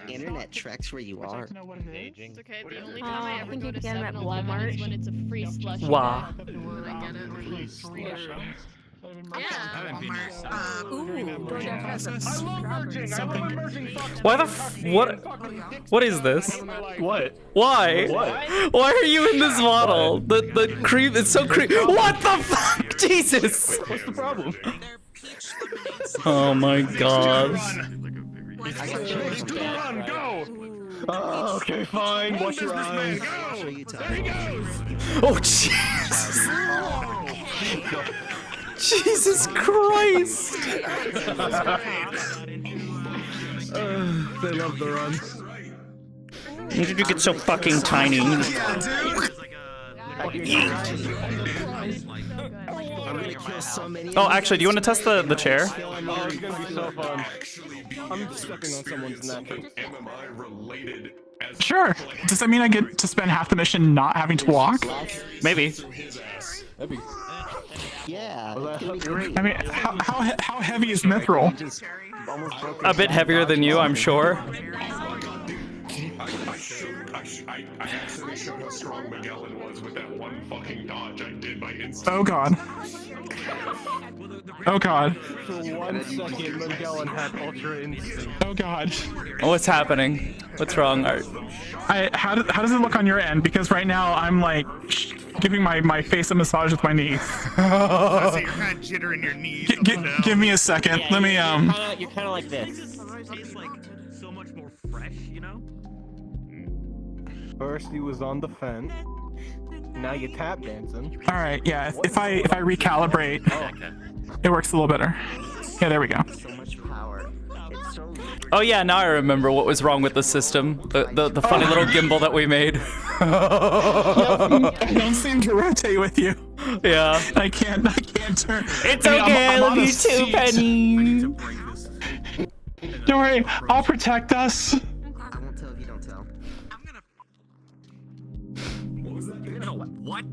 internet tracks where you are. It's okay. The only time I ever think go you to can at 7-Eleven is when it's a free slushie. Wow. I get it. That'd be nice. Why the what is this? What? Why? What? Why are you in this model? The creep, it's so creepy. What the fuck? Jesus! What's the problem? Oh my god. Run, go! Okay, fine. Watch your eyes. Oh, Jesus! Jesus Christ! They love the run. When did you get so fucking tiny? I'm gonna kill so many. Oh, actually, do you want to test the chair? Oh, it's gonna be so fun. I'm stepping on someone's neck. Sure. Does that mean I get to spend half the mission not having to walk? Maybe. That'd be... Yeah, it's gonna be great. I mean, how heavy is Mithril? A bit heavier than you, I'm sure. I accidentally showed how strong Magellan was with that one fucking dodge I did by instinct. Oh god. Oh god. For 1 second, Magellan had ultra instinct. Oh god. Oh, what's happening? What's wrong, Art? How does it look on your end? Because right now I'm like giving my face a massage with my knees. So you're kind of jittering your knees. Give me a second. Yeah, Let me You're kind of like this. It tastes like so much more fresh, you know? First he was on the fence. Now you tap dancing. All right. Yeah. If I recalibrate, it works a little better. Yeah. There we go. So much power. It's so. Oh yeah, now I remember what was wrong with the system. The funny little gimbal that we made. I don't seem to rotate with you. Yeah. I can't turn. It's I mean, okay, I I'm love on a you too, seat. Penny. Don't worry, I'll protect us. I won't tell if you don't tell. What?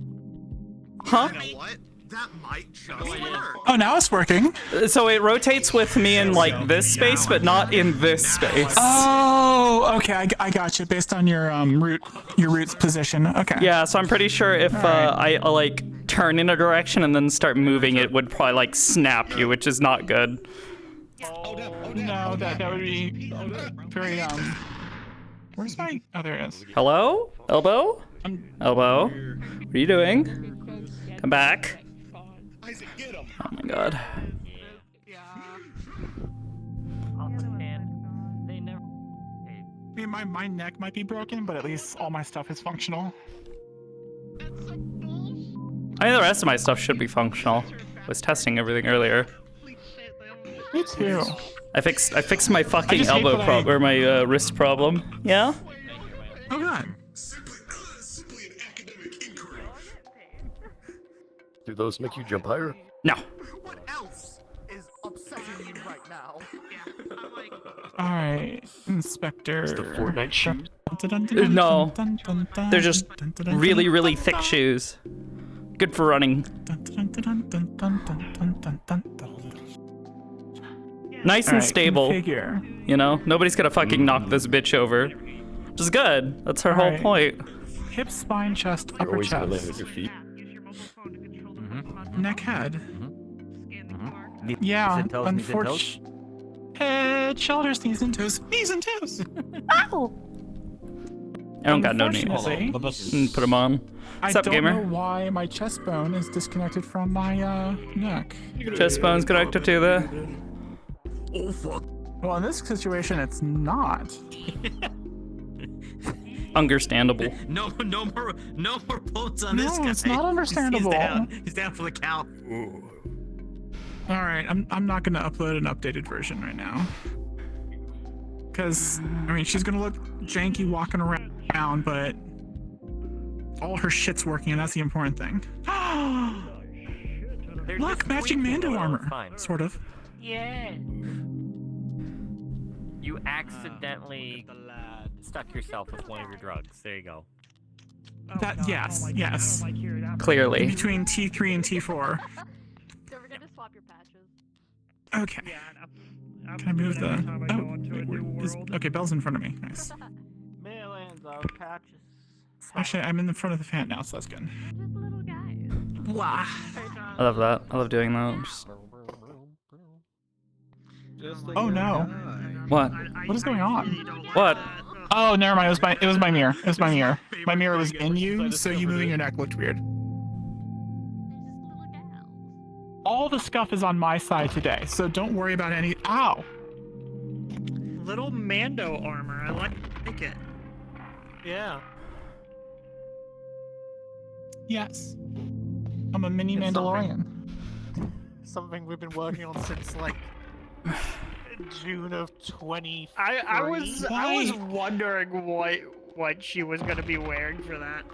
Huh? You know what? That might just work. Oh, now it's working. So it rotates with me in like this space, but not in this space. Oh, okay. I got you. Based on your root's position. Okay. Yeah, so I'm pretty sure if I like turn in a direction and then start moving, it would probably like snap you, which is not good. No, that would be very Where's my? Oh, there it is. Hello? Elbow? Elbow? What are you doing? Come back. Oh my god. I mean, my neck might be broken, but at least all my stuff is functional. I mean, the rest of my stuff should be functional. I was testing everything earlier. Me too. I fixed my fucking just hate elbow that problem, or my wrist problem. Yeah? Oh god. Do those make you jump higher? No. What else is upsetting you right now? All right, Inspector. The Fortnite shoes? No. They're just really, really thick shoes. Good for running. Nice and stable. Configure. You know? Nobody's gonna fucking knock this bitch over. Which is good. That's her whole Alright. point. Hip, spine, chest, You're upper always gonna land chest, with your feet. neck, head. Yeah, unfortunately. Head, shoulders, knees and toes. Knees and toes. Ow! I don't got no knees. Unfortunately, Put them on. I What's up, don't gamer? know why my chest bone is disconnected from my neck. Chest bone's connected to the... Well, in this situation, it's not. Understandable. No more bones on this No, guy. it's not understandable. He's down for the count. All right, I'm not gonna upload an updated version right now. Cause I mean, she's gonna look janky walking around, but all her shit's working, and that's the important thing. Look, matching Mando armor. Sort of. Yeah. You accidentally stuck yourself with one of your drugs. There you go. That yes. Clearly. Between T3 and T4. Don't forget to swap your patches. Okay. Can I move the? Okay, Belle's in front of me. Nice. Millions of patches. Actually, I'm in the front of the fan now, so that's good. Blah. I love that. I love doing that. Oh no. What? What is going on? What? Oh, never mind. It was my mirror. It was my mirror. My mirror was in you, so you moving your neck looked weird. All the scuff is on my side today, so don't worry about any. Ow. Little Mando armor. I like it. Yeah. Yes. I'm a mini Mandalorian. Something we've been working on since like June of 20. I was wondering what she was gonna be wearing for that.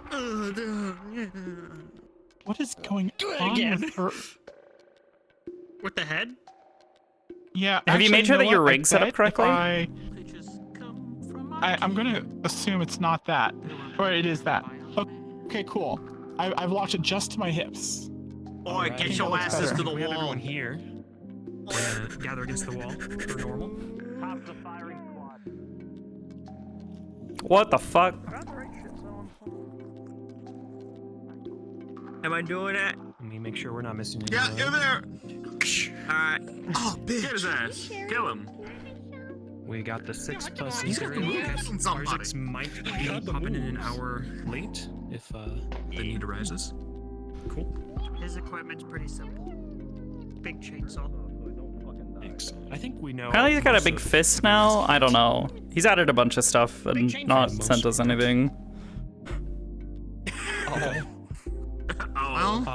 What is going on again. with her? With the head? Yeah. Have you made sure know that your what? I rig's set up bet if correctly? I'm gonna assume it's not that, or it is that. Okay, cool. I've locked it just to my hips. Oi, get your asses to the wall. Everyone here. Gather against the wall for normal. What the fuck? Am I doing it? Let me make sure we're not missing any. Yeah, you're there. Alright. Oh, bitch. Get his ass. Kill him. We got the 6 plus. He's got the move. Somebody. Isaacs might be popping in an hour late if the need arises. Cool. His equipment's pretty simple. Big chainsaw. Thanks. I think we know. Apparently he's got a most big of- fist now. I don't know. He's added a bunch of stuff and not sent us anything.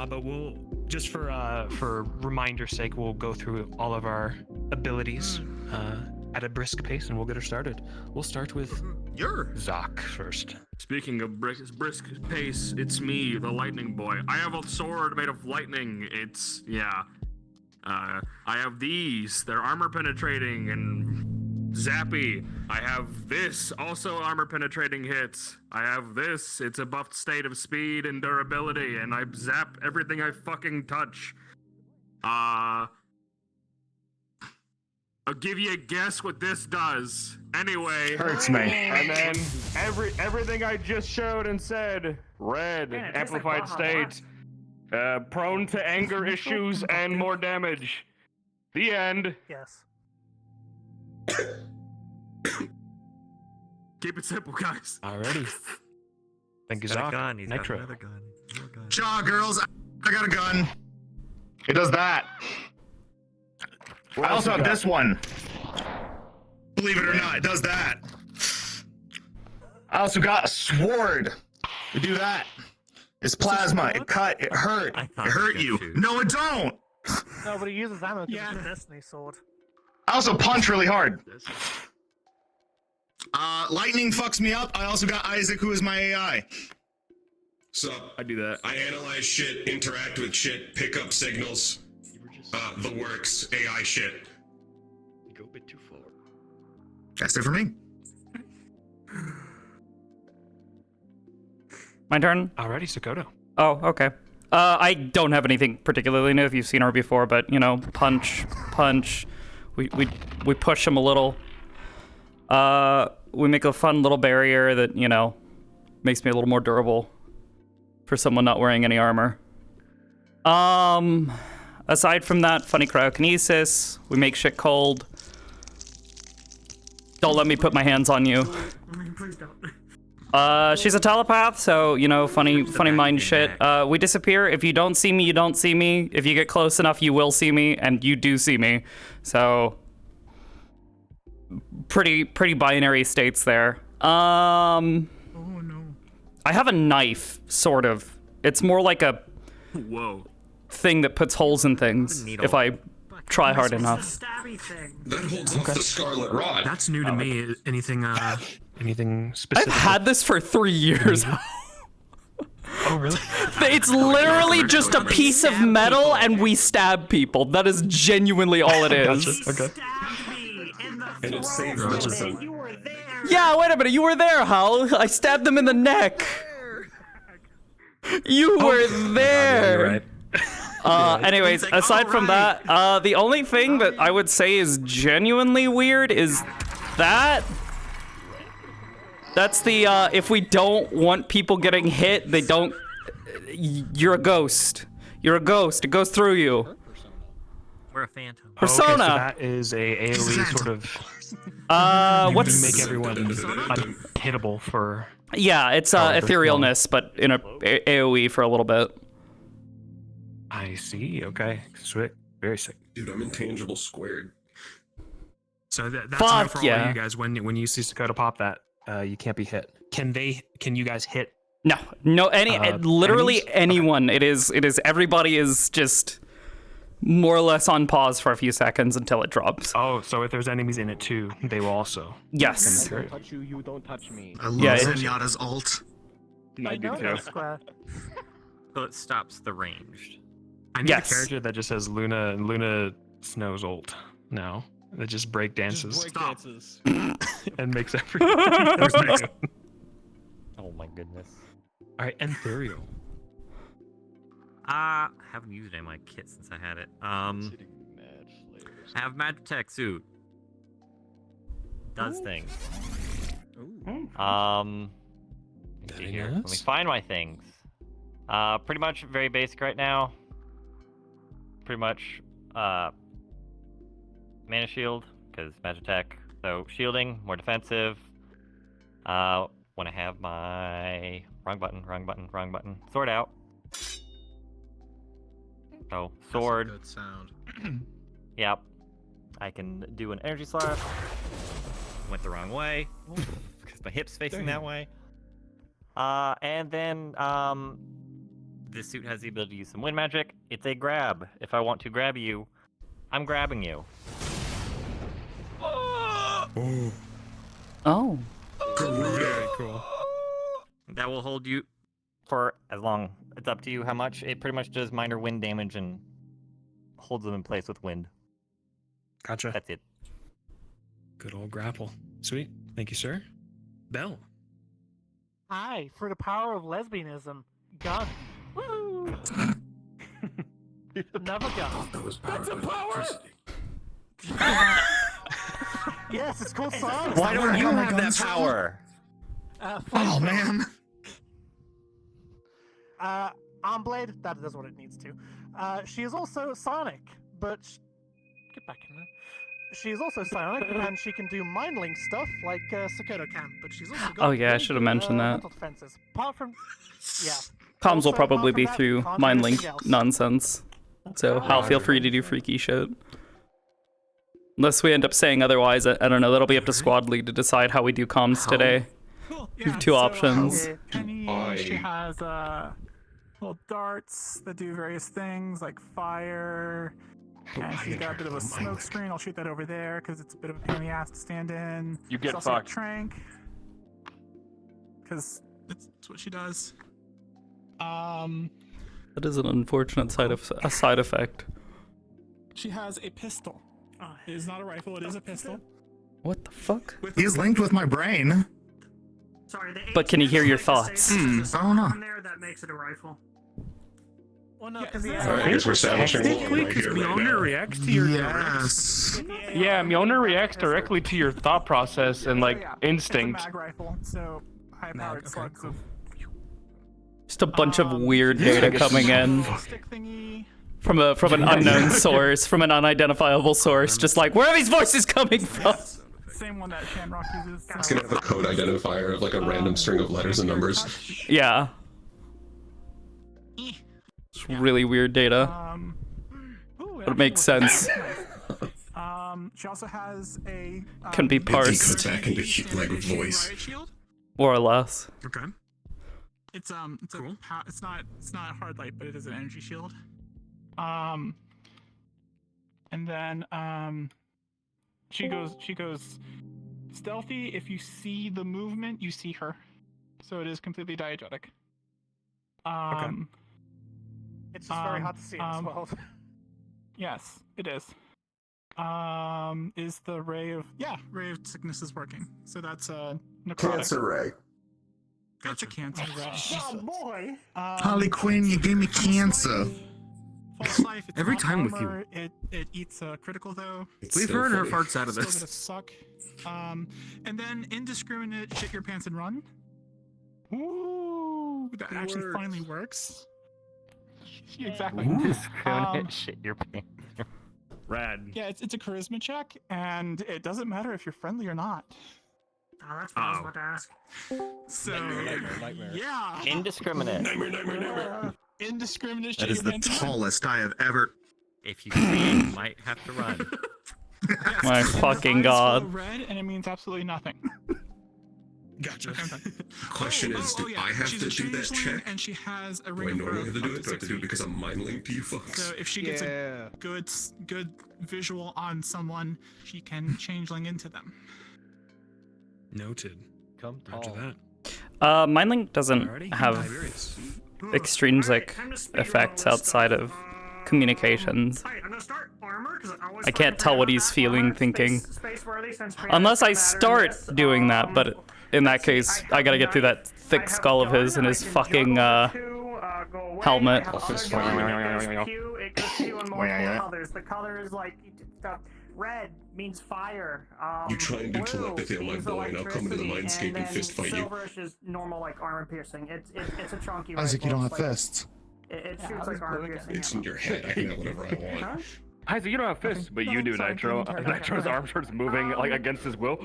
But we'll just for reminder sake, we'll go through all of our abilities at a brisk pace, and we'll get her started. We'll start with Zoc first. Speaking of brisk pace, it's me, the lightning boy. I have a sword made of lightning. It's, yeah. I have these. They're armor penetrating and zappy. I have this, also armor penetrating hits. I have this. It's a buffed state of speed and durability, and I zap everything I fucking touch. I'll give you a guess what this does. Anyway. Hurts me. And then everything I just showed and said, red, amplified state, prone to anger issues and more damage. The end. Yes. Keep it simple, guys. Alrighty. Thank you, Zoc. Nitro. Shaw, girls, I got a gun. It does that. I also have this one. Believe it or not, it does that. I also got a sword. We do that. It's plasma. It cut. It hurt. It hurt you. No, it don't. No, but he uses ammo because it's a Destiny sword. I also punch really hard. Lightning fucks me up. I also got Isaac, who is my AI. Sup? I do that. I analyze shit, interact with shit, pick up signals. The works, AI shit. You go a bit too forward. That's it for me. My turn? Alrighty, Sakoto. Oh, okay. I don't have anything particularly new if you've seen her before, but, you know, punch. We push him a little. We make a fun little barrier that, you know, makes me a little more durable for someone not wearing any armor. Aside from that, funny cryokinesis. We make shit cold. Don't let me put my hands on you. Please don't. She's a telepath, so, you know, funny mind shit. We disappear. If you don't see me, you don't see me. If you get close enough, you will see me, and you do see me. So, pretty binary states there. Oh no. I have a knife, sort of. It's more like a thing that puts holes in things, if I try hard enough. Stabby thing. That holds off the scarlet rod. That's new to me. Anything specific? I've had this for 3 years. Oh, really? It's literally just a piece of metal and we stab people. That is genuinely all it is. Okay. And it saves the Yeah, wait a minute. You were there, Hal. I stabbed them in the neck. You were there. You're right. Anyways, aside from that, the only thing that I would say is genuinely weird is that. That's the, if we don't want people getting hit, they don't, you're a ghost. You're a ghost, it goes through you. We're a phantom. Persona! Okay, so that is a AoE sort of... what's... make everyone unhittable for... Yeah, it's etherealness, but in a AoE for a little bit. I see, okay. Sweet. Very sick. Dude, I'm intangible squared. So that's enough for all of you guys. When you see Sakoto pop that, you can't be hit. Can you guys hit? No, literally anyone. It is everybody is just more or less on pause for a few seconds until it drops. Oh, so if there's enemies in it too, they will also. Yes. I don't touch you, you don't touch me. I love Zenyatta's ult. I do too. So it stops the ranged. I need a character that just says Luna Snow's ult now. That just break dances. And makes everything. Oh my goodness. Alright, Ethereal. I haven't used any of my kit since I had it. I have Magitech suit. Does things. Let me see here. Let me find my things. Pretty much very basic right now. Pretty much mana shield, because Magitech. So shielding, more defensive. When I have my wrong button. Sword out. So sword. That's a good sound. Yep. I can do an energy slash. Went the wrong way because my hip's facing that way. And then this suit has the ability to use some wind magic. It's a grab. If I want to grab you, I'm grabbing you. Oh. Very cool. That will hold you for as long. It's up to you how much. It pretty much does minor wind damage and holds them in place with wind. Gotcha. That's it. Good old grapple. Sweet. Thank you, sir. Bell. Hi, for the power of lesbianism. Gun. Woo! Never gun. That's a power! Yes, it's called science. Why don't you have that power? Oh, man. Armblade, that does what it needs to. She is also Sonic, but... Get back in there. She is also Sonic, and she can do mind-link stuff like Sakoto can, but she's also got Oh yeah, I should have mentioned that. mental defenses. Apart from... Yeah. Comms will Also, probably apart be from that, through can't do mind anything link else. nonsense. So Hal, feel free to do freaky shit. Unless we end up saying otherwise, I don't know, that'll be up to Squad League to decide how we do comms today. Cool. We have two options. Penny, she has little darts that do various things like fire. And she's got a bit of a smoke screen. I'll shoot that over there because it's a bit of a pain in the ass to stand in. You get She's also got fucked. Trank. Because that's what she does. That is an unfortunate side effect. She has a pistol. It is not a rifle, it is a pistol. What the fuck? He's linked with my brain. Sorry, the But can you hear your H is like thoughts? the same as the I don't know. on there that makes it a rifle. Well, no, because I guess we're establishing what Technically, right because here, right Mjolnir now. reacts to your Yes. Yeah, Mjolnir reacts directly to your thought process and like instinct. It's a mag rifle, so high-powered slugs of Just a bunch of weird data coming in stick thingy. from an unknown source, from an unidentifiable source. Just like, where are these voices coming from? Same one that Shamrock uses. It's gonna have a code identifier of like a random string of letters and numbers. Yeah. It's really weird data. But it makes sense. She also has a Can be It parsed, decodes back into like voice. riot shield. more or less. Okay. It's cool. It's not a hard light, but it is an energy shield. And then she goes stealthy. If you see the movement, you see her. So it is completely diegetic. It's just very hard to see in this world. Yes, it is. Is the ray of sickness is working. So that's necrotic. Cancer ray. That's a cancer ray. Oh boy! Harley Quinn, you gave me cancer. false life. It's Every not time with you. armor. It eats critical though. Leave her and her farts out of Still this. gonna suck. And then indiscriminate shit your pants and run. Ooh, that actually finally works. Exactly. Indiscriminate shit your pants. Rad. Yeah, it's a charisma check, and it doesn't matter if you're friendly or not. Oh, that's what I was about to ask. So, Nightmare. yeah. Indiscriminate. Indiscriminate That shit is your the pants and run. tallest I have ever. If you see it, you might have to run. Yes, My and his fucking eyes god. glow red, and it means absolutely nothing. Gotcha. Okay, I'm done. Question is, do I have She's to a do that changeling, check? and she has a Do ring I of normally growth have to do up it? Do I have to 6 do it feet. because I'm mind linked to you fucks? So if she gets a good visual on someone, she can changeling into them. Noted. Come Roger that. Mind Link doesn't Alrighty. have Tiberius. extrinsic effects outside of communications. Alright, I'm gonna start armor, 'cause I always I can't tell what he's feeling, thinking. space-worthy since Unless I preemption start matters. doing that, but in that case, I gotta get through that thick skull of his and his fucking helmet. It goes Q and multiple colors. The colors like red means fire. You try and do blue telepathy on my means boy, and I'll come into the electricity, mindscape and fist fight you. Silverish is normal like armor piercing. It's a chunky. Isaac, you rifle. don't have It's like- fists. It shoots like armor piercing. It's in your head. I can have whatever I want. Huh? Isaac, you don't have fists, but you do, Nitro. Nitro's arm starts moving like against his will.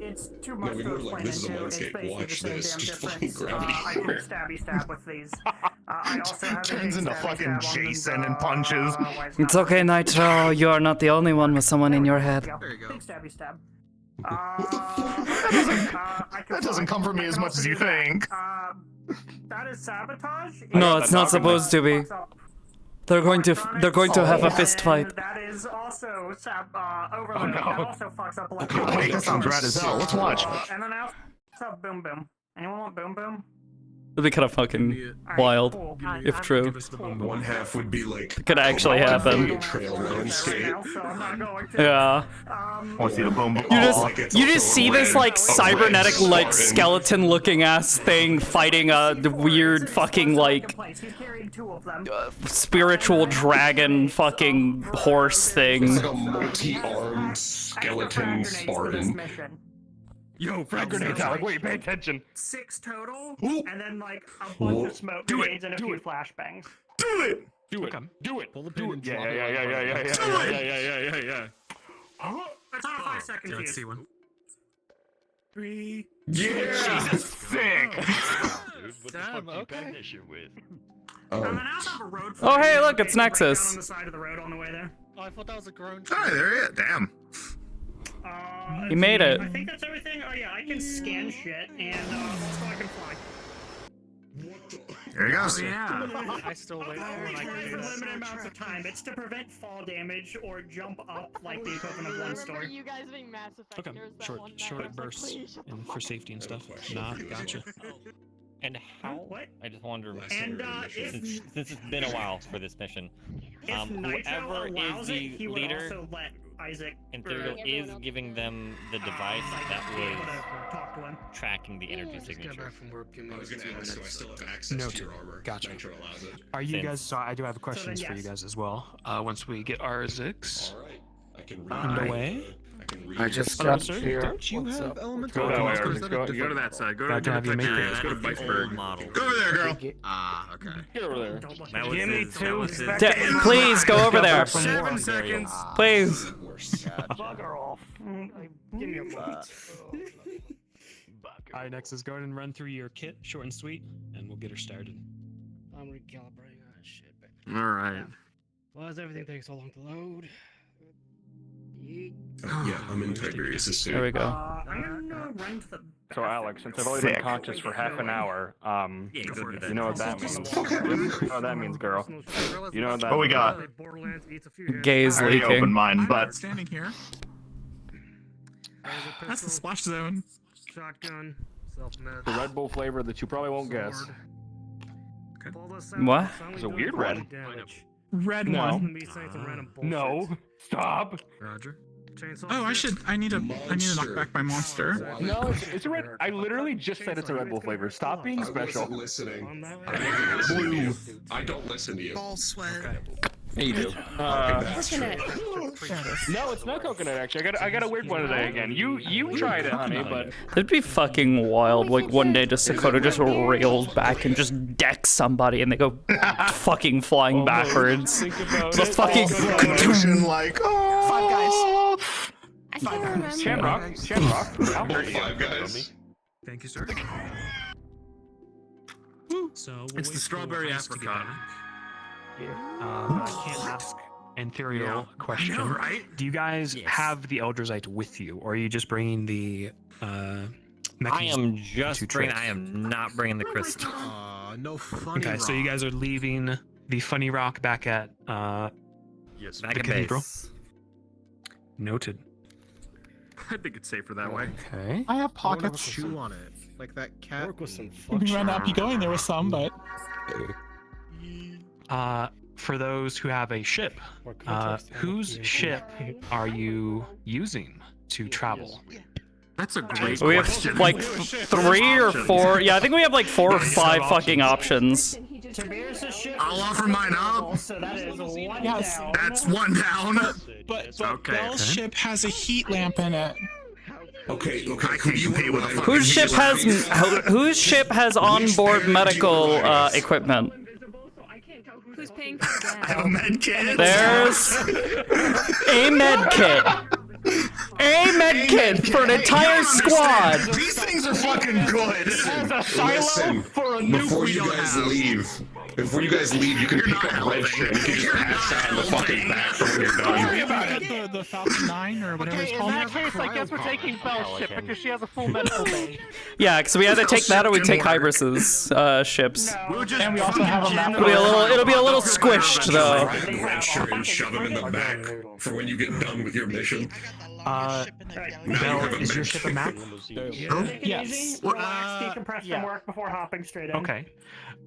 It's too No, much we to were like, explain this is a into. It's landscape. basically Watch the same this. damn Just fucking difference. gravity. I can stabby with these. I also have Turns a into stabby fucking stab on Jason the, and punches. It's okay, Nitro. You are not the only one with someone in your head. There you go. Big stabby stab. That doesn't come from me as much as you think. That is sabotage. No, it's not supposed to be. They're going to have a fist fight. That is also overload. Oh, no. That also fucks up Wait, that sounds rad as hell. Let's watch. And then I also have boom boom. Anyone want boom boom? It'd be kind of fucking wild, if true. One half would be like It could actually happen. trail landscape. Yeah. Want to see the boom boom? You just see this like cybernetic like skeleton looking ass thing fighting a weird fucking like spiritual dragon fucking horse thing. It's like a multi-armed skeleton Spartan. Yo, frag grenades, Alec. Wait, pay attention. 6 total, and then like a bunch of smoke grenades and a few flashbangs. Do it! Do it. Do it. Pull the pin and Yeah. drop it. Yeah. It's on a 5-second Let's fuse. see one. 3. Yeah! Jesus, sick! Damn, okay. And then I also have a road Oh, hey, flag look, it's right down Nexus. on the side of the road on the way there. Oh, I thought that was a grown. Hi, there he is. Damn. He made it. I think that's everything. Oh yeah, I can scan shit, and also I can fly. There he goes. Yeah. I still wait I'm for when I only can for do that. limited amounts of time. It's to prevent fall damage or jump up like the equivalent of one Remember story. you guys being Mass Effect? Okay, There was that one night I short was like, bursts please shut the and fuck for safety and stuff. Nah, gotcha. And how? What? I just wonder. And Since it's been a while for this mission, if Nitro whoever allows is it, the he would leader also let Isaac in theory is giving them the device that be able was to talk to him. tracking the energy Just got signature. back from work. Give me I was gonna 2 ask, do I minutes. still have access Noted. to your armor? Gotcha. Nitro allows it. Are you Since- guys? So I do have questions for you yes. guys as well. Once we get our Zix Alright. I can read. underway. I can read. I just Hello, got sir. here. Don't you What's have up? Elemental. Go that way, Let's Argus. Go to that side. Go to Glad to have you make Tiberius. it. Let's go to That's the Viceberg. old model. Go over there, girl. Ah, okay. Get over there. That was Give me his- 2 that was his- seconds. Please go over there. 7 seconds. Please. Bugger off. Give me a moment. All right, next is go ahead and run through your kit, short and sweet, and we'll get her started. I'm recalibrating. Ah, shit. All right. Why does everything take so long to load? Yeet. Yeah, I'm in Tiberius' suit. There we go. I'm gonna run to the So Alex, since I've only been conscious for half an hour, Yeah, go do that. you know what that means. You know what that means, girl. You know what that What we means. got? Borderlands eats a few hits. Gaze I already opened leaking. mine, I'm but not standing here. There's a That's the pistol, splash zone. shotgun, self-med. The Red Bull flavor that you probably won't guess. sword. Pull this out, What? it's only It's a doing weird 40 red. damage. Red No. one. Gonna be saying some random bullshit. No. Stop. Roger. Oh, I need to knock back my monster. No, it's a red. I literally just said it's a Red Bull flavor. Stop being special. I wasn't listening. Blue. I don't listen to you. Ball sweat. Yeah, you do. No, it's not coconut. Actually, I got a weird one today again. You tried it, honey, but That'd be fucking wild. Like one day, just Sakoto just rails back and just decks somebody, and they go fucking flying backwards. Just fucking like I can't remember. Shamrock. I'll hurt you. Five Guys. Thank you, sir. So it's the strawberry apricot. I can't ask Anthurial a question. I know, right? Do you guys have the Elderzite with you, or are you just bringing the I mechanism am just to bringing. Trick? I am not bringing the crystal. No funny. Okay, so you guys are leaving the funny rock back at Yes. Back the at cathedral. base. Noted. I think it's safer that way. Okay. I have I wanna pockets. chew on it, like that cat. We might not be going there with some, but For those who have a ship, whose ship are you using to travel? That's a great We have question. like 3 or 4. Yeah, I think we have like 4 or 5 fucking options. I'll offer mine up. So that is one Yes. down. That's one down. but Okay. Bell's ship has a heat lamp in it. Okay. I can't compete with a fucking Whose ship has onboard medical equipment? Who's paying for that? a med kit. There's a med kit. A med kit for an entire squad. These things are fucking good. Listen, for a nuke before we you don't guys have. leave, you can pick up red shit. You can just pass out in the fucking back when you're done. The Falcon 9 or whatever it's Okay, in called. that case, I guess we're taking Belle's ship because she has a full medical bay. Yeah, because we either take that or we take Hybris's ships. We'll just And we also have a map. It'll be a little squished though. Grab the red shirt and shove him in the back for when you get done with your mission. Bell, is your ship a map? Yes. Relax, decompress from work before hopping straight in. Okay.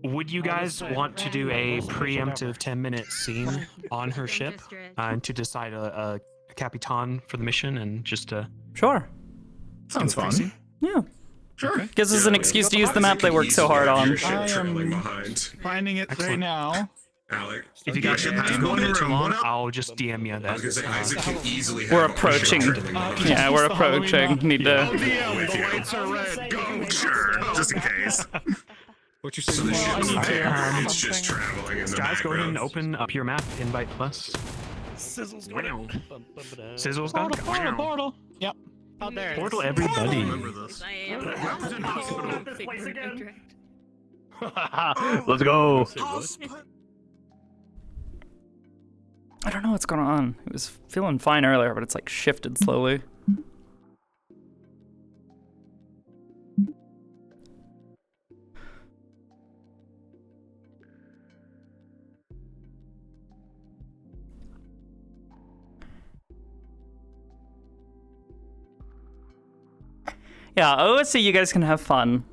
Would you guys want to do a preemptive 10-minute scene on her ship and to decide a capitan for the mission and just Sure. Sounds fun. Yeah. Sure. Gives us an excuse to use the map they worked so hard on. Your ship I am- trailing behind. Finding it right now. Alec. if you guys Your have ship has one one minute too room, long, one up. I'll just DM you I that. was gonna say Isaac can easily We're have a ship approaching. trailing behind. Yeah, we're approaching. Need to. With you. lights are red. Go. Sure. Just in case. What you say? So the ship's need to- there. It's just traveling in the Guys, go ahead and background. open up your map. Invite plus. Sizzle's Wow. Sizzle's got Portal. Yep. Oh, there. portal. Everybody. Remember this. I am. I was in hospital. Big Place bird again? interact. Let's go. I don't know what's going on. It was feeling fine earlier, but it's like shifted slowly. Yeah, OSC, you guys can have fun.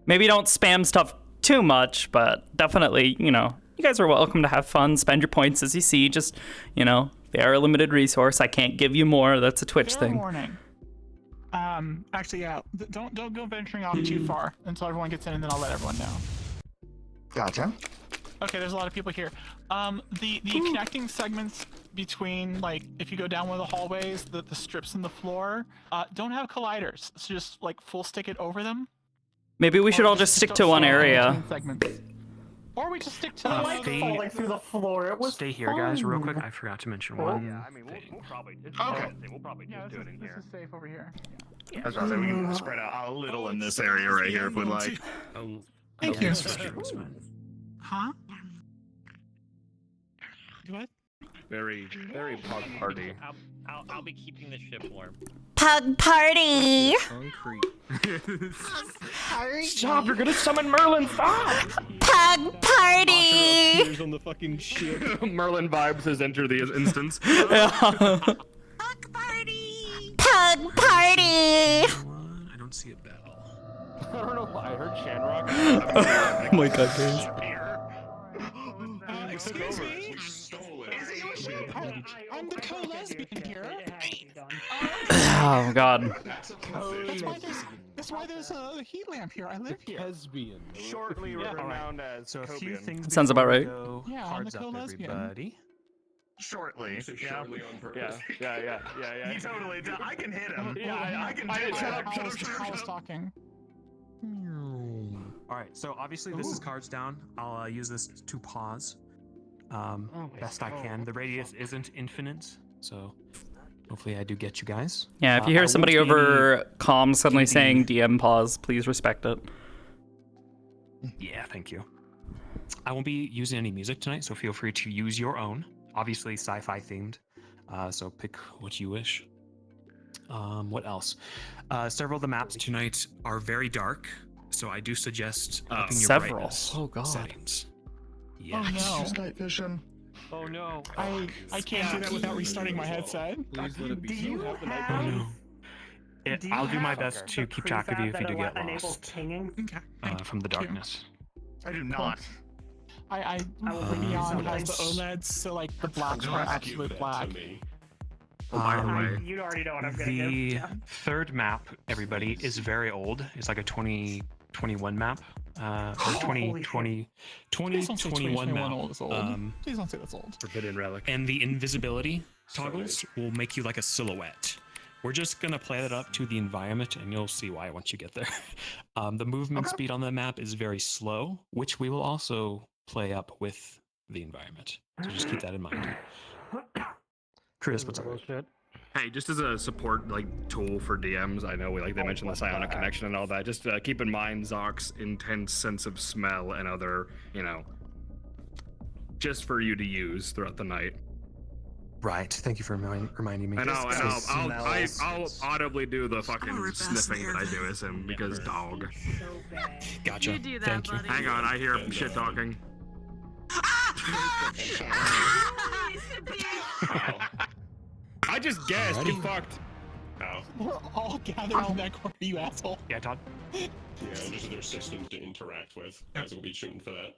Maybe don't spam stuff too much, but definitely, you know, you guys are welcome to have fun. Spend your points as you see. Just, you know, they are a limited resource. I can't give you more. That's a Twitch Fair thing. warning. Actually, yeah. Don't go venturing off too far until everyone gets in, and then I'll let everyone know. Gotcha. Okay, there's a lot of people here. The connecting segments between, like, if you go down one of the hallways, the strips in the floor, don't have colliders. So just like full stick it over them. Maybe we should all just stick to one area. between segments. Or we just stick to I the like falling through the floor. It was Stay here, guys, real fun. quick. I forgot to mention one thing. We'll probably just Yeah, do it in this here. is safe over here. That's what I said. We can spread out a little in this area right here if we like. Thank you. Huh? What? Very, very pug party. I'll be keeping the ship warm. Pug party. Stop! You're gonna summon Merlin. Stop! Pug party. on the fucking ship. Merlin vibes has entered the instance. Pug party. I don't see a bell. I don't know. I heard Shanrock. Oh my god, guys. Excuse me? We stole it. Is it your ship? I'm the co-lesbian here. Oh God. That's why there's a heat lamp here. I live here. Lesbian. Shortly Yeah, renowned as So a few Copian. things. Sounds about before we right. go. Yeah, I'm Cards the up, co-lesbian. everybody. Shortly. Shortly on purpose. Yeah. He totally did. I can hit him. Yeah, I can I do did. that. I was talking. All right. So obviously this is cards down. I'll use this to pause. Best I can. The radius isn't infinite, so hopefully I do get you guys. Yeah, if you I hear won't somebody be over comm suddenly TV. saying DM pause, please respect it. Yeah, thank you. I won't be using any music tonight, so feel free to use your own. Obviously sci-fi themed, so pick what you wish. What else? Several of the maps tonight are very dark, so I do suggest upping your Several. brightness Oh, God. settings. Yeah. Oh no. Just night vision. Oh no. I can't do that without restarting my headset. Please let it be. Do you have the have- Oh no. Do you I'll do my have best to the keep track of you if prefab you do that get enables lost pinging? Okay. from the darkness. I do not. I will the bring you Beyond some has the lights. OLEDs, so like the blacks are absolute black. Oh, by the way, You already know what I'm gonna The do. third map, everybody, is very old. It's like a 2021 map. Or 2020, Please don't say 2021 map. 2021 old is old. Please don't say that's old. Forbidden relic. And the invisibility toggles will make you like a silhouette. We're just gonna play that up to the environment, and you'll see why once you get there. The movement speed on the map is very slow, which we will also play up with the environment. So just keep that in mind. Chris, what's up? hey, just as a support tool for DMs, I know they mentioned the psionic connection and all that. Just keep in mind Zock's intense sense of smell and other, just for you to use throughout the night. Right. Thank you for reminding me. And I'll audibly do the fucking sniffing that I do as him because dog. Gotcha. You do that, Thank you. buddy. Hang on, I hear shit talking. I just guessed. Get fucked. We're all gathered in that corner, you asshole. Yeah, Todd. Yeah, those are their systems to interact with. Guys will be shooting for that.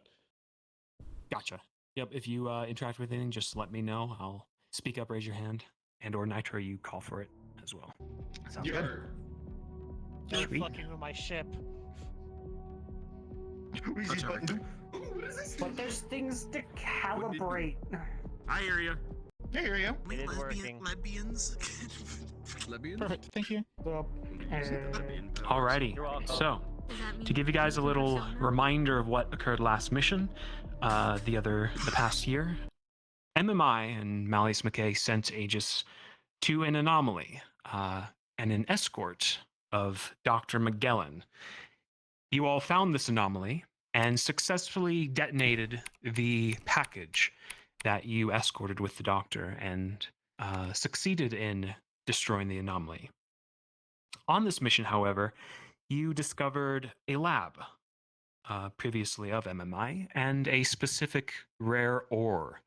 Gotcha. Yep. If you interact with anything, just let me know. I'll speak up, raise your hand, and/or Nitro, you call for it as well. Sounds good. You're Sweet. fucking with my ship. But there's things to calibrate. I hear you. I hear you. It is working. Lesbians. Perfect. Thank you. Alrighty. So, to give you guys a little reminder of what occurred last mission, the past year, MMI and Malleus McKay sent Aegis to an anomaly and an escort of Dr. Magellan. You all found this anomaly and successfully detonated the package that you escorted with the doctor and succeeded in destroying the anomaly. On this mission, however, you discovered a lab previously of MMI and a specific rare ore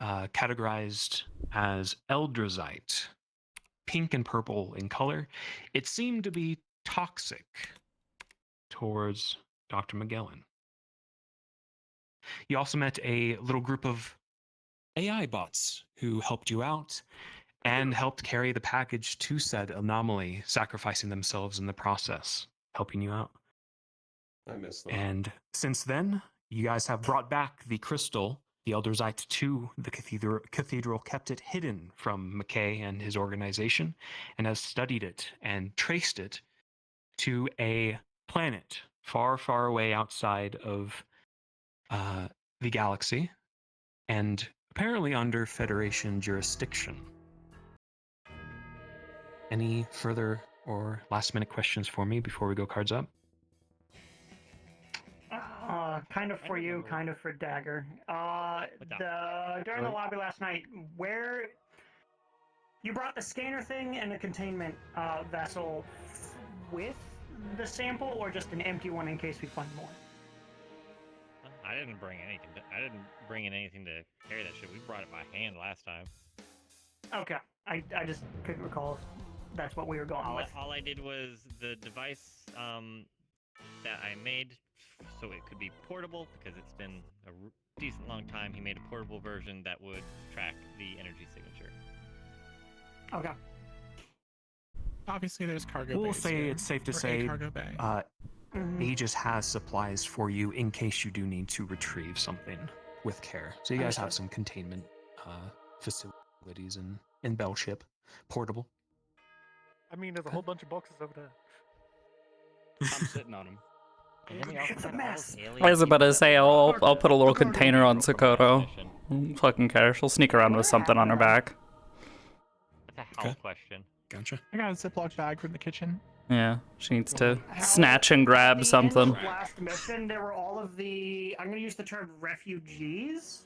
categorized as Eldrazite, pink and purple in color. It seemed to be toxic towards Dr. Magellan. You also met a little group of AI bots who helped you out and helped carry the package to said anomaly, sacrificing themselves in the process, helping you out. I missed that. And since then, you guys have brought back the crystal, the Eldrazite, to the cathedral, kept it hidden from McKay and his organization, and has studied it and traced it to a planet far, far away outside of the galaxy, and apparently under Federation jurisdiction. Any further or last-minute questions for me before we go cards up? Kind of for you, kind of for Dagger. During the lobby last night, where you brought the scanner thing and the containment vessel with the sample, or just an empty one in case we find more? I didn't bring anything. I didn't bring in anything to carry that shit. We brought it by hand last time. Okay, I just couldn't recall if that's what we were going with. All I did was the device that I made so it could be portable, because it's been decent long time, he made a portable version that would track the energy signature. Okay. Obviously, there's cargo We'll bays say here, it's safe to or a say cargo bay. Aegis has supplies for you in case you do need to retrieve something with care. So you guys have some containment facilities in Bellship, portable. I mean, there's a whole bunch of boxes over there. I'm sitting on them. And then we also had all those alien I was about to people say, that were- I'll put a little container on Sakoto. Fucking care. She'll sneak around with something on her back. That's a health question. Gotcha. I got a Ziploc bag from the kitchen. Yeah, she needs to snatch and grab something. Last mission, there were all of the, I'm going to use the term refugees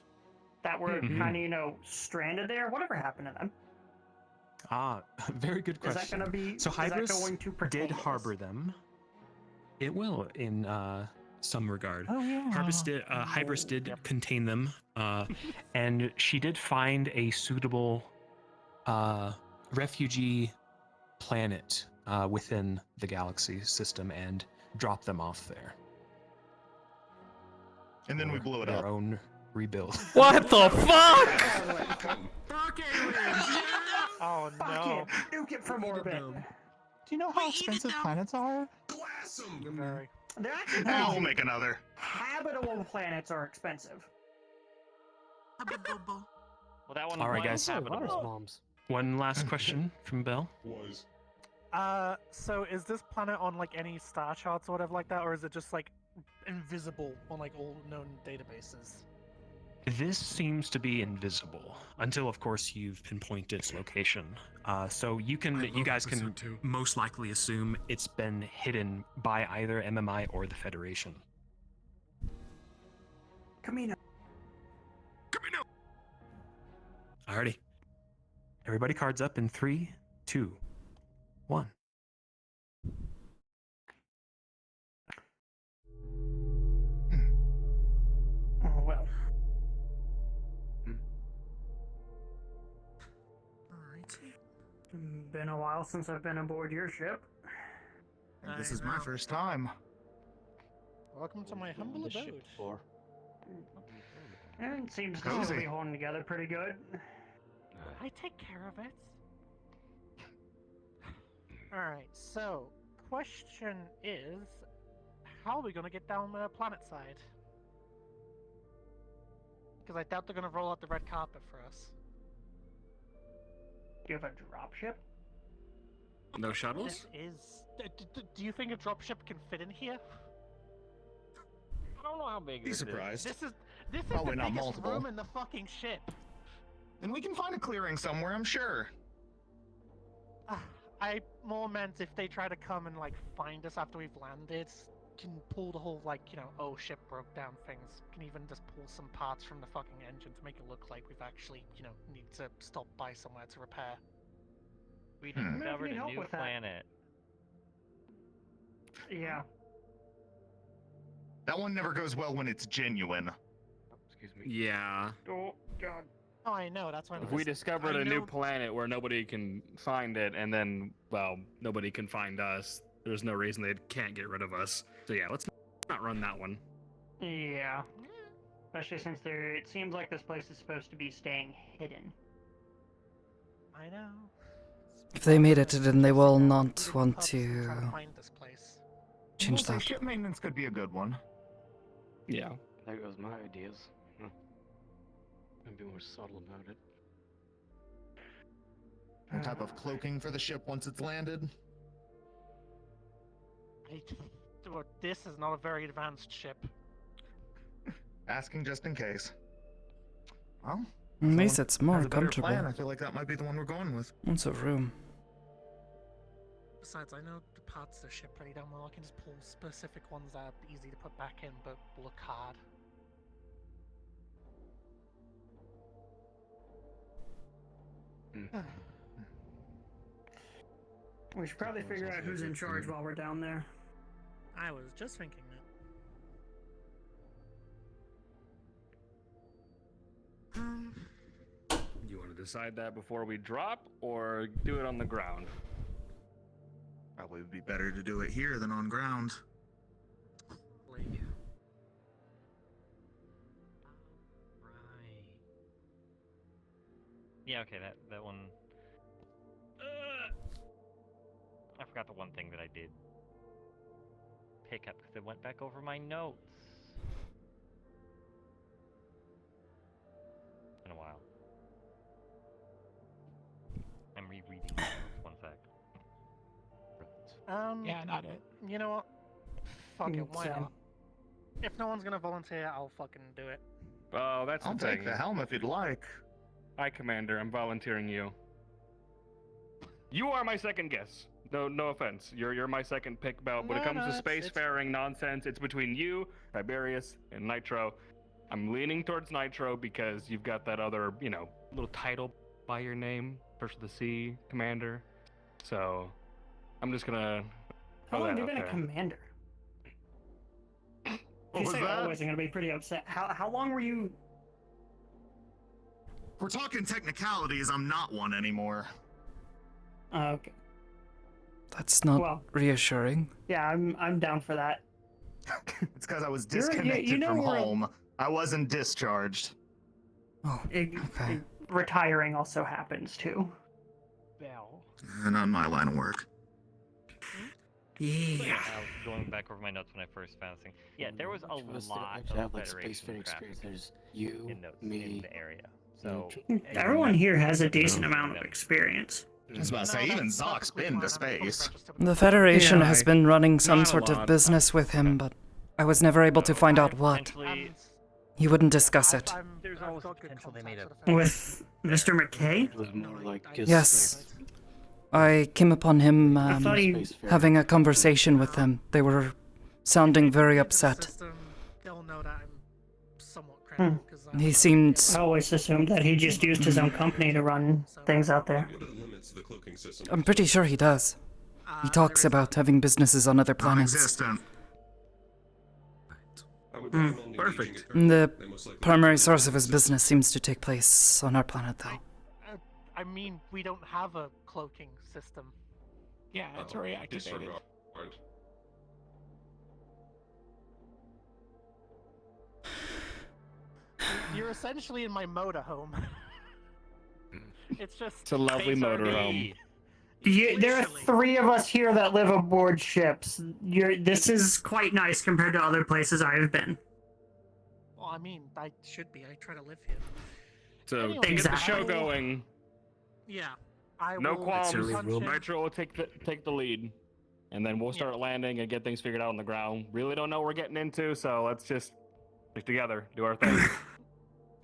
that were kind of, stranded there. Whatever happened to them? Very good question. Is that going to be, So is that Hybris going to pertain did to this? harbor them. It will in some regard. Oh yeah. Hybris did contain them, and she did find a suitable refugee planet within the galaxy system and drop them off there. And then we blew it their up. own rebuild. What the fuck? Fuck aliens! Oh no. Nuke it from orbit. Do you know how expensive planets are? Very. They're actually Now we'll make another. habitable planets are expensive. Well, that one All right, was guys. habitable. One last question from Bell. So is this planet on like any star charts or whatever like that, or is it just like invisible on like all known databases? This seems to be invisible until, of course, you've pinpointed its location. So you guys can most likely assume it's been hidden by either MMI or the Federation. Camino. Alrighty. Everybody cards up in 3, 2, 1. Oh well. Been a while since I've been aboard your ship. This is my first time. Welcome to my humble abode. And it seems to Cozy. still be holding together pretty good. I take care of it. Alright, so, question is, how are we gonna get down the planet side? Because I doubt they're gonna roll out the red carpet for us. Do you have a dropship? No shuttles? This is... Do you think a dropship can fit in here? I don't know how big Be this surprised. This is Probably the not biggest multiple. room in the fucking ship. And we can find a clearing somewhere, I'm sure. I more meant if they try to come and like find us after we've landed, can pull the whole like, oh ship broke down things. Can even just pull some parts from the fucking engine to make it look like we've actually, need to stop by somewhere to repair. We Maybe discovered we a help new with that. planet. Yeah. That one never goes well when it's genuine. Excuse me. Yeah. Oh god. Oh, I know. That's why. If we discovered a new planet where nobody can find it, and then, well, nobody can find us, there's no reason they can't get rid of us. So yeah, let's not run that one. Yeah. Especially since it seems like this place is supposed to be staying hidden. I know. If they made it, then they will not want Trying to to find this place. change We'll say that. ship maintenance could be a good one. Yeah. There goes my ideas. Be more subtle about it. What type of cloaking for the ship once it's landed? This is not a very advanced ship. Asking just in case. Well, At least it's has more a better comfortable. plan, I feel like that might be the one we're going with. What's a room? Besides, I know the parts of the ship pretty damn well. I can just pull specific ones that are easy to put back in, but look hard. We should probably figure out who's in charge while we're down there. I was just thinking that. You want to decide that before we drop, or do it on the ground? Probably would be better to do it here than on ground. Yeah, okay, that one. I forgot the one thing that I did pick up because it went back over my notes. In a while. I'm rereading my notes. One sec. Yeah, not it. You know what? Fuck it, why Same. not? If no one's gonna volunteer, I'll fucking do it. Oh, that's I'll the take thing. the helm if you'd like. Hi, Commander. I'm volunteering you. You are my second guess. No offense. You're my second pick. About when it comes to spacefaring nonsense, it's between you, Tiberius, and Nitro. I'm leaning towards Nitro because you've got that other, little title by your name, First of the Sea Commander. So I'm just gonna. How long have you been a okay. commander? What You was say that? always, I'm gonna be pretty upset. How long were you? We're talking technicalities. I'm not one anymore. Okay. That's not Well. reassuring. Yeah, I'm down for that. It's because I was You're- disconnected you know from we're- home. I wasn't discharged. Oh, okay. Retiring also happens too. Not my line of work. Yeah. Going back over my notes when I first found this thing. Yeah, there was a lot of have like Federation spacefaring traffic experience. There's you, in notes me, in the area. So Everyone here has a decent amount of experience. I was about to say, even Zock's been to space. The Federation Yeah, has been running some not a sort of lot. business with him, but I was never able to find out what. Potentially, He wouldn't discuss it. there's always potential they made a With Mr. McKay? it was more like just Yes. I came upon him thought he- having a conversation with them. They were sounding very upset. They'll know that I'm somewhat credible because He seemed I always assumed that he just used his own company to run things out there. What are the limits of the cloaking system? I'm pretty sure he does. He talks about having businesses on other planets. Non-existent. I would recommend Perfect. engaging The They most likely primary have source of his system. business seems to take place on our planet, though. I mean, we don't have a cloaking system. Yeah, it's already activated. Disregard. You're essentially in my motorhome. It's just. It's a lovely motorhome. There are 3 of us here that live aboard ships. This is quite nice compared to other places I've been. Well, I mean, I should be. I try to live here. So Anyway, to get the show exactly. going. Yeah. I No will qualms. punch in. Nitro will take the lead, and then we'll start landing and get things figured out on the ground. Really don't know what we're getting into, so let's just stick together, do our thing.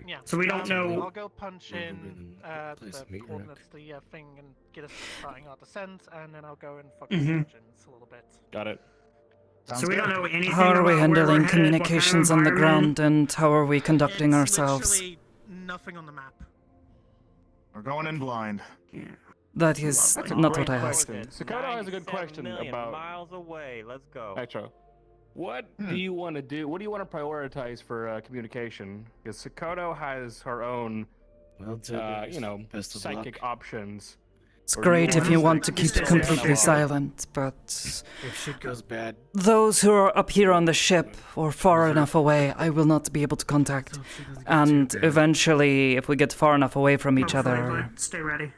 Yeah. So we don't know- I'll go punch in place the to meet, Rick. coordinates, the thing, and get us starting our descent, and then I'll go and fucking Mhm. engines a little bit. Got it. Sounds So we don't good. know anything How are we about where we're handling headed, what kind of communications on the environment. ground, and how are we conducting It's ourselves? literally nothing on the map. We're going in blind. That is That's a not great what I asked. question. Sakoto has a good 97 question million about miles away. Let's go. Nitro. What do you want to do? What do you want to prioritize for communication? Because Sakoto has her own, Well, Tiberius, best of psychic luck. options. It's Or great you if you want want to to keep stay completely analog. silent, but If shit goes bad, those who are up here on the ship or far enough away, I will not be able to contact. And eventually, if we get far enough away from each Hopefully, other, but stay ready.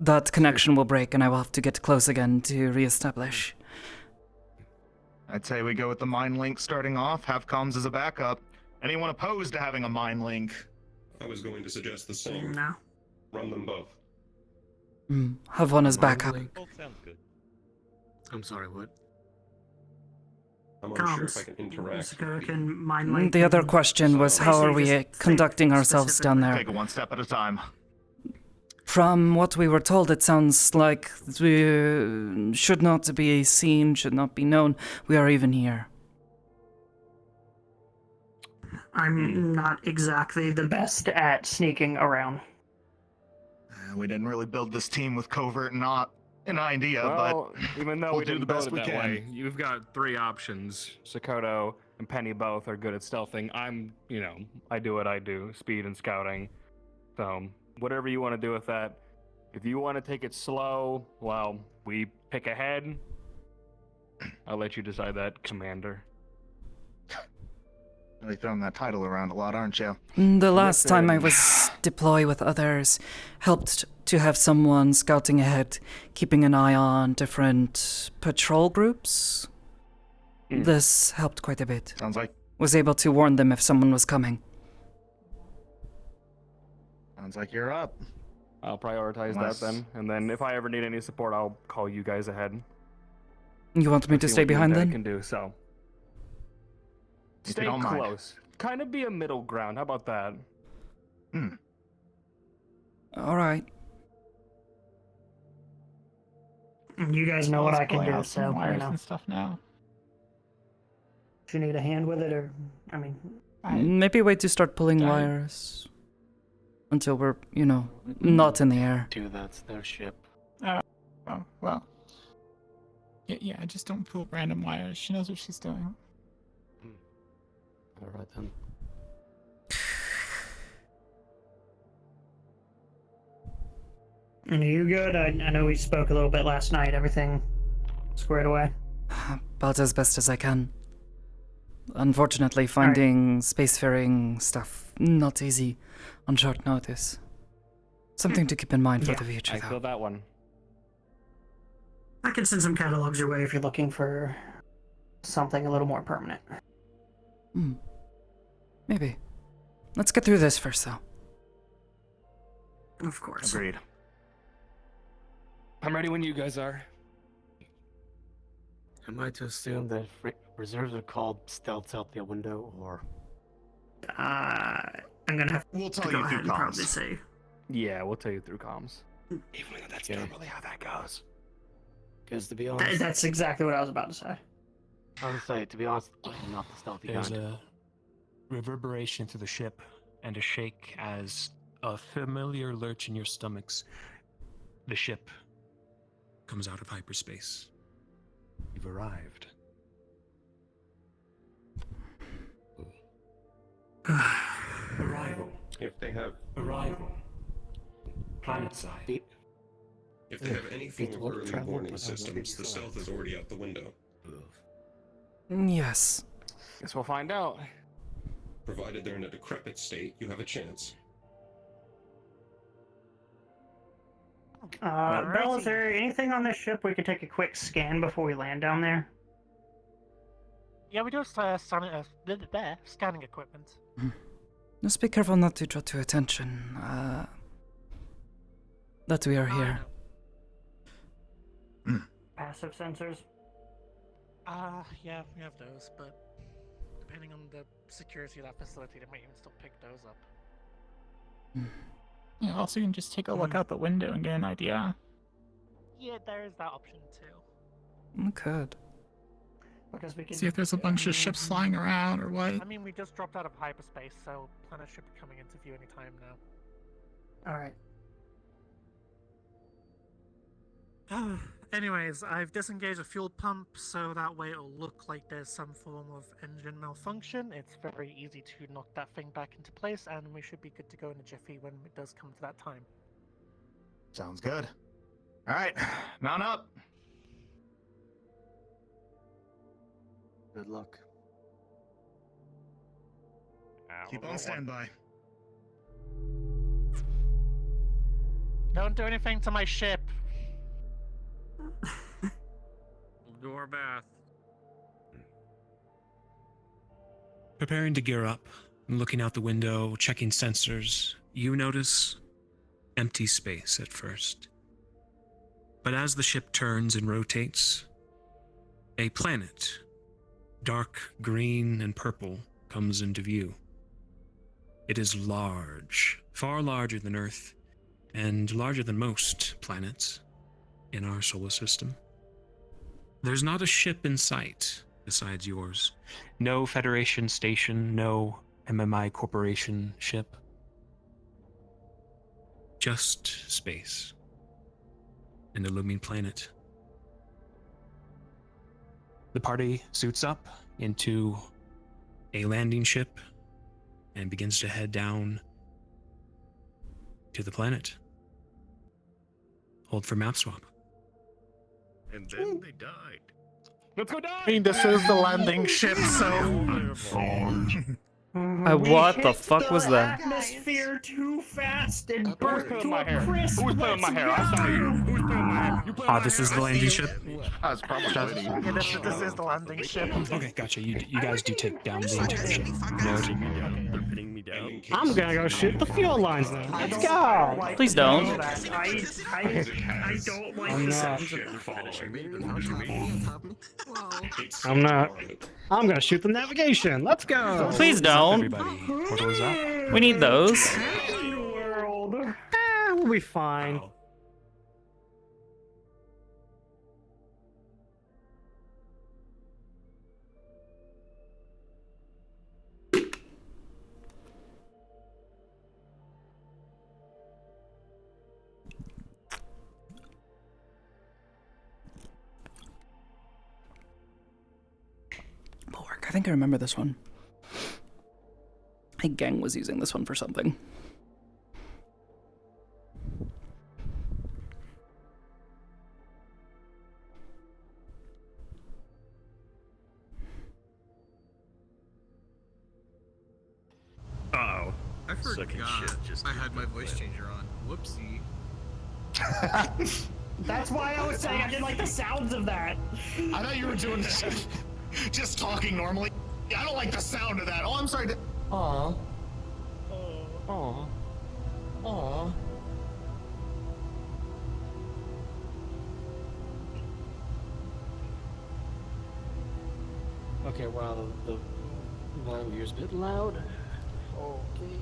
that connection will break and I will have to get close again to reestablish. I'd say we go with the mind link starting off, have comms as a backup. Anyone opposed to having a mind link? I was going to suggest the same. No. Run them both. Have one as backup. Both sounds good. I'm sorry, what? I'm unsure if I can interact. Sakura can mind link The other and question was how are we basically just conducting say ourselves down there? Take it one step at a time. From what we were told, it sounds like we should not be seen, should not be known. We are even here. I'm not exactly the best at sneaking around. We didn't really build this team with covert not an idea, Well, but even though we'll we do didn't the build best it we that can. way, you've got 3 options. Sakoto and Penny both are good at stealthing. I'm, I do what I do, speed and scouting. So, whatever you want to do with that. If you want to take it slow, well, we pick ahead. I'll let you decide that, Commander. really throwing that title around a lot, aren't you? The last time I was deploy with others, helped to have someone scouting ahead, keeping an eye on different patrol groups. This helped quite a bit. Sounds like Was able to warn them if someone was coming. you're up. I'll prioritize Unless- that then, and then if I ever need any support, I'll call you guys ahead. You want me to See stay what you and behind Dad then? Can do so. If you Stay don't mind. close. Kind of be a middle ground. How about that? All right. You guys know what I can Pulling do, out some so you wires know. and stuff now. Do you need a hand with it, or I mean, Maybe wait to start pulling wires until we're, not in the air. Dude, that's their ship. Oh, well. Yeah, just don't pull random wires. She knows what she's doing. Alright then. are you good? I know we spoke a little bit last night. Everything squared away. About as best as I can. Unfortunately, finding spacefaring stuff not easy on short notice. Something to keep in mind for the future, I though. feel that one. I can send some catalogs your way if you're looking for something a little more permanent. Maybe. Let's get through this first, though. Of course. Agreed. I'm ready when you guys are. Am I to assume that reserves are called stealths out the window, or? I'm gonna have We'll to tell go you ahead through and probably comms. say. Yeah, we'll tell you through comms. Even though that's normally how that goes. Because to be honest, That's exactly what I was about to say. I would say, to be honest, I'm not the stealthy There's kind. a reverberation through the ship and a shake as a familiar lurch in your stomachs. The ship comes out of hyperspace. You've arrived. Arrival. If they have Arrival. Planet side. if they have any form of early warning systems, the stealth is already out the window. Yes. Guess we'll find out. Provided they're in a decrepit state, you have a chance. Belle, is there anything on this ship we could take a quick scan before we land down there? Yeah, we do have scanning equipment. Just be careful not to draw to attention, that we are here. Passive sensors? Yeah, we have those, but depending on the security of that facility, they might even still pick those up. Yeah, also, you can just take a look out the window and get an idea. Yeah, there is that option too. We could. Because we could See if there's a bunch of ships flying around or what. I mean, we just dropped out of hyperspace, so planet should be coming into view anytime now. Alright. Anyways, I've disengaged a fuel pump, so that way it'll look like there's some form of engine malfunction. It's very easy to knock that thing back into place, and we should be good to go in a jiffy when it does come to that time. Sounds good. All right, mount up. Good luck. Keep on standby. Don't do anything to my ship. We'll do our best. Preparing to gear up, and looking out the window, checking sensors, you notice empty space at first. But as the ship turns and rotates, a planet, dark green and purple, comes into view. It is large, far larger than Earth, and larger than most planets in our solar system. There's not a ship in sight besides yours. No Federation station, no MMI Corporation ship. Just space. And a looming planet. The party suits up into a landing ship and begins to head down to the planet. Hold for map swap. And then they died. Let's go down! I mean, this is the landing ship, so... What the fuck was that? Atmosphere too fast and burnt pulling to my a hair? crisp. Who's pulling my hair? I saw you. Who's pulling my hair? You pulling my This hair? is the landing ship. I was probably Yeah, this is the landing ship. Okay, gotcha. You guys do take down the entire ship. Note. I'm gonna go shoot the fuel lines now. Let's go. Please don't. I don't like I'm the not. sound. I'm not. I'm gonna shoot the navigation. Let's go. Please don't. Everybody, portal is up. We need those. World. We'll be fine. Bulwark, I think I remember this one. I think Gang was using this one for something. Uh-oh. I forgot I had my voice changer on. Whoopsie. That's why I was saying I didn't like the sounds of that. I thought you were doing just talking normally. I don't like the sound of that. Oh, I'm sorry. Aw. Aw. Aw. Okay, well, the volume here is a bit loud. Okay,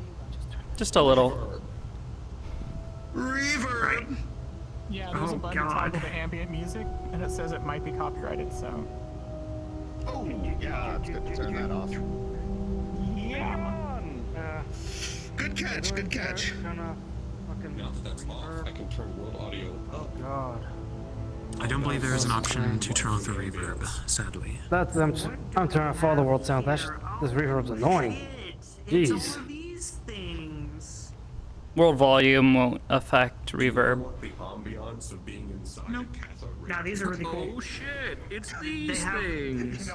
Just a little. Reverb. Yeah, there's a button toggle to ambient music, and it says it might be copyrighted, so. Oh, yeah, it's good to turn that off. Yeah. Good catch, good catch. Now that that's off, I can turn world audio. Oh god. I don't believe there is an option to turn off the reverb, sadly. That's I'm turning off all the world sound. This reverb's annoying. Jeez. These things. World volume won't affect reverb. The ambiance of being inside. Nope. Now these are really cool. Oh shit! It's these have, things.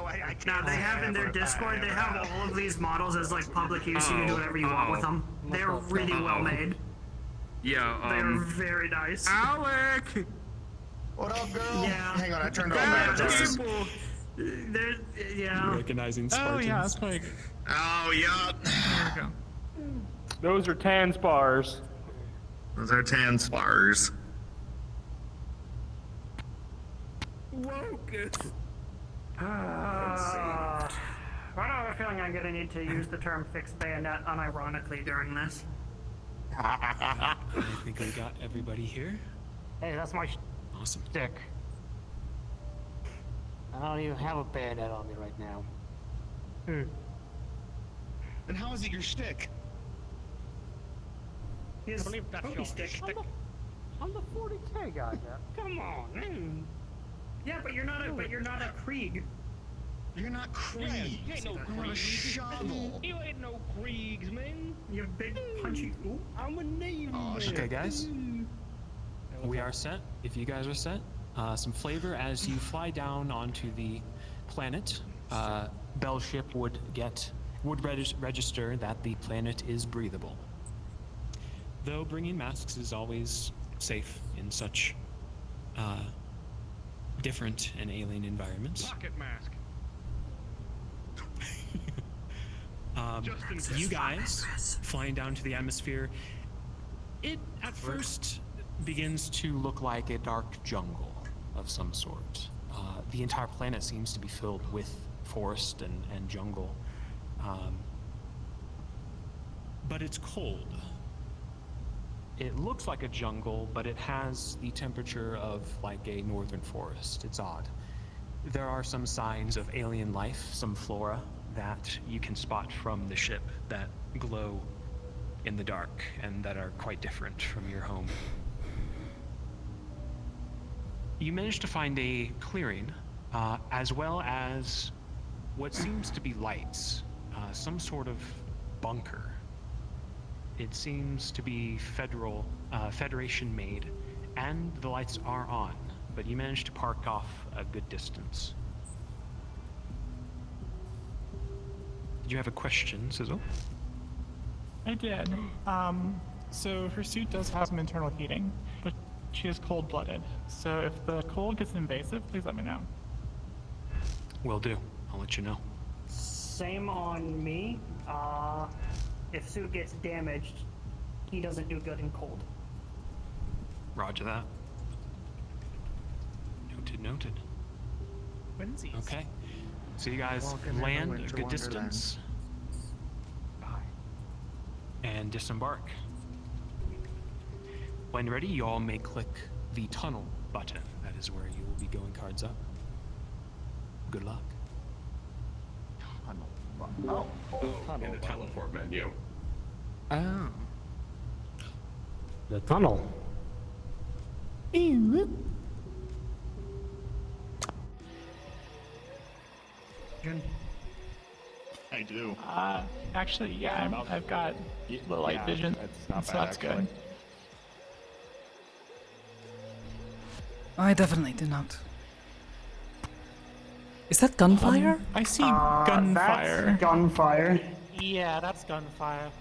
Now they have in their Discord, they have all of these models as like public use. You can do whatever you want with them. They're really well made. Yeah. They're very nice. Alec. What up, girl? Yeah. Hang on, I turned on that. They're, yeah. Recognizing Spartans. Oh yeah, that's pretty good. Oh, yeah. There we go. Those are tan spars. Those are tan spars. I have a feeling I'm gonna need to use the term fixed bayonet unironically during this. I think we got everybody here. Hey, that's my Awesome. stick. I don't even have a bayonet on me right now. And how is it your shtick? His pokey stick. I'm the 40k guy, man. Come on, man. Yeah, but you're not a Krieg. You're not Krieg. You ain't no You're a shovel. You ain't no Kriegs, man. You big punchy. Ooh, I'm a Navy man. Okay, guys. We are set. If you guys are set, some flavor as you fly down onto the planet. Bellship would register that the planet is breathable. Though bringing masks is always safe in such different and alien environments. Pocket mask. You guys flying down to the atmosphere, it at first begins to look like a dark jungle of some sort. The entire planet seems to be filled with forest and jungle. But it's cold. It looks like a jungle, but it has the temperature of like a northern forest. It's odd. There are some signs of alien life, some flora that you can spot from the ship that glow in the dark and that are quite different from your home. You managed to find a clearing, as well as what seems to be lights, some sort of bunker. It seems to be Federation made, and the lights are on, but you managed to park off a good distance. Did you have a question, Sizzle? I did. So her suit does have some internal heating, but she is cold-blooded. So if the cold gets invasive, please let me know. Will do. I'll let you know. Same on me. If suit gets damaged, he doesn't do good in cold. Roger that. Noted, noted. Twinsies. Okay. So you guys Welcome in the land a winter good wonderland. distance and disembark. When ready, you all may click the tunnel button. That is where you will be going cards up. Good luck. Oh, in the teleport menu. Oh. The tunnel. I do. Actually, yeah, I've got the light vision, so that's good. I definitely do not. Is that gunfire? I see gunfire. That's gunfire. Yeah, that's gunfire.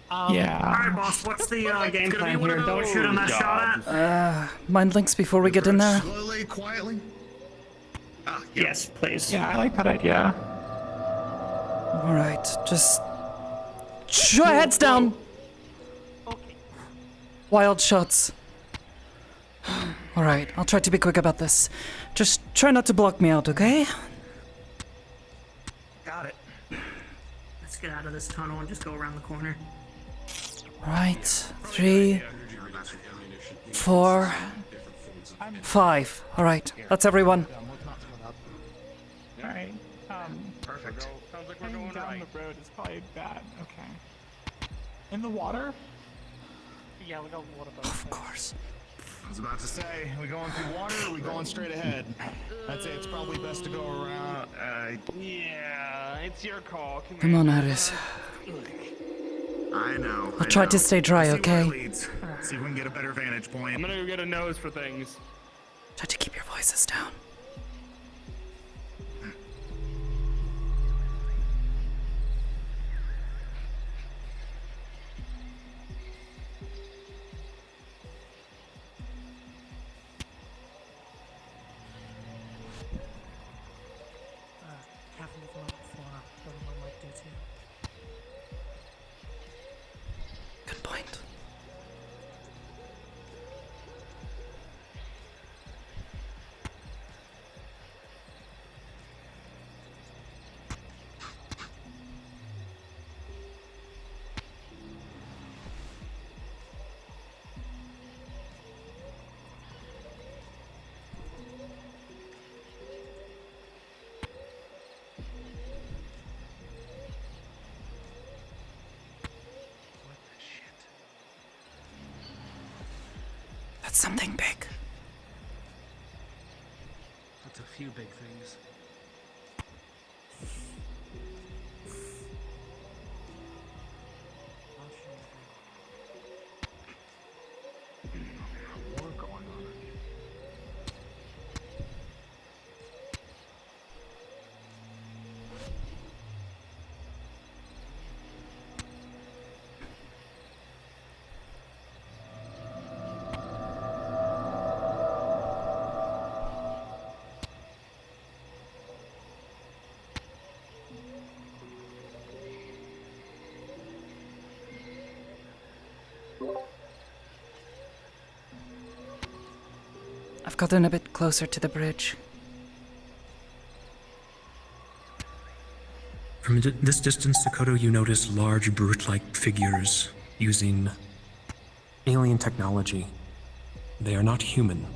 Yeah. Alright, boss, what's the game plan here? Don't shoot him that shot at. Mind links before we get in there. Slowly, quietly. Yes, please. Yeah, I like that idea. Alright, just... Show heads down! Wild shots. Alright, I'll try to be quick about this. Just try not to block me out, okay? Got it. Let's get out of this tunnel and just go around the corner. Right, 3, 4, 5. Alright, that's everyone. Alright. Perfect. Sounds like we're Heading going down right. the road is probably bad. Okay. In the water? Yeah, we got water boat. Of course. I was about to say, we going through water or we going straight ahead? I'd say it's probably best to go around. Yeah, it's your call. Come on, Aris. I know. I'll try to stay dry, See where it okay? leads. See if we can get a better vantage point. I'm gonna go get a nose for things. Try to keep your voices down. Careful with my fauna. Everyone might do too. Good point. That's something big. That's a few big things. War going on. I've gotten a bit closer to the bridge. From this distance, Sakoto, you notice large brute-like figures using alien technology. They are not human.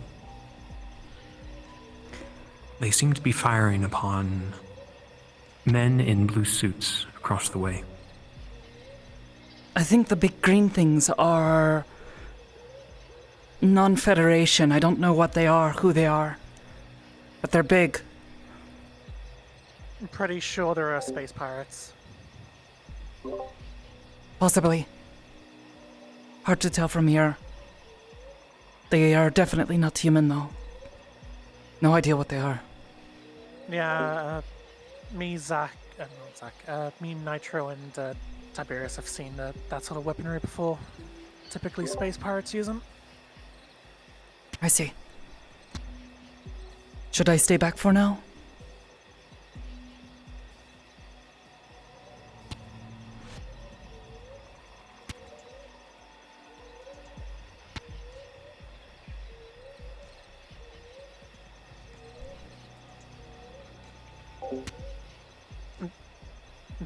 They seem to be firing upon men in blue suits across the way. I think the big green things are non-Federation. I don't know what they are, who they are, but they're big. I'm pretty sure there are space pirates. Possibly. Hard to tell from here. They are definitely not human, though. No idea what they are. Yeah, me, Zach, one sec. Me, Nitro, and Tiberius have seen that sort of weaponry before. Typically, space pirates use them. I see. Should I stay back for now?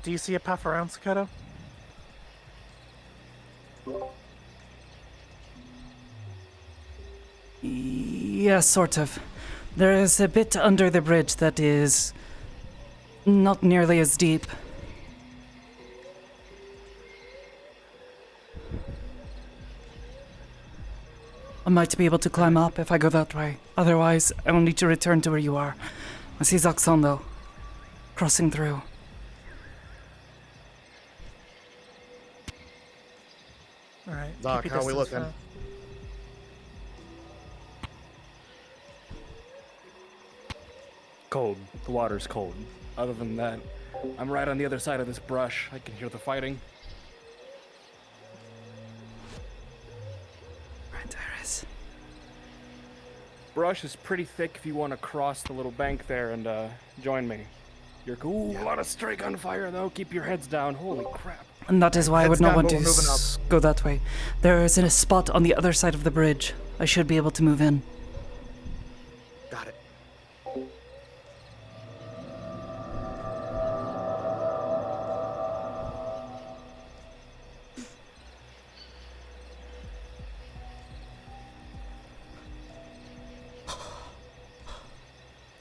Do you see a path around, Sakoto? Yeah, sort of. There is a bit under the bridge that is not nearly as deep. I might be able to climb up if I go that way. Otherwise, I will need to return to where you are. I see Zaxxon, though, crossing through. Alright. Doc, how are we looking? Cold. The water's cold. Other than that, I'm right on the other side of this brush. I can hear the fighting. Right there is. Brush is pretty thick if you want to cross the little bank there and join me. You're cool. A lot of stray gunfire though. Keep your heads down. Holy crap. And that is why I would not want to moving up. go that way. There is a spot on the other side of the bridge. I should be able to move in. Got it.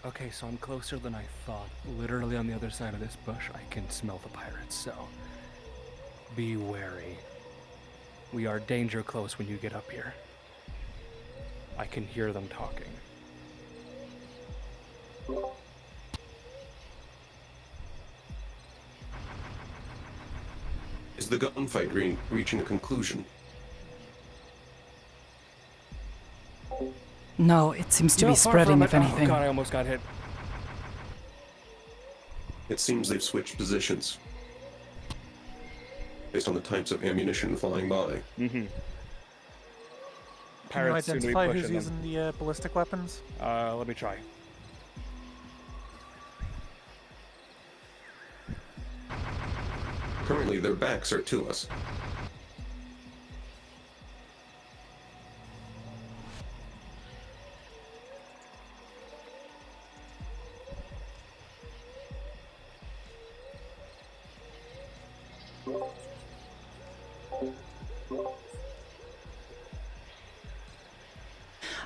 Okay, so I'm closer than I thought. Literally on the other side of this bush, I can smell the pirates, so be wary. We are danger close when you get up here. I can hear them talking. Is the gunfight reaching a conclusion? No, it seems to No, be far spreading, from if it. anything. Oh god, I almost got hit. It seems they've switched positions based on the types of ammunition flying by. Mm-hmm. Can you Pirates seem to be identify pushing who's them. using the ballistic weapons? Let me try. Currently, their backs are to us.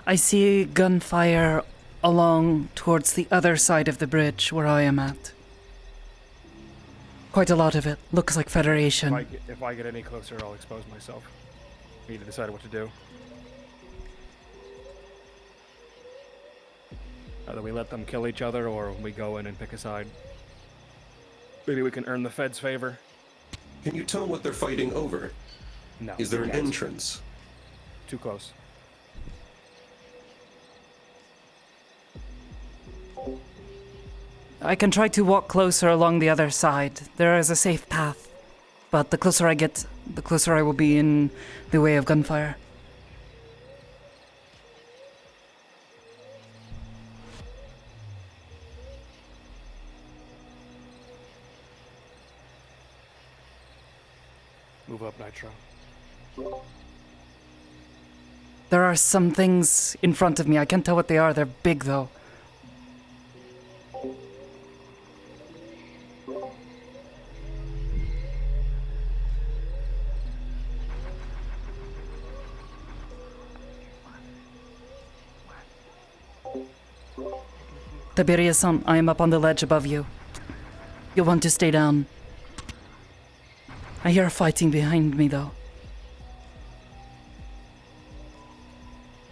I see gunfire along towards the other side of the bridge where I am at. Quite a lot of it. Looks like Federation. If I get any closer, I'll expose myself. We need to decide what to do. Either we let them kill each other, or we go in and pick a side. Maybe we can earn the Fed's favor. Can you tell what they're fighting over? No. Is there an Yes. entrance? Too close. I can try to walk closer along the other side. There is a safe path. But the closer I get, the closer I will be in the way of gunfire. Move up, Nitro. There are some things in front of me. I can't tell what they are. They're big, though. Tiberius-san, I am up on the ledge above you. You'll want to stay down. I hear fighting behind me, though.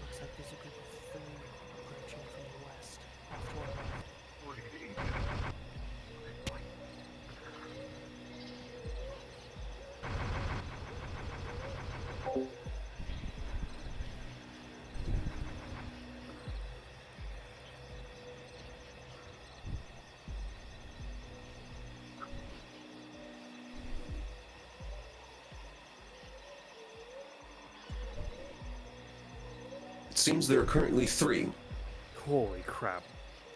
Looks like there's a group of three approaching from the west. seems there are currently 3. Holy crap.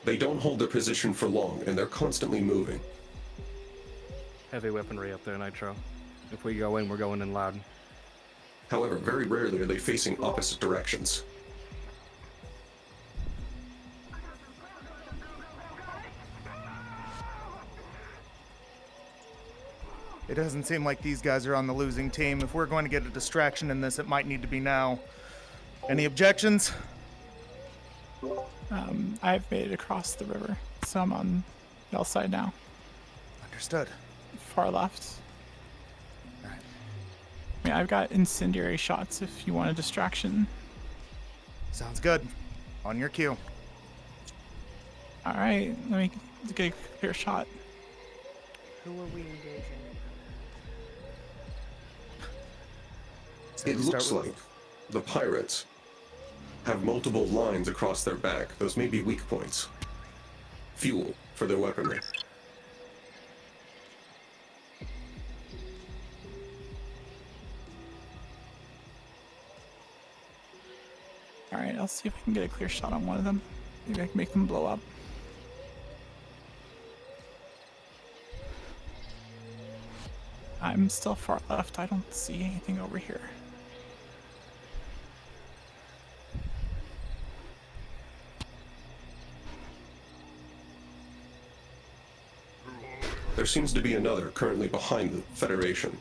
They don't hold their position for long, and they're constantly moving. Heavy weaponry up there, Nitro. If we go in, we're going in loud. However, very rarely are they facing opposite directions. It doesn't seem like these guys are on the losing team. If we're going to get a distraction in this, it might need to be now. Any objections? I've made it across the river, so I'm on Y'all's side now. Understood. Far left. Right. I mean, I've got incendiary shots if you want a distraction. Sounds good. On your cue. All right, let me get a clear shot. Who are we engaging? It looks like the pirates have multiple lines across their back. Those may be weak points. Fuel for their weaponry. Alright, I'll see if I can get a clear shot on one of them. Maybe I can make them blow up. I'm still far left. I don't see anything over here. There seems to be another currently behind the Federation.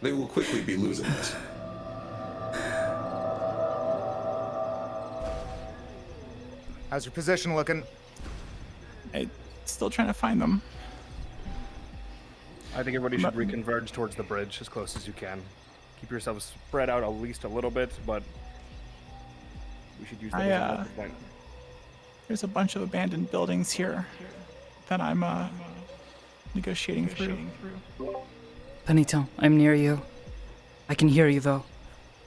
They will quickly be losing this. How's your position looking? I'm still trying to find them. I think everybody should reconverge towards the bridge as close as you can. Keep yourselves spread out at least a little bit, but we should use that as a focal point. There's a bunch of abandoned buildings here that I'm negotiating through. Benito, I'm near you. I can hear you though.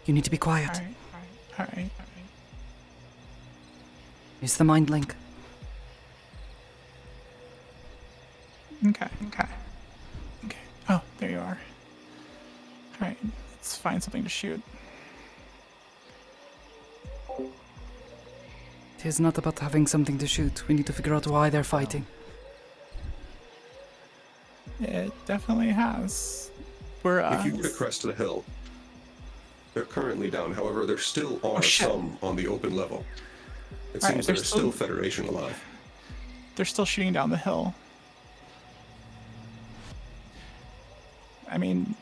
You need to be quiet. Alright. Use the mind link. Okay. Oh, there you are. Alright, let's find something to shoot. It is not about having something to shoot. We need to figure out why they're fighting. It definitely has. We're If you get across to the hill, they're currently down. However, there still are some on the open level. It seems there's still Federation alive. They're still shooting down the hill. I mean,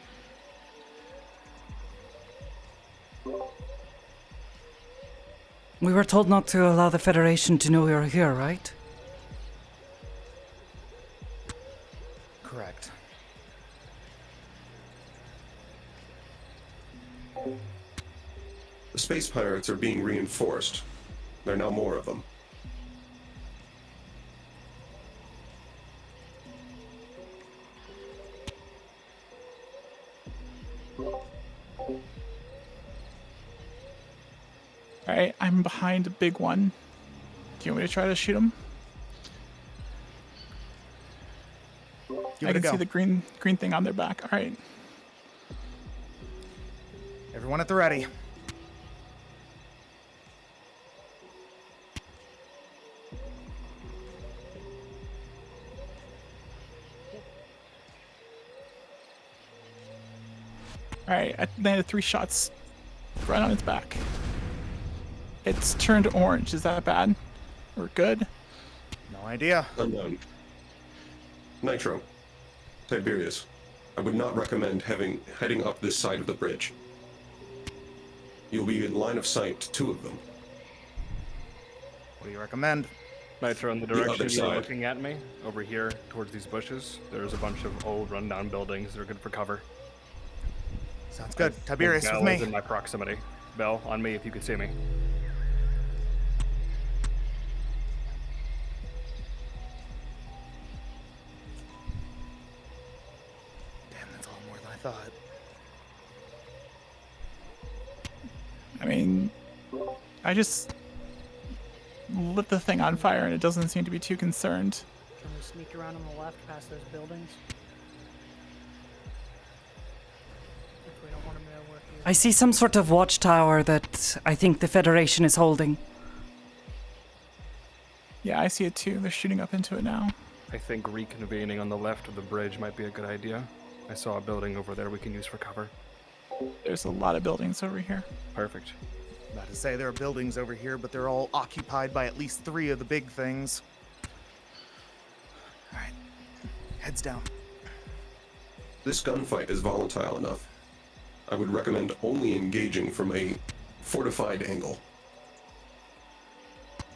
we were told not to allow the Federation to know we are here, right? Correct. The space pirates are being reinforced. There are now more of them. alright, I'm behind a big one. Do you want me to try to shoot him? I can see the green thing on their back. Alright. Everyone at the ready. Alright, I landed 3 shots right on its back. It's turned orange. Is that bad? Or good? No idea. Unknown. Nitro. Tiberius. I would not recommend heading up this side of the bridge. You'll be in line of sight to 2 of them. What do you recommend? Nitro, in the The direction other you're side. looking at me, over here, towards these bushes, there's a bunch of old, rundown buildings that are good for cover. Sounds good. Tiberius with me. Bell is in my proximity. Bell, on me if you could see me. Damn, that's a lot more than I thought. I mean, I just lit the thing on fire and it doesn't seem to be too concerned. Can we sneak around on the left past those buildings? If we don't want them to know we're I see some sort of watchtower that I think the Federation is holding. Yeah, I see it too. They're shooting up into it now. I think reconvening on the left of the bridge might be a good idea. I saw a building over there we can use for cover. There's a lot of buildings over here. Perfect. About to say there are buildings over here, but they're all occupied by at least 3 of the big things. All right, heads down. This gunfight is volatile enough. I would recommend only engaging from a fortified angle.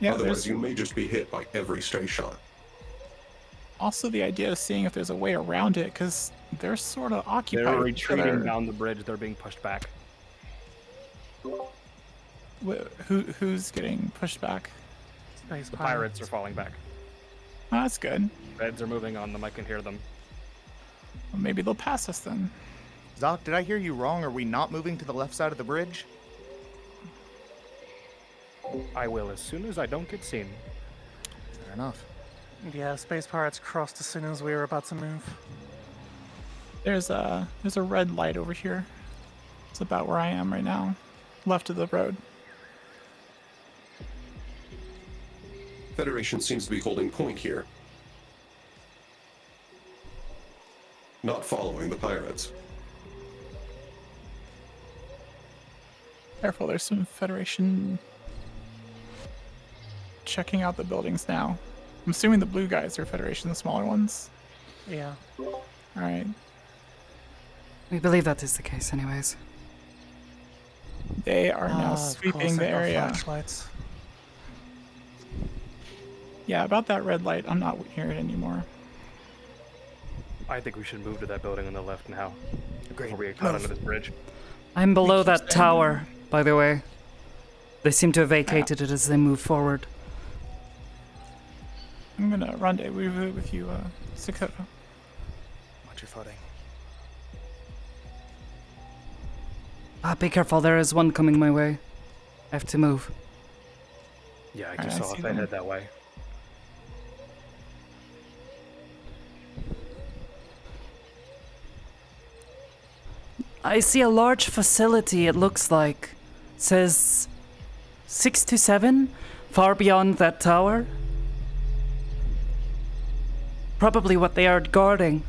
Yeah, Otherwise, you may just be hit by every stray shot. Also, the idea of seeing if there's a way around it, because they're sort of occupied. They're with each retreating other. down the bridge. They're being pushed back. Who's getting pushed back? The pirates are falling back. Oh, that's good. Reds are moving on them. I can hear them. Well, maybe they'll pass us then. Zoc, did I hear you wrong? Are we not moving to the left side of the bridge? I will as soon as I don't get seen. Fair enough. Yeah, space pirates crossed as soon as we were about to move. There's a red light over here. It's about where I am right now, left of the road. Federation seems to be holding point here. Not following the pirates. Careful, there's some Federation checking out the buildings now. I'm assuming the blue guys are Federation, the smaller ones. Yeah. Alright. We believe that is the case anyways. They are now Of sweeping course, the I got area. flashlights. Yeah, about that red light, I'm not near it anymore. I think we should move to that building on the left now. Agreed. Before we get caught under this bridge. I'm below keep that staying tower, by the way. They seem to have vacated it as they move forward. I'm gonna rendezvous with you, Sakoto. Watch your footing. Be careful, there is one coming my way. I have to move. Yeah, I Alright, just I saw see if they them. head that way. I see a large facility, it looks like. Says 6 to 7, far beyond that tower. Probably what they are guarding.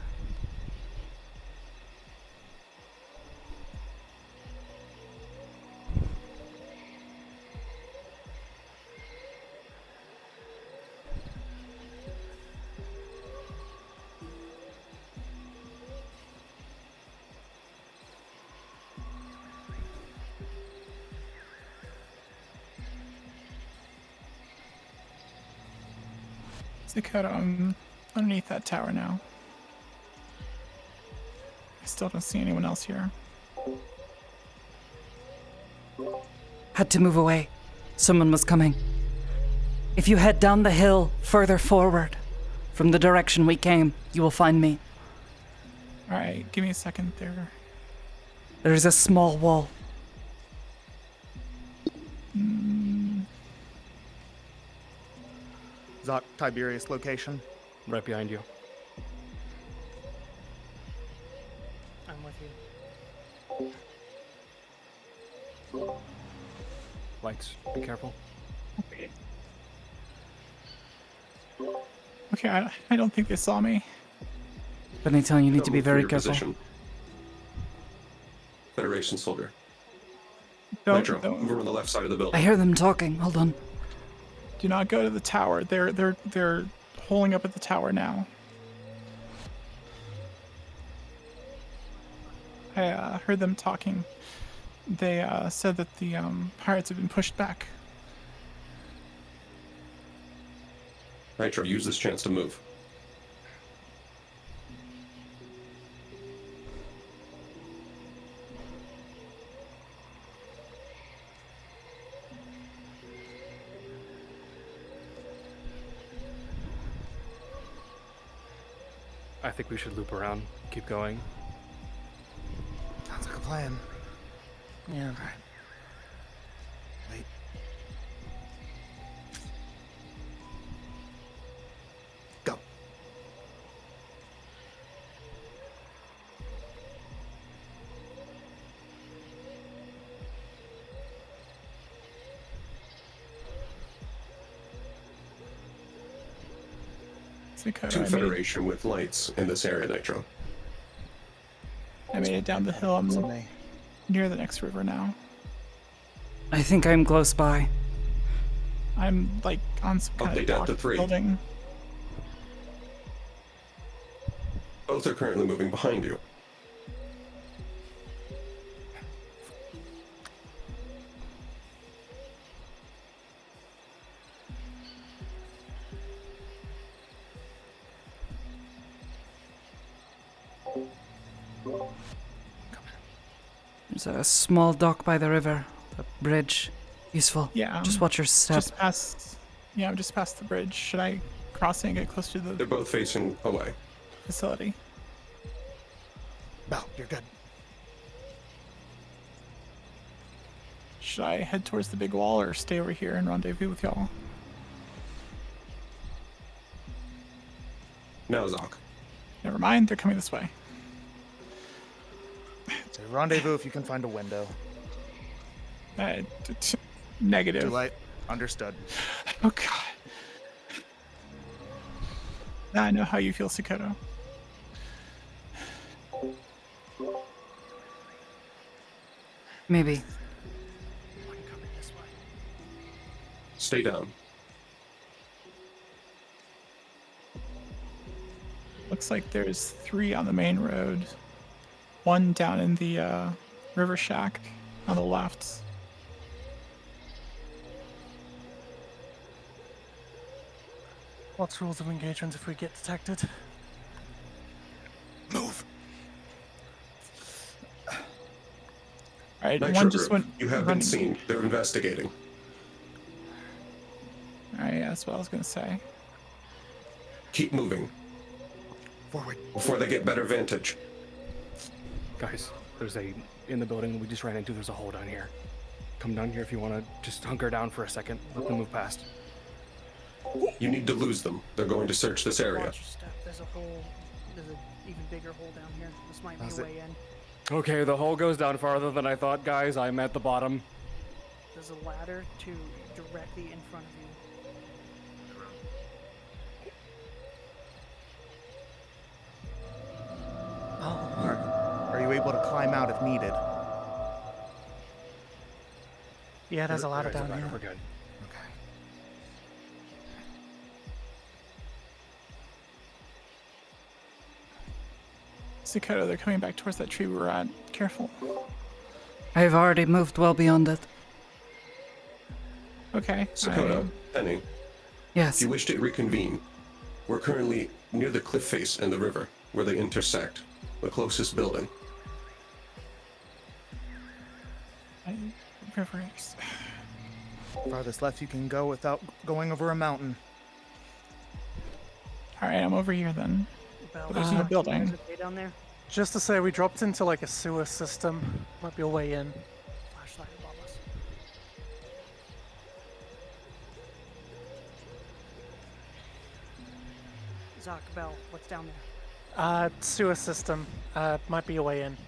Sakoto, I'm underneath that tower now. I still don't see anyone else here. Had to move away. Someone was coming. If you head down the hill further forward, from the direction we came, you will find me. Alright, give me a second there. There is a small wall. Zoc, Tiberius location. Right behind you. I'm with you. Lights, be careful. Okay, I don't think they saw me. Benito, you need to be Move to very your careful. position. Federation soldier. Don't, Nitro, don't- over on the left side of the building. I hear them talking. Hold on. Do not go to the tower. They're holding up at the tower now. I heard them talking. They said that the pirates have been pushed back. Nitro, use this chance to move. I think we should loop around. Keep going. Sounds like a plan. Yeah. Alright. Wait. Go. Sakoto, to Federation with lights in this area, Nitro. I made it down the hill. I'm near the next river now. I think I'm close by. I'm like on some kind of Delta dock 3. building. Both are currently moving behind you. There's a small dock by the river. The bridge. Useful. Yeah. Just watch your step. Just past. Yeah, I'm just past the bridge. Should I cross it and get close to the They're both facing away. facility? Bell, you're good. Should I head towards the big wall or stay over here and rendezvous with y'all? Now, Zoc. Never mind, they're coming this way. So rendezvous if you can find a window. Negative. Too late. Understood. Oh god. Now I know how you feel, Sakoto. Maybe. Stay down. Looks like there's 3 on the main road. 1 down in the river shack on the left. What's rules of engagement if we get detected? Move. Alright, Nitro one just Group, went. you have been running. seen. They're investigating. Alright, yeah, that's what I was gonna say. Keep moving. Forward. Before they get better vantage. Guys, there's in the building we just ran into, there's a hole down here. Come down here if you want to just hunker down for a second. Let them move past. You need to lose them. They're going to search this area. Watch your step. There's a hole. There's an even bigger hole down here. This might be a way in. Okay, the hole goes down farther than I thought, guys. I'm at the bottom. There's a ladder to directly in front of you. Are you able to climb out if needed? Yeah, there's a ladder There's down here. We're good. Sakoto, they're coming back towards that tree we were at. Careful. I've already moved well beyond it. Okay. Sakoto, Penny. Yes. If you wish to reconvene, we're currently near the cliff face and the river, where they intersect. The closest building. Rivers. Farthest left you can go without going over a mountain. Alright, I'm over here then. But there's no building. There's a way down there. Just to say, we dropped into like a sewer system. Might be a way in. Flashlight above us. Zoc, Bell, what's down there? Sewer system. Might be a way in.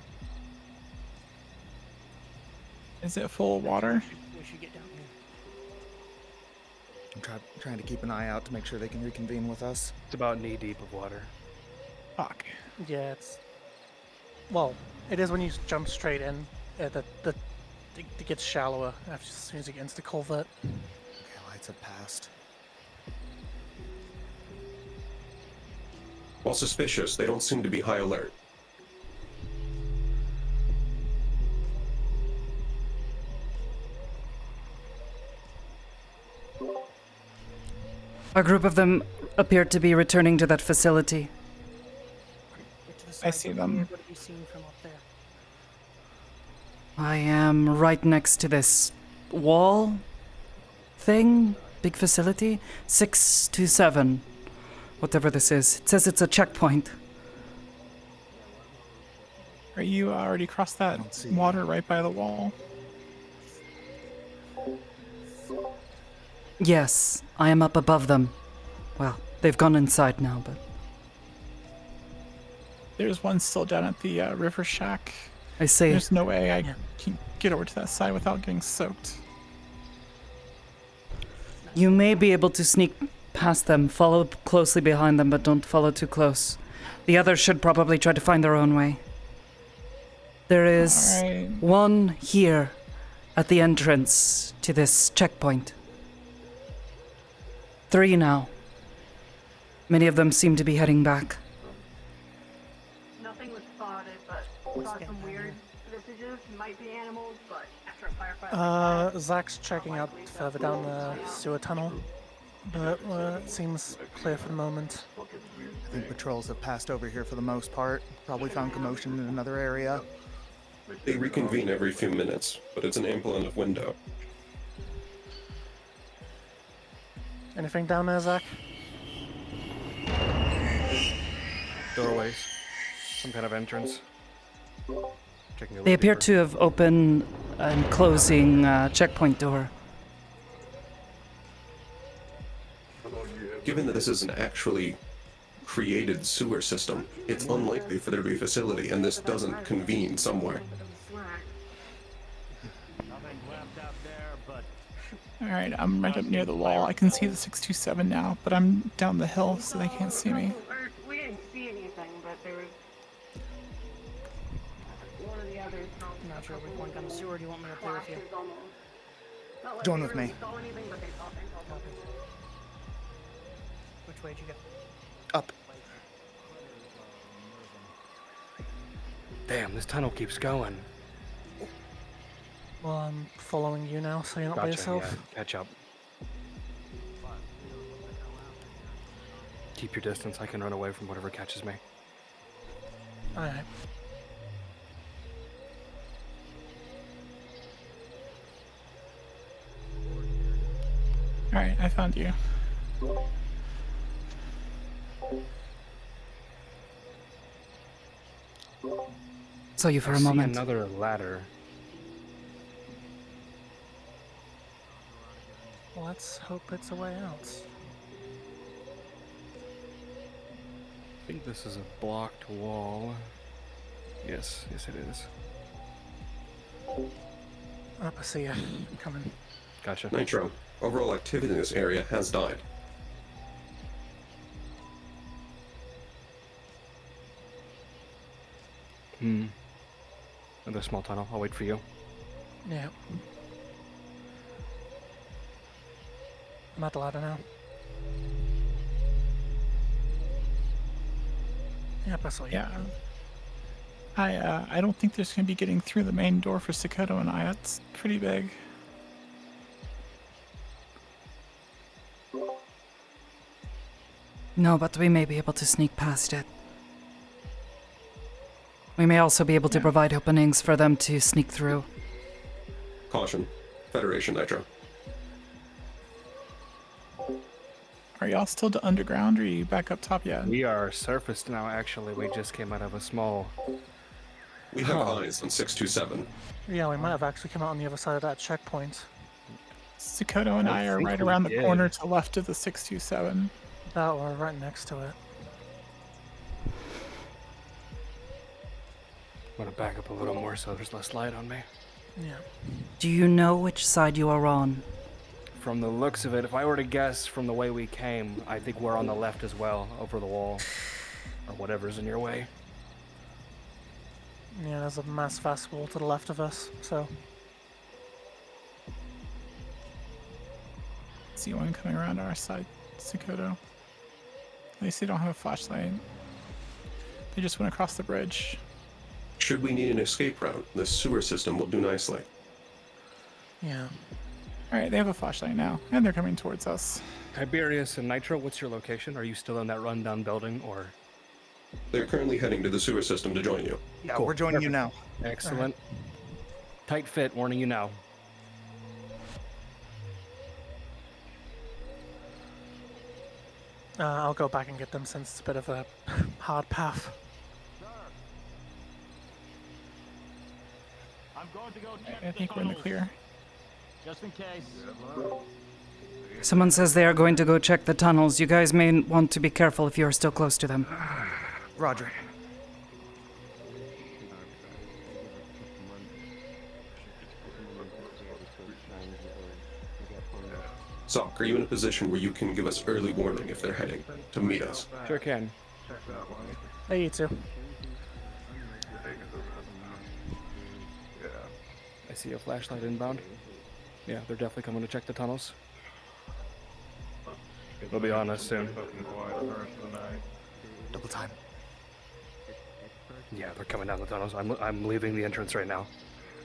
Is it full of water? We should get down here. I'm trying to keep an eye out to make sure they can reconvene with us. It's about knee deep of water. Fuck. Yeah, it's. Well, it is when you jump straight in. It gets shallower as soon as it gets to the culvert. Okay, lights have passed. While suspicious, they don't seem to be high alert. A group of them appeared to be returning to that facility. I see them. What have you seen from up there? I am right next to this wall thing, big facility. 627, whatever this is. It says it's a checkpoint. Are you already crossed that water right by the wall? Yes, I am up above them. Well, they've gone inside now, but There's one still down at the river shack. I see. There's no way I can get over to that side without getting soaked. You may be able to sneak past them. Follow closely behind them, but don't follow too close. The others should probably try to find their own way. There is Alright. one here at the entrance to this checkpoint. 3 now. Many of them seem to be heading back. Nothing was spotted, but saw some weird visages. Might be animals, but after a firefight. Zach's checking out further down the sewer tunnel, but it seems clear for the moment. I think patrols have passed over here for the most part. Probably found commotion in another area. They reconvene every few minutes, but it's an ample enough window. Anything down there, Zach? Doorways. Some kind of entrance. Checking a They little appear deeper. to have opened and closing checkpoint door. Given that this is an actually created sewer system, it's unlikely for there to be a facility, and this doesn't convene somewhere. Alright, I'm right up near the wall. I can see the 627 now, but I'm down the hill, so they can't see me. We didn't see anything, but there was one of the others. I'm not sure which one got the sewer. Do you want me up there with you? Join with me. Which way did you go? Up. Damn, this tunnel keeps going. Well, I'm following you now, so you're not by Gotcha, yourself. yeah. Catch up. Keep your distance. I can run away from whatever catches me. Alright. Alright, I found you. Saw you for I a see moment. another ladder. Let's hope it's a way out. I think this is a blocked wall. Yes, yes it is. Up, I see you. Coming. Gotcha. Nitro, overall activity in this area has died. Another small tunnel. I'll wait for you. Yeah. I'm at the ladder now. Yep, I saw you. Yeah. I don't think there's gonna be getting through the main door for Sakoto and I. It's pretty big. No, but we may be able to sneak past it. We may also be able to provide openings for them to sneak through. Caution. Federation Nitro. Are y'all still underground or are you back up top yet? We are surfaced now, actually. We just came out of a small... We have eyes on 627. Yeah, we might have actually come out on the other side of that checkpoint. Sakoto and I are right around the corner to the left of the 627. That or right next to it. I'm gonna back up a little more so there's less light on me. Yeah. Do you know which side you are on? From the looks of it, if I were to guess from the way we came, I think we're on the left as well, over the wall. Or whatever's in your way. Yeah, there's a mass fast wall to the left of us, so... See one coming around our side, Sakoto. At least they don't have a flashlight. They just went across the bridge. Should we need an escape route, this sewer system will do nicely. Yeah. Alright, they have a flashlight now, and they're coming towards us. Tiberius and Nitro, what's your location? Are you still in that rundown building, or...? They're currently heading to the sewer system to join you. Yeah, Cool. we're joining you now. Excellent. Tight fit, warning you now. I'll go back and get them since it's a bit of a hard path. I'm going to go check I think we're in the clear. just in case. Someone says they are going to go check the tunnels. You guys may want to be careful if you are still close to them. Roger. Zoc, are you in a position where you can give us early warning if they're heading to meet us? Sure can. Hey, you two. I see a flashlight inbound. Yeah, they're definitely coming to check the tunnels. They'll be on us soon. Double time. Yeah, they're coming down the tunnels. I'm leaving the entrance right now.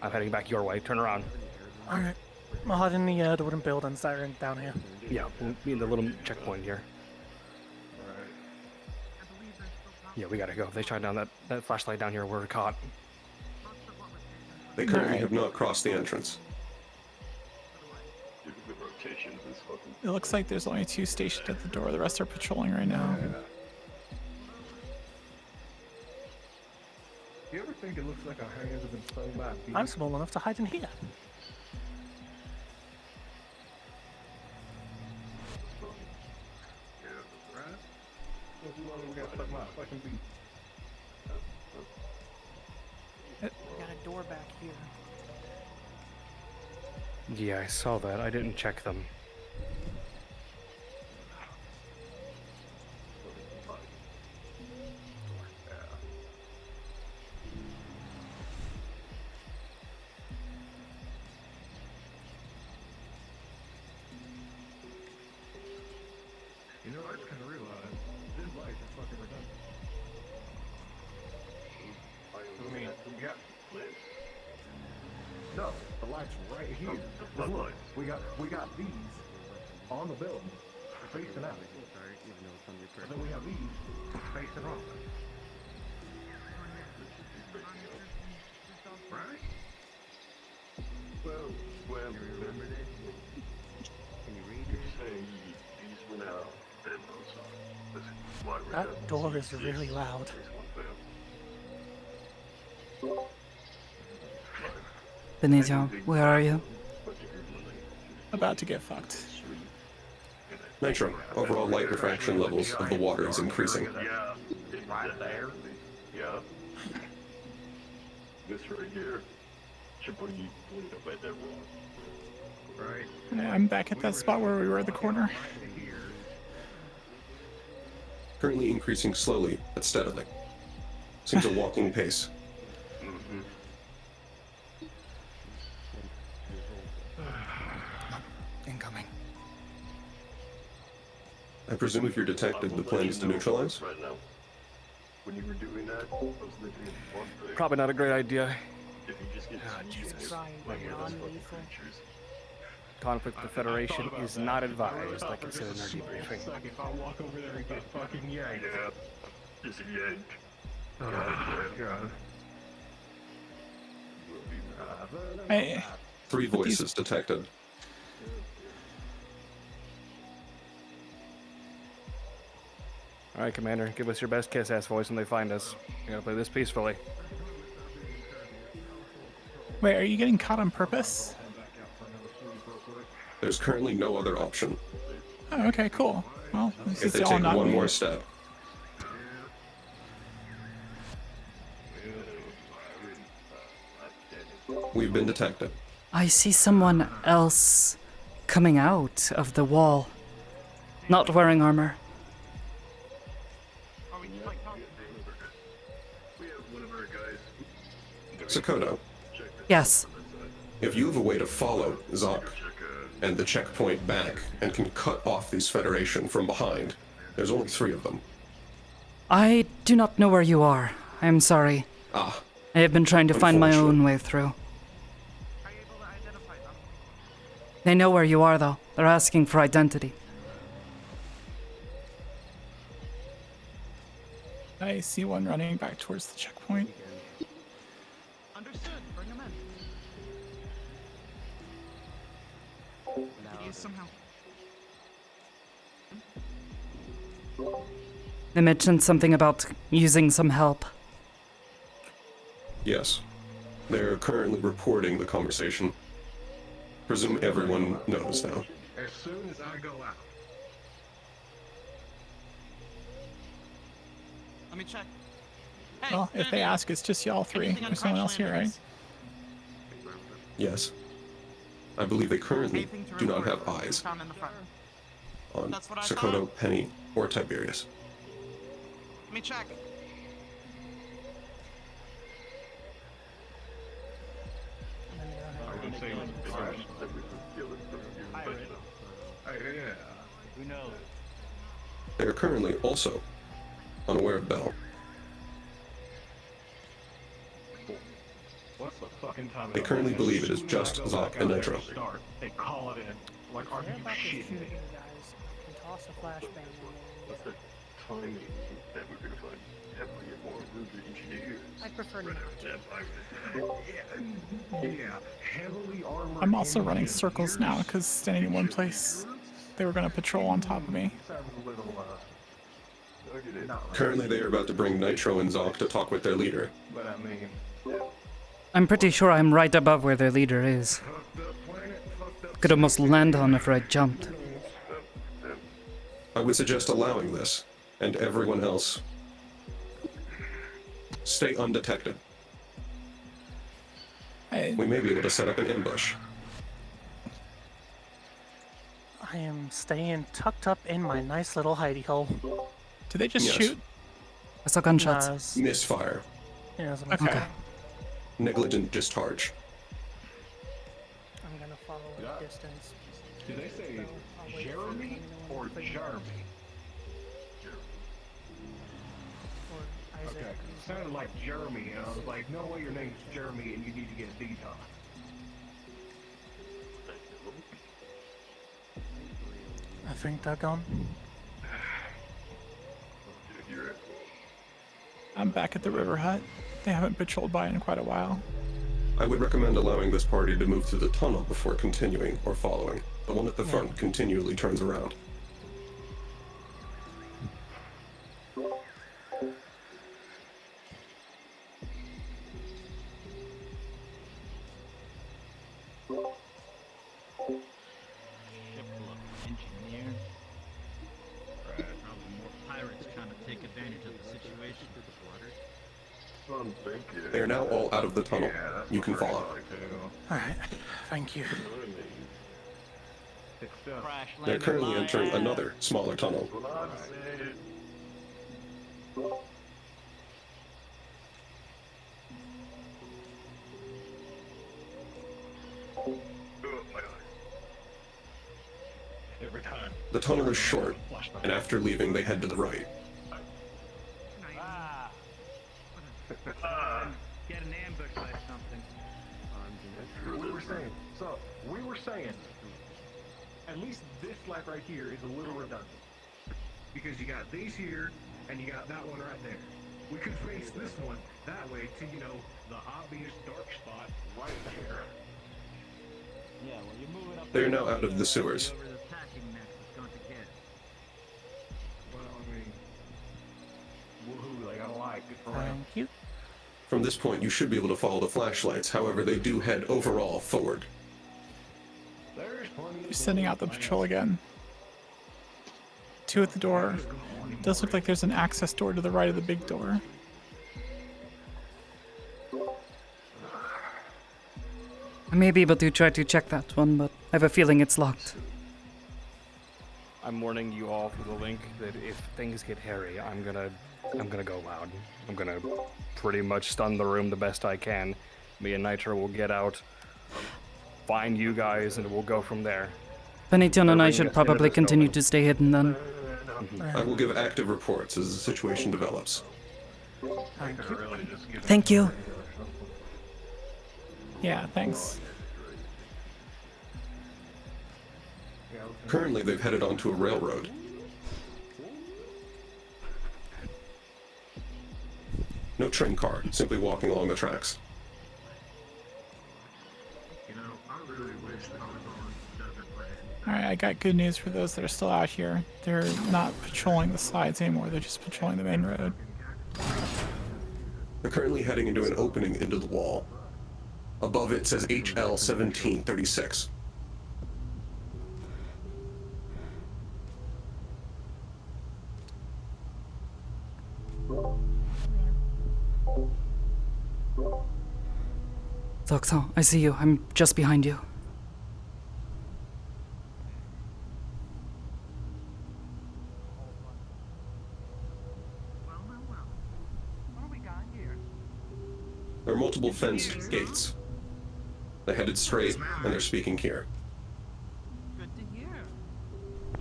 I'm heading back your way. Turn around. Alright. I'll hide in the wooden buildings that are down here. Yeah, we'll be in the little checkpoint here. Yeah, we gotta go. If they shine down that flashlight down here, we're caught. They currently have not crossed the entrance. It looks like there's only 2 stationed at the door. The rest are patrolling right now. You ever think it looks like our hands have been stung by a bee? I'm small enough to hide in here. We got a door back here. Yeah, I saw that. I didn't check them. You know, I just kind of realized this light is fucking redundant. I mean, we got no, the light's right here. Just look, we got these on the building facing out. And then we have these facing off. Right? Well, remember this? Can you read it? Saying these went out. That door is really loud. Benito, where are you? About to get fucked. Nitro, overall light refraction levels of the water is increasing. Yeah, right there. Yeah. This right here should put you up at that wall. Right? Yeah, I'm back at that spot where we were at the corner. Currently increasing slowly but steadily. Seems a walking pace. Incoming. I presume if you're detected, the plan is to neutralize? Right now. When you were doing that, I was thinking of one thing. Probably not a great idea. If you just get Jesus. Try non-lethal. Conflict with the Federation is not advised, like it said in our debriefing. If I walk over there and get fucking yanked. Yeah, just yanked. Oh, God. Hey. 3 voices detected. Alright, Commander, give us your best kiss-ass voice when they find us. We gotta play this peacefully. Wait, are you getting caught on purpose? There's currently no other option. Oh, okay, cool. Well, this If is they all take not one me. more step. We've been detected. I see someone else coming out of the wall. Not wearing armor. Sakoto, Yes. if you have a way to follow Zoc and the checkpoint back and can cut off these Federation from behind, there's only 3 of them. I do not know where you are. I am sorry. Ah. I have been trying to find my own way through. They know where you are, though. They're asking for identity. I see one running back towards the checkpoint. Understood. Bring him in. He needs some help. They mentioned something about using some help. Yes. They're currently reporting the conversation. Presume everyone knows now. As soon as I go out. Let me check. Well, if they ask, it's just y'all 3. There's no one else here, right? Yes. I believe they currently Anything to do not report have from eyes Town in the front. on That's what I Sakoto, Penny, or Tiberius. Let me check. I would say it was crashed. Yeah. Who knows? They are currently also unaware of Bell. What's the fucking time? They currently believe it is As soon just as I go Zok back and out Nitro. there to start, they call it in. Like, are They're you about to shoot shitting you me? guys. And toss a flashbang in there. Timing that we're gonna find definitely more rooted engineers. I prefer not to. Yeah, heavily armored. I'm also running circles now because standing in one place, they were going to patrol on top of me. Sounds a little, Currently, they are about to bring Nitro and Zok to talk with their leader. but I mean, I'm pretty sure I'm right above where their leader is. Could almost land on if I jumped. I would suggest allowing this, and everyone else stay undetected. We may be able to set up an ambush. I am staying tucked up in my nice little hidey hole. Did they just Yes. shoot? I saw gunshots. Misfire. Yeah, Okay. Negligent discharge. I'm gonna follow at a distance. did they say I'll wait for Jeremy anyone or to figure it out. Jeremy? Or Isaac. Okay, it sounded like Jeremy, and I was like, no way your name's Jeremy and you need to get a detox. I think they're gone. I'm back at the river hut. They haven't patrolled by in quite a while. I would recommend allowing this party to move through the tunnel before continuing or following. The one at the front continually turns around. Engineer. Probably more pirates trying to take advantage of the situation. They are now all out of the tunnel. You can follow. Alright, thank you. They're currently entering another, smaller tunnel. Every time. The tunnel is short, and after leaving, they head to the right. Get an ambush by something. We were saying, at least this light right here is a little redundant. Because you got these here, and you got that one right there. We could face this one that way to, you know, the obvious dark spot right there. Yeah, well, you're moving up. They are now out of the sewers. Whoever the attacking next is going to get. Well, I mean, woohoo, they got a light. Good for them. Thank you. From this point, you should be able to follow the flashlights. However, they do head overall forward. They're sending out the patrol again. 2 at the door. Does look like there's an access door to the right of the big door. I may be able to try to check that one, but I have a feeling it's locked. I'm warning you all for the link that if things get hairy, I'm gonna go loud. I'm gonna pretty much stun the room the best I can. Me and Nitro will get out, find you guys, and we'll go from there. Peniton and I Bring should us into probably this continue building. to stay hidden then. I will give active reports as the situation develops. Thank you. Thank you. Yeah, thanks. Currently, they've headed onto a railroad. No train car, simply walking along the tracks. You know, I really wish that I was on Desert Planet. Alright, I got good news for those that are still out here. They're not patrolling the sides anymore, they're just patrolling the main road. They're currently heading into an opening into the wall. Above it says HL 1736. Zoxo, I see you. I'm just behind you. fenced gates. They headed straight, and they're speaking here. Good to hear.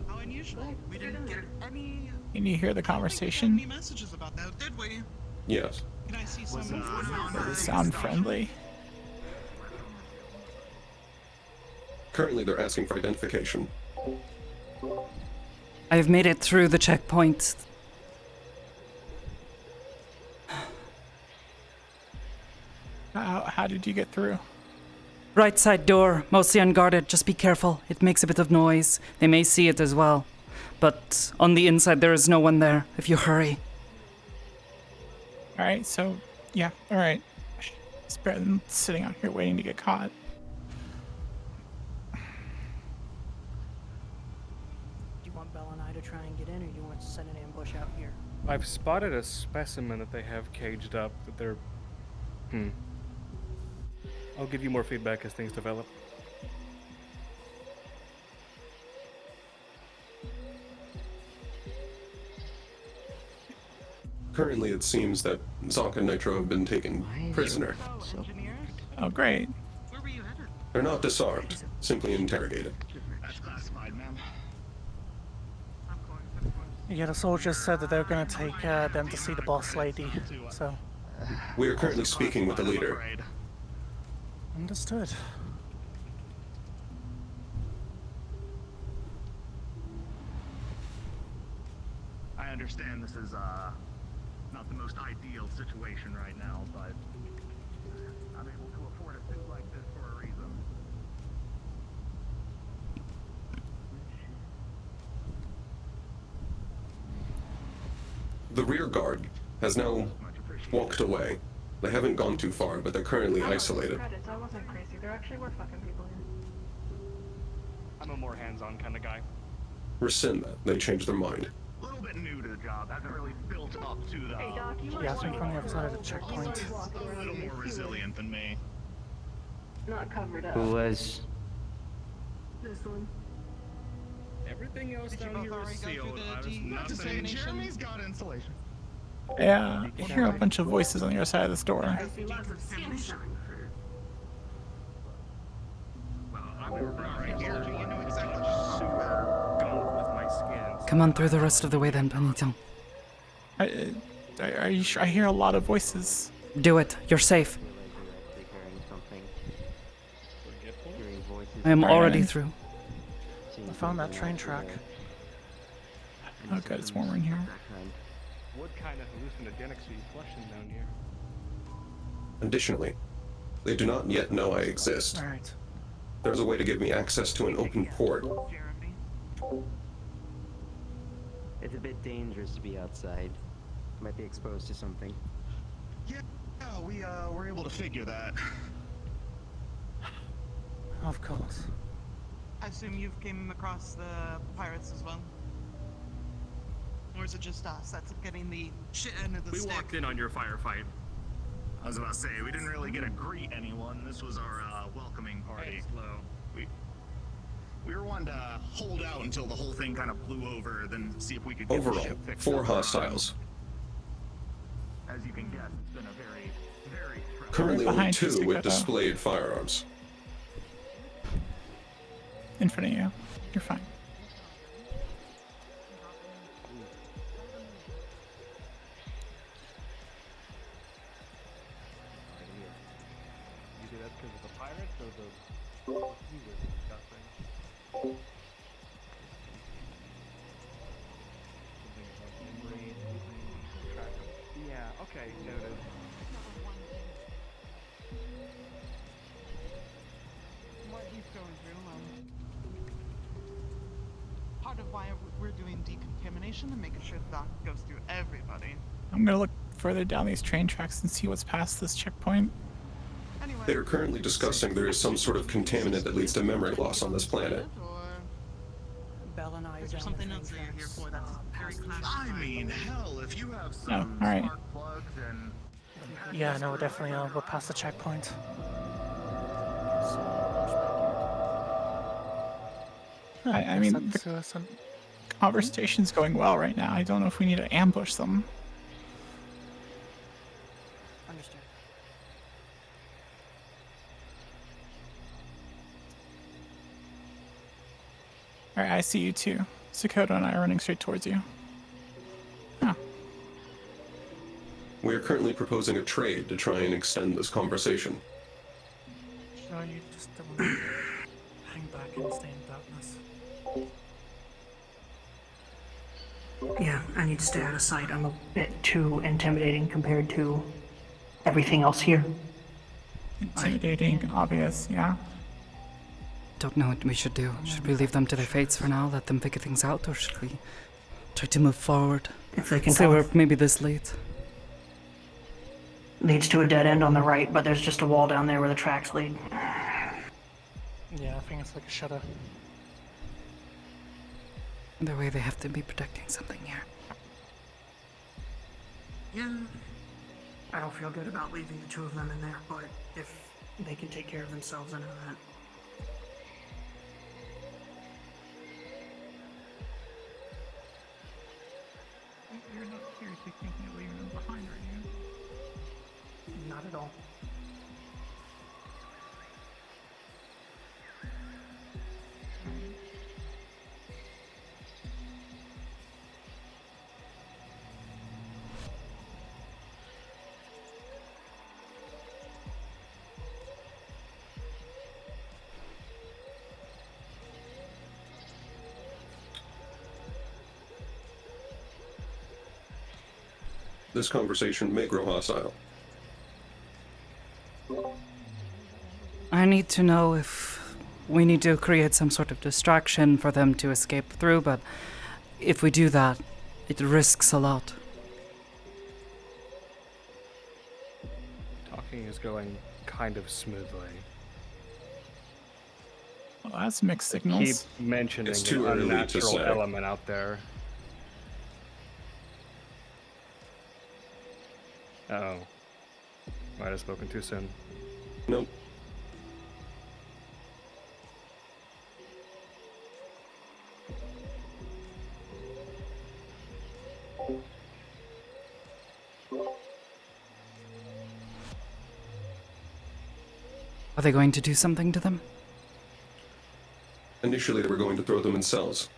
How unusual. We didn't get any Can you hear the conversation? messages about that, did we? Yes. Can I see some Does it sound friendly? Currently, they're asking for identification. I've made it through the checkpoint. How did you get through? Right side door, mostly unguarded. Just be careful. It makes a bit of noise. They may see it as well. But on the inside, there is no one there. If you hurry. All right, so yeah, all right. It's better than sitting out here waiting to get caught. Do you want Bella and I to try and get in, or do you want us to set an ambush out here? I've spotted a specimen that they have caged up. That they're. I'll give you more feedback as things develop. Currently, it seems that Zonk and Nitro have been taken prisoner. Oh, great. They're not disarmed, simply interrogated. That's classified, ma'am. Yeah, the soldiers said that they were going to take them to see the boss lady, so... We are currently speaking with the leader. Understood. I understand this is not the most ideal situation right now, but I'm able to afford a suit like this for a reason. The rear guard has now walked away. They haven't gone too far, but they're currently isolated. Credits, I wasn't crazy. There actually were fucking people here. I'm a more hands-on kind of guy. Rescind that. They changed their mind. A little bit new to the job, hasn't really built up to the... Hey, Doc, you might Yeah, I think want on the other side of the checkpoint. a little more resilient than me. not covered up. Who was? This one. Everything else down here was sealed. Not to say Jeremy's got insulation. Yeah, I hear a bunch of voices on the other side of this door. I see lots of skin shine for... Well, I'm right here. You know exactly super gunk with my skin. Come on through the rest of the way then, Peniton. Are you sure? I hear a lot of voices. Do it. You're safe. I am already through. I found that train track. Oh good, it's warmer in here. What kind of hallucinogenics are you flushing down here? Additionally, they do not yet know I exist. Alright. There's a way to give me access to an open port. It's a bit dangerous to be outside. Might be exposed to something. Yeah, we were able to figure that. Of course. I assume you've came across the pirates as well? Or is it just us that's getting the shit end of the We stick? walked in on your firefight. I was about to say, we didn't really get to greet anyone. This was our welcoming party. We were wanting to hold out until the whole thing kind of blew over, then see if we could get the Overall, ship fixed 4 up. hostiles. As you can guess, it's been a very, very stressful... Currently only Behind you, 2 with Sakoto. displayed firearms. In front of you. You're fine. You do that because of the pirates or the users discussing? Something about memory, losing track of... Yeah, okay, noted. What he's going through, part of why we're doing decontamination and making sure that goes through everybody. I'm gonna look further down these train tracks and see what's past this checkpoint. They are currently discussing there is some sort of contaminant that leads to memory loss on this planet. Bella and I are Is there down something the else that train you're here tracks, for that's very classic? I mean, hell, if you have Oh, some alright. spark plugs and... Yeah, no, we're definitely we're past the checkpoint. I mean, the conversation's going well right now. I don't know if we need to ambush them. Understood. All right, I see you too. Sakoto and I are running straight towards you. We are currently proposing a trade to try and extend this conversation. Sure, you just don't want to hang back and stay in darkness. Yeah, I need to stay out of sight. I'm a bit too intimidating compared to everything else here. Intimidating, obvious, yeah. Don't know what we should do. Should we leave them to their fates for now, let them figure things out, or should we try to move forward? If they can Say tell we're maybe this late. leads to a dead end on the right, but there's just a wall down there where the tracks lead. Yeah, I think it's like a shutter. Either way, they have to be protecting something here. Yeah. I don't feel good about leaving the two of them in there, but if they can take care of themselves, I know that. You're not seriously thinking of leaving them behind, are you? Not at all. This conversation may grow hostile. I need to know if we need to create some sort of distraction for them to escape through, but if we do that, it risks a lot. Talking is going kind of smoothly. Well, that's mixed signals. Keep mentioning It's too an early to unnatural say. element out there. Uh-oh. Might have spoken too soon. Nope. Are they going to do something to them? Initially, they were going to throw them in cells.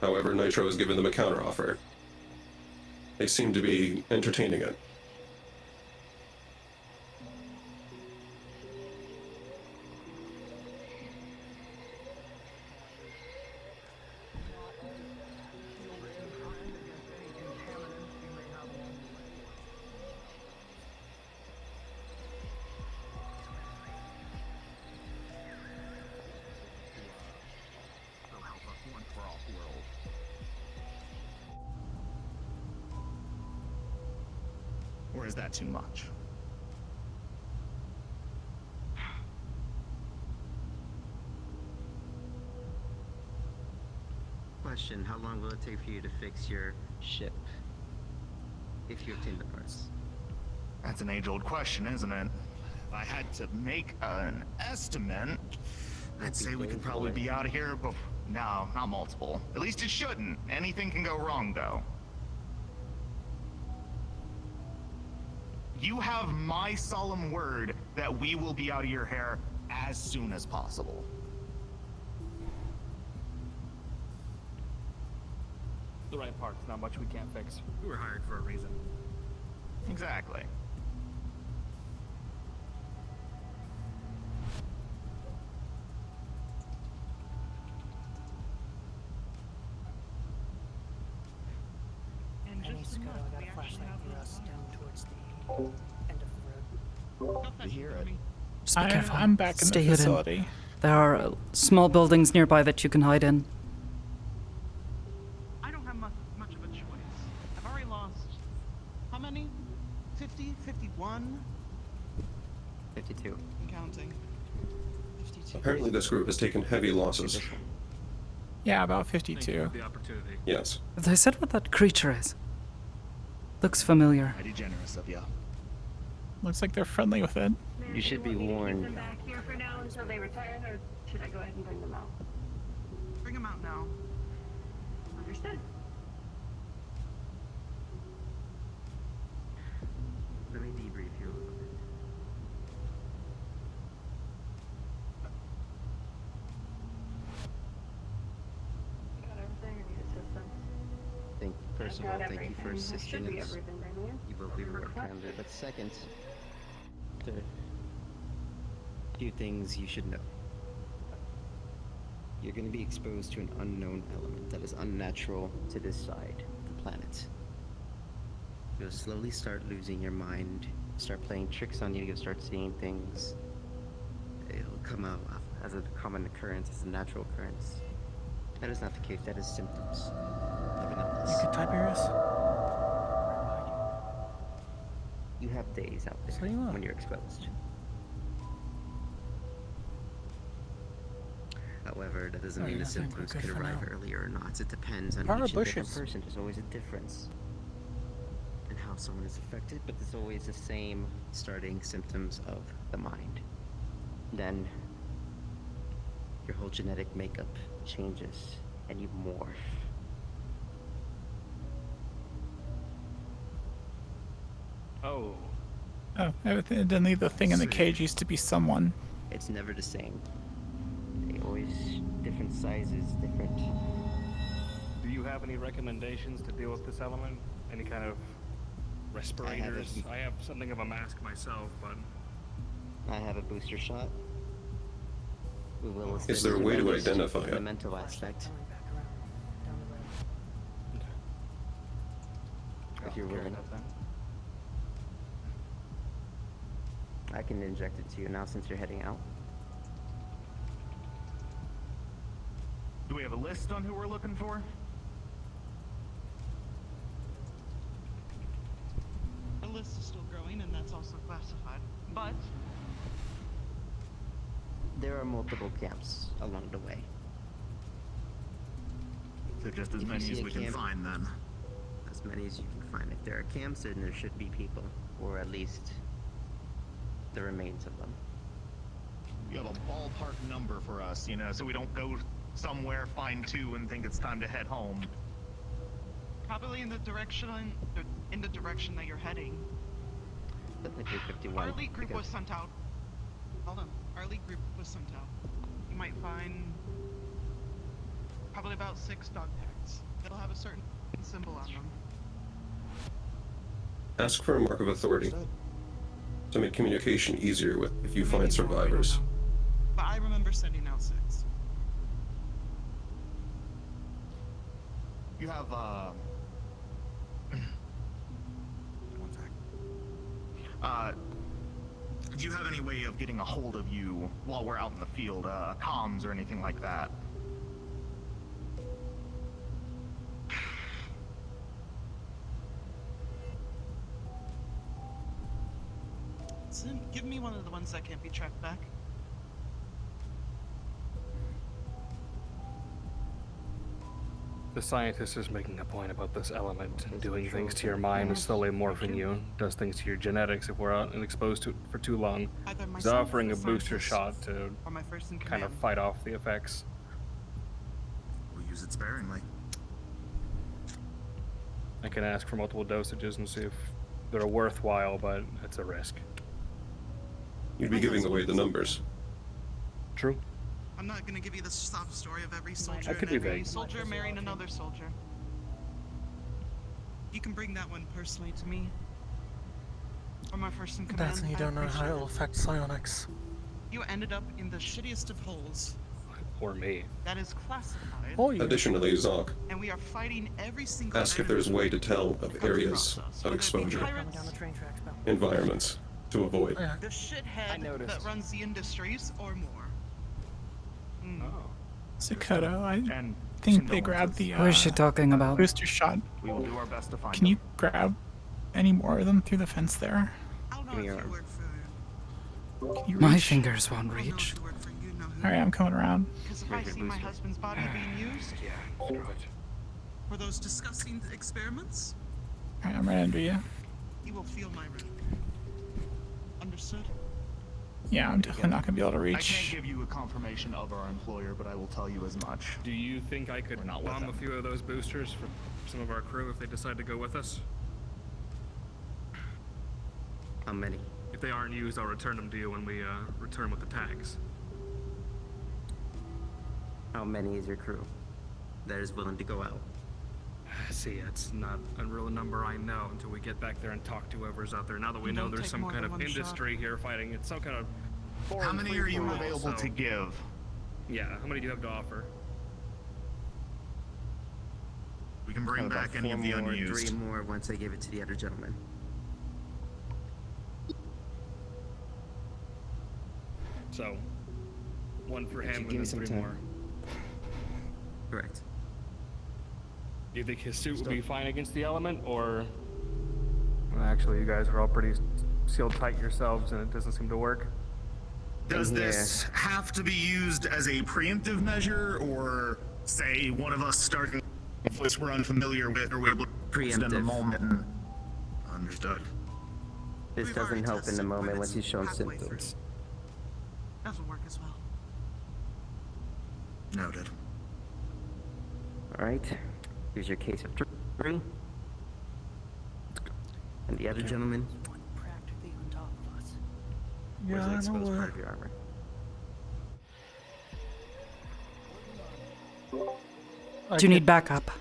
However, Nitro has given them a counteroffer. They seem to be entertaining it. Or is that too much? Question, how long will it take for you to fix your ship? If you obtain the parts. That's an age-old question, isn't it? If I had to make an estimate, I'd say we could probably be out of here before... No, not multiple. At least it shouldn't. Anything can go wrong, though. You have my solemn word that we will be out of your hair as soon as possible. The right part's not much we can't fix. We were hired for a reason. Exactly. And just Sakoto, I got a flashlight for us down towards the end of the road. You hear it? Just be careful. I'm back in Stay the hidden. facility. There are small buildings nearby that you can hide in. I don't have much of a choice. I've already lost. How many? 50? 51? 52. I'm counting. 52. Apparently, this group has taken heavy losses. Yeah, about 52. The opportunity. Yes. Have they said what that creature is? Looks familiar. Mighty generous of ya. Looks like they're friendly with it. You should be warned. Them back here for now until they retire, or should I go ahead and bring them out? Bring them out now. Understood. Let me debrief you a little bit. First of Not all, thank you everything. for It should assisting be us. everything, Damien. You will be rewarded kindly. But second, there are a few things you should know. You're going to be exposed to an unknown element that is unnatural to this side of the planet. You'll slowly start losing your mind, start playing tricks on you, you'll start seeing things. It'll come out as a common occurrence, as a natural occurrence. That is not the case, that is symptoms of an illness. You could Tiberius. You have days out there So you are. when you're exposed. However, that doesn't Oh, mean yeah, the I think we're symptoms good could for arrive now. earlier or not. It depends on Power each and different bushes. person. There's always a difference in how someone is affected, but there's always the same starting symptoms of the mind. Then your whole genetic makeup changes and you morph. Oh. Oh, evidently the thing in the cage used to be someone. It's never the same. They always different sizes, different. Do you have any recommendations to deal with this element? Any kind of respirators? I have something of a mask myself, but I have a booster shot. We will Is assist there a you way at to least identify in the it? mental aspect. If you're willing. I can inject it to you now since you're heading out. Do we have a list on who we're looking for? The list is still growing, and that's also classified. But There are multiple camps along the way. So just as If you many see as a we can camp- find then. As many as you can find. If there are camps, then there should be people, or at least the remains of them. You have a ballpark number for us, so we don't go somewhere, find two, and think it's time to head home. probably in the direction that you're heading. Technically 51. Our elite group because- was sent out. Hold on. Our elite group was sent out. You might find probably about 6 dog tags. They'll have a certain symbol on them. Ask for a mark of authority to make communication easier with if you find survivors. But I remember sending out 6. You have, one sec. Do you have any way of getting a hold of you while we're out in the field, comms or anything like that? Sim, give me one of the ones that can't be tracked back. The scientist is making a point about this element and doing things to your mind and slowly morphing you, does things to your genetics if we're out and exposed to it for too long. Either He's myself, offering the a booster scientist, shot to or my first in kind of command. fight off the effects. We'll use it sparingly. I can ask for multiple dosages and see if they're worthwhile, but it's a risk. You'd be giving away the numbers. True. I'm not gonna give you the sob story of every soldier could and be every vague. soldier marrying another soldier. You can bring that one personally to me. Or my first in command. That's and you I don't know how appreciate it'll affect psionics. You ended up in the shittiest of holes. Or me. That is classified. Oh, you. Additionally, Zoc, And we are fighting every single ask if there's a way to tell of areas of exposure, pirates, Down the train tracks, pal. environments to avoid. Oh, yeah. the shithead that runs the industries, or more. Sakoto, I And think they grabbed the What is she talking about? booster shot. we will do our best to find Can you them. grab any more of them through the fence there? I don't know Give me if your you arm. work for. Can you My reach? fingers won't I don't know reach. if you work for you know who. Alright, I'm coming around. Because if I see my husband's body being used Screw it. for those disgusting experiments, Alright, I'm right under you. he will feel my wrath. Understood? Yeah, I'm definitely not gonna be able to I reach. can't give you a confirmation of our employer, but I will tell you as much. do you think I could We're not with bomb a them. few of those boosters for some of our crew if they decide to go with us? How many? If they aren't used, I'll return them to you when we return with the tags. How many is your crew that is willing to go out? See, it's not a real number I know until we get back there and talk to whoever's out there. Now that we know Don't there's take some more kind than of one shot. industry here fighting, it's some kind of How foreign many are you free-for-all, available to so- give? Yeah, how many do you have to offer? We can bring About back any of the 4 more, unused. 3 more once I give it to the other gentleman. So, one for Actually, him give me and some then 3 time. more. Correct. Do you think his suit would be fine against the element, or? Well, actually, you guys are all pretty sealed tight yourselves, and it doesn't seem to work. Does this have to be used as a preemptive measure, or say one of us starting a voice we're unfamiliar with, or we're able to use it in the Preemptive. moment? Understood. This doesn't help in the moment once he's shown symptoms. Doesn't work as well. Noted. Alright. Here's your case of 3. And the other gentleman. Practically on top of us. Where's the Yeah, I exposed know. part of your armor? Do you need backup?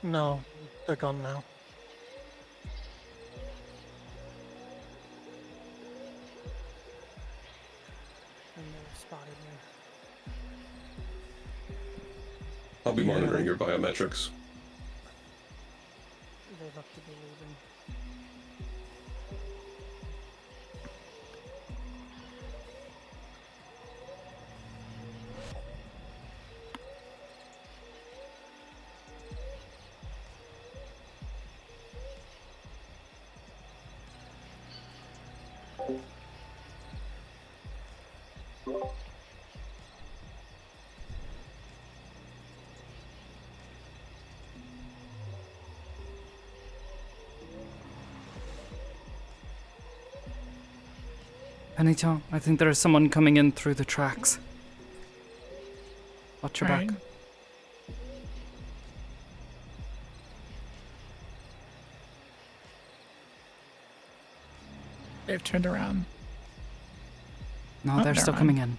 No, they're gone now. And they spotted me. I'll be monitoring your biometrics. They look to be leaving. Benito, I think there is someone coming in through the tracks. Watch your back. Right. They've turned around. No, Oh, they're never still mind. coming in.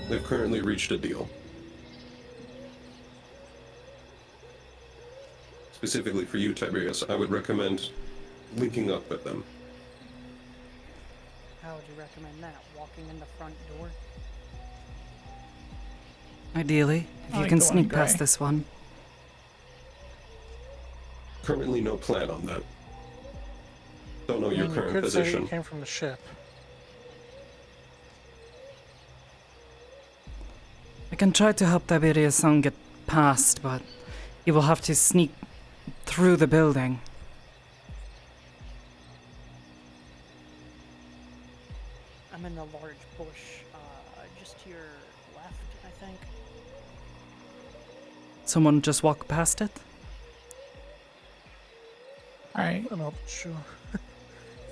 They've currently reached a deal. Specifically for you, Tiberius, I would recommend linking up with them. How would you recommend that? Walking in the front door? Ideally, if I you like can the one in sneak past gray. this one. Currently no plan on that. Don't know your You current could say position. it came from the ship. I can try to help Tiberius-san get past, but you will have to sneak through the building. I'm in the large bush, just to your left, I think. Someone just walk past it? Alright. I'm not sure.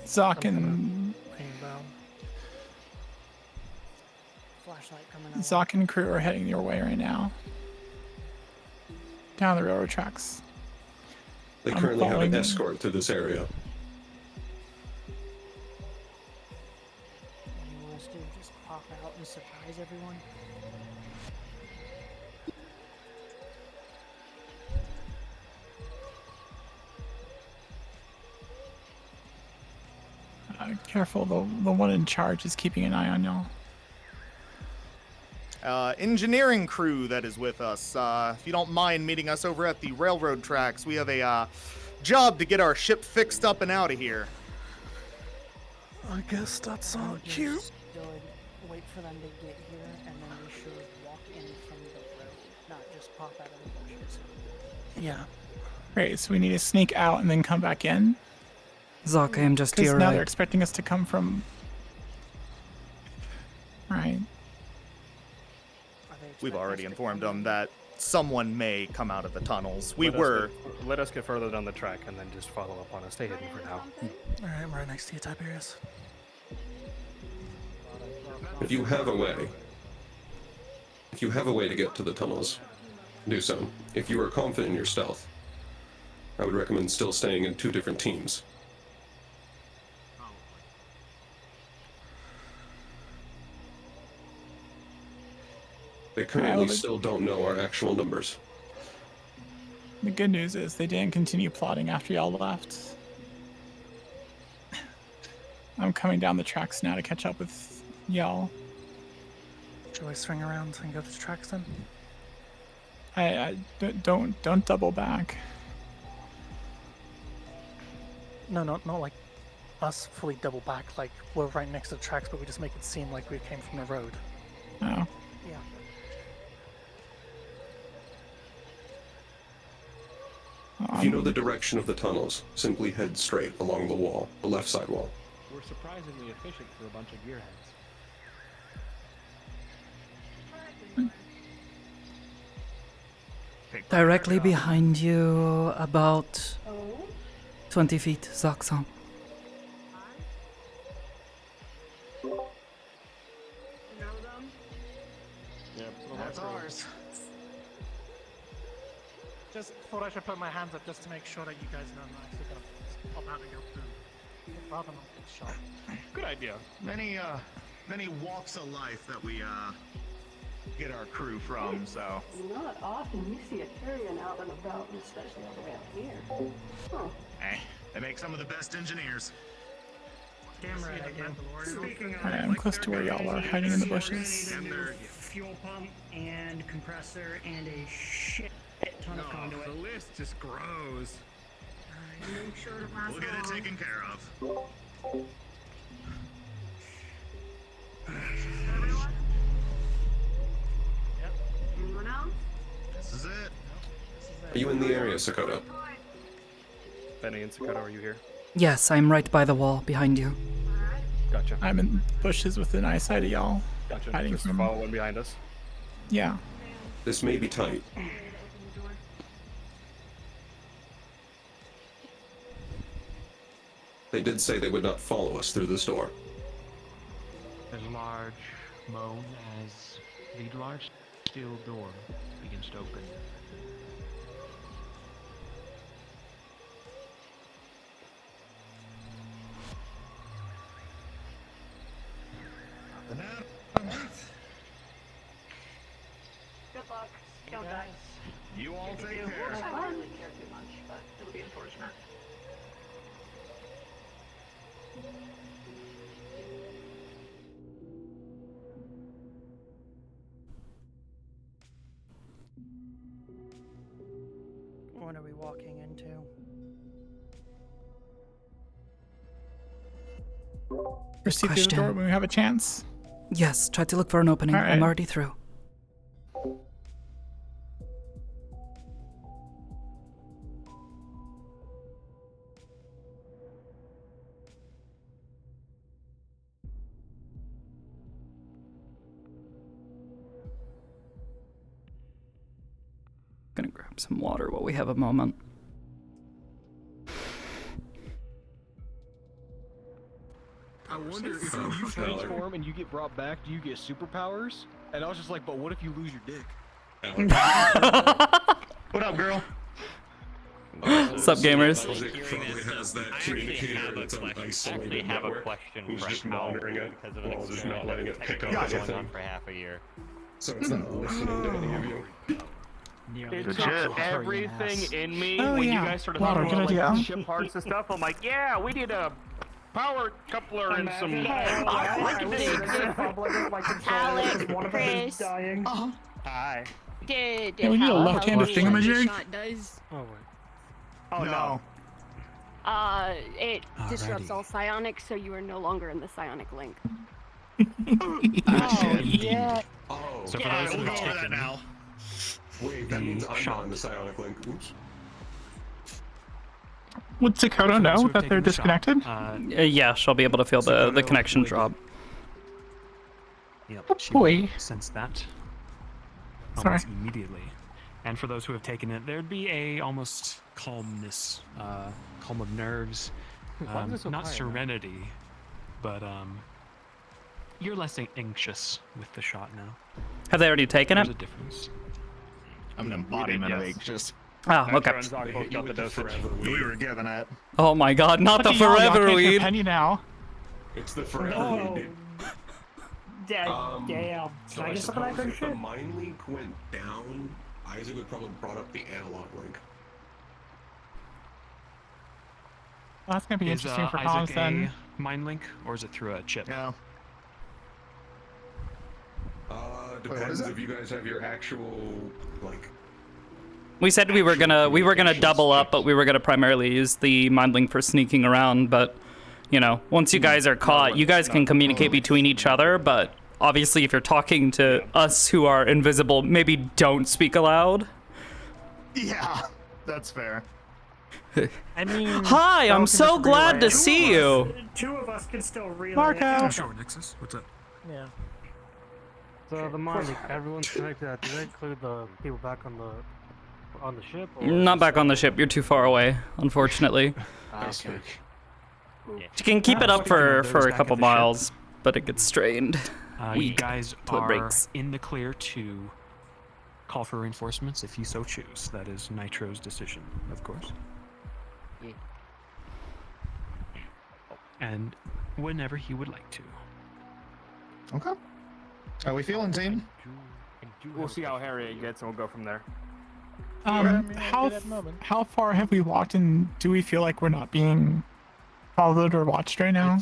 Zoc and Laying down. Flashlight coming out. Zoc and crew are heading your way right now. Down the railroad tracks. They I'm currently have following an you. escort to this area. What do you want us to do? Just pop out and surprise everyone? Careful, the one in charge is keeping an eye on y'all. Engineering crew that is with us. If you don't mind meeting us over at the railroad tracks, we have a job to get our ship fixed up and out of here. I guess that's I all would cute. just wait for them to get here, and then we should walk in from the road, not just pop out of the bushes. Yeah. Great, so we need to sneak out and then come back in. Zoc, I am just to Because your now right. they're expecting us to come from. Right. we've already informed them that someone may come out of the tunnels. Let us get further down the track and then just follow up on us. Stay hidden for now. Alright, I'm right next to you, Tiberius. If you have a way to get to the tunnels, do so. If you are confident in your stealth, I would recommend still staying in 2 different teams. They currently still don't know our actual numbers. The good news is they didn't continue plotting after y'all left. I'm coming down the tracks now to catch up with y'all. Shall I swing around and go to the tracks then? Don't double back. No, not like us fully double back, like we're right next to the tracks, but we just make it seem like we came from the road. Oh. Yeah. If you know the direction of the tunnels, simply head straight along the wall, the left side wall. We're surprisingly efficient for a bunch of gearheads. Directly behind you, about 20 feet, Zaksan. That's ours. Just thought I should put my hands up just to make sure that you guys know I'm not actually gonna pop out and go through. Rather than get shot. Good idea. Many walks of life that we get our crew from, so. Not often you see a carrion out and about, especially all the way up here. Huh. Hey, they make some of the best engineers. Damn right I do. Speaking of, Alright, I'm close to where y'all are, hiding in the bushes. Fuel pump and compressor and a shit ton of conduit. The list just grows. Make sure to last We'll get it taken care of. Anyone else? This is it. Are you in the area, Sakoto? Benny and Sakoto, are you here? Yes, I'm right by the wall behind you. Gotcha. I'm in bushes within eyesight of y'all. Gotcha. Hiding Just from. follow one behind us. Yeah. This may be tight. They did say they would not follow us through this door. A large moan as the large steel door begins to open. Good luck. Count that. You all take I care. don't really care too much, but it'll be unfortunate. What are we walking into? Proceed through the door when we have a chance. Yes, try to look for an opening. Alright. I'm already through. Gonna grab some water while we have a moment. I wonder if you transform and you get brought back, do you get superpowers? And I was just like, but what if you lose your dick? What up, girl? What's up, gamers? Actually have a question for how, because of an experiment that's been going on for half a year. So it's not listening to any of you. It Legit. took everything in me Oh, when yeah. you guys started Water, talking good about like, idea. ship parts and stuff. I'm like, yeah, we need a power coupler and some. Chris. Dying. Hi. Did Yeah, we need a left-handed thingamajig. shot does? Oh wait. Oh no. It disrupts all psionics, so you are no longer in the psionic link. Yeah. Oh, So for those we'll who call that now. Wait, that means I'm not in the psionic link. Oops. Would Sakoto know that they're disconnected? Yeah, she'll be able to feel the connection drop. Yep, Oh, boy. Sense that. almost immediately. And for those who have taken it, there'd be a almost calmness, calm of nerves, Why is it so not quiet, serenity, but you're less anxious with the shot now. Have they already taken There's it? a difference. I'm an embodiment of anxious. Oh, okay. Got the dosage. We were given it. Oh my god, not the forever weed. Penny now. It's the forever No. weed. Damn. So Can I I get some of that suppose good if the shit? mind link went down, Isaac would probably brought up the analog link. Well, that's gonna be Is interesting for Isaac comms then. a mind link, or is it through a chip? Yeah. Depends if you guys have your actual, like... We said we were gonna double up, but we were gonna primarily use the mind link for sneaking around. But you know, once you guys are caught, you guys can communicate between each other. But obviously, if you're talking to us who are invisible, maybe don't speak aloud. Yeah, that's fair. I mean, Hi, I'm so glad to see you. Two of us can still relay. Marco! Sure, Nexus. What's up? Yeah. So the mind, everyone's connected. Do they include the people back on the ship? Or Not back on the ship. You're too far away, unfortunately. Okay. You can keep it up for a couple miles, but it gets strained. You Weak guys till it are breaks. in the clear to call for reinforcements if you so choose. That is Nitro's decision, of course. And whenever he would like to. Okay. How we feeling, team? We'll see how Harriet gets, and we'll go from there. How far have we walked, and do we feel like we're not being followed or watched right now?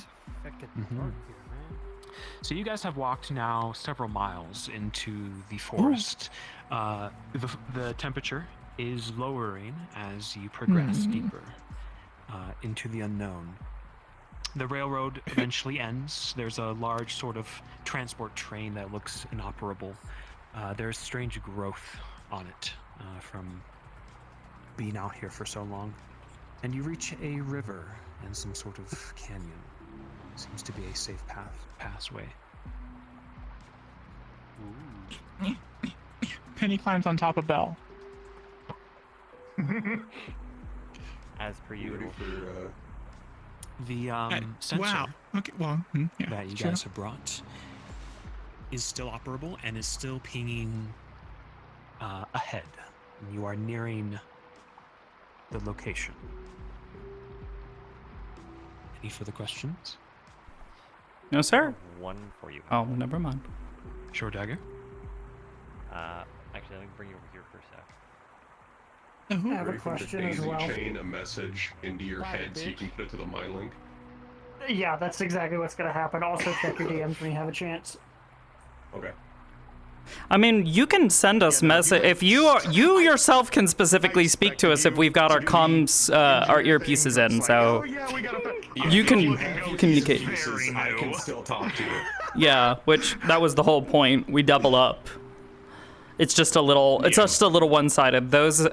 So you guys have walked now several miles into the forest. The temperature is lowering as you progress deeper into the unknown. The railroad eventually ends. There's a large sort of transport train that looks inoperable. There's strange growth on it from being out here for so long. And you reach a river and some sort of canyon. Seems to be a safe passway. Penny climbs on top of Belle. As per usual. The sensor Wow. Okay. Well. Yeah. that you sure. guys have brought is still operable and is still pinging ahead. You are nearing the location. Any further questions? No, sir. One for you. Oh, never mind. Sure, Dagger. Actually, let me bring you over here for a sec. I have a question as well. Chain a message into your head so you can put it to the mind link. Yeah, that's exactly what's gonna happen. Also, check your DMs when you have a chance. Okay. I mean, you can send us message if you yourself can specifically speak to us if we've got our comms, our earpieces in. So you can communicate. I can still talk to you. Yeah, which that was the whole point. We double up. It's just a little. It's just a little one-sided. Those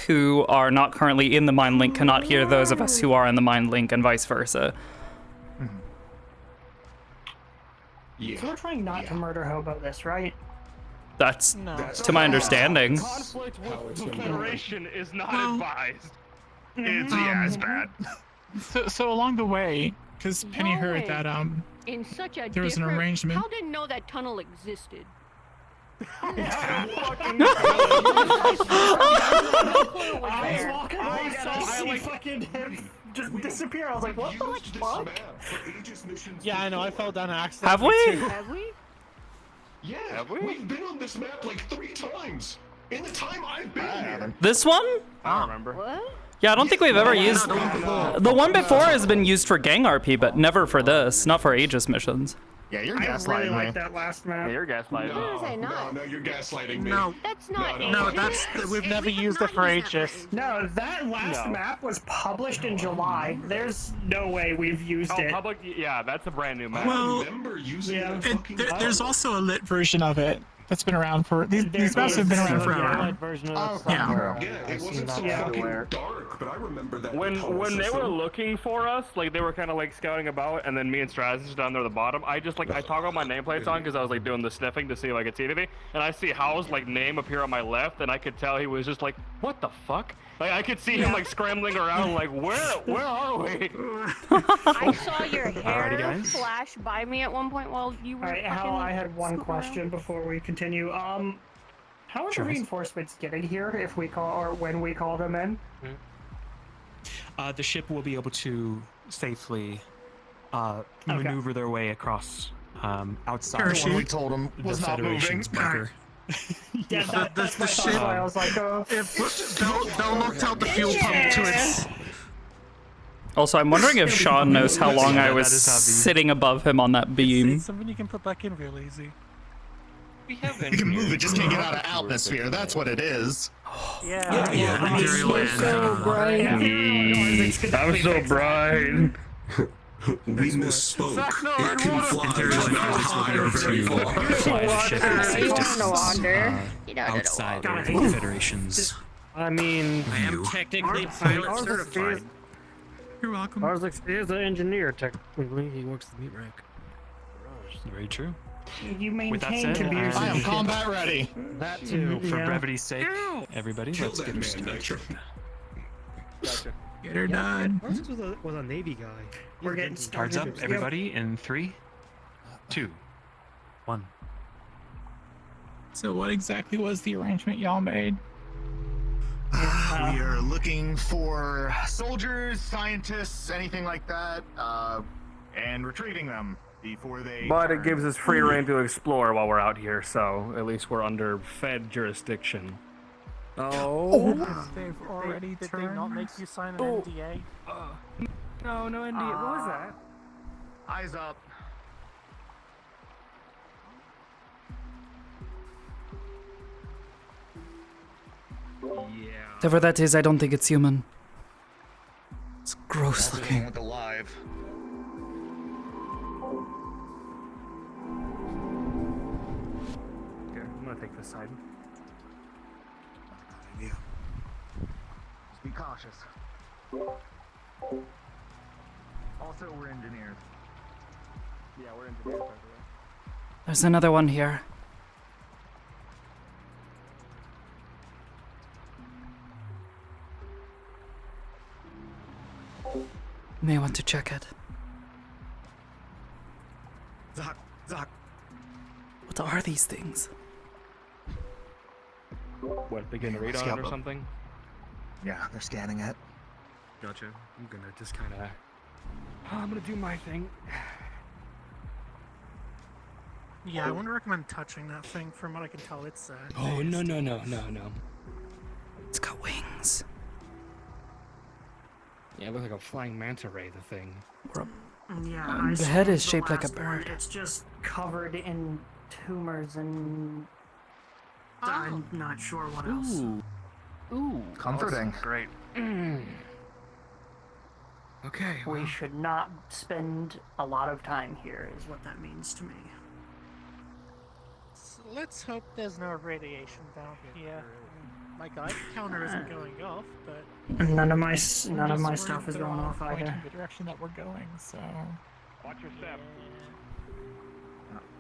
who are not currently in the mind link cannot hear those of us who are in the mind link, and vice versa. So we're trying not to murder her about this, right? That's to my understanding. Conflict with the Federation is not advised. It's it's bad. So along the way, because Penny heard that In such a there was an different- arrangement. How didn't know that tunnel existed? I was walking by and I see fucking him just disappear. I was like, what the fuck? Yeah, I know. I fell down accidentally. Have we? too. Have we? Yeah, Have we? we've been on this map like 3 times in the time I've been here. This one? I don't remember. What? Yeah, I don't think we've ever used. The one before has been used for gang RP, but never for this. Not for Aegis missions. Yeah, you're I gaslighting really me. like that last map. Yeah, you're gaslighting. How is it not? No, you're gaslighting me. No, That's not. no, Aegis. we've never used it for Aegis. No, that last map was published in July. There's no way we've used it. Public. Yeah, that's a brand new map. Well, I remember using Yeah. that fucking there's also a lit version of it That's been around for these maps have been around forever. Yeah, it wasn't so Yeah. fucking dark, but I remember that. When tunnel they were system. looking for us, like they were kind of like scouting about, and then me and Straz is down there at the bottom. I just like I toggled my nameplates on because I was like doing the sniffing to see if I could see anything, and I see Hal's like name appear on my left, and I could tell he was just like, what the fuck? Like I could see him like scrambling around, like where are we? I saw your Alrighty, hair guys. flash by me at one point while you were. Alright, Hal, fucking I had one scooting question around. before we continue. How are Sure. the reinforcements getting here if we call or when we call them in? The ship will be able to safely maneuver their way across outside The one we told him the was not moving. Federation's bunker. Yeah, that's my thought, so I was like, Bell knocked out the fuel pump to its. Also, I'm wondering if Sean knows how long I That was is how the- sitting above him on that beam. It's something you can put back in real easy. You can move it, just can't get out of atmosphere. That's what it is. Yeah. So bright. I'm so bright. We misspoke. It can fly, just not higher very far. Fly the ship at a safe distance, outside of the Federation's. I mean, I am technically pilot certified. You're welcome. Arzix is an engineer, technically. He works the meat rack. Very true. you With that maintain said, computers. I am combat ready. That too. For Yeah. brevity's sake, everybody, Kill let's that get her man, started. Nitro. Gotcha. Get her done. Arzix was a Navy guy. We're getting Cards started. up, everybody, in 3, 2, 1. So what exactly was the arrangement y'all made? We are looking for soldiers, scientists, anything like that, and retrieving them before they. But it turn. gives us free reign to explore while we're out here, so at least we're under Fed jurisdiction. Oh, they've already Did turned. they not make you sign an NDA? No NDA. What was that? Eyes up. Yeah. Whatever that is, I don't think it's human. It's gross Also the one looking. with the live. Okay, I'm gonna take this side. Just be cautious. Also, we're engineers. Yeah, we're engineers, by the way. There's another one here. May want to check it. Zach. What are these things? What, begin to read on it or Scalpel. something? Yeah, they're scanning it. Gotcha. I'm gonna just kinda... I'm gonna do my thing. Yeah, I wouldn't recommend touching that thing. From what I can tell, it's Oh, no. It's got wings. Yeah, it looks like a flying manta ray, the thing. Yeah, The head is the shaped like a last one. bird. It's just covered in tumors and I'm not sure what else. Ooh. Comforting. Great. Okay. We should not spend a lot of time here, is what that means to me. So let's hope there's no radiation down here. My Geiger counter isn't going off, but None of my I'm just stuff worried is they're going all off pointing either. the direction that we're going. So Watch your step.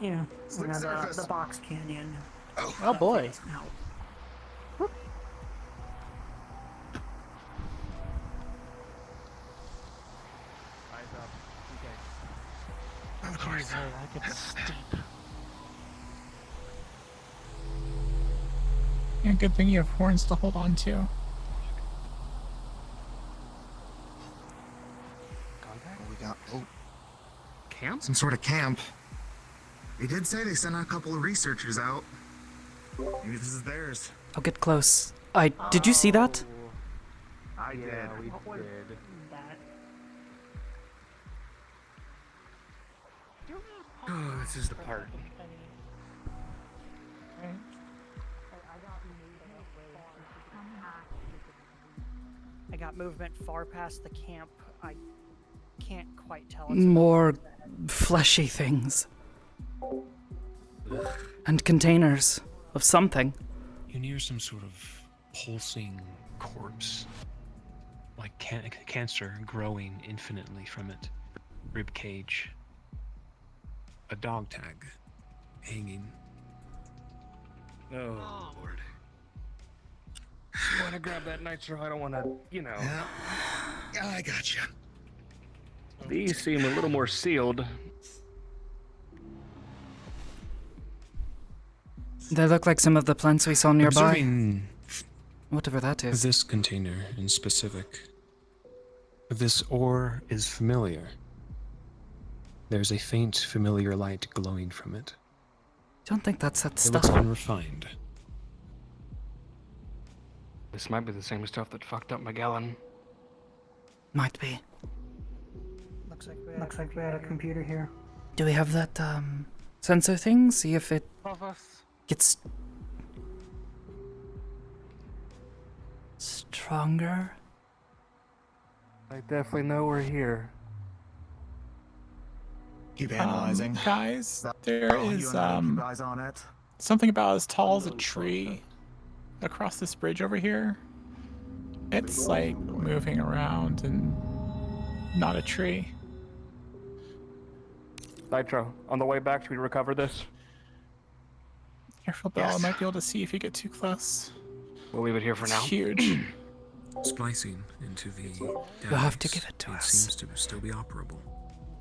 Yeah, Slick we have surface. the box canyon. oh boy. No. Eyes up. Okay. Of course. That gets steep. yeah, good thing you have horns to hold on to. Contact? We got Camp? some sort of camp. They did say they sent a couple of researchers out. Maybe this is theirs. I'll get close. Did you see that? I did. We did. Oh, this is the part. I got movement far past the camp. I can't quite tell. More fleshy things. And containers of something. You near some sort of pulsing corpse, like cancer growing infinitely from it. Rib cage. A dog tag hanging. Oh, Lord. You want to grab that nitro? I don't want to, Yeah, I gotcha. These seem a little more sealed. They look like some of the plants we saw nearby. Observing Whatever that is. this container in specific, this ore is familiar. There's a faint, familiar light glowing from it. Don't think that's that It stuff. looks unrefined. This might be the same stuff that fucked up Magellan. Might be. Looks like we had a computer here. Do we have that sensor thing? See if it gets stronger. I definitely know we're here. Keep analyzing. Guys, there is eyes on it. something about as tall as a tree across this bridge over here. It's like moving around and not a tree. Nitro, on the way back, should we recover this? Careful, Bill. I might be able to see if you get too close. We'll leave it here for now. It's huge. Splicing into the You'll have to give it to us. Seems to still be operable.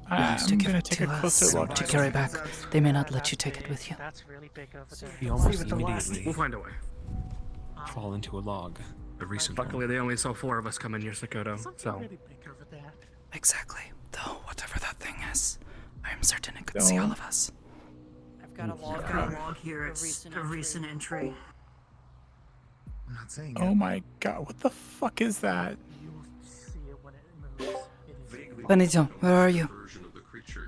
I'm to give gonna it take to a us closer look. to carry back. They may not let you take it with you. That's really big over there. He almost immediately We'll find a way. fall into a log. A recent Luckily, they only saw 4 of us come in here, Sakoto. So. Exactly. Though, whatever that thing is, I am certain it could see all of us. I've got a log here. It's a recent entry. I'm not saying Oh my god, what the fuck is that? Benito, where are you?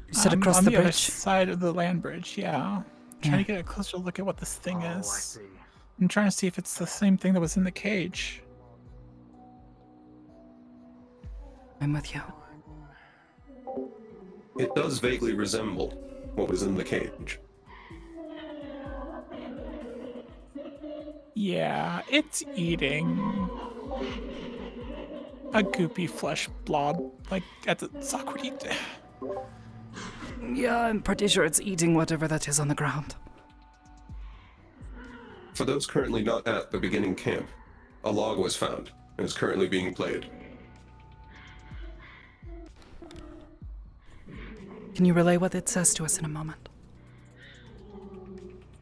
You said across on the the other bridge? side of the land bridge, yeah. Trying to get a closer look at what this thing is. I'm trying to see if it's the same thing that was in the cage. I'm with you. It does vaguely resemble what was in the cage. Yeah, it's eating a goopy flesh blob, like at the sock would eat. Yeah, I'm pretty sure it's eating whatever that is on the ground. For those currently not at the beginning camp, a log was found and is currently being played. Can you relay what it says to us in a moment?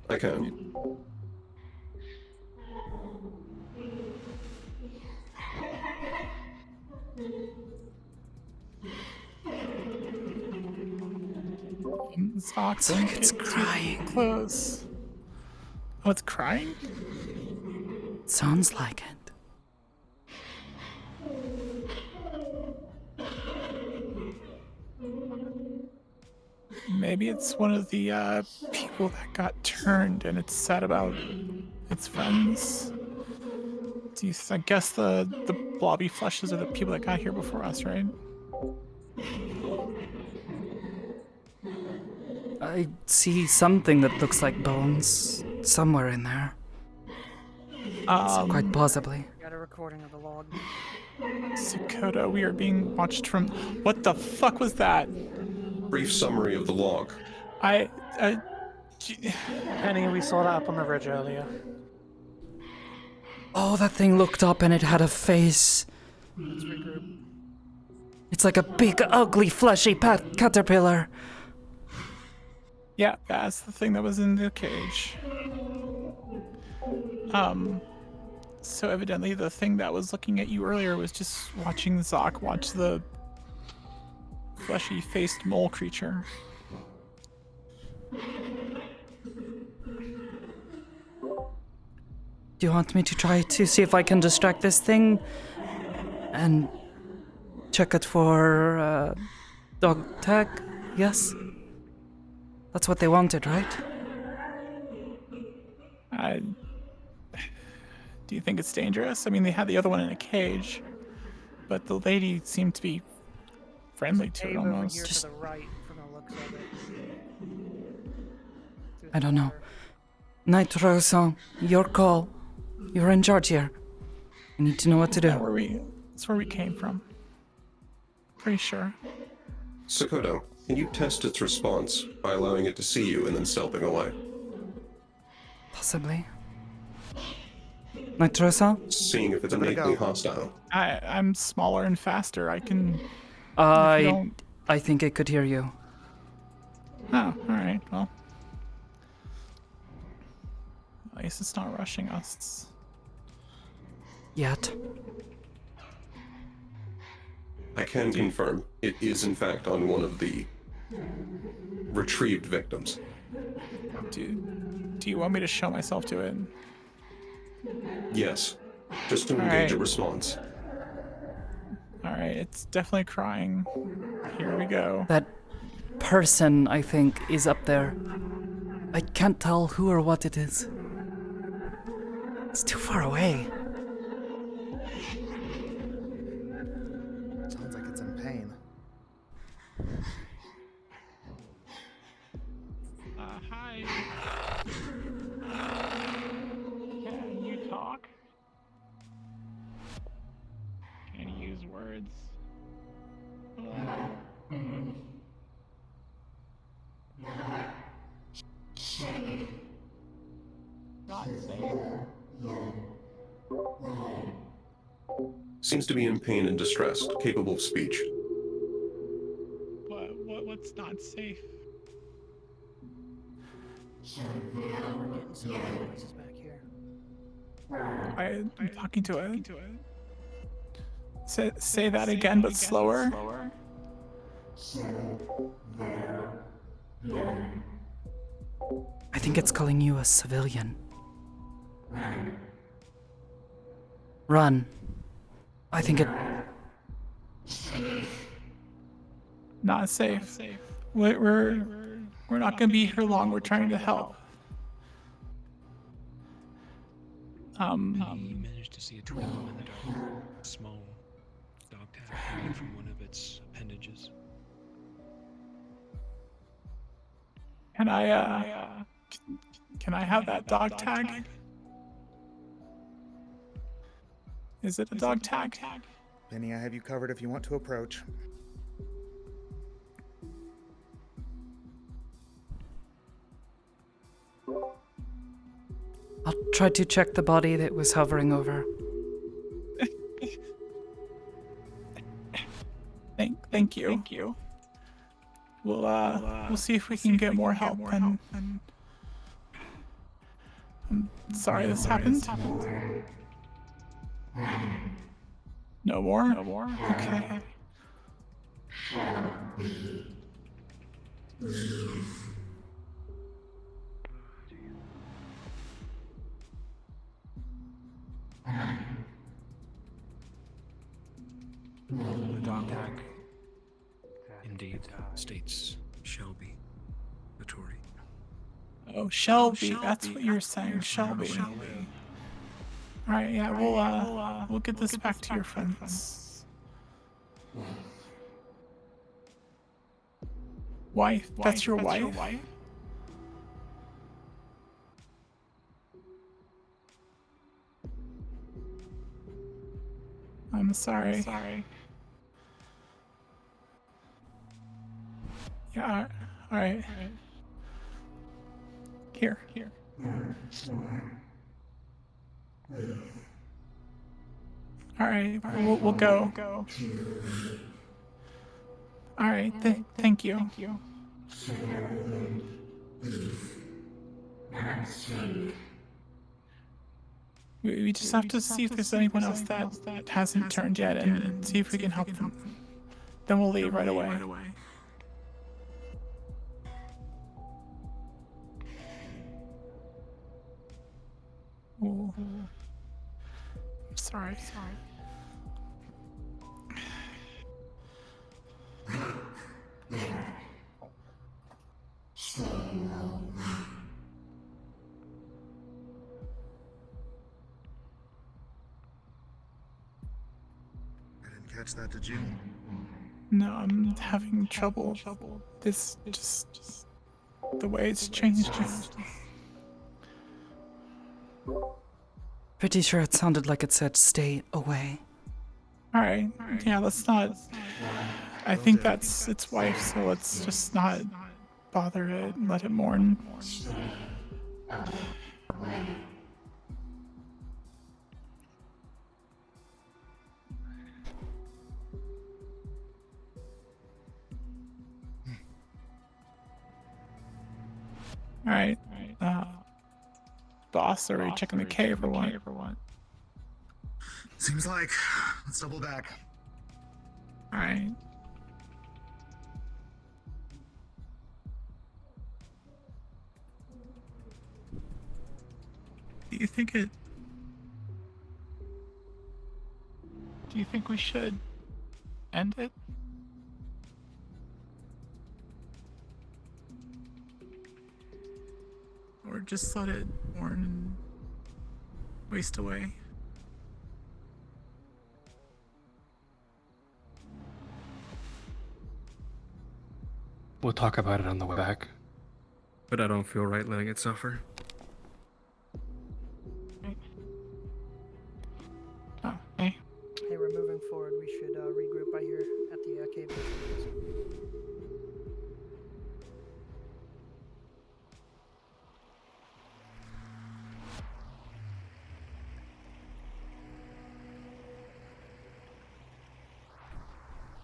I can. Socks. It's like it's crying. Close. Oh, it's crying? Sounds like it. Maybe it's one of the people that got turned and it's sad about its friends. I guess the blobby fleshes are the people that got here before us, right? I see something that looks like bones somewhere in there. Quite possibly. Got a recording of the log. Sakoto, we are being watched from. What the fuck was that? Brief summary of the log. Penny, we saw that up on the ridge earlier. Oh, that thing looked up and it had a face. Let's regroup. It's like a big, ugly, fleshy caterpillar. Yeah, that's the thing that was in the cage. So evidently the thing that was looking at you earlier was just watching Zoc watch the fleshy-faced mole creature. Do you want me to try to see if I can distract this thing? And check it for dog tag? Yes? That's what they wanted, right? Do you think it's dangerous? I mean, they had the other one in a cage, but the lady seemed to be friendly to it almost. Here to the right from the looks of it. I don't know. Nitroso, your call. You're in charge here. I need to know what to do. That's where we came from. Pretty sure. Sakoto, can you test its response by allowing it to see you and then stealthing away? Possibly. Nitroso? Seeing if it's innately hostile. I'm smaller and faster. I can. I think it could hear you. Oh, alright, well. At least it's not rushing us. Yet. I can confirm it is in fact on one of the retrieved victims. Do you want me to show myself to it? Yes, just to engage a response. Alright, it's definitely crying. Here we go. That person, I think, is up there. I can't tell who or what it is. It's too far away. Sounds like it's in pain. Hi. Can you talk? Can you use words? Not safe. Seems to be in pain and distress, capable of speech. What's not safe? I'm talking to it. Say that again, but slower. I think it's calling you a civilian. Run. I think it... Not safe. We're not gonna be here long. We're trying to help. You managed to see a twinkle in the dark, a small dog tag hanging from one of its appendages. Can I have that dog tag? Is it a dog tag? Penny, I have you covered if you want to approach. I'll try to check the body that was hovering over. Thank you. We'll see if we can get more help. And I'm sorry this happened. No more? Okay. The dog tag indeed states Shelby Vittori. Oh, Shelby. That's what you're saying, Shelby. Alright, yeah, we'll get this back to your friends. Wife? That's your wife? I'm sorry. Yeah, alright. Here. Alright, we'll go. Alright, thank you. We just have to see if there's anyone else that hasn't turned yet and see if we can help them. Then we'll leave right away. Ooh. I'm sorry. Catch that, did you? No, I'm having trouble. This just the way it's changed. Pretty sure it sounded like it said stay away. Alright, yeah, let's not. I think that's its wife, so let's just not bother it and let it mourn. Alright, boss, are we checking the cave or what? Seems like. Let's double back. Alright. Do you think it... Do you think we should end it? Or just let it mourn and waste away? We'll talk about it on the way back. But I don't feel right letting it suffer. Oh, hey. Hey, we're moving forward. We should regroup by here at the cave.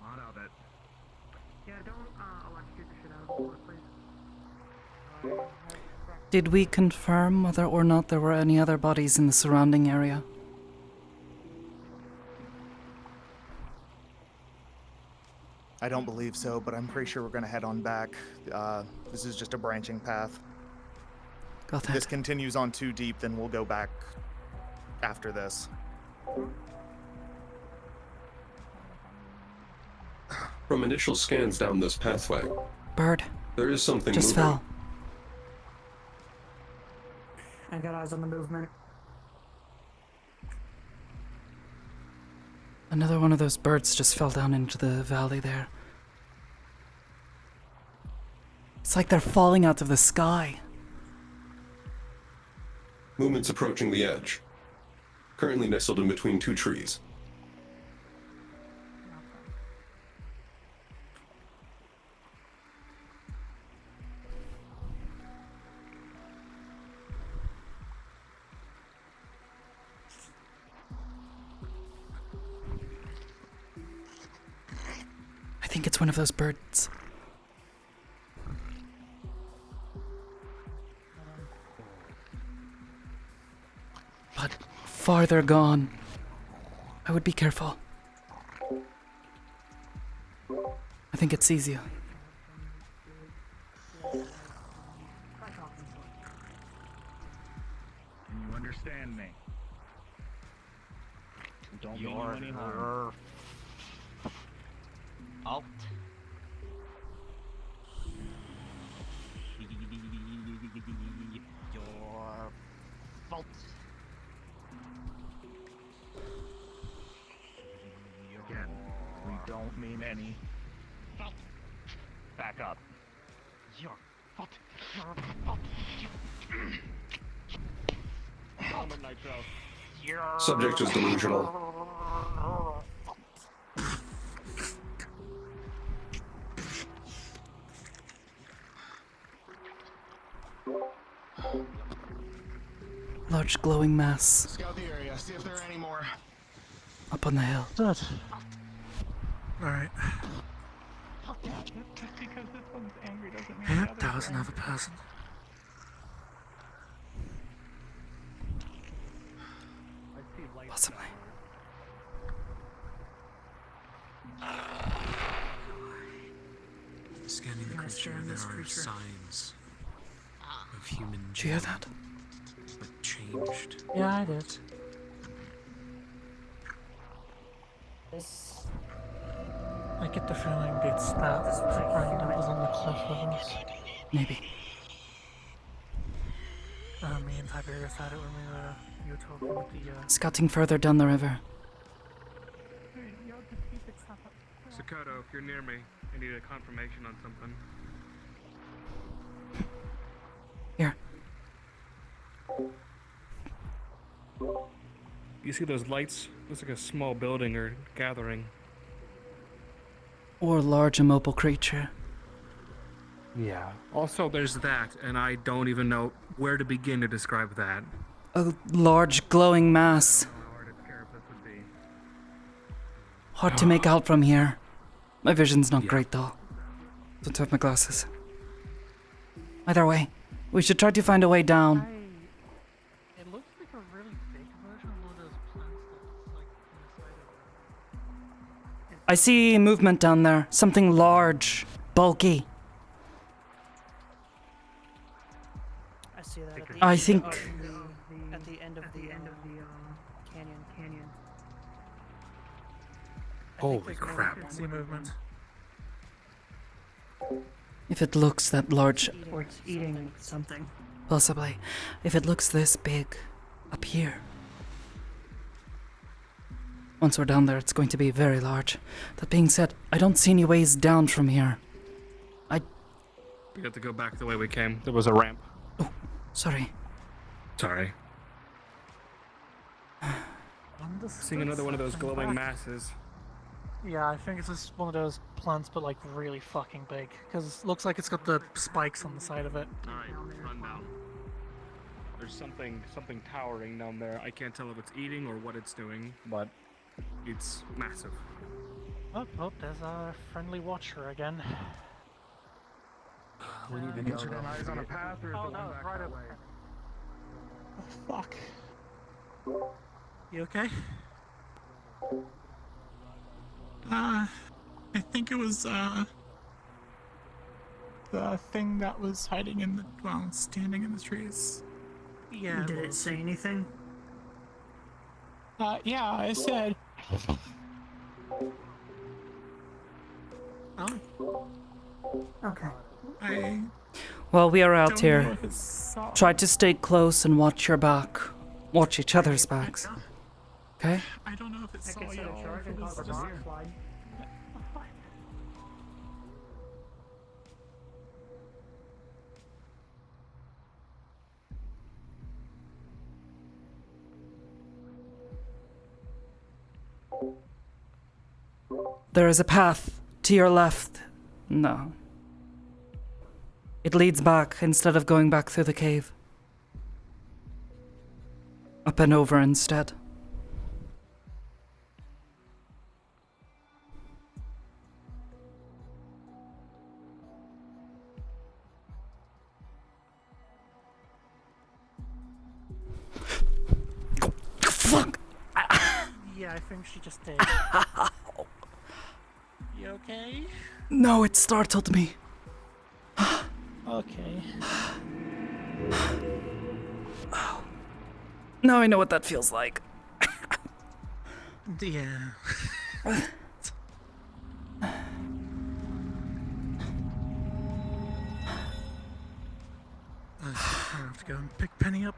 On of it. Yeah, don't electrocute the shit out of the floor, please. Did we confirm whether or not there were any other bodies in the surrounding area? I don't believe so, but I'm pretty sure we're gonna head on back. This is just a branching path. Got If this continues on too deep, then we'll go back after this. From initial scans down this pathway, Bird. there is something Just moving. fell. I got eyes on the movement. Another one of those birds just fell down into the valley there. It's like they're falling out of the sky. Movement's approaching the edge. Currently nestled in between two trees. I think it's one of those birds. But farther gone. I would be careful. I think it sees you. Can you understand me? Don't mean you any harm. Alt. Your fault. Again, we don't mean any. Back up. Your fault. Your fault. Nitro. Subject is delusional. Large glowing mass Scout the area, see if there are any more. up on the hill. Good. Alright. Just because this one's angry doesn't mean Yeah, the that others was are another angry. person. Possibly. Scanning the creature, there are signs of human. Did you hear that? But changed. Yeah, I did. This. I get the feeling it's that friend that was on the cliff with us. Maybe. Me and Tiberius had it when we were talking with the Scouting further down the river. Sakoto, if you're near me, I need a confirmation on something. Here. You see those lights? Looks like a small building or gathering. Or large immobile creature. Yeah. Also, there's that, and I don't even know where to begin to describe that. A large glowing mass. Hard to make out from here. My vision's not great though. Don't have my glasses. Either way, we should try to find a way down. It looks like a really big version of one of those plants that's like inside of I see movement down there. Something large, bulky. I see that. At the I end think- of at the end of the canyon. Holy crap. See movement. If it looks that large, Or it's eating something. possibly. If it looks this big, up here. Once we're down there, it's going to be very large. That being said, I don't see any ways down from here. We have to go back the way we came. There was a ramp. Sorry. Sorry. Seeing another one of those glowing masses. Yeah, I think it's just one of those plants, but like really fucking big. Because it looks like it's got the spikes on the side of it. Alright, run down. There's something towering down there. I can't tell if it's eating or what it's doing, but it's massive. Oh, there's a friendly watcher again. We need to go. Eyes on a path or is Oh, the no, one it's back right that up way? Oh, fuck. You okay? I think it was the thing that was hiding in the standing in the trees. Yeah. Did it say anything? Yeah, I said. Oh. Okay. While we are out Don't know here, if it's try to stay close and watch your back. Watch each other's backs. Okay? I don't know if it saw Set you a or charge if and it was cause a just. rock slide. There is a path to your left. No. It leads back instead of going back through the cave. Up and over instead. Fuck! Yeah, I think she just did. You okay? No, it startled me. Okay. Now I know what that feels like. Yeah. I have to go and pick Penny up.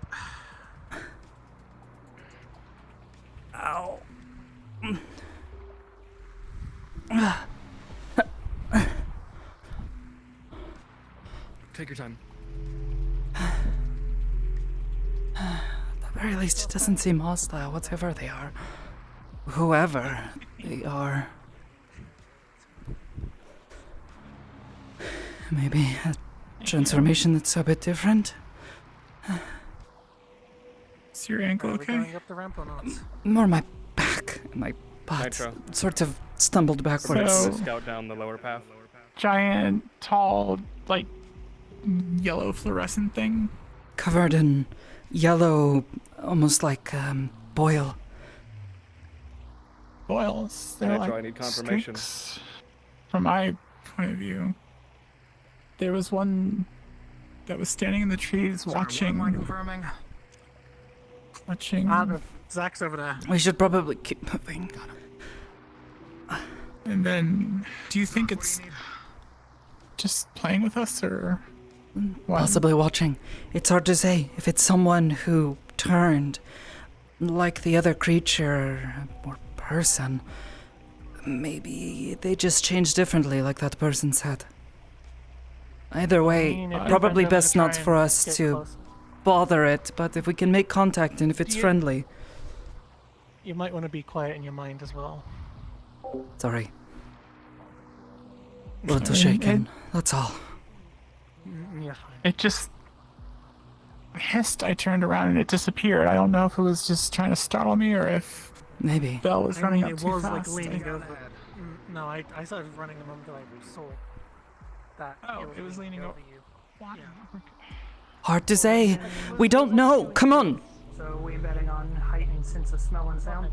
Ow. Take your time. At the very least, it doesn't seem hostile, whatever they are. Whoever they are. Maybe a transformation that's a bit different. Is your ankle Are we okay? going up the ramp or not? More my back and my butt. Nitro. Sort of stumbled backwards. So- Scout down the lower path. Giant, tall, like yellow fluorescent thing. Covered in yellow, almost like boil. Boils. They're Nitro, like I need confirmation. skinks. From my point of view, there was one that was standing in the trees watching. confirming? Watching. Zach's over there. We should probably keep moving. And then, do you think it's just playing with us, or what? Possibly watching. It's hard to say if it's someone who turned like the other creature or person. Maybe they just changed differently, like that person said. Either way, I mean, it probably depends on best to try not and for us get to close. bother it, but if we can make contact and if it's Do you- friendly. You might want to be quiet in your mind as well. Sorry. A little shaken, that's all. You're fine. It just hissed. I turned around and it disappeared. I don't know if it was just trying to startle me or if maybe Belle was running up it too was fast. like leaning over. No, I started running the moment that I saw that. Oh, it was leaning over you. Why? Hard to say. We don't know. Come on. So we're betting on heightened sense of smell and sound.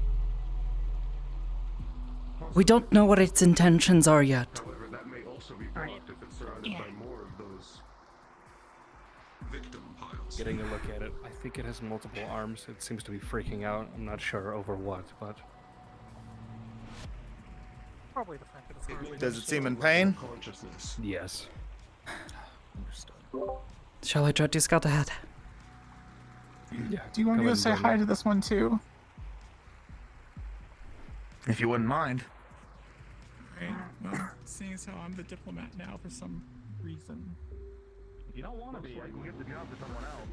We don't know what its intentions are yet. However, that may also be blocked if it's surrounded by more of those victim piles. Getting a look at it, I think it has multiple arms. It seems to be freaking out. I'm not sure over what, but Probably the fact that it's hard. Does it seem in pain? yes. Shall I trot you Scott ahead? Yeah. Do you want me to go say hi to this one too? If you wouldn't mind. Right. Well, seeing as how I'm the diplomat now for some reason. If you don't want to be, I can give the job to someone else.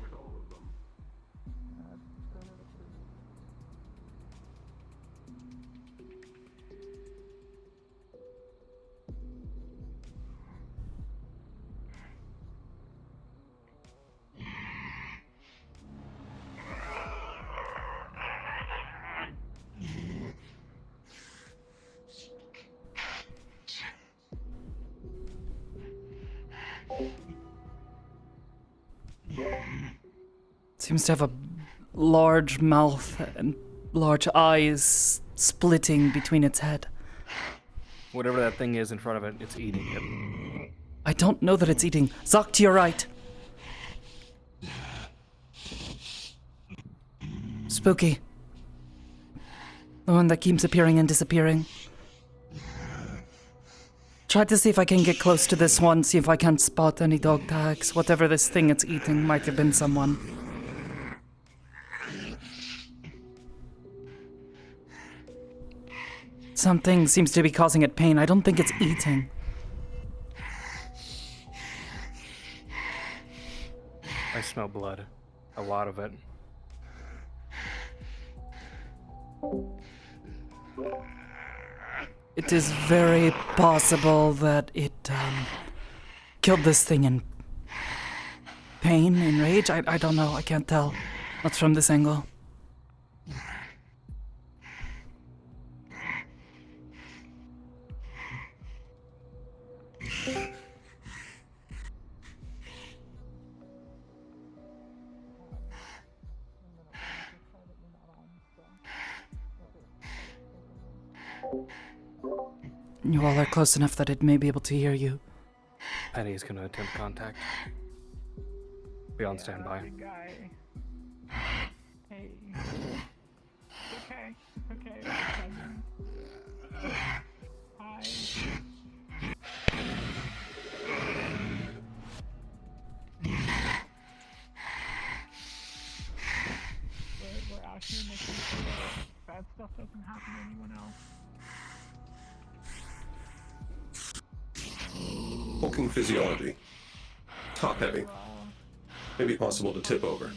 Seems to have a large mouth and large eyes splitting between its head. Whatever that thing is in front of it, it's eating it. I don't know that it's eating. Zoc, to your right. Spooky. The one that keeps appearing and disappearing. Try to see if I can get close to this one, see if I can spot any dog tags. Whatever this thing it's eating might have been someone. Something seems to be causing it pain. I don't think it's eating. I smell blood. A lot of it. It is very possible that it killed this thing in pain, in rage. I don't know. I can't tell. Not from this angle. You all are close enough that it may be able to hear you. Penny is gonna attempt contact. Be on standby. Big guy. Hey. Okay. Okay. Hi. We're out here making sure that bad stuff doesn't happen to anyone else. Hulking physiology. Top heavy. Maybe possible to tip over.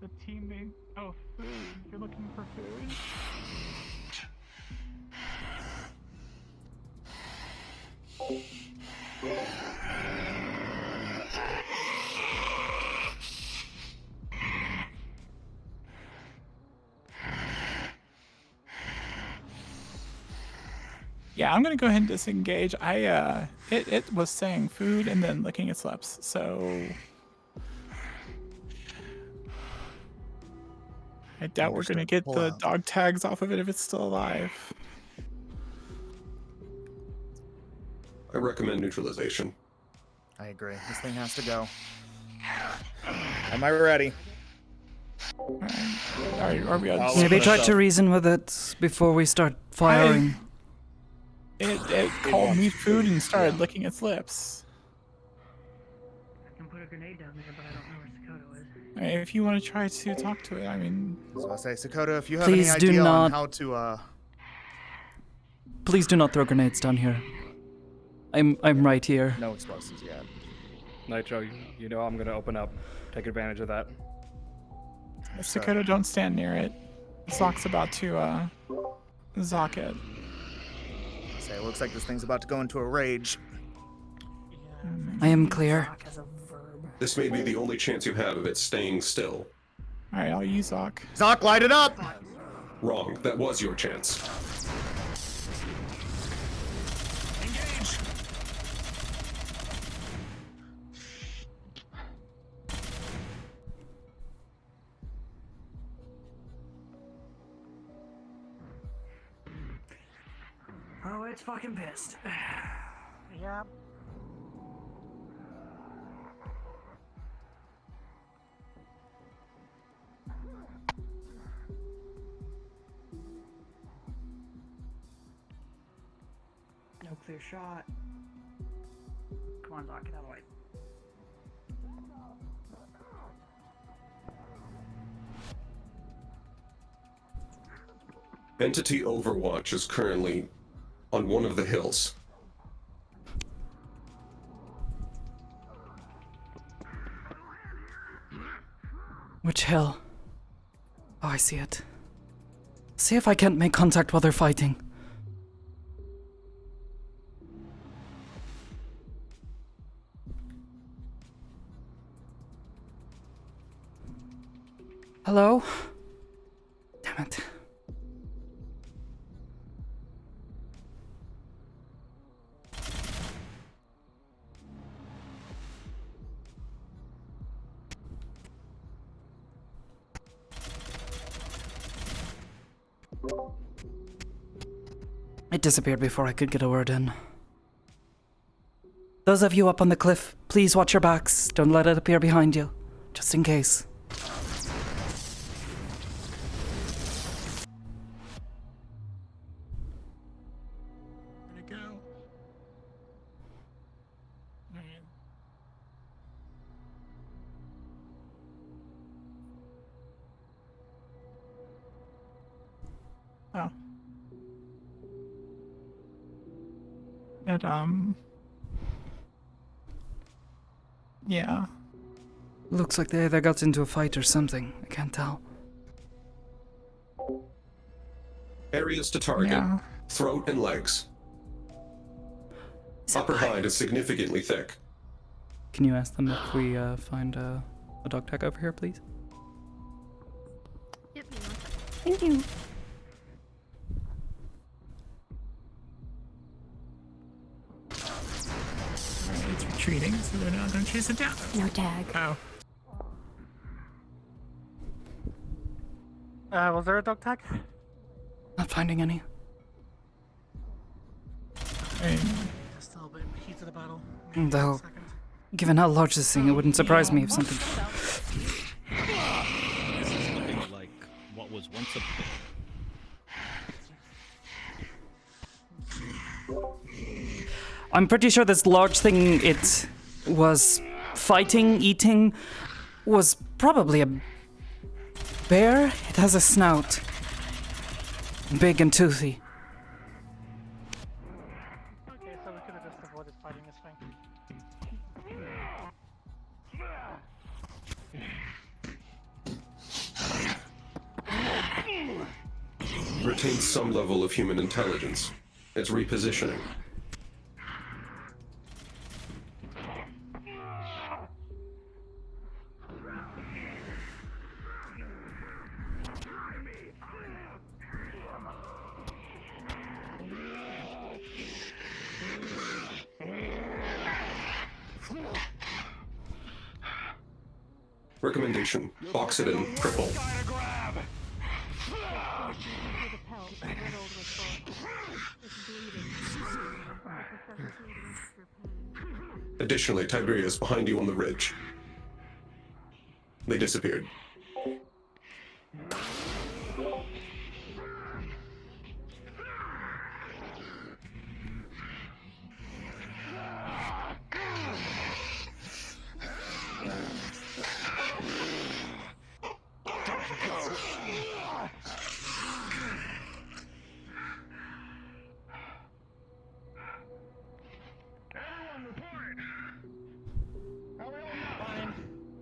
The teammate. Oh, food. You're looking for food? Yeah, I'm gonna go ahead and disengage. It was saying food and then licking its lips, so I doubt we're gonna get the dog tags off of it if it's still alive. I recommend neutralization. I agree. This thing has to go. Am I ready? Are we on? Maybe try to reason with it before we start firing. It called me food and started licking its lips. I can put a grenade down there, but I don't know where Sakoto is. I mean, if you want to try to talk to it, I mean. So I say, Sakoto, if you have Please any do idea not. on how to Please do not throw grenades down here. I'm right here. No explosives yet. Nitro, you know I'm gonna open up. Take advantage of that. Sakoto, don't stand near it. Zock's about to Zock it. Say, it looks like this thing's about to go into a rage. I am clear. This may be the only chance you have of it staying still. Alright, I'll use Zock. Zock, light it up! Wrong. That was your chance. Engage! Oh, it's fucking pissed. Yep. No clear shot. Come on, Doc, get out of the way. Entity Overwatch is currently on one of the hills. Which hill? Oh, I see it. See if I can't make contact while they're fighting. Hello? Damn it. It disappeared before I could get a word in. Those of you up on the cliff, please watch your backs. Don't let it appear behind you, just in case. Where'd it go? Oh. It, yeah. Looks like they either got into a fight or something. I can't tell. Areas to target. Yeah. Throat and legs. Upper hide is significantly thick. Can you ask them if we find a dog tag over here, please? Yep. Thank you. Alright, it's retreating, so they're not gonna chase it down. No tag. Oh. Was there a dog tag? Not finding any. Just a little bit heat of the battle. Though, given how large this thing, it wouldn't surprise me if something... This is looking like what was once a I'm pretty sure this large thing it was fighting, eating, was probably a bear. It has a snout. Big and toothy. Okay, so we could have just avoided fighting this thing. Retains some level of human intelligence. It's repositioning. Recommendation: box it in, cripple. Additionally, Tiberius behind you on the ridge. They disappeared.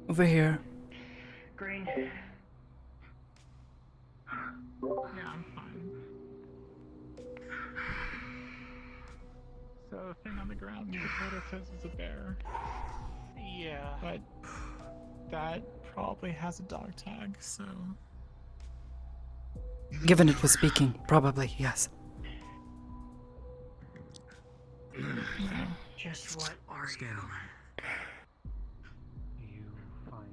Over here. Green. ground near Photophys is a bear. Yeah. But that probably has a dog tag, so... Given it was speaking, probably, yes. Just what are you? You find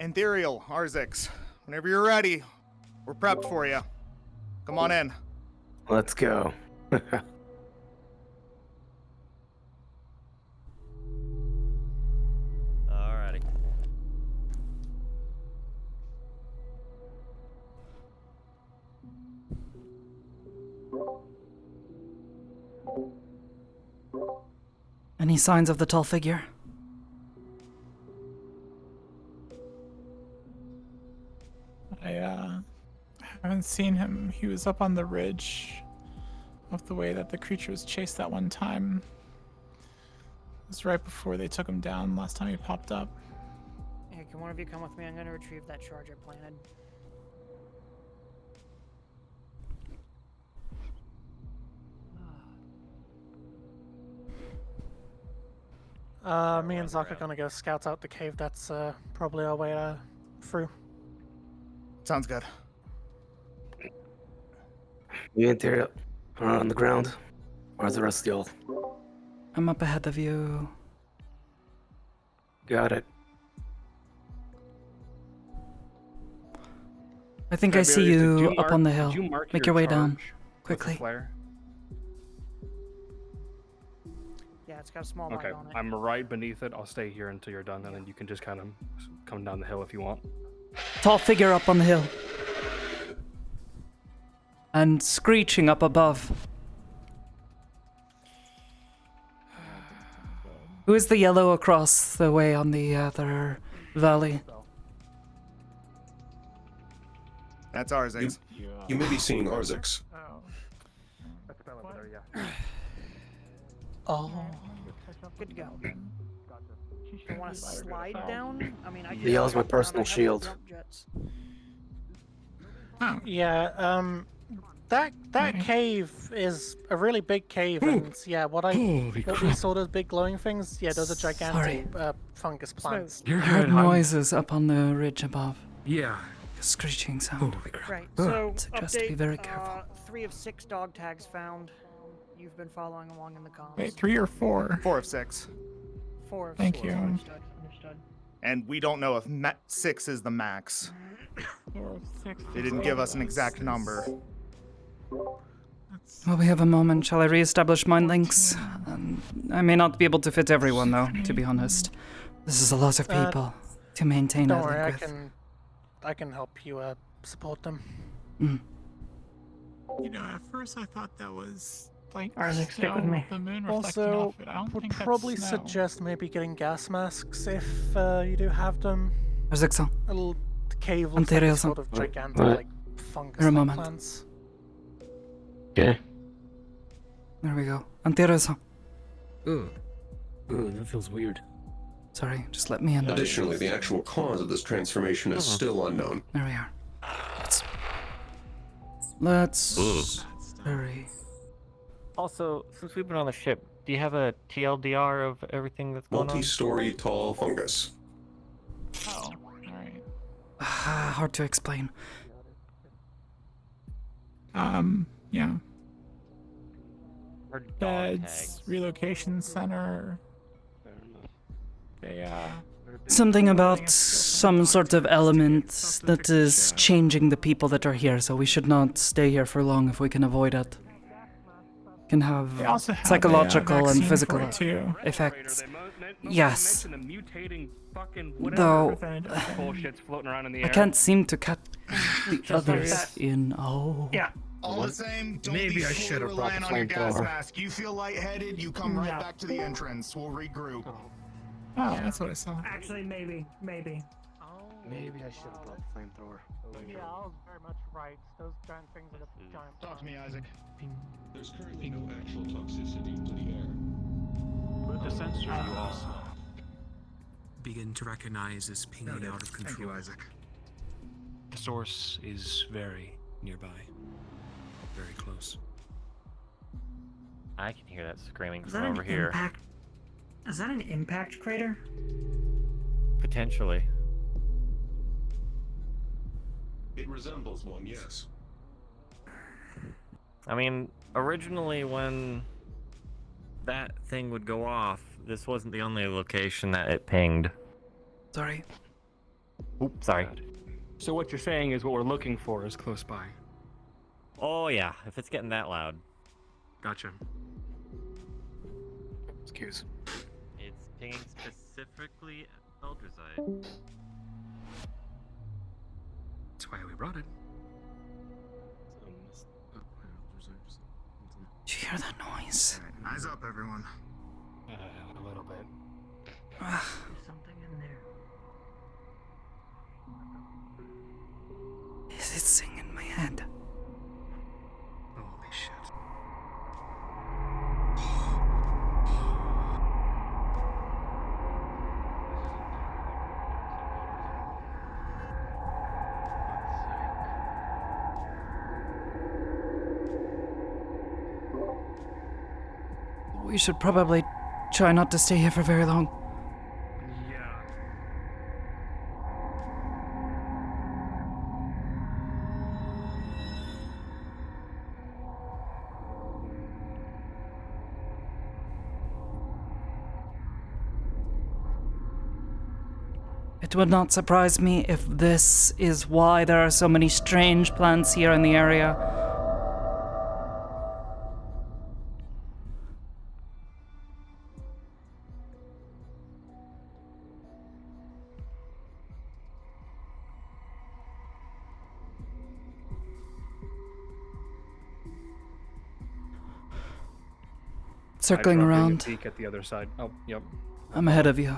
Ethereal, Arzix, whenever you're ready, we're prepped for you. Come on in. Let's go. Alrighty. Any signs of the tall figure? I haven't seen him. He was up on the ridge of the way that the creature was chased that one time. It was right before they took him down last time he popped up. Hey, can one of you come with me? I'm gonna retrieve that charge I planted. Me and Zach are gonna go scout out the cave. That's probably our way through. Sounds good. You interior are on the ground. Where's the rest of y'all? I'm up ahead of you. Got it. I think I see you up on the hill. Make your way down, quickly. Yeah, it's got a small Okay, light on it. I'm right beneath it. I'll stay here until you're done, and then you can just kind of come down the hill if you want. Tall figure up on the hill. And screeching up above. Who is the yellow across the way on the other valley? That's Arzix. You may be seeing Arzix. That's about over there, yeah. Oh. Good to go. You want to slide down? I mean, I The yellow's my personal shield. Yeah, that cave is a really big cave, and yeah, what we saw those big glowing things, yeah, those are gigantic fungus plants. I heard noises up on the ridge above. Yeah. A screeching sound. Right, so Suggest update, to be very careful. 3 of 6 dog tags found. You've been following along in the comms. Wait, 3 or 4? 4 of 6. 4 of Thank 6. you. Understood. And we don't know if 6 is the max. 4 of 6. They didn't give us an exact number. Well, we have a moment. Shall I re-establish mind links? I may not be able to fit everyone, though, to be honest. This is a lot of people to maintain Don't a worry, link with. I can help you support them. You know, at first I thought that was like Isaac, stick with snow, me. the moon reflecting Also, off it. I don't would think probably that's snow. suggest maybe getting gas masks if you do have them. Isaac-san. A little cave looks like it's Anterior-san. sort of gigantic, What? like fungus Here a moment. plants. Okay. There we go. Anterior-san. Ooh, that feels weird. Sorry, just let me in. Additionally, the actual cause of this transformation is still unknown. There we are. Let's hurry. Also, since we've been on the ship, do you have a TLDR of everything that's going on? Multi-story tall fungus. Oh, alright. Hard to explain. Yeah. Or dog Beds, tags. relocation center. They, Something about some sort of element that is changing the people that are here, so we should not stay here for long if we can avoid it. Can have They also have psychological a, and vaccine physical for it, too. effects. No Yes. one mentioned the mutating fucking Though bullshit's floating around in the I air. can't seem to catch the Just like others that. in. Oh. Yeah. All the same, don't Maybe be I fully should have brought reliant the on your gas flamethrower. mask. You feel lightheaded, you come right back to the entrance. We'll regroup. Oh, that's what I saw. Actually, maybe. Maybe I should have brought the flamethrower. Yeah, I was very much right. Those giant things are the giant. Talk to me, Isaac. There's currently no actual toxicity to the air. But the sensors you also begin to recognize is pinging out of control. Thank you, Isaac. The source is very nearby. Very close. I can hear that screaming Is from that an over here. impact? Is that an impact crater? Potentially. It resembles one, yes. I mean, originally when that thing would go off, this wasn't the only location that it pinged. Sorry. Oops, sorry. So what you're saying is what we're looking for is close by. Oh yeah, if it's getting that loud. Gotcha. Excuse. It's pinging specifically Eldrazite. That's why we brought it. Did you hear that noise? Eyes up, everyone. A little bit. There's something in there. Is it singing my head? Holy shit. We should probably try not to stay here for very long. Yeah. It would not surprise me if this is why there are so many strange plants here in the area. Circling I drop in around. a peek at the other side. Oh, yep. I'm ahead of you.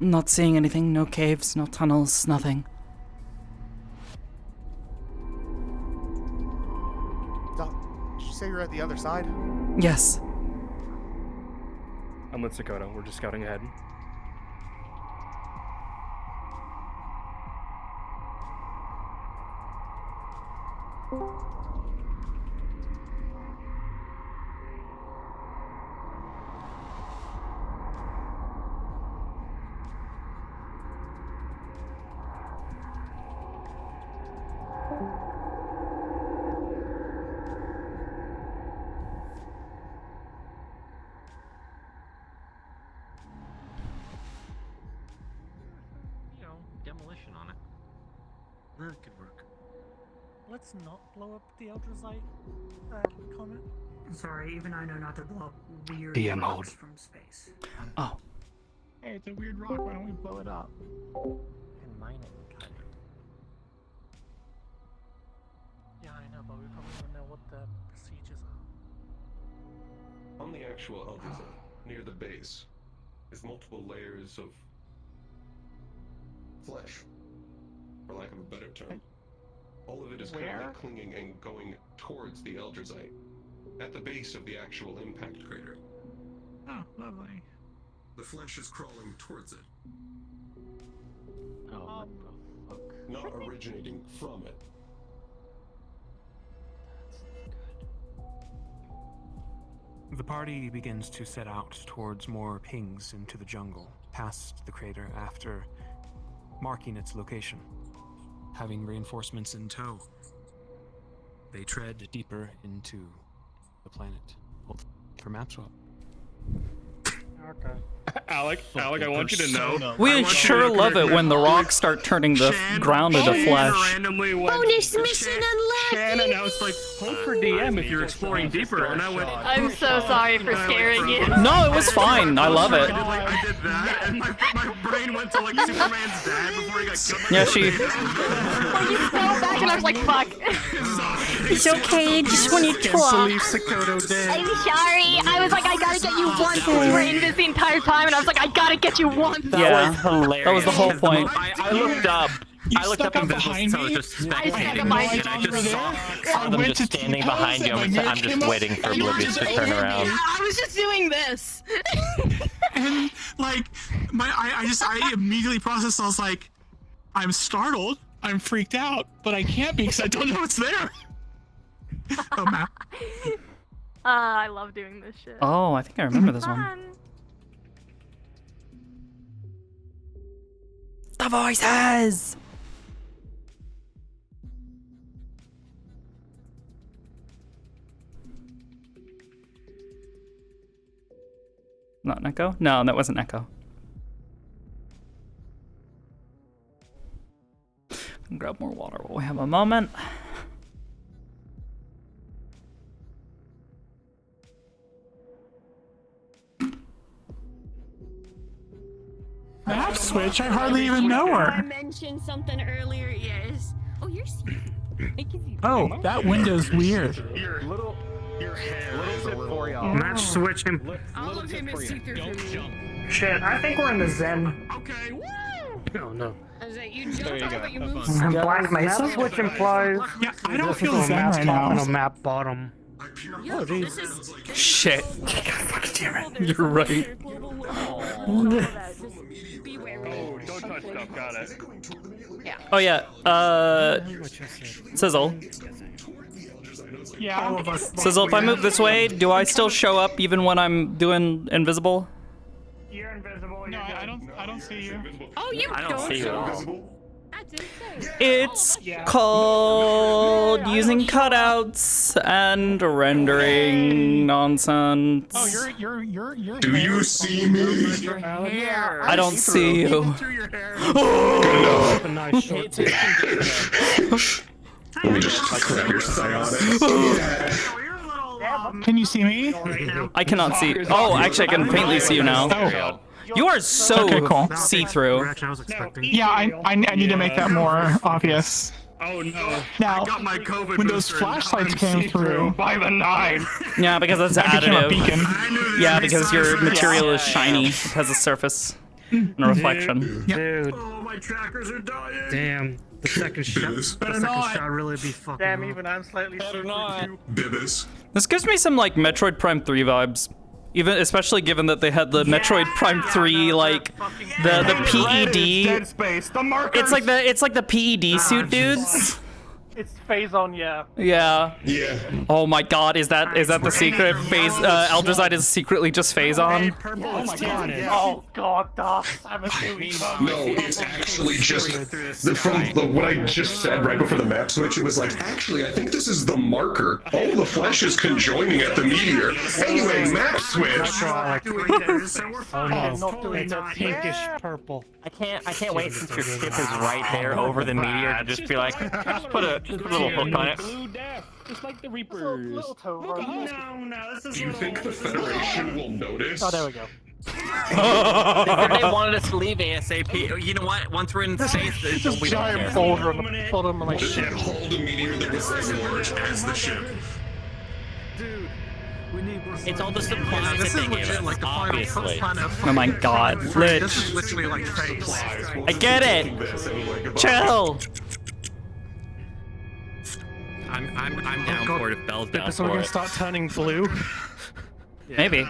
Not seeing anything, no caves, no tunnels, nothing. Did you say you're at the other side? Yes. I'm with Sakoto. We're just scouting ahead. You know, demolition on it. That could work. Let's not blow up the Eldrazi comet. Sorry, even I know not to blow up weird DM rocks mode. from space. Oh. Hey, it's a weird rock. Why don't we blow it up? And mine it and cut it. Yeah, I know, but we probably don't know what the procedures are. On the actual Elder near the base, is multiple layers of flesh, for lack of a better term. All of it is currently clinging and going towards the Elderzite, at the base of the actual impact crater. Oh, lovely. The flesh is crawling towards it. Oh, what the fuck? Not originating from it. The party begins to set out towards more pings into the jungle, past the crater after marking its location. Having reinforcements in tow, they tread deeper into the planet. Hold for map swap. Okay. Alec, I want you to know. We sure love it when the rocks start turning the ground into flesh. Randomly went, Bonus mission unlocked! Shan announced, like, hold for DM if you're exploring deeper, and I went... I'm so sorry for scaring you. No, it was fine. I love it. I did that, and my brain went to, like, Superman's dad before he got killed. Yeah, she... Well, you fell back and I was like, fuck. It's okay, just when you talk. believe Sakoto did. I'm sorry. I was like, I gotta get you once. We were in this the entire time, and I was like, I gotta get you once. Yeah, was hilarious. that was the whole point. I looked up. I looked up invisible, so I was just spectating, and I just saw them just standing behind you. I'm just waiting for Oblivious to turn around. I was just doing this. And like, I immediately processed. I was like, I'm startled. I'm freaked out, but I can't be because I don't know it's there. Oh man. I love doing this shit. Oh, I think I remember this one. The voices! Not an echo? No, that wasn't echo. Grab more water while we have a moment. Map switch? I hardly even know her. I mentioned something earlier, yes. Oh, you're Oh, that window's weird. Your hair is a little... Match switch and... All of him is see-through. Shit, I think we're in the Zen. Okay, woo! Oh no. I was like, you jumped out, but you moved. Black Mesa? Map switch implies... Yeah, I don't this feel is a zen map right top now. and a map bottom. Yo, this is... Shit. Damn it. You're right. Just be wary. Oh, don't touch stuff, got it. Yeah. Oh yeah, Sizzle. Yeah. Sizzle, if I move this way, do I still show up even when I'm doing invisible? You're invisible. No, I don't see you. Oh, you I don't see you at all. It's called using cutouts and rendering nonsense. Oh, you're. Do you see me? I don't see you. Good Nice short. Let me just grab your psionics. Can you see me? I cannot see. Oh, actually, I can faintly see you now. Oh. You are so Okay, cool. see-through. Actually, I was expecting. Yeah, I need to make that more obvious. Oh no. Now, I got my COVID when those booster and flashlights I'm came see-through through, by the 9. Yeah, because it's that became a additive. beacon. Yeah, because your material is shiny. It has a surface and a reflection. Dude. Oh, my trackers are dying. Damn. The second shot really be fucking. Damn, up. even I'm slightly better not. Bibis. This gives me some like Metroid Prime 3 vibes. Even especially given that they had the Metroid Prime 3 like the PED. Dead Space. The markers. It's like the PED suit dudes. It's Phazon, yeah. Yeah. Yeah. Oh my god, is that the secret? Elderzite is secretly just Phazon. Oh my god. Oh god, I'm assuming. No, it's actually just from what I just said right before the map switch. It was like, actually, I think this is the marker. All the flesh is conjoining at the meteor. Anyway, map switch. Oh no, it's a pinkish purple. I can't wait since your ship is right there over the meteor to just be like, just put a little hook on it. Blue death, just like the Reapers. No, this is Do you think the Federation will notice? Oh, there we go. They wanted us to leave ASAP. You know what? Once we're in space, there's Just giant boulder on my What if ship. they hold a meteor that was as large as the ship? Dude, It's all the supplies This that is they gave legit us, like the final obviously. planet of Oh my god, Lich. This is literally like phase. I get it. Chill. I'm down for it if Belle's down So we're for gonna it. start turning blue. Maybe.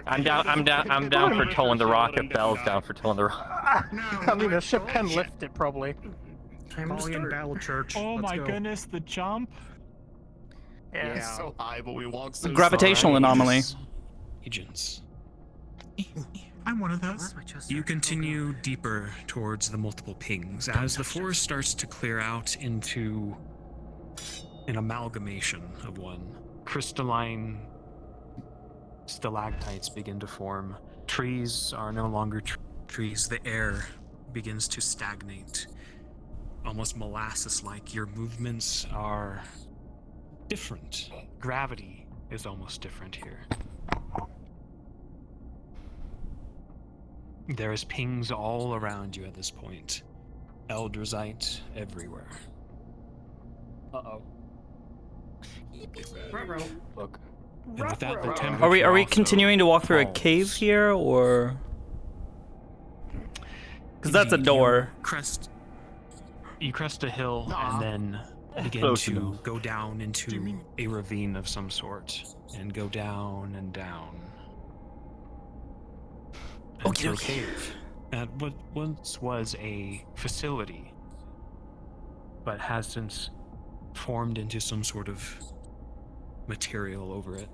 I'm down for towing the rock if Belle's down for towing the rock. I mean, a ship can lift it probably. Calling in Battle Church. Oh Let's my go. goodness, the jump. Yeah. It's so high, but we walk so Gravitational slow. anomaly. Agents. I'm one of those. You continue deeper towards the multiple pings as the forest starts to clear out into an amalgamation of one. Crystalline stalactites begin to form. Trees are no longer trees. The air begins to stagnate, almost molasses-like. Your movements are different. Gravity is almost different here. There is pings all around you at this point. Elderzite everywhere. Uh-oh. Look. And with that, the temperature Are we also continuing to walk through a falls. cave here, or? Because that's a door. You crest a hill and then begin Close to enough. go down into a ravine of some sort, and go down and down. And through a cave at what once was a facility, but has since formed into some sort of material over it.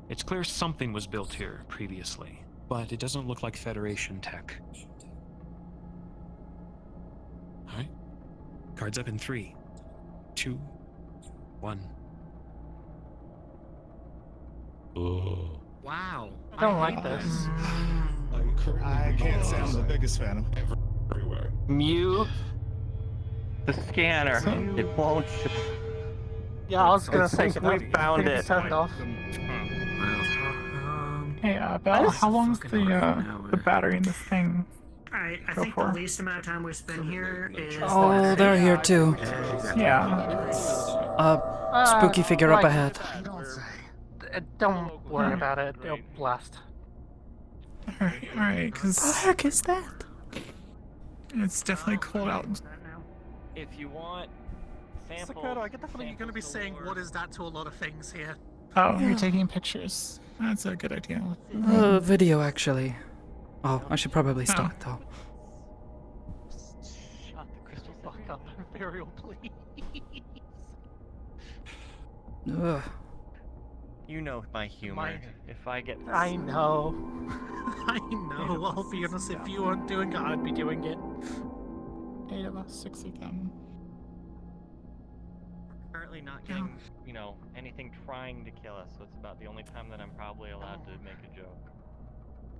It's clear something was built here previously, but it doesn't look like Federation tech. Alright. Cards up in 3, 2, 1. Oh. Wow. I don't like this. I can't say I'm the biggest fan of everywhere. Mute the scanner. It won't. Yeah, I was gonna say, I think we found it. Turned off. Hey, Belle, how long's the battery in this thing? Alright, I Go think for the it. least amount of time we spend here is. Oh, they're here too. Yeah. Spooky figure up like, ahead. Don't worry about it. It'll blast. Alright, because. What the heck is that? It's definitely cold out. If you want samples. Sakoto, I get the feeling you're gonna be saying "what is that" to a lot of things here. Oh, you're taking pictures. That's a good idea. Video actually. Oh, I should probably stop though. Shut the crystal fuck up, Imperial, please. Ugh. You know my humor. If I get. I know. I know. I'll be honest. If you weren't doing it, I'd be doing it. 8 of us, 6 of them. Currently not getting, anything trying to kill us, so it's about the only time that I'm probably allowed to make a joke.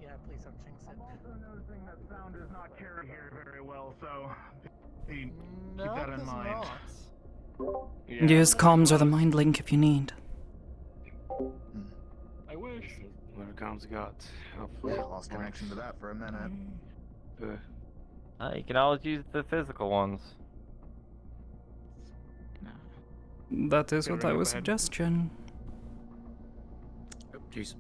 Yeah, please don't jinx it. I'm also noticing that sound does not carry here very well, so keep No, that in does mind. not. Use comms or the mind link if you need. I wish. Whatever comms got. Yeah, I lost connection to that for a minute. You can always use the physical ones. That is what I was suggesting. Oh, jeez.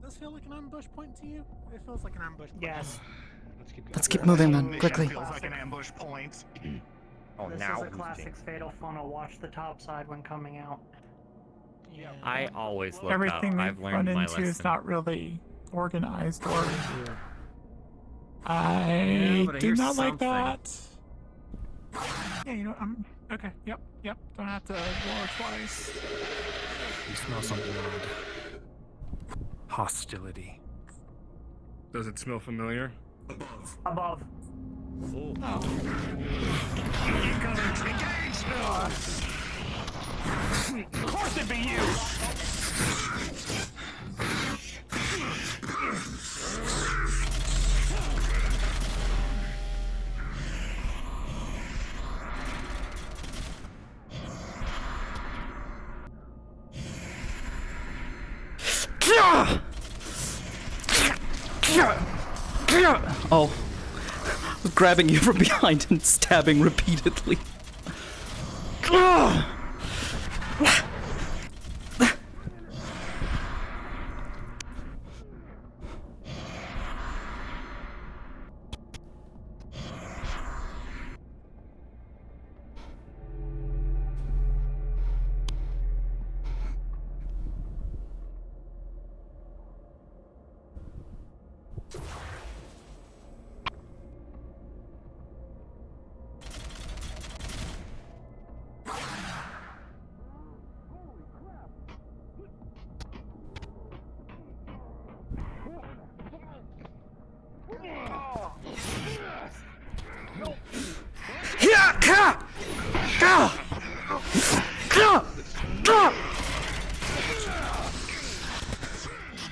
Does it feel like an ambush point to you? It feels like an ambush point. Yes. Let's keep moving then, Mission quickly. feels like an ambush point. Oh, This now is a who's classic jinxed? fatal funnel. Watch the top side when coming out. Yeah. I always look Everything up. we I've run learned my into lesson. is not really organized or. I but I do hear not like something. that. Yeah, I'm okay. Yep. Don't have to roar twice. You smell something odd. Hostility. Does it smell familiar? Above. Oh. Of course it'd be you! Oh. grabbing you from behind and stabbing repeatedly. Ugh.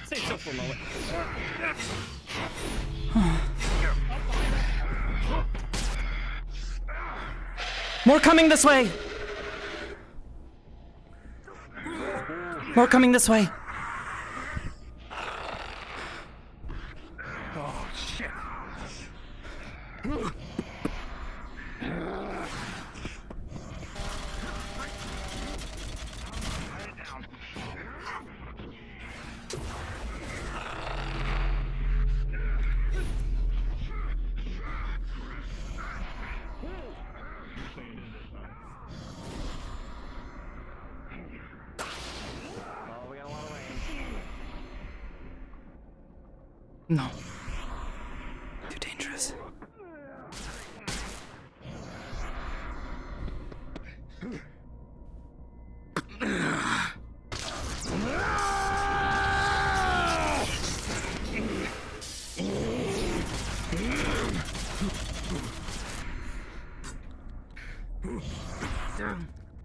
Stay still for a moment. More coming this way! More coming this way! Oh, shit. No. Too dangerous.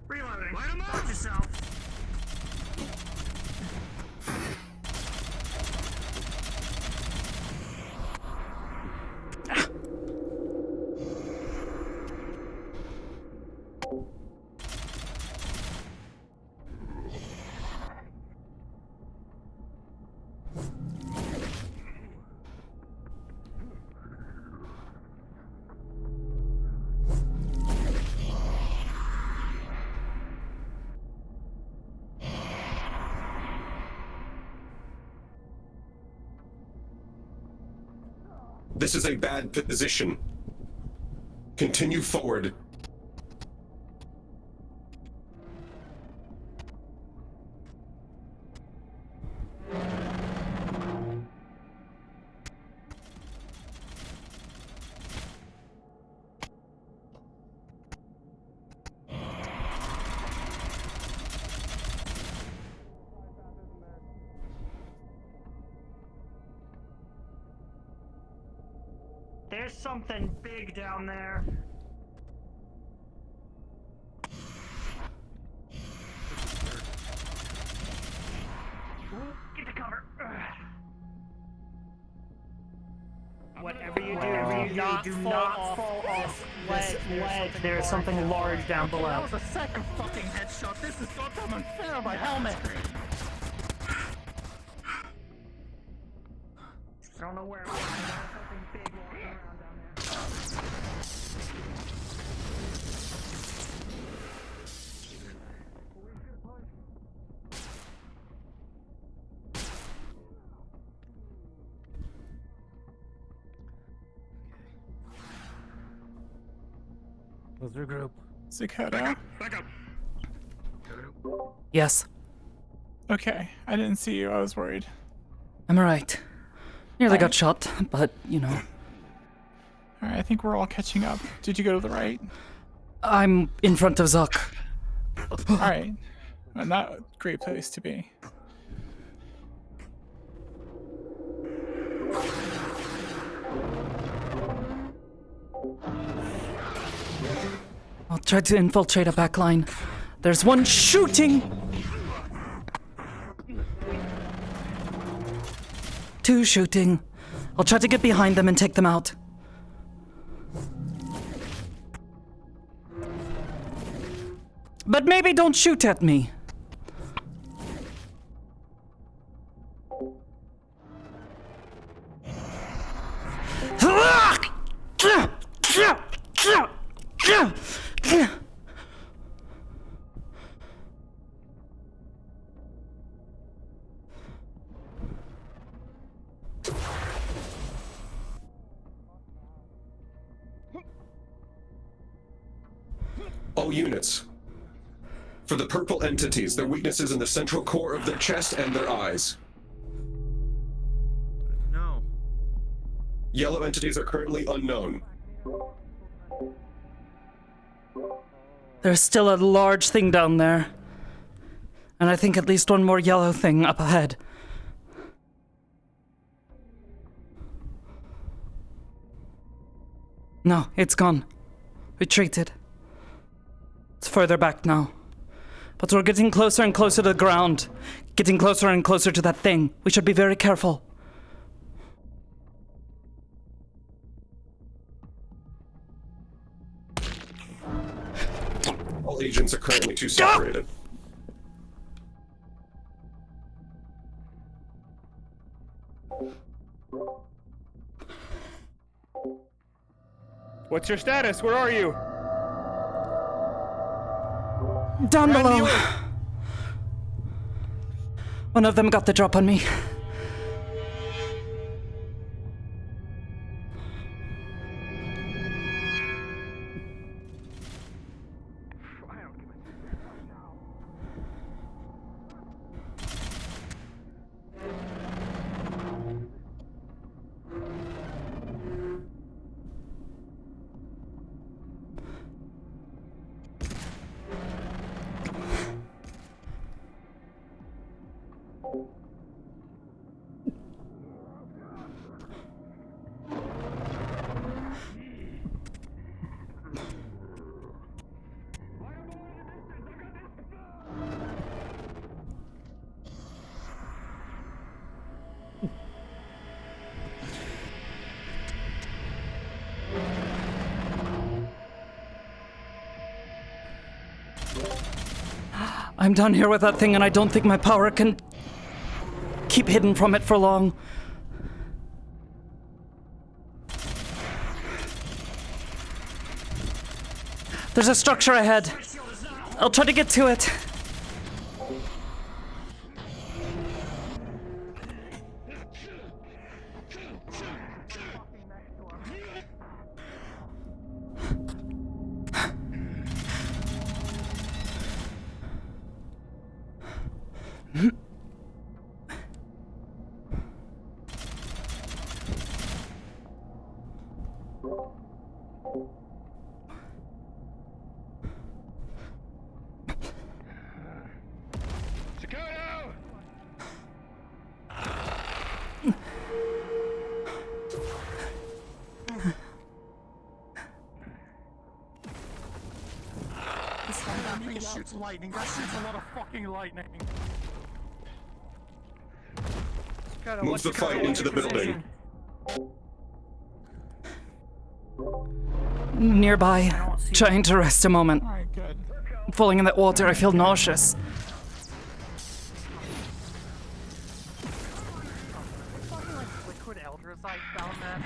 Reloading. Light him up yourself. This is a bad position. Continue forward. There's something big down there. Get to cover. Whatever you do, do not fall off this ledge. There's something large down below. That was the second fucking headshot. This is goddamn unfair, my helmet. I don't know where it was, but there's something big walking around down there. Let's regroup. Sakoto? Back up. Yes, Okay, I didn't see you. I was worried. I'm alright. Nearly got shot, but, you know. Alright, I think we're all catching up. Did you go to the right? I'm in front of Zuck. Alright. Well, not a great place to be. I'll try to infiltrate a backline. There's one shooting! 2 shooting. I'll try to get behind them and take them out. But maybe don't shoot at me. All units. For the purple entities, their weakness is in the central core of their chest and their eyes. No. Yellow entities are currently unknown. There's still a large thing down there. And I think at least one more yellow thing up ahead. No, it's gone. Retreated. It's further back now. But we're getting closer and closer to the ground. Getting closer and closer to that thing. We should be very careful. All agents are currently too separated. What's your status? Where are you? Down below. One of them got the drop on me. I'm down here with that thing, and I don't think my power can keep hidden from it for long. There's a structure ahead. I'll try to get to it. Sakoto! It shoots lightning. That shoots a lot of fucking lightning. Move the fight into the building. Nearby, trying to rest a moment. Alright, good. Falling in that water, I feel nauseous. Fucking like liquid eldersite down there.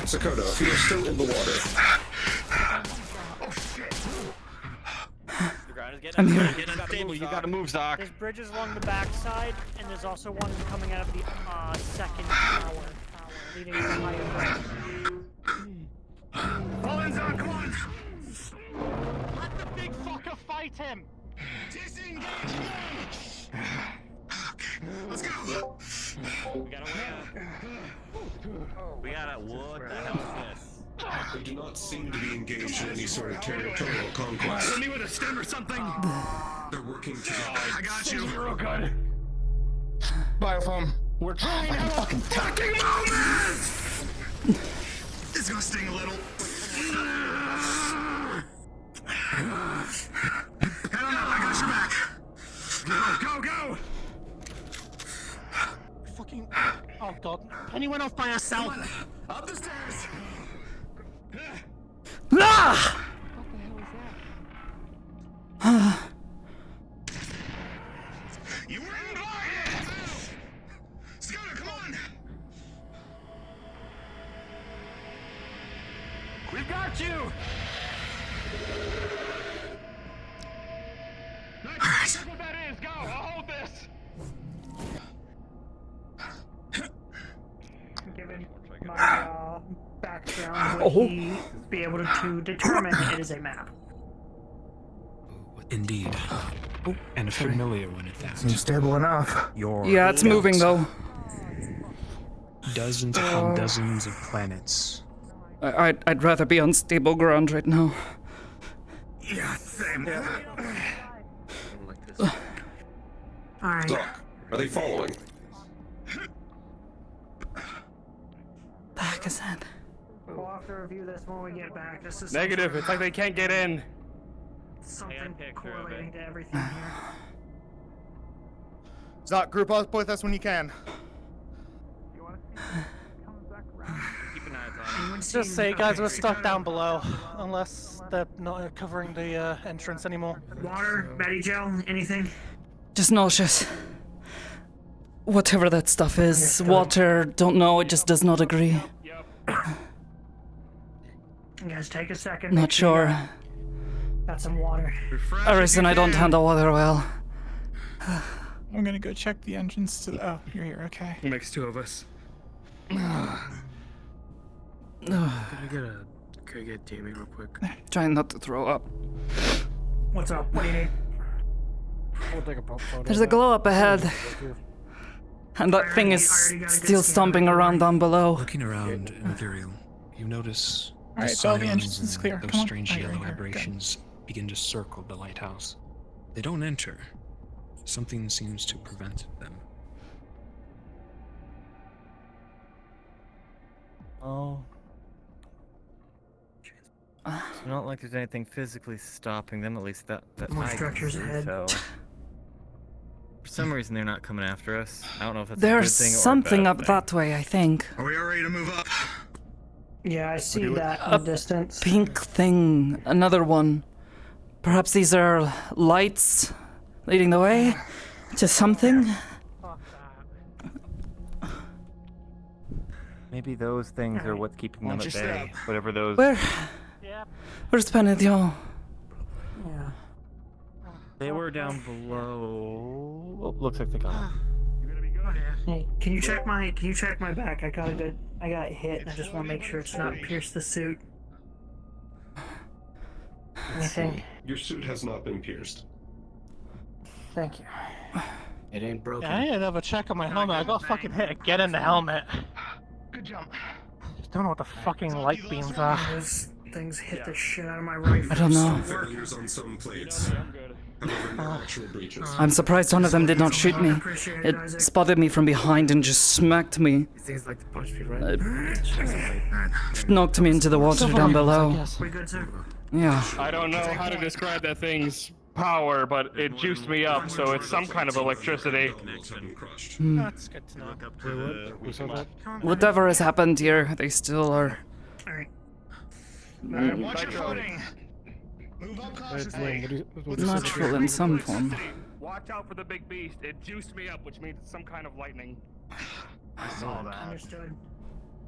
Sakoto, if you're still in the water. I'm here. Get unstable. You gotta move, Zoc. There's bridges along the backside, and there's also one coming out of the second tower, leading to the higher ground. Fall in, Zoc, come on! Let the big fucker fight him! Disengage! Okay, let's go! We gotta win. We gotta. What the hell is this? They do not seem to be engaged in any sort of territorial conquest. Hit me with a stem or something! They're working together. I got you. Real good. Biofoam, we're trying to have a fucking talking moment! It's gonna sting a little. Head on up, I got your back. Go, go, go! Fucking. Oh god. Penny went off by herself. Up the stairs! Ah! You were invited! Scooter, come on! We've got you! That's what that is. Go. I'll hold this. he be able to determine it is a map. Indeed. And a familiar one at that. Seems stable enough. Yeah, it's moving though. Dozens upon dozens of planets. I'd rather be on stable ground right now. Yeah, same. Alright. Doc, are they following? The heck is that? We'll have to review this when we get back. This is Negative. It's like they can't get in. something correlating to everything here. Zok, group up with us when you can. Just say, guys, we're stuck down below, unless they're not covering the entrance anymore. Water, Betty Joe, anything? Just nauseous. Whatever that stuff is, water, don't know, it just does not agree. You guys take a second. Not make sure you sure. got some water. Arisen, I don't handle water well. I'm gonna go check the entrance to the. Oh, you're here. Okay. Makes two of us. Can I get Tammy real quick? Trying not to throw up. What's up? What do you need? We'll take a photo. There's a glow up ahead. And that thing is still stomping around down below. Looking around, Imperial, you notice All right, so the entrance is clear. those Come on. strange Oh, you're yellow right here. Good. vibrations begin to circle the lighthouse. They don't enter. Something seems to prevent them. Oh. It's not like there's anything physically stopping them, at least that More I can structures see, ahead. So. For some reason, they're not coming after us. I don't know if that's There's a good thing or something a bad up thing. that way, I think. Are we all ready to move up? Yeah, I see that in A the distance. pink thing, another one. Perhaps these are lights leading the way to something? Maybe those things are what's keeping them Watch at your bay. step. Whatever those. Where's Benedion? Yeah. They were down below. Oh, looks like they got them. Hey, can you check my back? I got hit, and I just want to make sure it's not pierced the suit. Anything? Your suit has not been pierced. Thank you. It ain't broken. Yeah, I need to have a check on my helmet. I got fucking hit. Get in the helmet. Good jump. Just don't know what the fucking light beams are. Those things hit the shit out of my rifle. I don't know. Failures on some plates. However, no actual breaches. I'm surprised one of them did not shoot me. It spotted me from behind and just smacked me. Things like to punch me right. Knocked me into the water down below. We good, sir? Yeah. I don't know how to describe that thing's power, but it juiced me up, so it's some kind of electricity. Hmm. That's good to know. Whatever has happened here, they still are. Alright. Watch your footing. Move up cautiously. Natural in some form. Watch out for the big beast. It juiced me up, which means it's some kind of lightning. I saw that. Understood.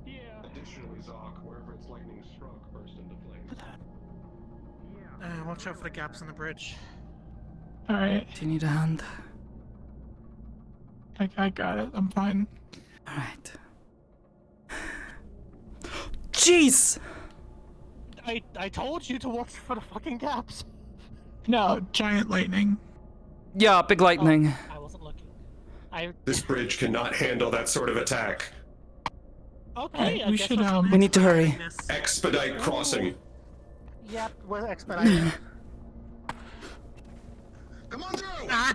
Additionally, Zok, wherever its lightning struck, burst into flames. Watch out for the gaps in the bridge. All right. Do you need a hand? I got it. I'm fine. Alright. Jeez! I told you to watch for the fucking gaps. No, giant lightning. Yeah, big lightning. I wasn't looking. This bridge cannot handle that sort of attack. Okay, we should We need to hurry. Expedite crossing. Yep, we're expediting. Come on through. Ah,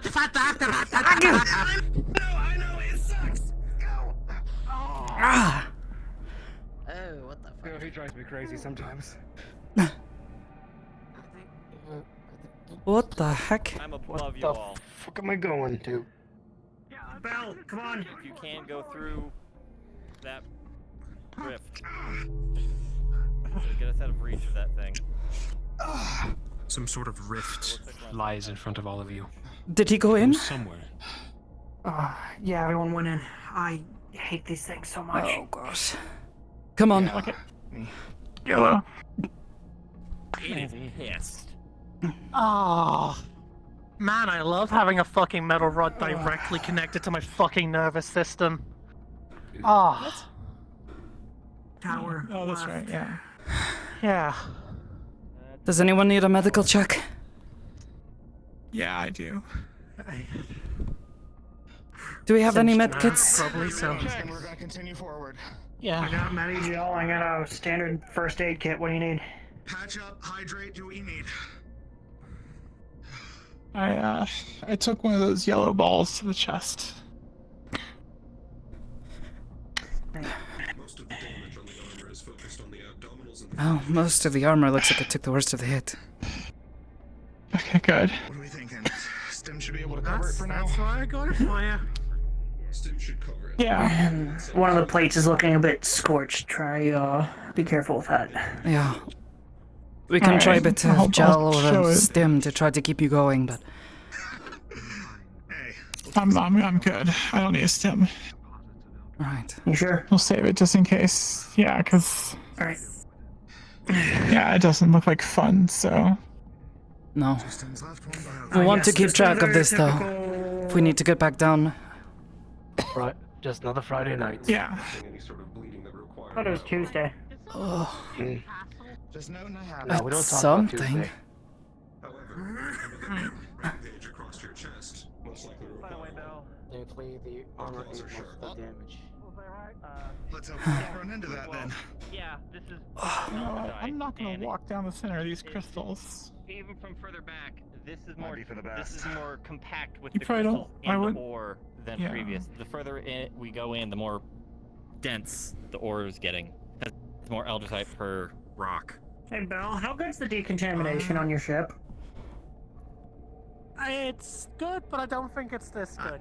I know, it sucks. Go. Ah! Oh, what the fuck? He drives me crazy sometimes. What the heck? I'm above you the all. fuck am I going to? Bell, come on. If you can't go through that rift, so get us out of reach of that thing. Some sort of rift lies in front of all of you. Did he go in? Somewhere. Yeah, everyone went in. I hate these things so much. Oh gosh. Come on. Okay. Yellow. It is pissed. Ah. Man, I love having a fucking metal rod directly connected to my fucking nervous system. Ah. Tower. Oh, that's left. right. Yeah. Yeah. Does anyone need a medical check? Yeah, I do. Do we have any Seems- med kits? Probably so. And we're gonna continue forward. Yeah. I got Medi-Gel, I got a standard first aid kit. What do you need? Patch up, hydrate, do what you need. I took one of those yellow balls to the chest. Most of the damage on the armor is focused on the abdominals and Well, most of the armor looks like it took the worst of the hit. Okay, good. What are we thinking? Stim should be able to cover it for now. That's why I got it for you. Stim should cover it. Yeah. One of the plates is looking a bit scorched. Try, be careful with that. Yeah. We can try a bit I'll of gel show or it. stim to try to keep you going, but I'm good. I don't need a stim. right. You sure? We'll save it just in case. Yeah, because Alright. yeah, it doesn't look like fun. So No. We want to keep track of this though. If we need to get back down. Right, just another Friday night. yeah. I thought it was Tuesday. Oh, Just noting I have No, we don't that's talk about something. Tuesday. page across your chest. Most likely Thankfully, the armor ain't most of the damage. Let's hope we don't run into that then. Yeah, this is. I'm not gonna walk down the center of these crystals. Even from further back, this is Might more. be for the This best. is more compact with You the probably don't- crystals I and would- the ore than Yeah. previous. The further in we go in, the more dense the ore is getting. It's more eldritite per rock. Hey, Belle, how good's the decontamination on your ship? It's good, but I don't think it's this good.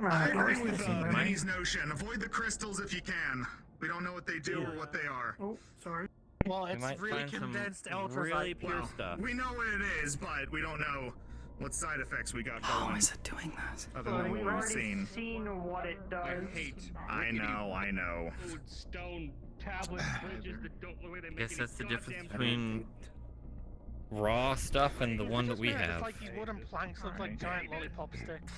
I agree with Minnie's notion. Avoid the crystals if you can. We don't know what they do or what they are. Oh, sorry. Well, We it's might really find some condensed really ultrazite. pure Well, stuff. we know what it is, but we don't know what side effects we got How going. is it doing that? Other Well, than we've what we've already seen. what it does. I know. Stone tablets, bridges that don't look like they I make guess any that's the difference goddamn between raw stuff and the one that we It's have. like these wooden planks look like giant lollipop sticks.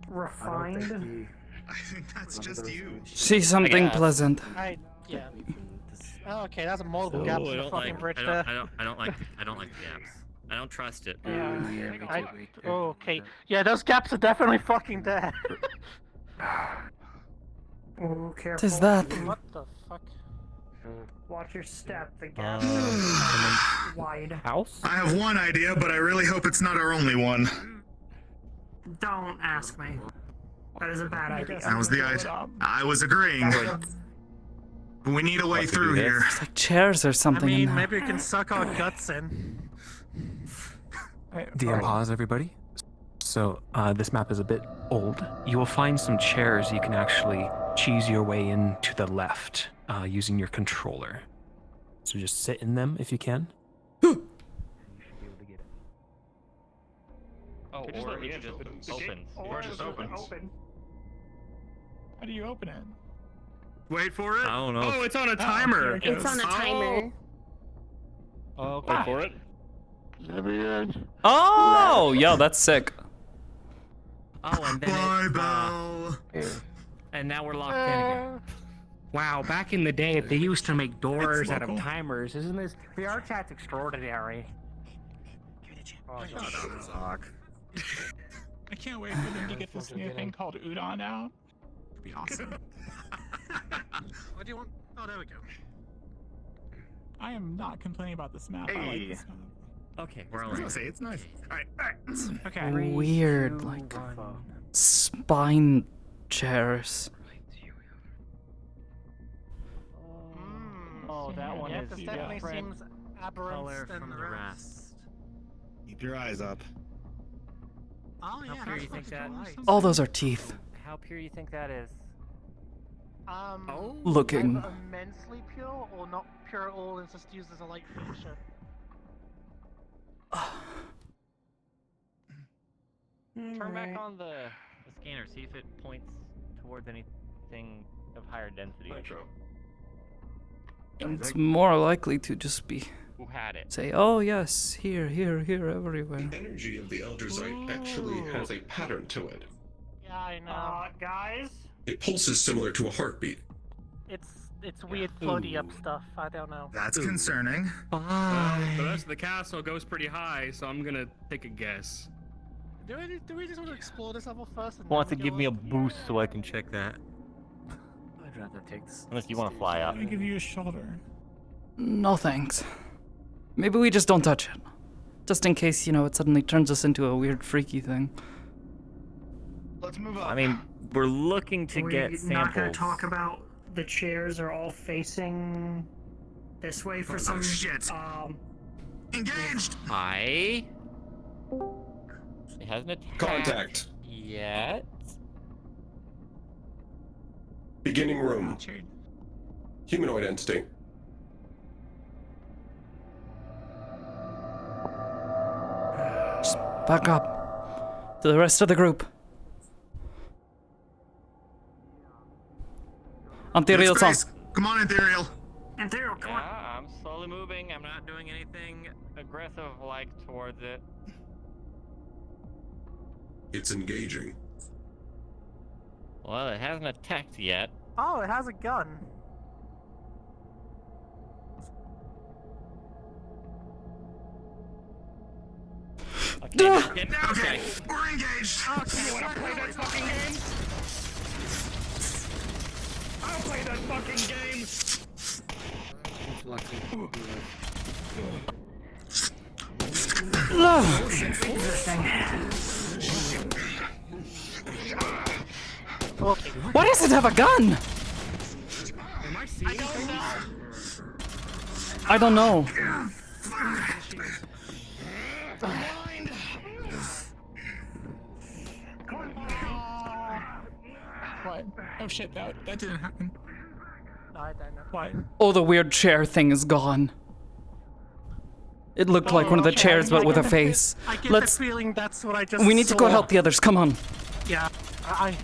Refined. I think that's just you. See something guess. pleasant. Yeah. Oh, okay, that's a multiple Oh, gaps I in the don't fucking like. bridge I there. don't like the gaps. I don't trust it. Okay. Yeah, those gaps are definitely fucking there. Oh, careful. What is that? What the fuck? Watch your step. The gap Uh, wide. House? I have one idea, but I really hope it's not our only one. Don't ask me. That is a bad idea. That was the idea. I was agreeing. We need a way through here. It's like chairs or I something in mean, there. maybe we can suck our guts in. DM pause, everybody. So this map is a bit old. You will find some chairs you can actually cheese your way in to the left using your controller. So just sit in them if you can. Oh, It just or opens. it just opens. Or just opens. How do you open it? Wait for it. I don't know. Oh, it's on a timer. here it It's on a timer. Oh, Wait for it. Oh, yo, that's sick. Oh, and then Bye, Belle. and now we're locked in again. Wow, back in the day, they used to make doors out of timers. Isn't this VR chat's extraordinary? Oh, I can't wait for them to get this new thing called Udon out. It'd be awesome. What do you want? Oh, there we go. I am not complaining about this map. I like Hey. this map. Okay, we're I all was right. gonna say it's nice. All right. Okay. Weird, like spine chairs. Oh, that one Yeah, is this definitely different seems aberrant color than from the the rest. rest. Keep your eyes up. Oh yeah, pure that's you think fucking that- nice. All those are teeth. How pure you think that is? Looking. Either immensely pure or not pure at all and just used as a light feature. Turn back on the scanner, see if it points towards anything of higher density. It's more likely to just be Who had it? say, oh yes, here, here, here, everywhere. The energy of the Elderzite actually has a pattern to it. Yeah, I know. Guys, It pulses similar to a heartbeat. It's It's weird floaty up stuff. I don't know. That's concerning. The rest of the castle goes pretty high, so I'm gonna take a guess. Do we just want to explore this level first? And Wants to then give go me a up? boost so I can check that. I'd rather take this. Unless you want to fly up. Let me give you a shoulder. No thanks. Maybe we just don't touch it. Just in case, you know, it suddenly turns us into a weird freaky thing. Let's move up. I mean, we're looking to We're get not going samples. to talk about the chairs are all facing this way for some. Shit. Engaged. Hi. It hasn't attacked Contact. yet. Beginning room. Humanoid entity. Just back up. To the rest of the group. Ethereal song. Come on, Ethereal. Ethereal, come on. Yeah, I'm slowly moving. I'm not doing anything aggressive like towards it. It's engaging. Well, it hasn't attacked yet. Oh, it has a gun. Okay, Okay, we're engaged. Okay, you wanna play that fucking game? I'll play that fucking game! Why does it have a gun? Am I seeing things? I don't know. What? Oh shit, that didn't happen. I don't know. What? Oh, the weird chair thing is gone. It looked like one of the Okay, chairs, but I with a get the fe- face. I get Let's. the feeling that's what I just We need to go saw. help the others. Come on. Yeah, I.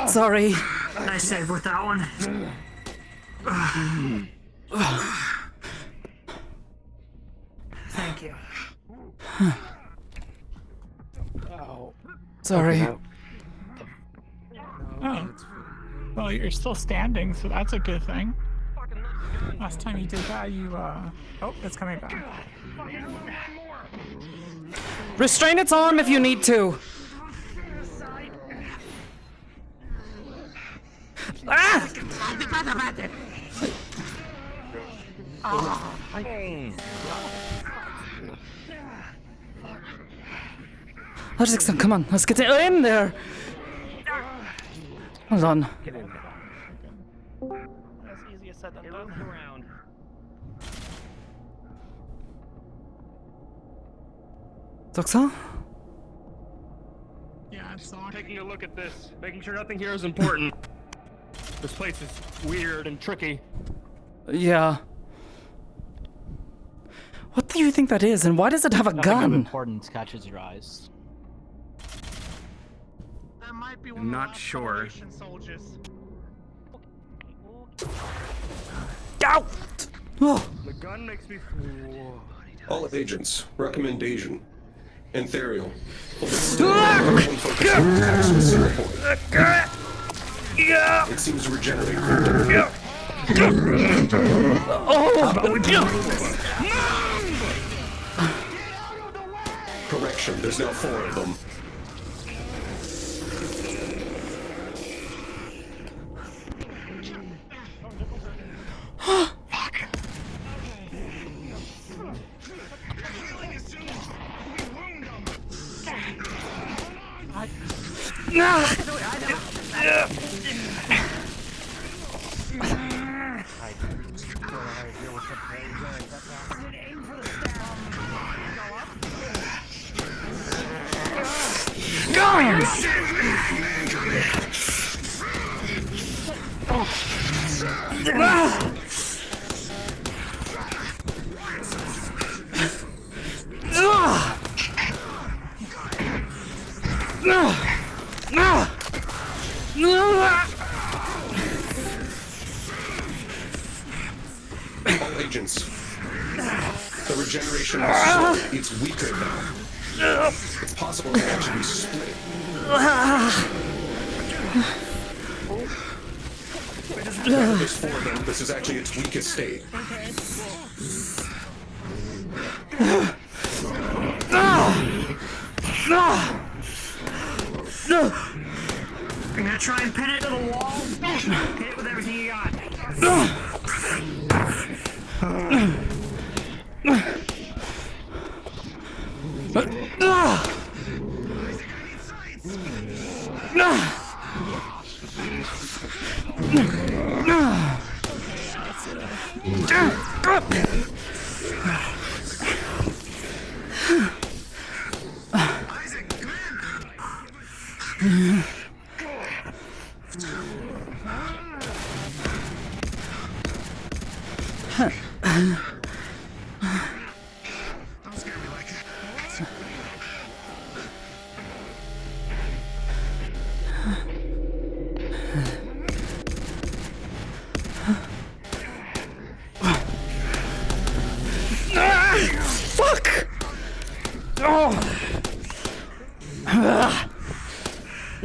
Sorry. Nice save with that one. Thank you. Sorry. Oh. Well, you're still standing, so that's a good thing. Last time you did that, you, Oh, it's coming back. Restrain its arm if you need to. Ah! Let's just, come on, let's get in there. Hold on. That's easier said than done. Around. Doxa? Yeah, it's on. Taking a look at this, making sure nothing here is important. This place is weird and tricky. Yeah. What do you think that is, and why does it have a Nothing of gun? importance catches your eyes. That might be one I'm of the not last sure. Federation soldiers. Ow! Oh. The gun makes me. All agents, recommendation. Ethereal. It seems to regenerate. Correction, there's now 4 of them. All agents. The regeneration was slow. It's weaker now. It's possible it can actually be split. This form, though, this is actually its weakest state. I'm gonna try and pin it to the wall. Hit it with everything you got. Fuck!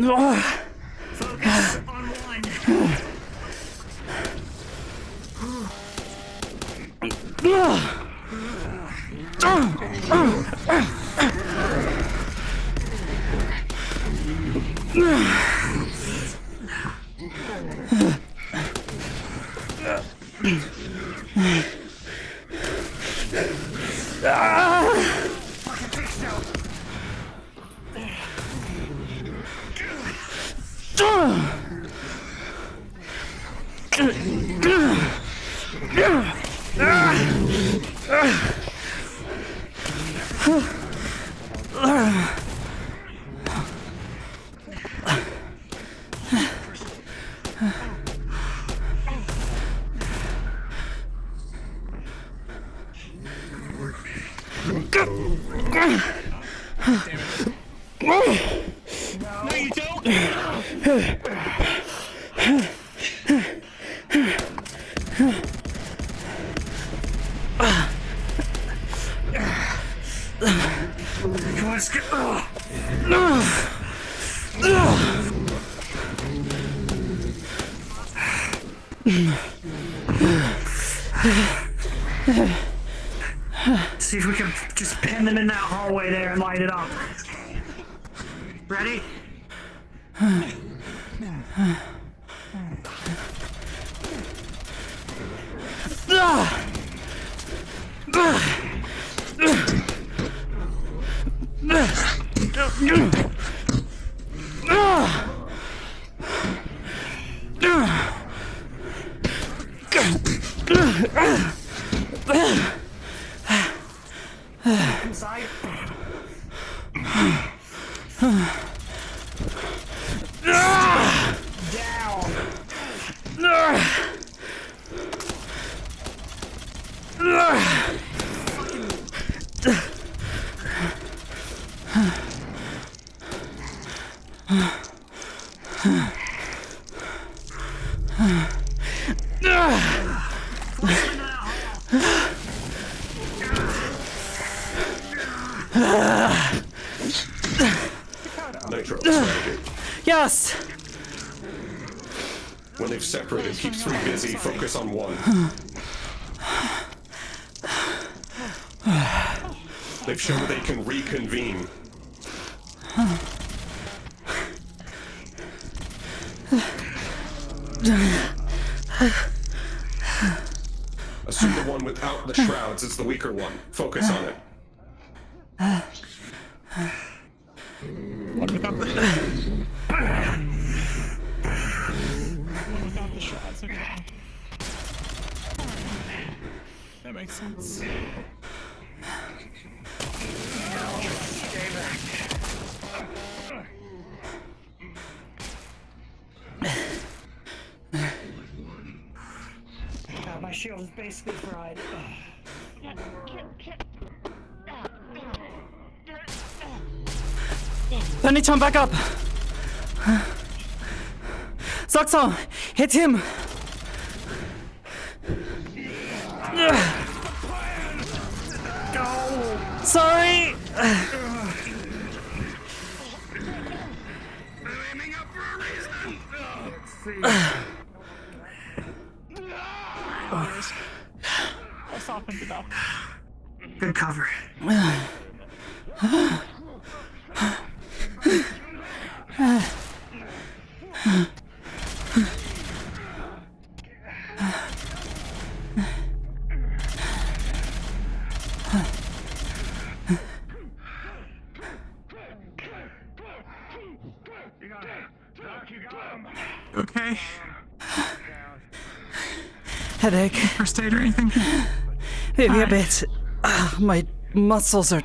Oh! Focus on one. No, you don't. Come on, let's get. See if we can just pin them in that hallway there and light it up. Ready? Inside. Nitro strategy. Yes! When they've separated, keep three busy, focus on one. They've shown they can reconvene. Assume the one without the shrouds is the weaker one. Focus on it. One without the shots, okay. That makes sense. God, my shield is basically fried. Let me turn back up. Saksan, hit him. Sorry. I softened it up. Good cover. Okay. Headache. First aid or anything? Maybe a bit. My muscles are.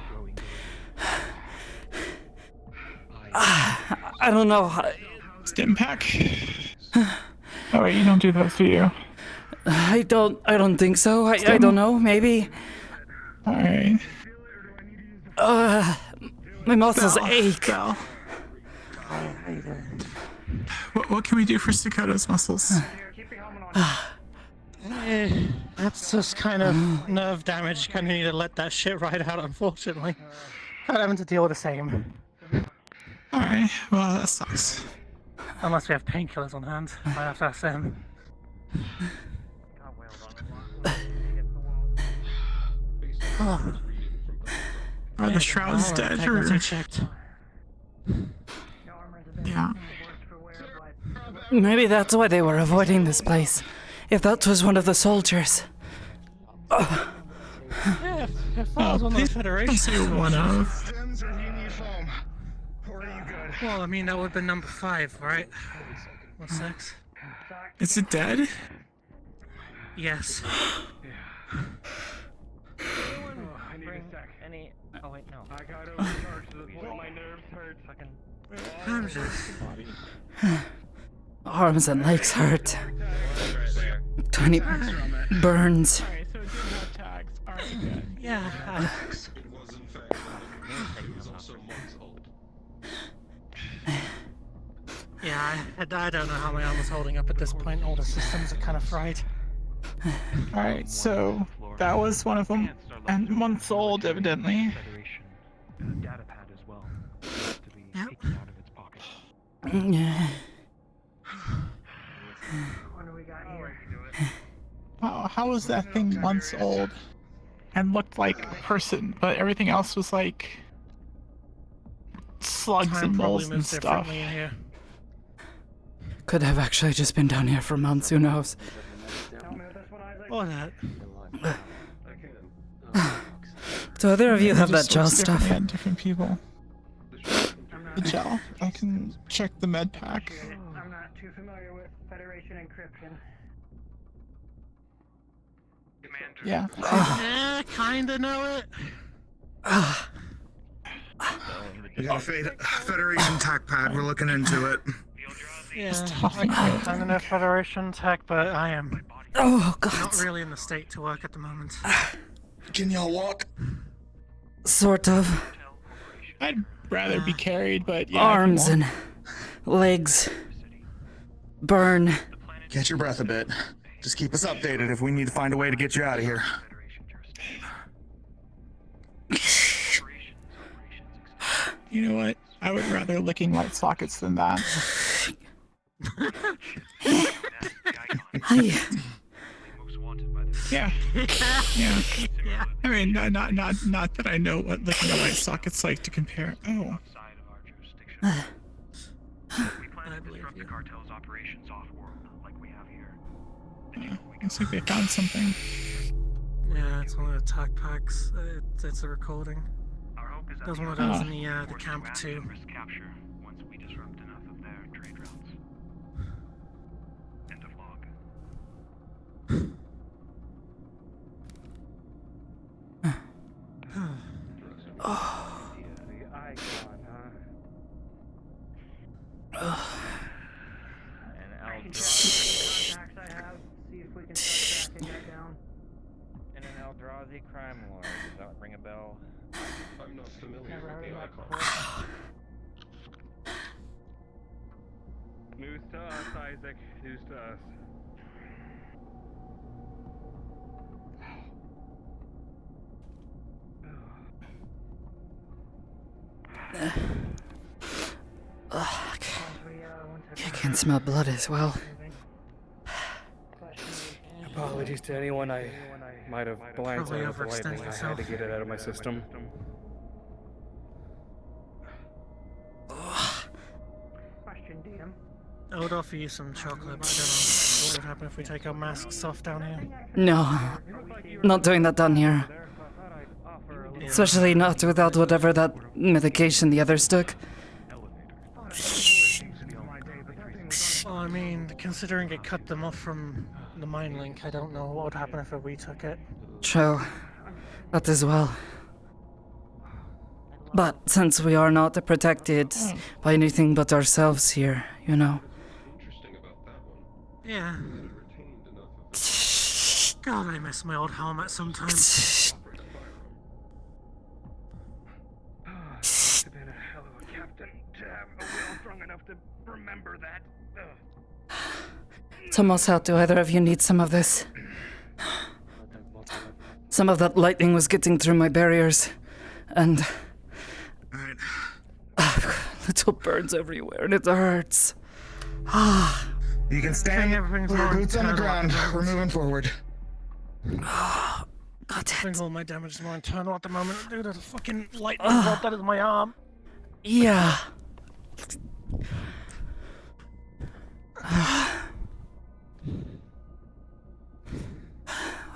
I don't know. Stim pack. Oh wait, you don't do those, do you? I don't think so. I don't know. Maybe. All right. My muscles ache. Bell. What can we do for Sakoto's muscles? That's just kind of nerve damage. Kind of need to let that shit ride out, unfortunately. Kind of having to deal with the same. Alright, well, that sucks. Unless we have painkillers on hand. Might have to ask them. Are the shrouds dead or? Checked. Yeah. Maybe that's why they were avoiding this place. If that was one of the soldiers. Yeah, if that was one of the Federation. Say one of. Well, I mean, that would have been number 5, right? What's 6? Is it dead? Yes. Oh wait, no. I got overcharged to the point my nerves hurt. I'm just... Arms and legs hurt. Tiny burns. Alright, so it didn't have tags. Alright, good. Yeah. Yeah, I don't know how my arm is holding up at this point. All the systems are kind of fried. Alright, so that was one of them. And months old, evidently. Data pad as well. To be taken out of its pocket. Yeah. What do we got here? Wow, how was that thing months old? And looked like a person, but everything else was like slugs Time and probably moles and moves stuff. differently in here. Could have actually just been down here for months, who knows? Or that. Do either of you have that Just gel looks stuff? differently on different people. The gel. I can check the med pack. I'm not too familiar with Federation encryption. Yeah. Yeah, kinda know it. We got a Federation tac pad. We're looking into it. Yeah, I kinda know Federation tech, but I am not really in the state to work at the moment. Can y'all walk? Sort of. I'd rather be carried, but yeah. Arms and legs burn. Catch your breath a bit. Just keep us updated if we need to find a way to get you out of here. You know what? I would rather licking light sockets than that. Yeah. Yeah. I mean, not that I know what licking a light socket's like to compare. Oh. Looks like they found something. Yeah, it's one of the talk packs. It's a recording. There's one of those in the camp too. Crime lord. Does that ring a bell? I'm not familiar with the icon. News to us, Isaac. News to us. I can smell blood as well. Apologies to anyone I might have blindsided with the lightning. I had to get it out of my system. Question, DM. I would offer you some chocolate, but I don't know what would happen if we take our masks off down here. No, not doing that down here. Especially not without whatever that medication the others took. Well, I mean, considering it cut them off from the mine link, I don't know what would happen if we took it. True. That as well. But since we are not protected by anything but ourselves here, you know. Yeah. God, I miss my old helmet sometimes. Must have been a hell of a captain to have a will strong enough to remember that. Tomas, do either of you need some of this? Some of that lightning was getting through my barriers, and little burns everywhere, and it hurts. You can stand. Boots on the ground. We're moving forward. I think all my damage is more internal at the moment. Dude, there's a fucking lightning bolt that is my arm. Yeah.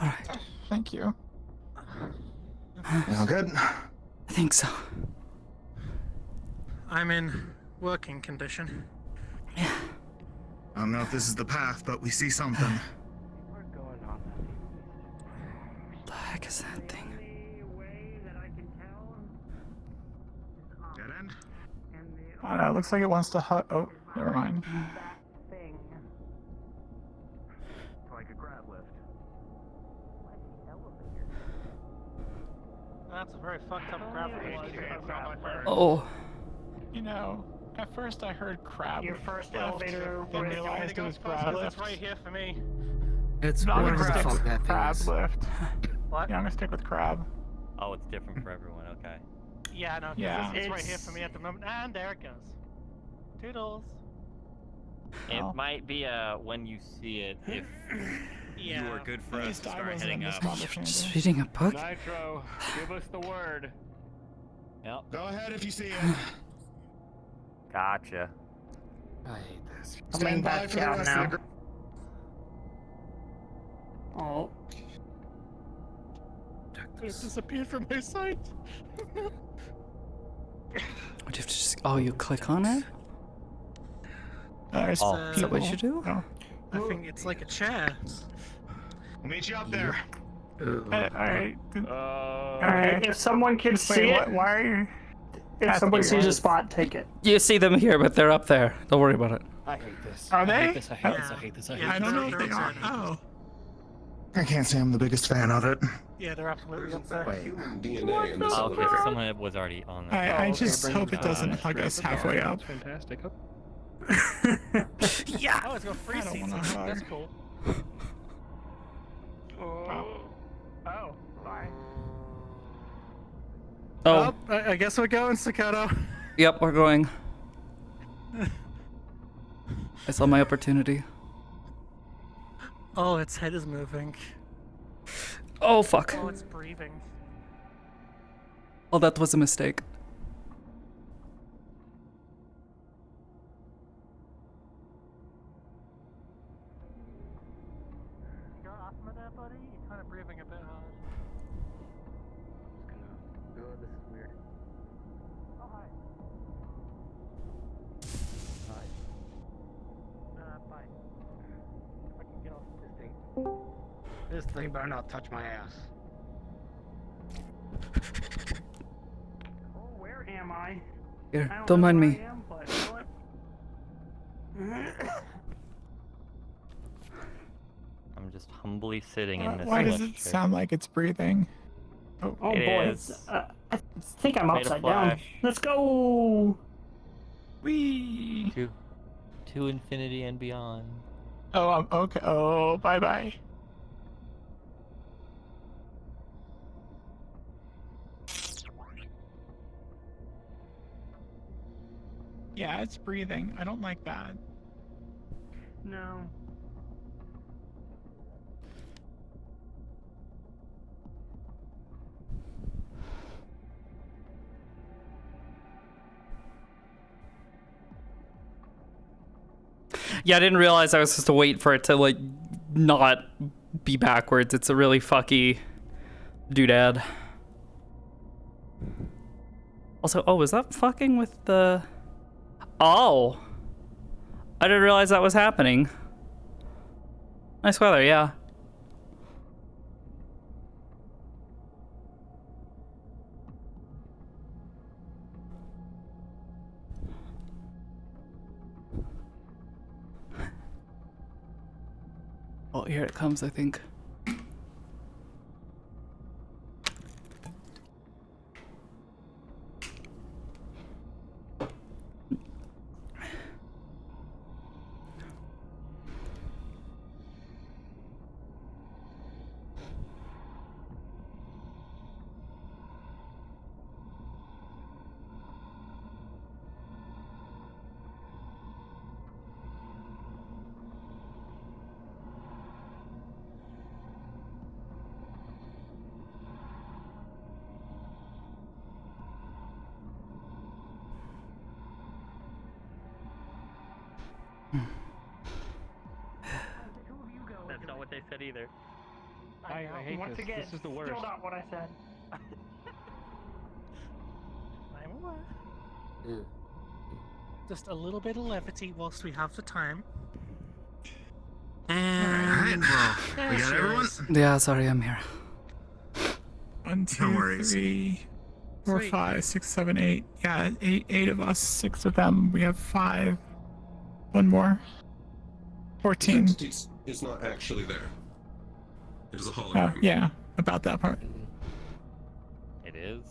Alright. Thank you. All good? I think so. I'm in working condition. I don't know if this is the path, but we see something. What the heck is that thing? Dead end? I don't know, it looks like it wants to hut. Oh, never mind. Like a grab lift. That's a very fucked up grab. Oh. You know, at first I heard crab. Your first lift, elevator. then realized it was grab lift. It's right here for me. It's not gonna gonna stick fuck with that thing crab is. lift. What? Yeah, I'm gonna stick with crab. Oh, it's different for everyone. Okay. Yeah, no, Yeah. it's right here for me at the moment. And there it goes. Toodles. It might be when you see it if you are good for us to start heading up. Just reading a book? Nitro, give us the word. Yep. Go ahead if you see it. Gotcha. I hate this. Stand by for the rest of the group. Oh. It disappeared from my sight. What do you have to just... Oh, you click on it? There's Is that what you do? Oh. I think it's like a chair. We'll meet you up there. Alright. Alright, if someone can see it, why are you... if someone sees a spot, take it. You see them here, but they're up there. Don't worry about it. I hate this. Are I they? hate this. I hate this. I hate this. I hate I don't know if they're they are. inside. Oh. I can't say I'm the biggest fan of it. Yeah, they're absolutely up there. DNA in this Oh, okay, so elevator. someone was already on there. I just hope it doesn't hug us halfway up. That's fantastic. Yeah! Oh, it's got free I don't seats. wanna hug. That's cool. Oh. Bye. Oh, Well, I guess we're going, Sakoto. yep, we're going. I saw my opportunity. Oh, its head is moving. Oh, fuck. Oh, it's breathing. Oh, that was a mistake. You got asthma there, buddy? You're kind of breathing a bit hard. Oh, this is weird. Oh, hi. Bye. If I can get off this thing. This thing better not touch my ass. Oh, where am I? Here, I don't know mind where me. I am, but you know what? I'm just humbly sitting in this. Why does flesh it chair. sound like it's breathing? Oh It boy, is. I think I'm Made of upside down. flash. Let's go. Whee! To infinity and beyond. Oh, okay. Oh, bye-bye. Yeah, it's breathing. I don't like that. No. Yeah, I didn't realize I was supposed to wait for it to, like, not be backwards. It's a really fucky doodad. Also, oh, is that fucking with the... Oh! I didn't realize that was happening. Nice weather, yeah. Oh, here it comes, I think. That's not what they said either. I hate Once this. again, This is the worst. Still not what I said. I'm aware. Just a little bit of levity whilst we have the time. Alright, well, we got everyone? Yeah, sorry, I'm here. 1, 2, worries. 3, 4, Sweet. 5, 6, 7, 8. Yeah, eight of us, 6 of them. We have 5. One more. 14. It's not actually there. It is a Oh, hologram. yeah, about that part. It is.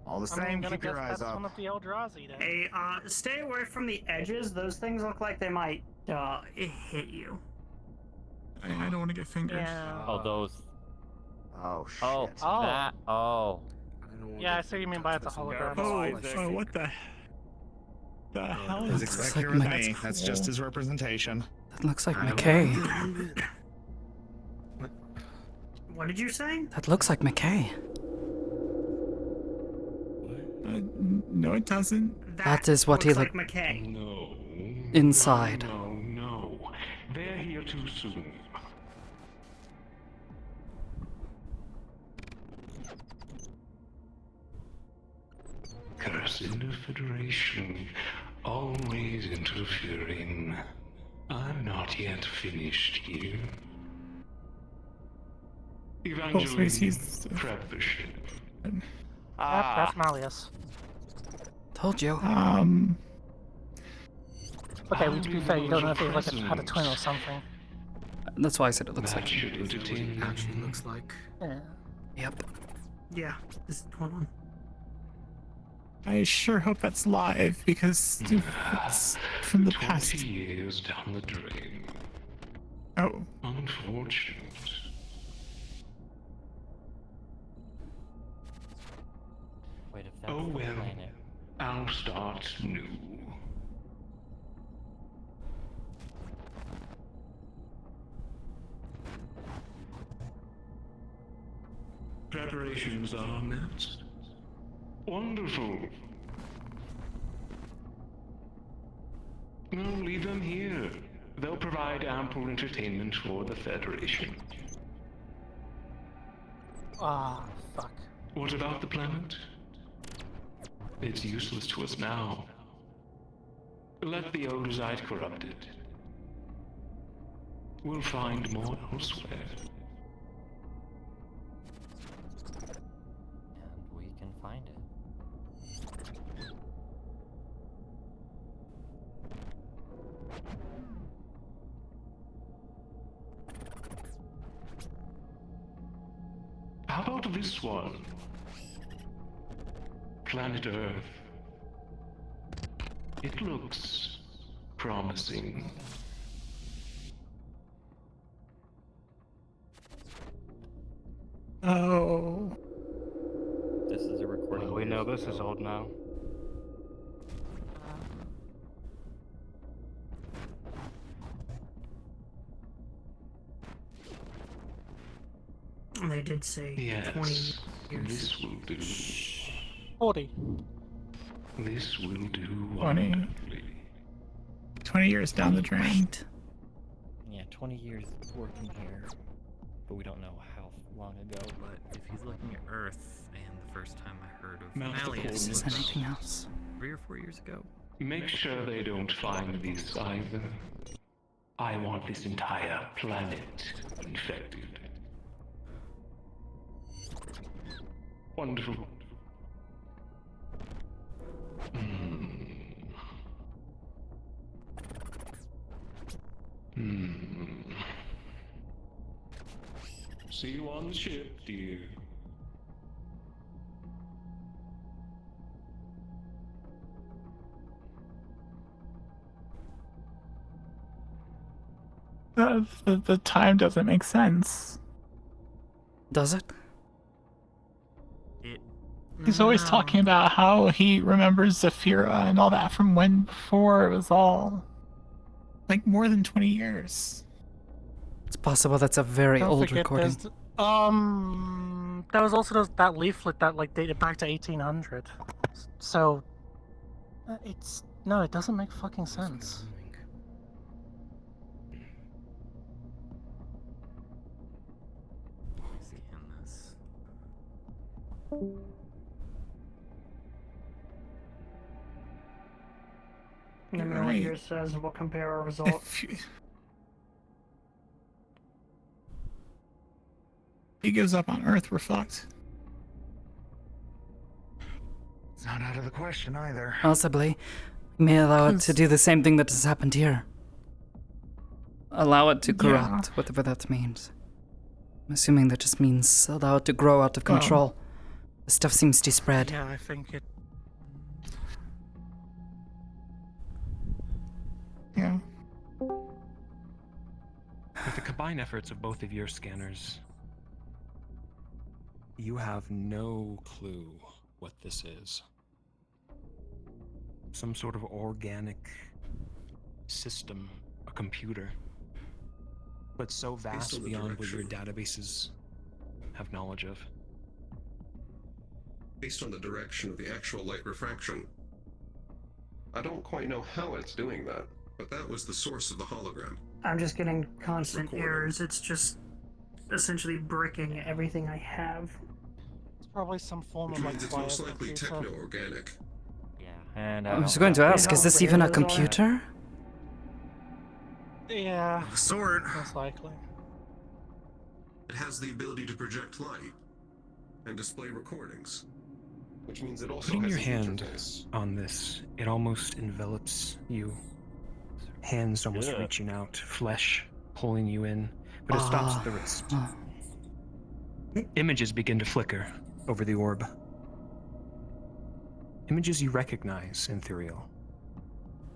All the I'm same, gonna keep your guess eyes that's up. one of the Eldrazi then. Hey, stay away from the edges. Those things look like they might hit you. I don't want to get fingered. Yeah. Oh, those. Oh, shit. Oh, Oh. that. Oh. Yeah, I see what you mean by it's a hologram. Oh, what the hell As is expected like with Matt's me. That's just his representation. That looks like McKay. What did you say? That looks like McKay. No, it doesn't. That is what he looks looked like McKay. No. inside. No. They're here too soon. Curse in the Federation, always interfering. I'm not yet finished here. Evangeline, he's- prep the ship. That's Malleus. Told you. Okay, to be fair, you don't know if he had a twin or something. That's why I said it looks like. Actually looks like. Yeah. Yep. Yeah, this is the one. I sure hope that's live because it's from the 20 past. years down the drain. Oh. Unfortunate. Wait, if that's Oh the well. planet. I'll start new. Preparations are met. Wonderful. No, leave them here. They'll provide ample entertainment for the Federation. Ah, fuck. What about the planet? It's useless to us now. Let the Oldazite corrupt it. We'll find more elsewhere. And we can find it. How about this one? Planet Earth. It looks promising. Oh. This is a recording. We know this is old now. They did say Yes. 20 years. This will do. 40. This will do 20. wonderfully. 20 years down the drain. Yeah, 20 years working here, but we don't know how long ago. But if he's looking at Earth, and the first time I heard of Malleus was about anything else? 3 or 4 years ago. Make sure they don't find this either. I want this entire planet infected. Wonderful. See you on the ship, dear. The time doesn't make sense. Does it? He's always talking about how he remembers Zafira and all that from when before it was all like more than 20 years. It's possible that's a very Don't old forget recording. There was also that leaflet that like dated back to 1800. So, it doesn't make fucking sense. Let me know what yours says, and we'll compare our results. He gives up on Earth, we're fucked. It's not out of the question either. Possibly. We may allow it to do the same thing that has happened here. Allow it to corrupt, whatever that means. I'm assuming that just means allow it to grow out of control. The stuff seems to spread. Yeah, I think it. Yeah. With the combined efforts of both of your scanners, you have no clue what this is. Some sort of organic system, a computer, but so vast beyond what your databases have knowledge of. Based on the direction of the actual light refraction. I don't quite know how it's doing that, but that was the source of the hologram. I'm just getting Constant errors. It's just essentially bricking everything I have. It's probably some form Which of like means it's most likely computer. techno-organic. Yeah, and I was going to ask, is this even a computer? Yeah. Sort. Most likely. It has the ability to project light and display recordings, which means it also Putting has your an hand interface. on this, it almost envelops you. Hands almost reaching out, flesh pulling you in, but it stops at the wrist. Images begin to flicker over the orb. Images you recognize, Ethereal.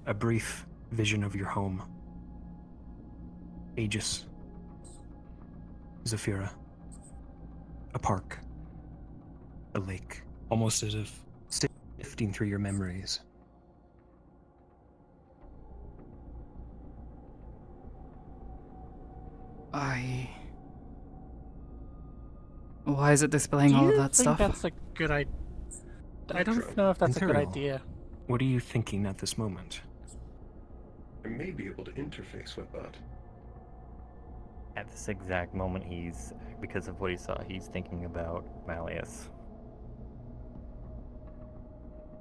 A brief vision of your home. Aegis. Zafira. A park. A lake. Almost as if sifting through your memories. Why is it displaying all of that Do you stuff? think that's a good idea? I don't know if that's a good Ethereal, idea. What are you thinking at this moment? I may be able to interface with that. At this exact moment, because of what he saw, he's thinking about Malleus.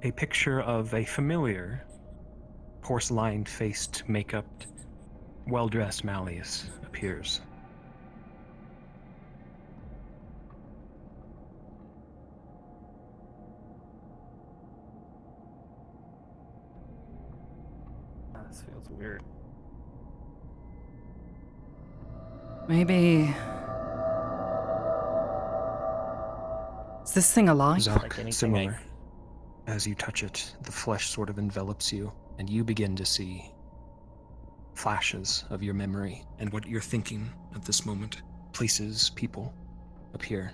A picture of a familiar, porcelain-faced, makeup-ed, well-dressed Malleus appears. This feels weird. Maybe... Is this thing alive? Zark, similar. As you touch it, the flesh sort of envelops you, and you begin to see flashes of your memory and what you're thinking at this moment. Places, people appear.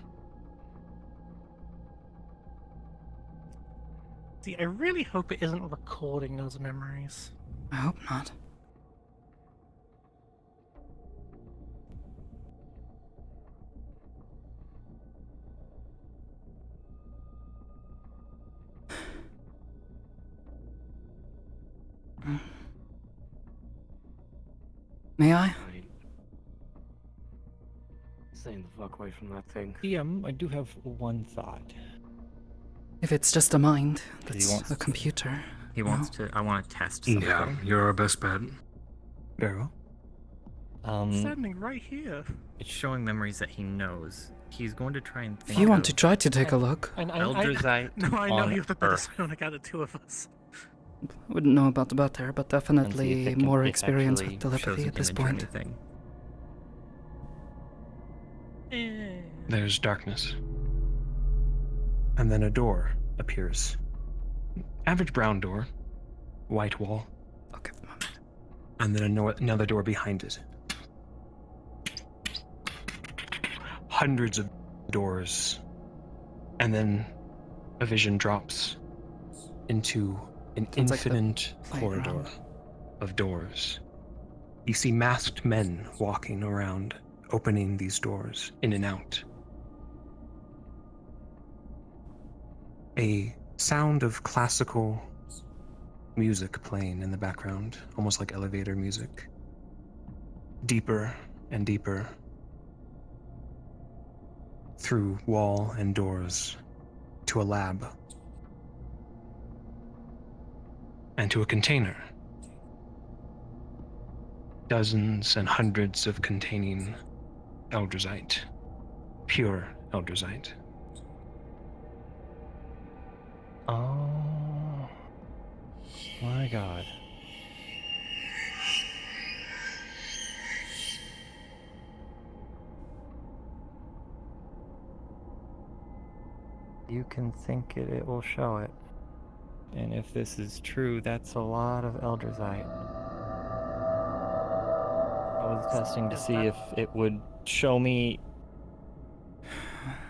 See, I really hope it isn't recording those memories. I hope not. May I? Staying the fuck away from that thing. I do have one thought. If it's just a mind, He that's wants a computer. He wants to. I want to test something. Yeah, you're our best bet. Very well. Standing right here. It's showing memories that he knows. He's going to try and think If you want of to try to take a look. Elderzite No, I know on you're the better Earth. psionic out of two of us. Wouldn't know about the better, but And see if definitely it can- more if experience actually with shows telepathy an at this image or point. anything. There's darkness. And then a door appears. Average brown door, white wall. Okay. And then another door behind it. Hundreds of doors. And then a vision drops into an Sounds like the infinite corridor playground. of doors. You see masked men walking around, opening these doors in and out. A sound of classical music playing in the background, almost like elevator music. Deeper and deeper through wall and doors to a lab and to a container. Dozens and hundreds of containing Elderzite, pure Elderzite. Oh my god. You can think it, it will show it. And if this is true, that's a lot of Elderzite. I was testing to see if it would show me.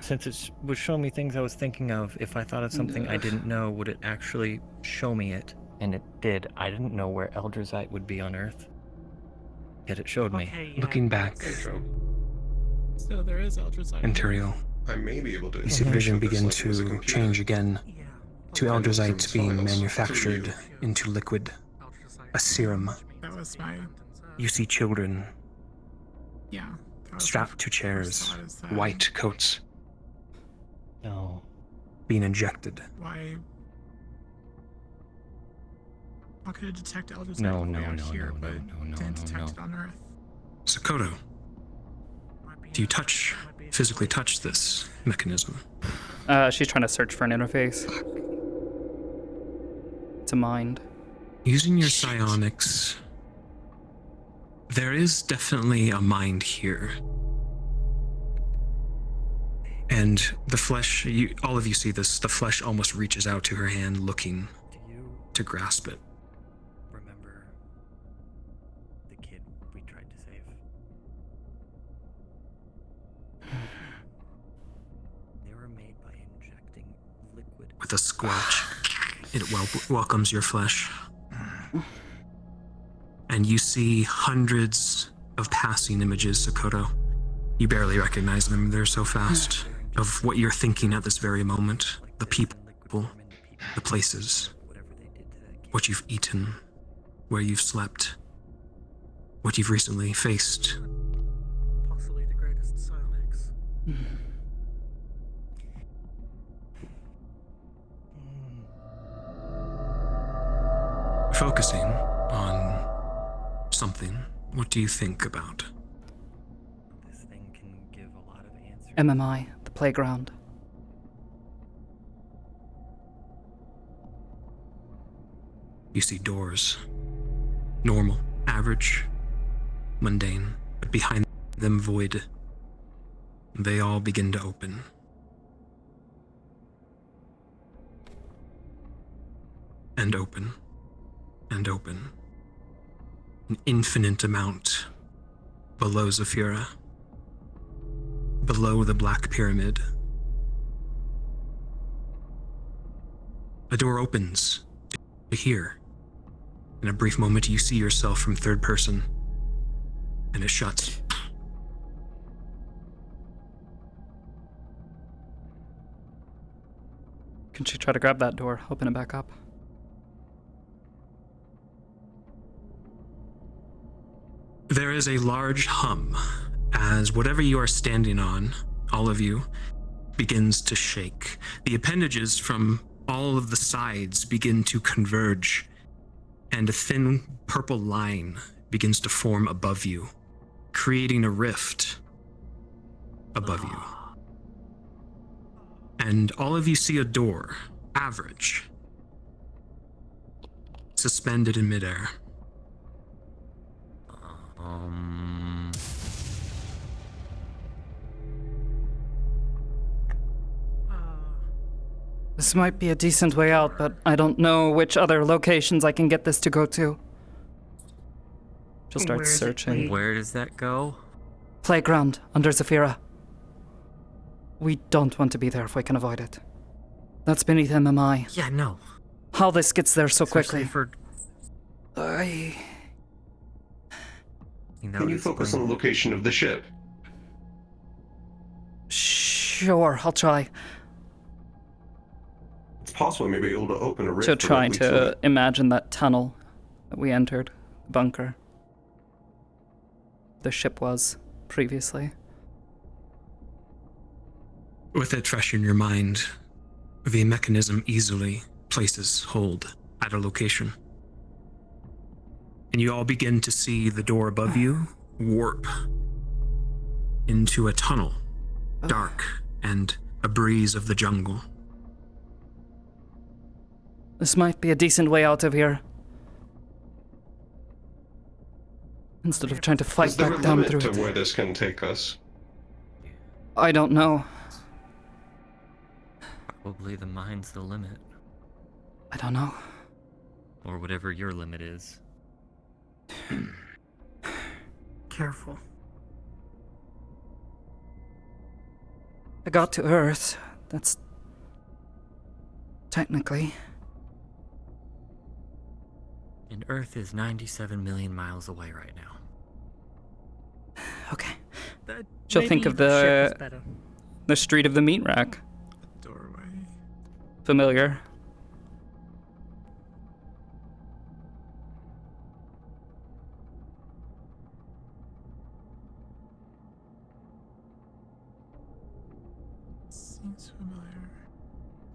Since it would show me things I was thinking of, if I thought of something I didn't know, would it actually show me it? And it did. I didn't know where Elderzite would be on Earth. Yet it showed me. Okay, yeah. Looking back, So there is Elderzite. Imperial, I may be able to. you see the vision begin this, like, with a to computer. change again to I know Elderzite from being files manufactured through into liquid, a serum. That was my. You see children Yeah. that was strapped to chairs, thought is that- white coats, No. being injected. Why? How could it detect Elderzite No, all the way no, out no, here, no, but no, didn't no, detect no. it on Earth? Sakoto, do you physically touch this mechanism? She's trying to search for an interface. To mind. Using your psionics, there is definitely a mind here. And the flesh, all of you see this, the flesh almost reaches out to her hand looking to grasp it. Remember the kid we tried to save? They were made by injecting liquid. With a squelch, it welcomes your flesh. And you see hundreds of passing images, Sakoto. You barely recognize them, they're so fast. Of what you're thinking at this very moment. The people, the places, what you've eaten, where you've slept, what you've recently faced. Possibly the greatest psionics. Focusing on something, what do you think about? This thing can give a lot of answers. MMI, the playground. You see doors. Normal, average, mundane, but behind them void. They all begin to open. And open. And open. An infinite amount below Zafira. Below the Black Pyramid. A door opens to here. In a brief moment, you see yourself from third person, and it shuts. Can she try to grab that door, open it back up? There is a large hum as whatever you are standing on, all of you, begins to shake. The appendages from all of the sides begin to converge, and a thin purple line begins to form above you, creating a rift above you. And all of you see a door, average, suspended in midair. This might be a decent way out, but I don't know which other locations I can get this to go to. She'll start searching. Where does that go? Playground, under Zafira. We don't want to be there if we can avoid it. That's beneath MMI. Yeah, no. How this gets there so Especially quickly. Can you focus on the location of the ship? Sure, I'll try. It's possible we may be able to open a rift. So trying to imagine that tunnel that we entered, bunker. The ship was previously. With it fresh in your mind, the mechanism easily places hold at a location. And you all begin to see the door above you warp into a tunnel, dark and a breeze of the jungle. This might be a decent way out of here. Instead of trying to fight Is there back a down limit through to it. where this can take us? I don't know. Probably the mind's the limit. I don't know. Or whatever your limit is. Careful. I got to Earth. That's technically. And Earth is 97 million miles away right now. Okay. She'll think of the street of the meat rack. Doorway. Familiar. Seems familiar.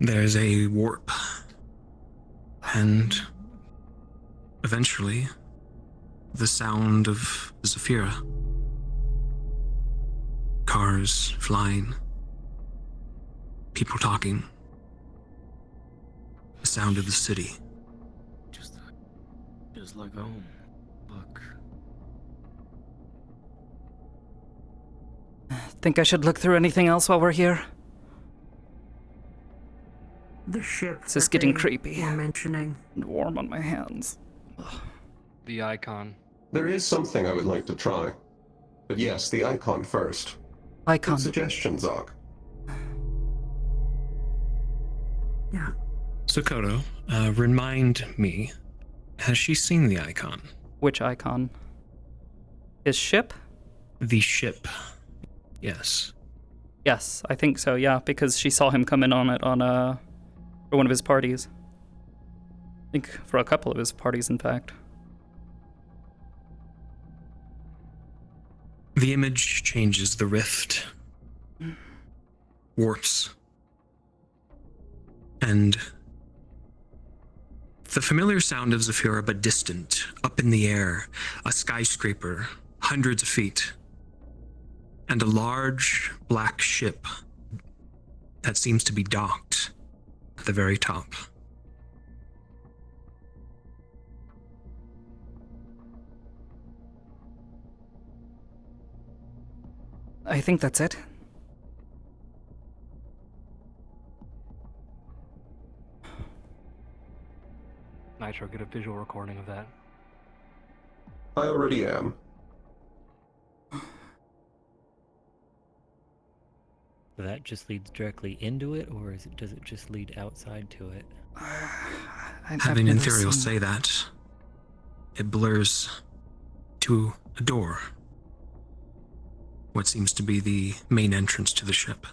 There's a warp. And eventually, the sound of Zafira. Cars flying. People talking. The sound of the city. Just like home. Look. Think I should look through anything else while we're here? The ship. This is that getting they creepy. were mentioning. And warm on my hands. The icon. There is something I would like to try. But yes, the icon first. Icon. Good suggestion, Zog. Yeah. Sakoto, remind me, has she seen the icon? Which icon? His ship? The ship. Yes. Yes, I think so, yeah, because she saw him come in on it on for one of his parties. I think for a couple of his parties, in fact. The image changes, the rift warps. And the familiar sound of Zafira, but distant, up in the air, a skyscraper, hundreds of feet, and a large black ship that seems to be docked at the very top. I think that's it. Nitro, get a visual recording of that. I already am. That just leads directly into it, or does it just lead outside to it? Having Ethereal say that, it blurs to a door. What seems to be the main entrance to the ship.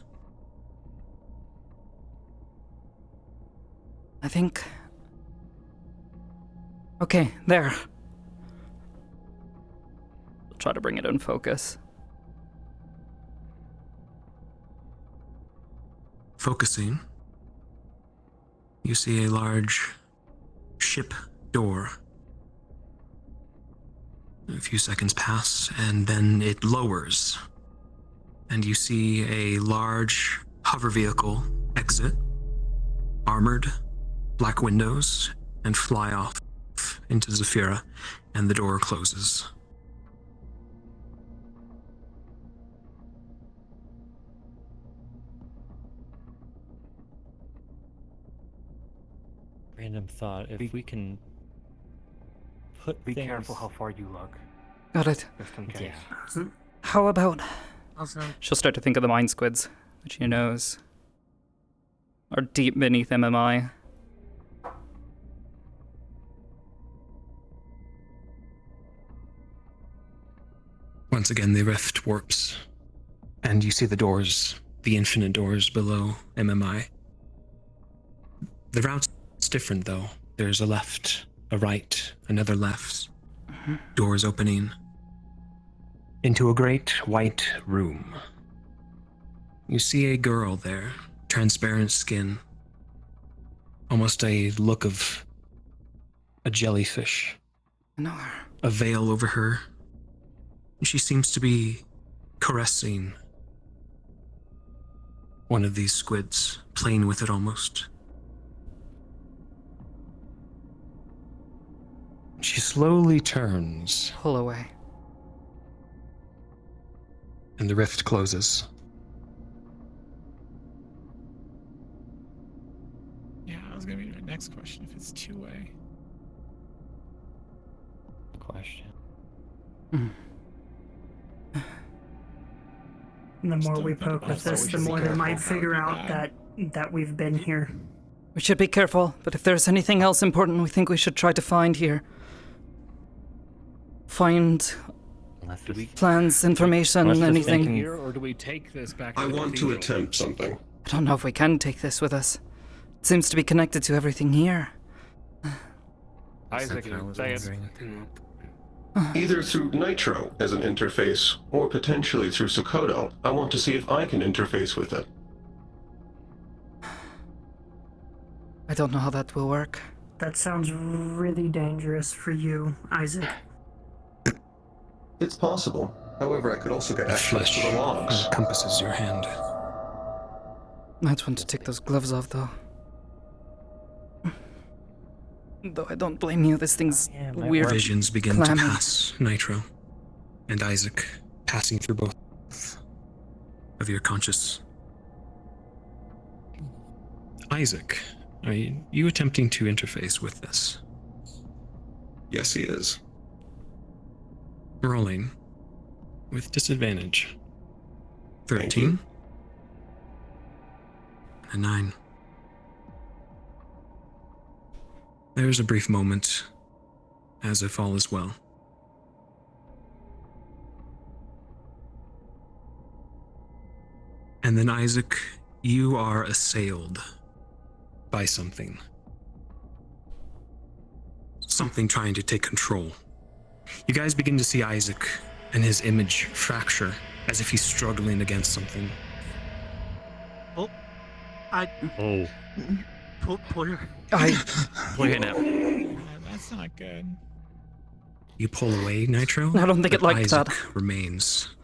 I think... Okay, there. try to bring it in focus. Focusing, you see a large ship door. A few seconds pass, and then it lowers. And you see a large hover vehicle exit, armored, black windows, and fly off into Zafira, and the door closes. Random thought, if we can Be careful how far you look. Got it. Just in case. Yeah. How about... Awesome. She'll start to think of the mind squids that she knows are deep beneath MMI. Once again, the rift warps, and you see the doors, the infinite doors below MMI. The route's different, though. There's a left, a right, another left. Doors opening into a great white room. You see a girl there, transparent skin, almost a look of a jellyfish. No. A veil over her. She seems to be caressing one of these squids, playing with it almost. She slowly turns. Pull away. And the rift closes. Yeah, that was gonna be my next question. If it's two-way. Question. And the more we poke with this, the more they might figure out that we've been here. We should be careful, but if there's anything else important we think we should try to find here. Find plans, information, anything. Here, or do we take this back? I want to attempt something. I don't know if we can take this with us. It seems to be connected to everything here. Isaac, say it. Either through Nitro as an interface, or potentially through Sakoto. I want to see if I can interface with it. I don't know how that will work. That sounds really dangerous for you, Isaac. It's possible. However, I could also get access to the logs. Encompasses your hand. Might want to take those gloves off, though. Though I don't blame you, this thing's weird. Visions begin clammy. to pass, Nitro, and Isaac, passing through both of your conscious. Isaac, are you attempting to interface with this? Yes, he is. Rolling with disadvantage. 13 and 9. There's a brief moment as if all is well. And then, Isaac, you are assailed by something. Something trying to take control. You guys begin to see Isaac and his image fracture as if he's struggling against something. Oh. Pull your... Pull your nap. That's not good. You pull away, Nitro? I don't think it but liked Isaac that. remains.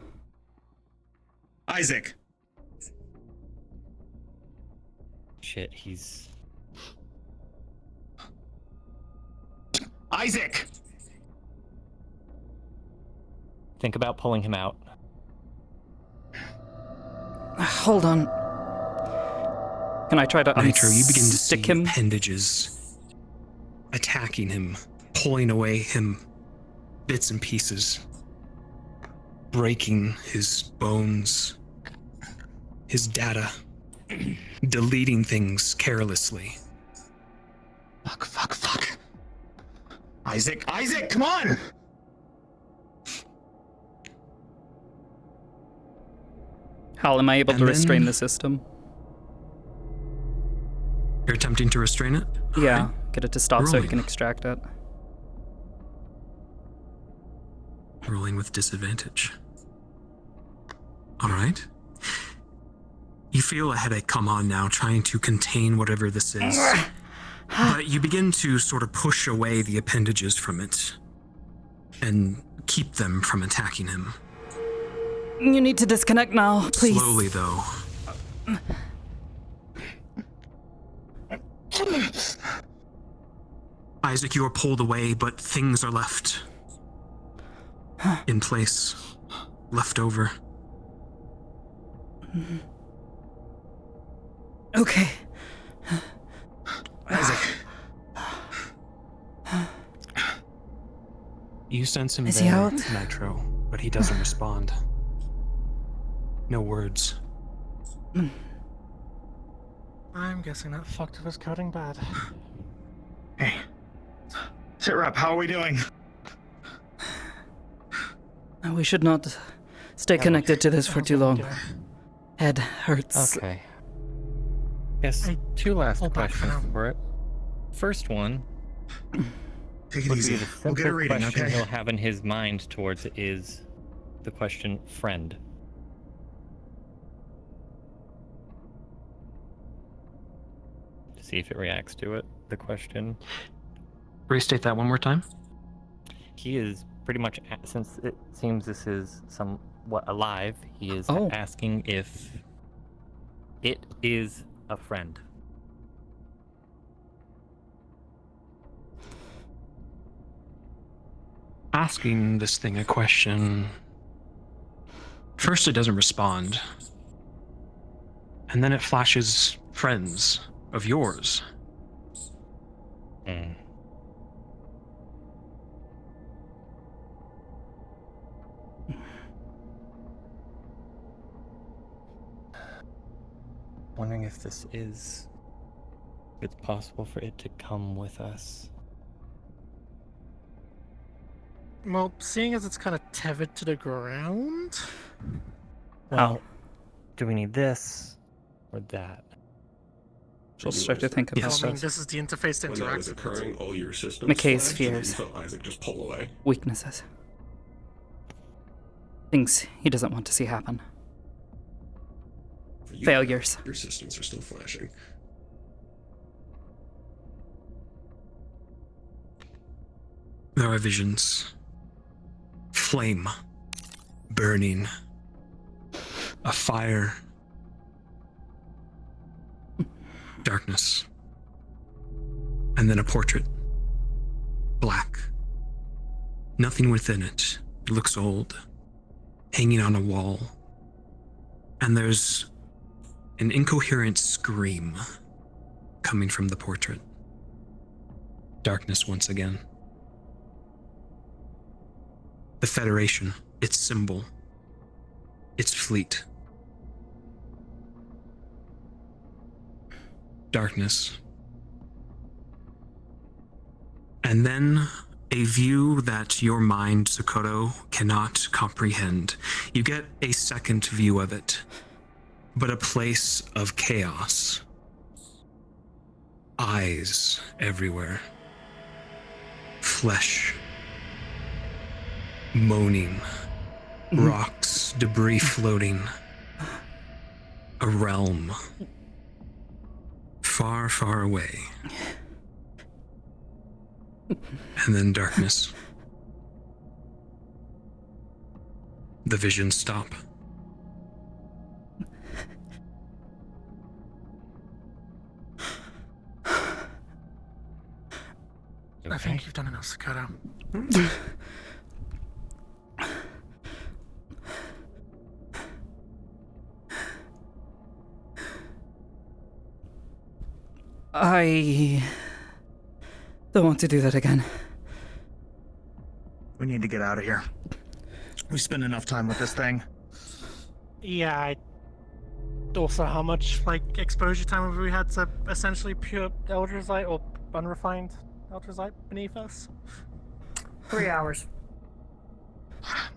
Isaac! Shit, he's... Isaac! Think about pulling him out. Hold on. Can I try to Nitro, you begin to see unstick him? appendages attacking him, pulling away him bits and pieces, breaking his bones, his data, deleting things carelessly. Fuck. Isaac, come on! How am I able to restrain the system? You're attempting to restrain it? Yeah, get it to stop so you Rolling. can extract it. rolling with disadvantage. Alright. You feel a headache come on now, trying to contain whatever this is. But you begin to sort of push away the appendages from it and keep them from attacking him. You need to disconnect now, please. Slowly, though. Isaac, you are pulled away, but things are left in place, left over. Okay. Isaac. You sense him Is he there, out? Nitro, but he doesn't respond. No words. I'm guessing that fucked up his coding bad. Hey. Sit rep, how are we doing? We should not stay connected to this for too long. Head hurts. Okay. Yes, two last questions for it. First one Take it would easy. be the We'll get a simple reading, question okay? he'll have in his mind towards it is the question friend. To see if it reacts to it. The question. Restate that one more time. He is pretty much, since it seems this is somewhat alive, he is asking if it is a friend. Asking this thing a question. First, it doesn't respond. And then it flashes friends of yours. Wondering if this is... it's possible for it to come with us. Well, seeing as it's kind of tethered to the ground. Well, do we need this or that? She'll start to think about I mean, this is the interface to When that interact was with. occurring, all your systems McKay's flashed, and fears. you felt Isaac just pull away. Weaknesses. Things he doesn't want to see happen. For you, Failures. Your systems are still flashing. There are visions. Flame. Burning. A fire. Darkness. And then a portrait. Black. Nothing within it. It looks old. Hanging on a wall. And there's an incoherent scream coming from the portrait. Darkness once again. The Federation, its symbol, its fleet. Darkness. And then a view that your mind, Sakoto, cannot comprehend. You get a second view of it, but a place of chaos. Eyes everywhere. Flesh. Moaning. Rocks, debris floating. A realm. Far, far away. And then darkness. The visions stop. I think you've done enough, Sakoto. I don't want to do that again. We need to get out of here. We spend enough time with this thing. Yeah, also, how much exposure time have we had to essentially pure Eldersite or unrefined Eldersite beneath us? 3 hours.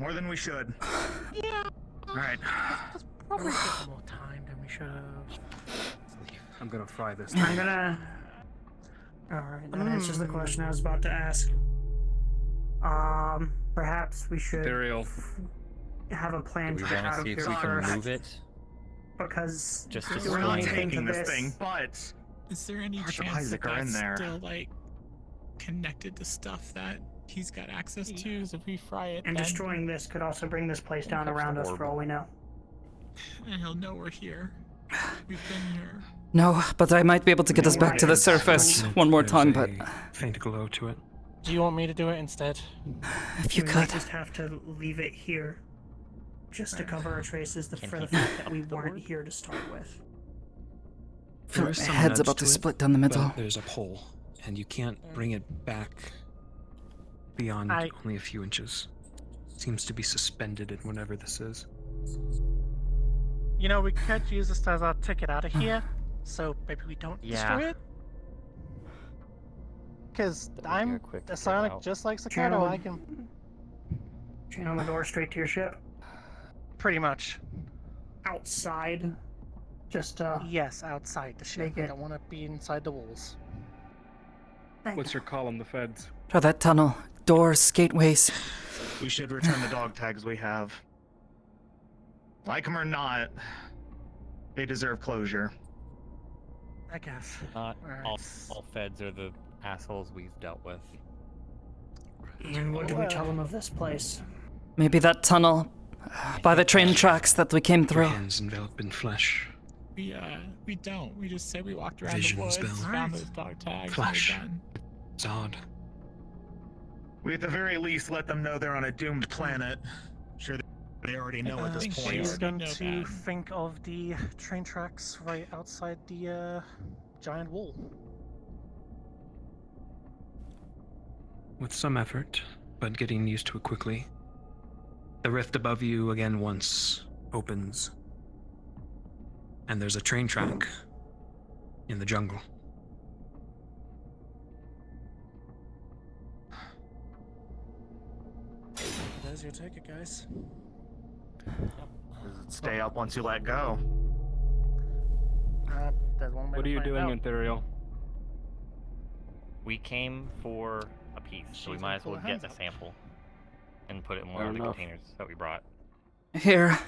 More than we should. Yeah. Alright. Let's probably take more time than we should have. I'm gonna fry this. I'm gonna... Alright, that answers the question I was about to ask. Perhaps we should Ethereal. have a plan Do to we get want out to of see if here we can first. move it? Because Just to doing We're not anything to taking this this thing, but Is there any Parts of chance that Isaac are in that's there. still like connected to stuff that he's got access to? So if we fry it, and then destroying this could also bring this place down around us for all we know. and he'll know we're here. We've been here. No, but I might be able to get us back to the surface one more time, but faint glow to it. Do you want me to do it instead? if you we could. might just have to leave it here, just to cover our traces for the fact that we weren't here to start with. Feel There is my some head's nudge about to it, split down the middle. but there's a pole, and you can't bring it back beyond only a few inches. Seems to be suspended in whatever this is. You know, we could use this as our ticket out of here, so maybe we don't destroy it. Because I'm a psionic just like Sakoto. I can channel the door straight to your ship. pretty much. Outside. Just Yes, outside the ship. make I it- don't want to be inside the walls. What's your call on the feds? Try that tunnel. Doors, gateways. we should return the dog tags we have. Like them or not, they deserve closure. I guess. Not Alright. all feds are the assholes we've dealt with. And what do we tell them of this place? Maybe that tunnel by the train tracks that we came Your through. hands enveloped in flesh. We don't. We just say we walked around Visions, the woods, Bill. found those dog tags, Flash. and we're done. It's odd. We at the very least let them know they're on a doomed planet. Sure, they already know at this point. She's going know to that. think of the train tracks right outside the giant wall. With some effort, but getting used to it quickly, the rift above you again once opens. And there's a train track in the jungle. There's your ticket, guys. Stay up once you let go. There's one way What to are you find doing, out. Ethereal? We came for a piece, so we She's might gonna as pull well her get hands a up. sample and put it in one Fair of the enough. containers that we brought. Here.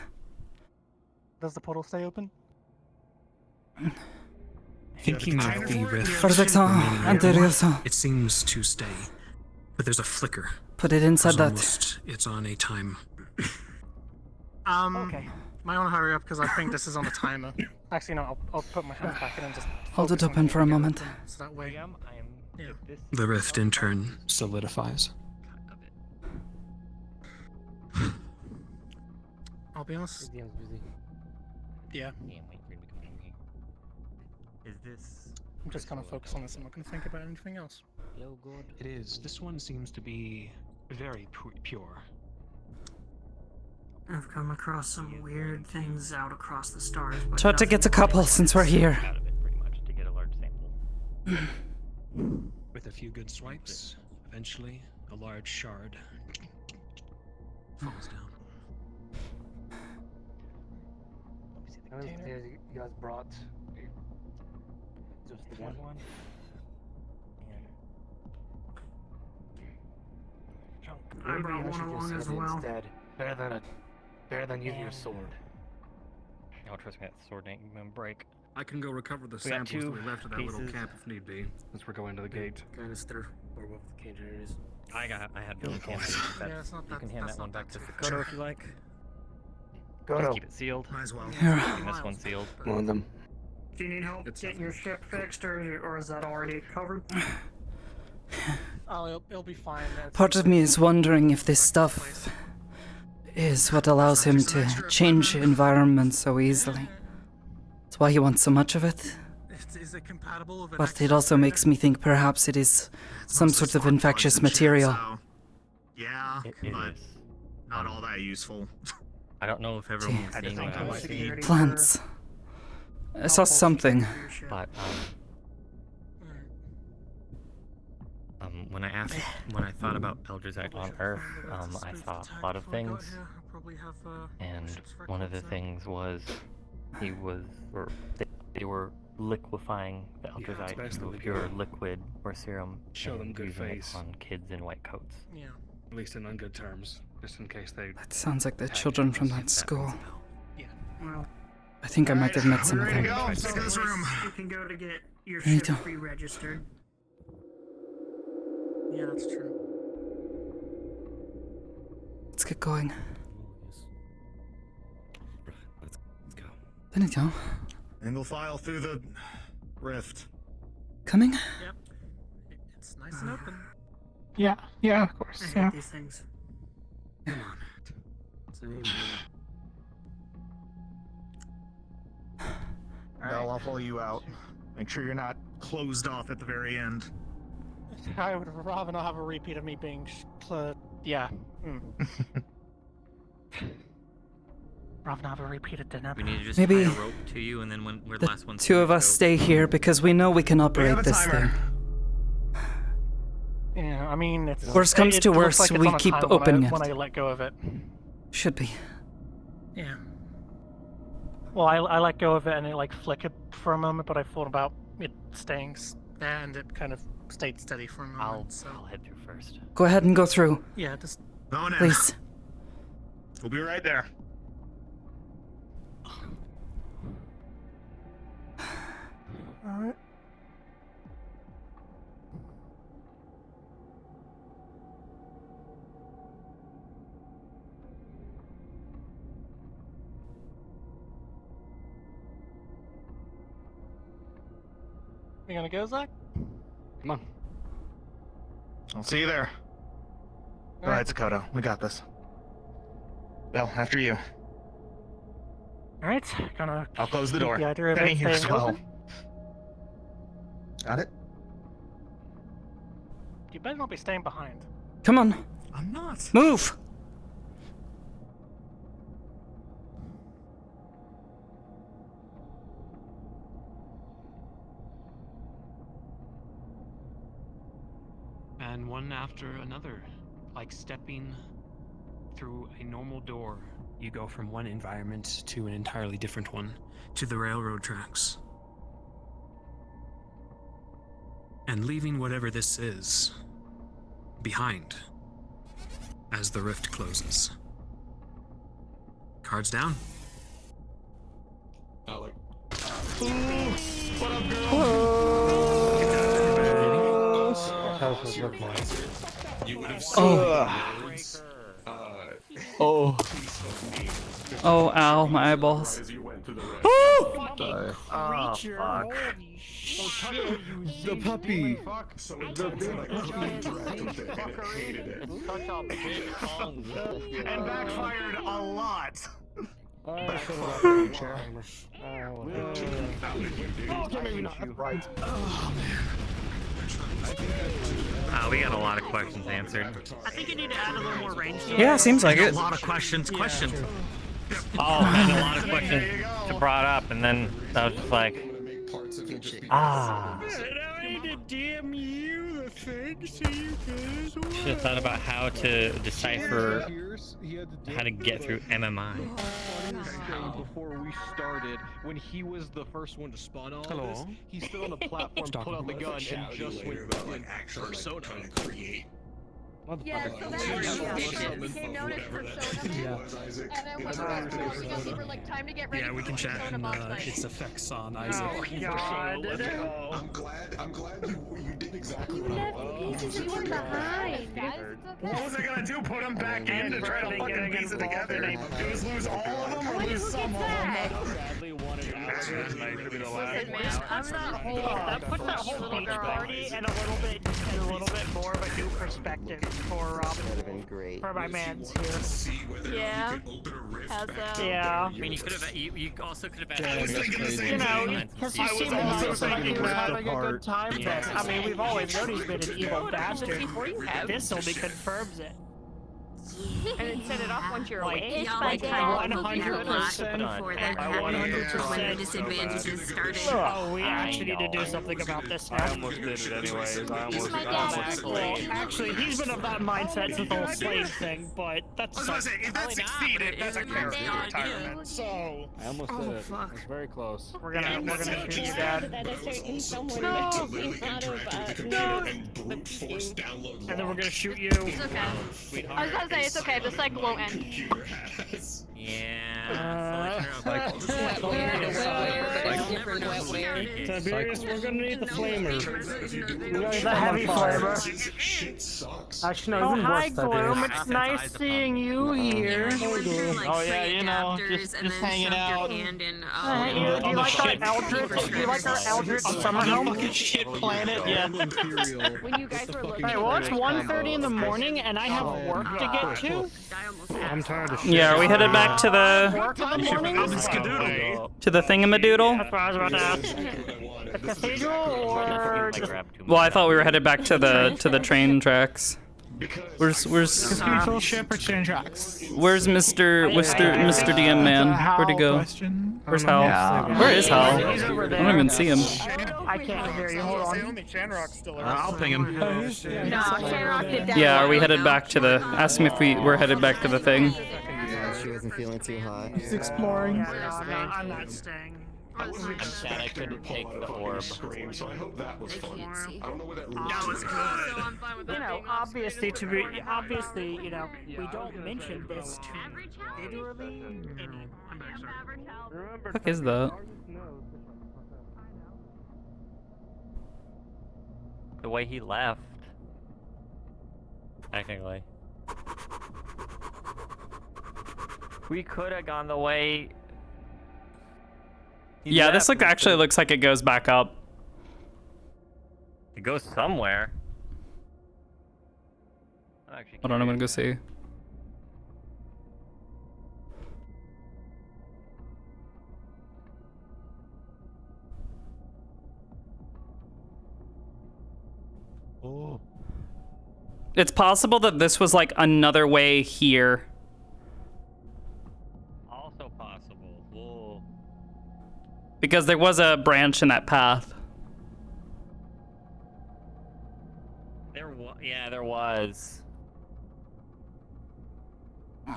Does the portal stay open? Thinking of the rift Protection remaining anterior. open, it seems to stay, but there's a flicker. Put it inside It's that. almost- It's on a time. Okay. Might want to hurry up because I think this is on a timer. Actually, no. I'll put my hands back in and just Hold it focus on open it for a and get moment. open, so that way. Yeah. The rift in turn solidifies. I'll be honest. DM's busy. Yeah. Is this? I'm just gonna focus on this. I'm not gonna think about anything else. Hello, good. It is. This one seems to be very pure. I've come across some weird things out across the stars. But Try to nothing get a couple since we're here. Out of it, pretty much, to get a large sample. With a few good swipes, eventually a large shard falls down. How many containers you guys brought? Just the one? I brought one along as well. Instead. Better than using your sword. Oh, trust me, that sword ain't gonna break. I can go recover the We got samples that two we left at that little pieces. camp if need be. As we're going to the gate. Canister or what the containers. I had one cancer. Yeah, it's not You that- can hand that's that one not back to that Sakoto if you like. Go Just to. keep it sealed. Might as well. And this one's sealed. One of them. Do you need help getting your ship fixed, or is that already covered? Oh, it'll be fine. Part of me is wondering if this stuff is what allows him to change environments so easily. That's why he wants so much of it. Is it compatible with an But it also makes me think perhaps it is some sort of infectious material. So, yeah, It but is. not all that useful. I don't know if everyone's I seeing think what I I was see. Plants. I saw something. But when I thought about Eldritch Act on Earth, I saw a lot of things, and one of the things was they were liquefying the Eldritch Act best into that a we pure do. liquid or serum, Show them and good using face. it on kids in white coats. Yeah. At least in on good terms, just in case they. That sounds like the children from that school. Well, I think I might have met some of ready them. to go? Let's go to this room. you can go to get your Me ship too. pre-registered. Yeah, that's true. Let's get going. Let's go. Benito, Single file through the rift. coming? Yep. It's nice and open. Yeah, of course. I hate Yeah. these things. Bell, I'll pull you out. Make sure you're not closed off at the very end. I would rather not have a repeat of me being yeah. Rather not have a repeat of dinner. We need to just Maybe tie a rope to you, and then when we're the last ones. Two of us stay here because we know we can operate this thing. Yeah, I mean, it's. Worst comes it to looks worst, like it's we on a keep timer opening it. when I let go of it. Should be. Yeah. Well, I let go of it and it like flickered for a moment, but I thought about it staying there and it kind of stayed steady for a moment. I'll head through first. Go ahead and go through. Yeah, just. Going in. Please. We'll be right there. Alright. You gonna go, Zach? Come on. I'll see you there. All right, Sakoto, we got this. Bell, after you. Alright, gonna. I'll close the keep door. The idea of Benny, it you as staying well. open. Got it? You better not be staying behind. Come on. I'm not. Move! And one after another, like stepping through a normal door, you go from one environment to an entirely different one, to the railroad tracks. And leaving whatever this is behind as the rift closes. Cards down. Alec. What up, girl? You would have Oh. Oh. Oh, ow, my eyeballs. Oh, fuck. The puppy. And backfired a lot. We got a lot of questions answered. I think you need to add a little more range. Yeah, seems like it. A lot of questions. Oh, man, a lot of questions to brought up, and then I was just like, Damn you, the thing, so you should have thought about how to decipher how to get through MMI. Before we started, when he was the first one to spawn all this, he stood on the platform, pulled out the gun, and just went in persona. Yeah, so that became known as Persona. And then when we were like, time to get ready. Yeah, we can chat and its effects on Isaac. Oh, God. I'm glad you did exactly what I wanted. You were behind. What was I gonna do? Put them back in to try to fucking piece it together? Do us lose all of them or lose some of them? Sadly, one of Listen, man, I'm not whole. That puts that whole beach party and a little bit more of a new perspective for for my man's here. Yeah. Yeah. I mean, you also could have had. You know, because he seemed like he was having a good time then. I mean, we've always known he's been an evil bastard. This only confirms it. And then set it off once you're awake. It's Yeah, my like dad. 100%. Before that happened, when the disadvantages started. Oh, we actually need to do something about this now. I almost did it anyways. Actually, he's been of that mindset since the whole slave thing, but that's. I was gonna say, if that succeeded, that's a character retirement. So. I almost did it. It's very close. We're gonna shoot you, Dad. That a certain someone No. came out of No. the And then we're gonna shoot you. It's okay. I was gonna say it's okay. The cycle won't end. Tiberius, we're gonna need the flamer. The heavy flamer. Actually, no, Oh, even hi, worse, Gloom. Tiberius. It's nice seeing you here. Oh yeah, you know, just hanging out. Do you like our Eldritch? Do you like our Eldritch summer home? Fucking shit planet, yeah. When you guys were looking. Hey, well, it's 1:30 in the morning, and I have work to get to. I'm tired of shit. Yeah, are we headed back to the Work in the morning? thingamadoodle? That's what I was about to ask. The cathedral or just... Well, I thought we were headed back to the train tracks. Where's Cathedral ship or train tracks? Where's Mr. DM man? Where'd he go? Where's Hal? Yeah. Where is Hal? He's over I there. don't even see him. I can't hear you. Hold on. Only Shanrock's still around. I'll ping him. No, Shanrock did that. Yeah, are we headed back to the? Ask him if we're headed back to the thing. She wasn't feeling too hot. He's exploring. I'm not staying. I'm sad I couldn't take the orb. So I hope that was fun. I don't know what that That was good. You know, obviously, you know, we don't mention this too literally. What the fuck is that? The way he left. Technically. We could have gone the way. Yeah, this actually looks like it goes back up. It goes somewhere. Hold on, I'm gonna go see. Oh. It's possible that this was like another way here. Also possible. Whoa. Because there was a branch in that path. Yeah, there was. Oh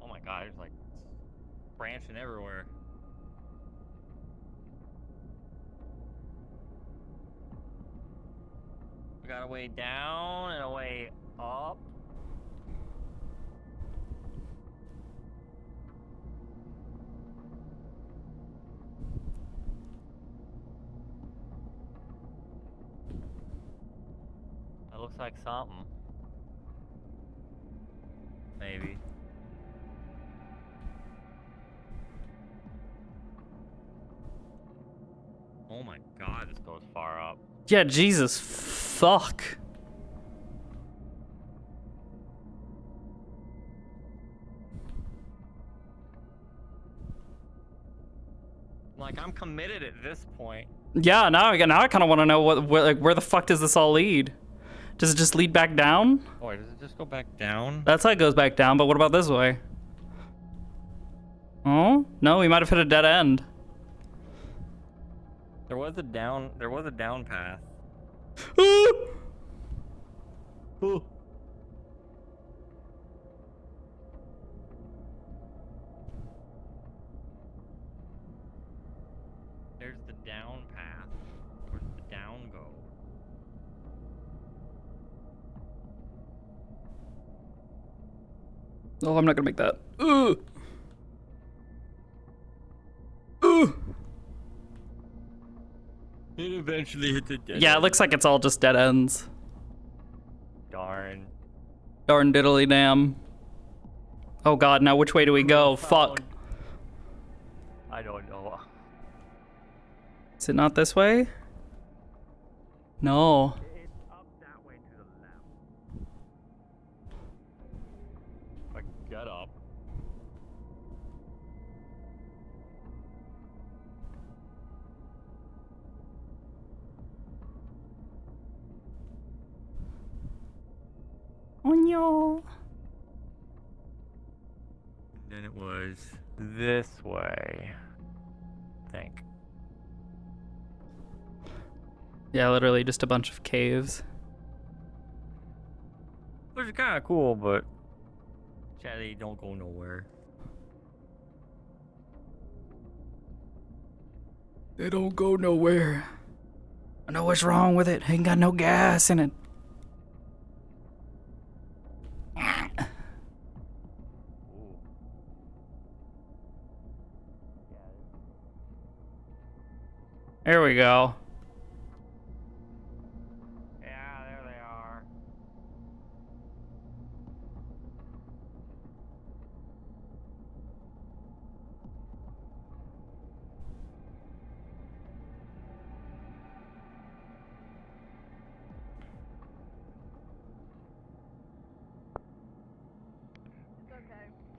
my god, there's like branching everywhere. We got a way down and a way up. That looks like something. Maybe. Oh my god, this goes far up. Yeah, Jesus, fuck. Like, I'm committed at this point. Yeah, now I kind of want to know where the fuck does this all lead? Does it just lead back down? Oh, does it just go back down? That's how it goes back down, but what about this way? Oh? No, we might have hit a dead end. There was a down path. Ooh. There's the down path. Where's the down go? Oh, I'm not gonna make that. Ooh. Ooh. It eventually hit the dead Yeah, it end. looks like it's all just dead ends. Darn. Darn diddly damn. Oh god, now which way do we go? Fuck. I don't know. Is it not this way? No. It's up that way to the left. Like, get up. Oh no. Then it was this way. I think. Yeah, literally just a bunch of caves. Which is kind of cool, but sadly, don't go nowhere. They don't go nowhere. I know what's wrong with it. Ain't got no gas in it. There we go. Yeah, there they are.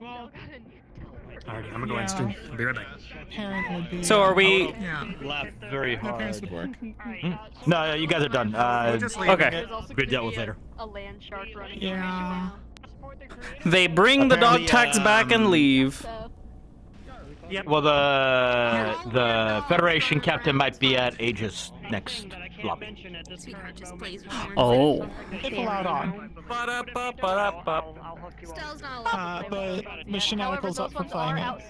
Alrighty, I'm gonna go instant. I'll be right back. Parent would be. So are we? Yeah. Laugh very My parents hard. would work. No, you guys are done. Okay. We'll deal with later. A land shark running Yeah. They bring the dog tags back and leave. Well, the Federation captain might be at Aegis next lobby. Sweetheart just plays with Oh. If allowed on. Stell's not allowed to play with But Mission Shenanigans up for playing it.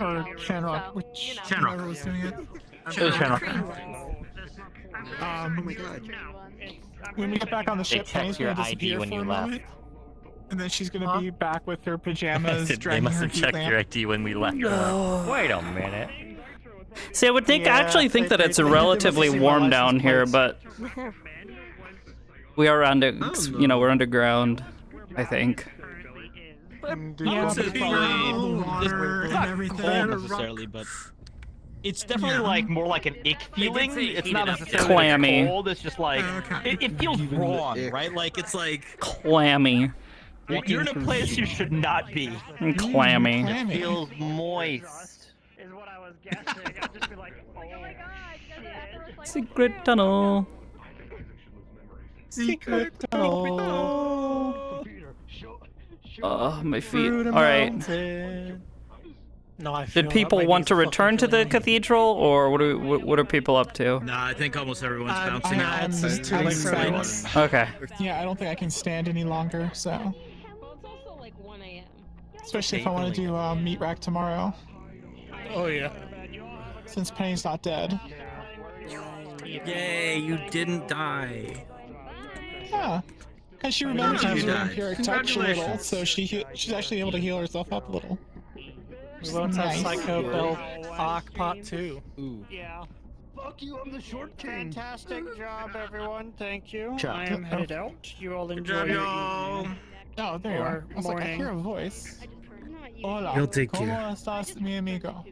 Or Shanrock, which whoever was doing it. It was Shanrock. Oh my god. When we get back on the ship, checked Penny's your gonna ID disappear when for you a left. moment. And then she's gonna be back with her pajamas, They dragging must her have heat checked lamp. your ID when we left. No. Wait a minute. See, I would think I actually think that it's relatively warm down here, but we are under, we're underground, I think. Yeah, This is water and everything. cold necessarily, but it's definitely like more like an ick feeling. It's not necessarily Clammy. cold. It's just like it feels wrong, right? Like it's like Clammy. you're in a place you should not be. And clammy. It feels moist. Is what I was guessing. I'd just be like, oh my god. Secret tunnel. Secret tunnel. Oh, my feet. Alright. No, I Did people want to return to the cathedral, or what are people up to? Nah, I think almost everyone's bouncing out. I'm just too late for things. Okay. Yeah, I don't think I can stand any longer, so. Well, it's also like 1 a.m. Especially if I want to do meat rack tomorrow. Oh yeah. Since Penny's not dead. Yay, you didn't die. Yeah. And she remembers You using her died. empiric touch a little, so she's actually able to heal herself up a little. We won't have Psycho build Arc Part 2. Yeah. Fuck you, I'm the short king. Fantastic job, everyone. Thank you. Chop. I am headed out. You all enjoy job, your y'all. evening. Oh, there you are. Or I was like, I morning. hear a voice. Hola. You'll take ¿Cómo care. estás, mi amigo?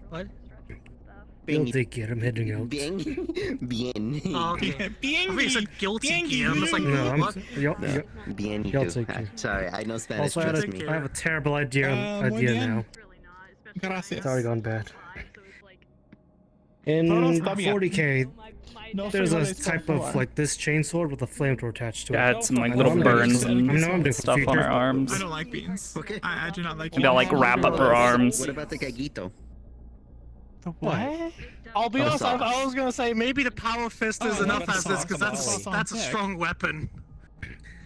What? You'll take care. I'm heading out. Bien. Bien. Oh, okay. Bien. I think it's a guilty key. I'm just like, No, what? Bien. Y'all take care. Sorry, I know Spanish. Also, Trust me. I have a terrible idea muy bien. now. Gracias. It's already gone bad. Todo In está bien. 40k, No there's a frijoles type con of flor. like this chainsaw with a flamethrower attached to it. Got some like I little know I'm burns doing- I know I'm and doing stuff on future. her arms. I don't like beans. Okay. I do not like Maybe I'll like wrap up her arms. What about the gallito? The what? I'll be Oh, honest, I sauce. was gonna say maybe the power fist is Oh, enough that's as this, sauce. because Sauce on that's a deck. strong weapon.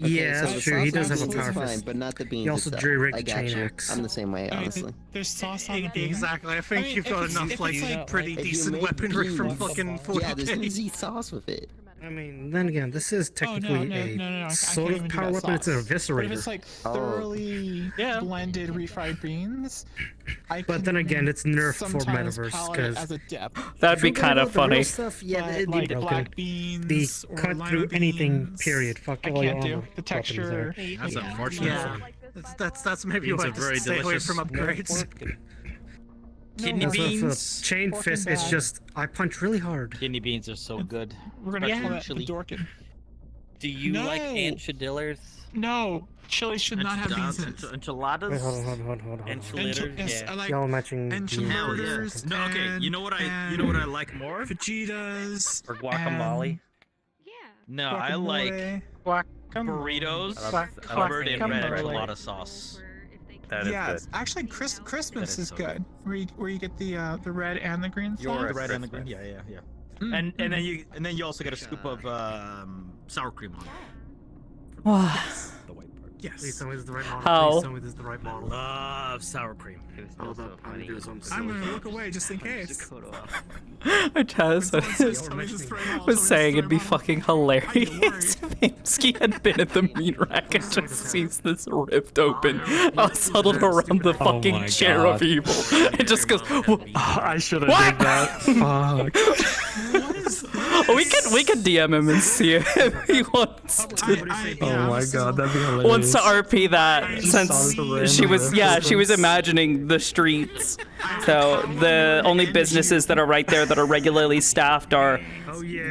Okay, Yeah, so that's the true. He sauce does have a on the power fine, fist. but not the beans He also itself. jury-rigged I the got chain you. axe. I'm the same way, I mean, honestly. there's sauce on the bean. Exactly. I think I mean, you've got if it's- enough if like it's like- pretty If you decent make weaponry from beans, fucking 40k. Yeah, there's easy sauce with it. I mean, then again, this is technically no, I a can't sort of even do power that weapon. It's an sauce. But eviscerator. if it's like Oh. thoroughly blended refried beans, I But can then again, it's nerfed for sometimes Metaverse palate it because as a dip. That'd be kind of funny. Stuff, yeah, But, it'd be like broken. black beans The or cut lima through anything. beans, Period. Fuck I all your can't do armor the weapons texture. there. That's unfortunate. Yeah. That's maybe Beans why are I very just stay away delicious. from upgrades. Kidney Also, for beans. the chain Pork fist, and it's bag. just I punch really hard. Kidney beans are so good. We're gonna call that the Actually. Dorkin. Do you like No. enchiladas? No, chili should not have beans in it. Enchiladas? Wait, hold on. Enchiladas? Yes, Yeah. I like Y'all matching. enchiladas. No, okay. You know what I like more? Fajitas. Or guacamole? and No, I like guacamole. burritos Classic covered in red Kimberly. enchilada sauce. That is Yes, actually, Christmas is so good. Where you get the red and the green sauce. The red and the green. Yeah. Mm, And then you also get a scoop of sour cream on it. Yes. Please tell me this is the right model. How? Please tell me this is the right model. Love sour cream. All about I'm gonna look away just in case. Chaz was saying it'd be fucking hilarious if Hamsky had been at the meat rack and just sees this rift open, huddled around the fucking my chair God. of evil, and just goes, I should have did that. Fuck. we could DM him and see if he wants to. Oh my god, that'd be hilarious. Wants to RP that since she was she was imagining. imagining the streets. So the only businesses that are right there that are regularly staffed are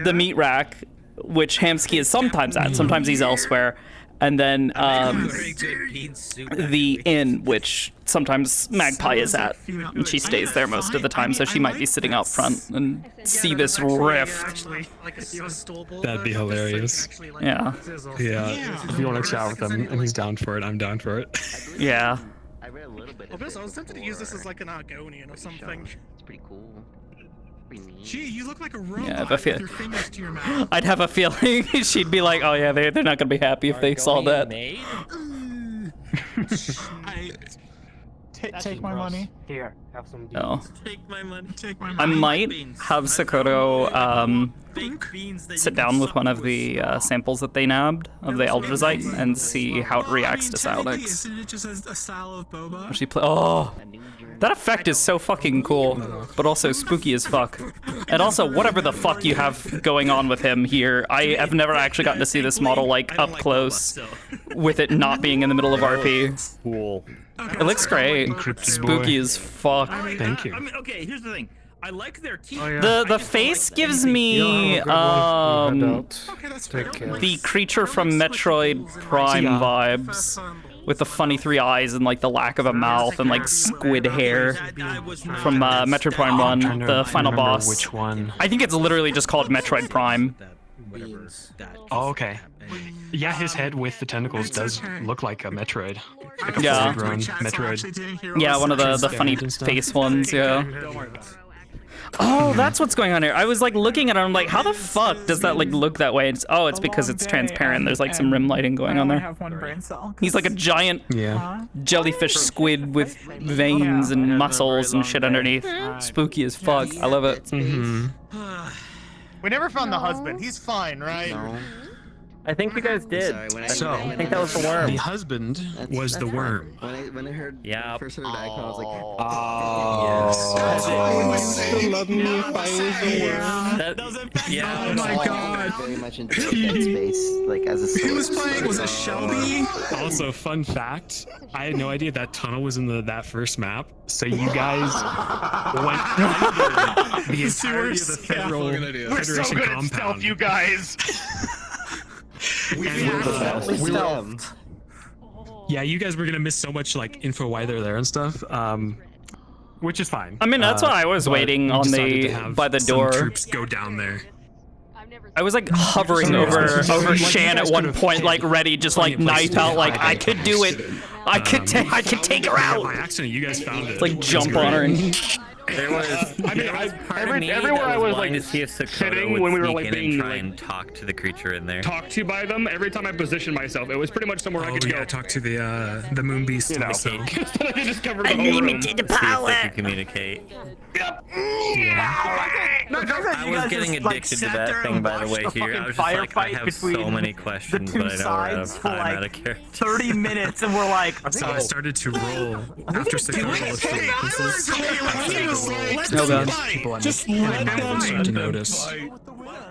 the meat rack, which Hamsky is sometimes at. Sometimes he's elsewhere. And then the inn, which sometimes Magpie is at, and she stays there most of the time, so she might be sitting out front and see this rift. That'd be hilarious. Yeah. Yeah. If you want to chat with him and he's down for it, I'm down for it. Yeah. I was tempted to use this as like an Argonian or something. It's pretty cool. Gee, you look like a robot Yeah, I have a with your fingers to your mouth. I'd have a feeling she'd be like, oh yeah, they're not gonna be happy if they saw that. Take my money. Here, have some. No. Take my money. Take my money. I might have Sakoto sit down with one of the samples that they nabbed of the Eldrasite and see how it reacts to Psionics. Isn't it just a style of boba? That effect is so fucking cool, but also spooky as fuck. And also, whatever the fuck you have going on with him here, I have never actually gotten to see this model like up close with it not being in the middle of RP. Cool. It looks great. Spooky as fuck. Thank you. I mean, okay, here's the thing. I like their teeth. The face gives me the creature from Metroid Prime vibes, with the funny 3 eyes and like the lack of a mouth and like squid hair from Metroid Prime 1, the final boss. Which one? I think it's literally just called Metroid Prime. Oh, okay. Yeah, his head with the tentacles does look like a Metroid. Like a Yeah. full-grown Metroid. Yeah, one of the funny face ones, yeah. Oh, that's what's going on here. I was like looking at it, I'm like, how the fuck does that like look that way? It's because it's transparent. There's like some rim lighting going on I there. have one brain cell. He's like a giant jellyfish squid with veins and muscles and shit underneath. Spooky as fuck. I love it. Mm-hmm. We never found the husband. He's fine, right? No. I think you guys did. So, I think that was the worm. The husband was the worm. When I heard Yeah. first heard Icon, I was like, You love me if I was the worm. Yeah. oh my god. Very much into Dead Space, like as a Who was source. playing? Was it Shelby? Also, fun fact, I had no idea that tunnel was in that first map, so you guys went under the entirety of the Federal We're so Federation good at compound. stealth, you guys. Yeah, you guys were gonna miss so much like info why they're there and stuff, which is fine. I mean, that's what I was but waiting we on decided to have by the some door. Troops go down there. I was like hovering over Shan at one point, like ready, just like knife out, like I could do it. I could take her out. By accident, you guys found it. Like jump on her and. There was. I mean, everywhere I was like sitting when we were like being try and talk to the creature in there. talked to by them, every time I positioned myself, it was pretty much somewhere I could go. Talk to the moon beast. You know, so I could just cover the whole room. Unlimited power. See if they can communicate. Yep. I was getting addicted to that thing, by the way. Here, I was just like, I have so many questions, but I know we're out of time, out of character. 30 minutes, and we're like, So I started to roll after Sakoto Oh god. people Just let them start to notice.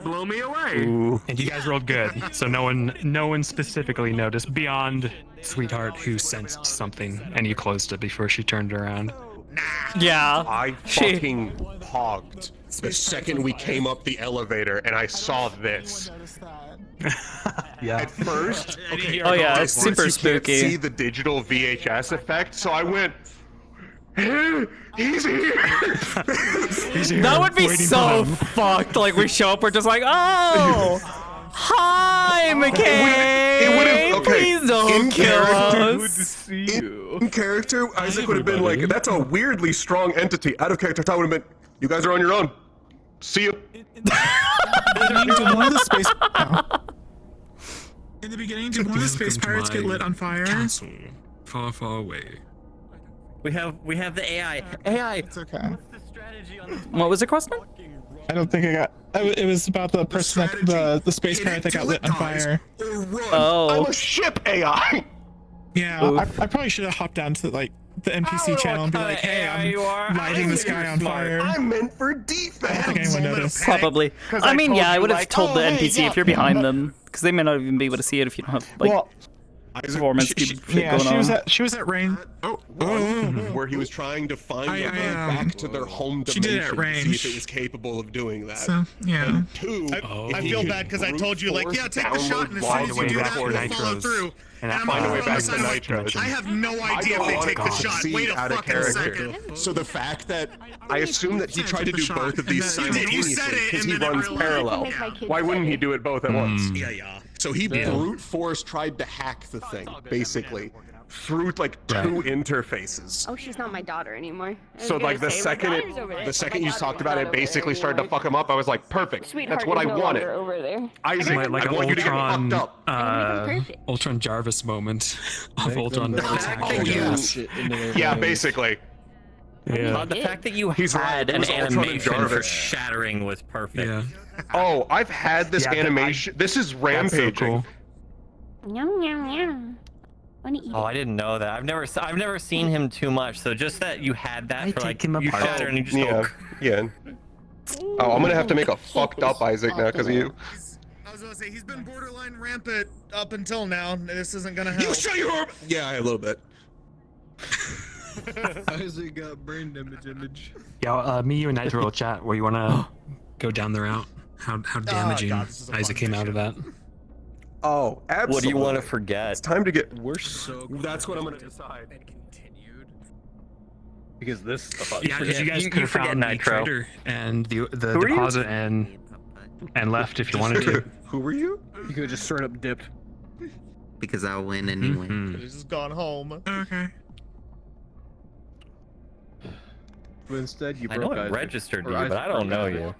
Blow me away. And you guys rolled good, so no one specifically noticed beyond Sweetheart, who sensed something, and you closed it before she turned around. Yeah. I fucking hogged the second we came up the elevator and I saw this. Yeah. At first, Oh yeah, it's at super first you can't see spooky. the digital VHS effect, so I went, he's here. That would be so fucked. Like we show up, we're just like, oh, hi, McCabe. Please don't kill us. In character, Isaac would have been like, that's a weirdly strong entity. Out of character, Todd would have been, you guys are on your own. See you. In the beginning, did one of the space pirates get lit on fire? Castle, far, far away. We have the AI. AI. It's okay. What was the question? I don't think I got. It was about the person, the space pirate that got lit on fire. I'm a ship AI. Yeah, I probably should have hopped down to like the NPC channel and be like, "Hey, I'm lighting this guy on fire." I'm meant for defense. I don't think anyone noticed. Probably. I mean, yeah, I would have told the NPC if you're behind them, because they may not even be able to see it if you don't have like performance shit going on. She was at range. Where he was trying to find a way back to their home dimension She did it at to range. see if it was capable of doing that. So, yeah. And two, I feel bad because I told you, like, yeah, take the shot, and as soon as you do that, you'll follow through. And I'm find a way like, back to Nitros. I have no idea if they take the shot. Wait a fucking second. So the fact that I assume that he tried to do both of these You did, you simultaneously said it, because and he then I runs realized- parallel. Why wouldn't he do it both at once? Yeah. So he brute force tried to hack the thing, basically, through like two interfaces. Oh, she's not my daughter anymore. So like the second you talked about it, basically started to fuck him up. I was like, perfect. That's what I wanted. Over there. Isaac, like I want you to get fucked up. Ultron Jarvis moment of Ultron Yeah, basically. Yeah. The fact that you He's had right. It an was Ultron and animation for Jarvis. shattering was perfect. Yeah. Oh, I've had this animation. This is rampaging. Yum yum yum. Oh, I didn't know that. I've never seen him too much. So just that you had that for like you shatter and you just go. Yeah. Oh, I'm gonna have to make a fucked up Isaac now because of you. I was gonna say, he's been borderline rampant up until now. This isn't gonna help. You shut your up! Yeah, a little bit. Isaac got brain damage. Yeah, me, you, and Nitro will chat where you wanna go down the route. How damaging Isaac came out of that. Oh, absolutely. What do you want to forget? It's time to get. We're so. That's what I'm gonna decide. Because this. Yeah, you guys could have found the trader and the deposit and left if you wanted to. Who were you? You could have just straight up dipped. Because I'll win anyway. He's just gone home. Okay. But instead, you I broke know I Isaac. registered Or you, but Isaac I don't broke know Isaac.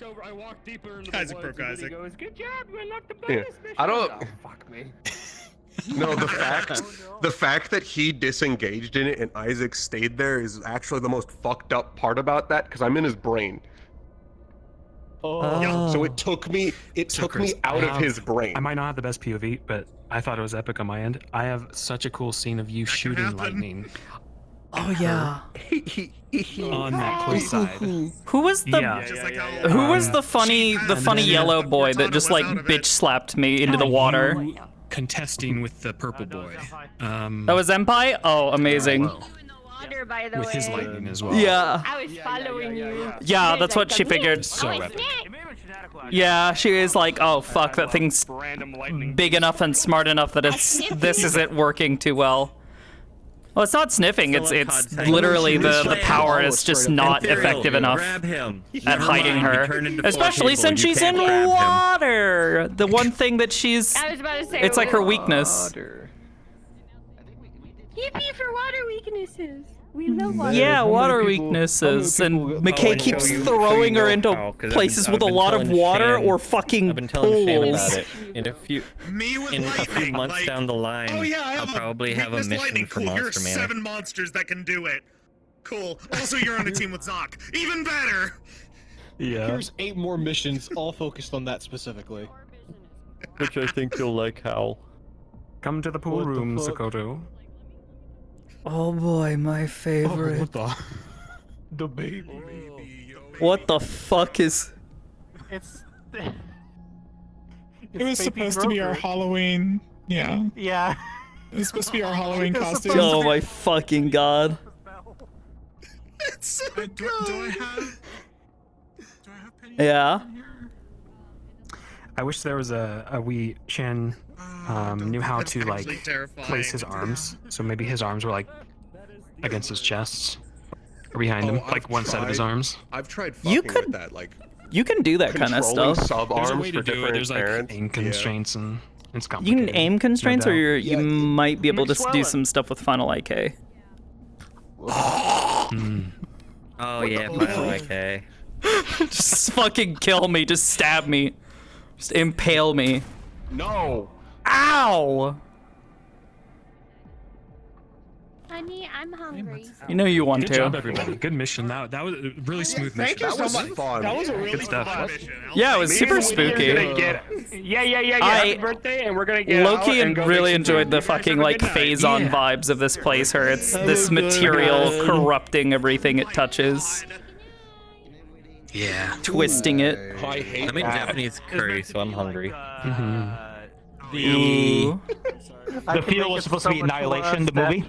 you. Isaac broke Isaac. Good job, you unlocked the Yeah. bonus mission. I don't. Oh, fuck me. No, the fact that he disengaged in it and Isaac stayed there is actually the most fucked up part about that because I'm in his brain. Oh. So it took me out of his brain. I might not have the best POV, but I thought it was epic on my end. I have such a cool scene of you shooting lightning. Oh yeah. On that cliffside. Who was the who was the funny yellow boy that just like bitch slapped me into the water? Contesting with the purple boy. That was Empai? Oh, amazing. Water, by the With his way. lightning as well. Yeah. I was following you. Yeah, that's what she figured. So epic. Yeah, she is like, oh fuck, that thing's big enough and smart enough that this isn't working too well. Well, it's not sniffing. It's literally the power is just not effective enough at hiding her, especially since she's in water. The one thing that she's, I was about to say, it's like her weakness. Yippee for water weaknesses. We love water. Yeah, water weaknesses, and McKay keeps throwing her into places with a lot of water or fucking I've been telling Shane pools. about it. In a few months down the line, I'll probably have a mission for Cool, you're Monster Man. 7 monsters that can do it. Cool. Also, you're on a team with Zoc. Even better. Yeah. Here's 8 more missions, all focused on that specifically. Which I think you'll like, Hal. Come to the pool room, Sakoto. Oh boy, my favorite. The baby. What the fuck is? It's. It was supposed to be our Halloween. Yeah. Yeah. It was supposed to be our Halloween costume. Oh my fucking god. It's so good. Do I have Penny? Yeah. I wish there was a wee Shen knew how to like terrifying. place his arms. So maybe his arms were like against his chest or behind him, like one side of his arms. I've tried fucking with that, like You can do that kind of controlling stuff. sub There's a arms way for to do it. different There's like parents. aim constraints and It's You complicated. can aim constraints, or doubt. you might be able to do some stuff with Final IK. Oh yeah, final okay. Just fucking kill me. Just stab me. Just impale me. No. Ow! Honey, I'm hungry. You know you want Good to. job, everybody. Good mission. That was a really smooth mission. Thank you so much. That was a really Good stuff. fun mission. Yeah, it was super spooky. Yeah. I- Happy birthday, and we're gonna get Loki out and go really make some enjoyed food. the You guys fucking have a like good night. phase-on vibes of this place, where it's this material corrupting everything it touches, Yeah. twisting it. I hate I'm in that. Japanese curry, so I'm hungry. Ooh. The field was supposed to be Annihilation, the movie.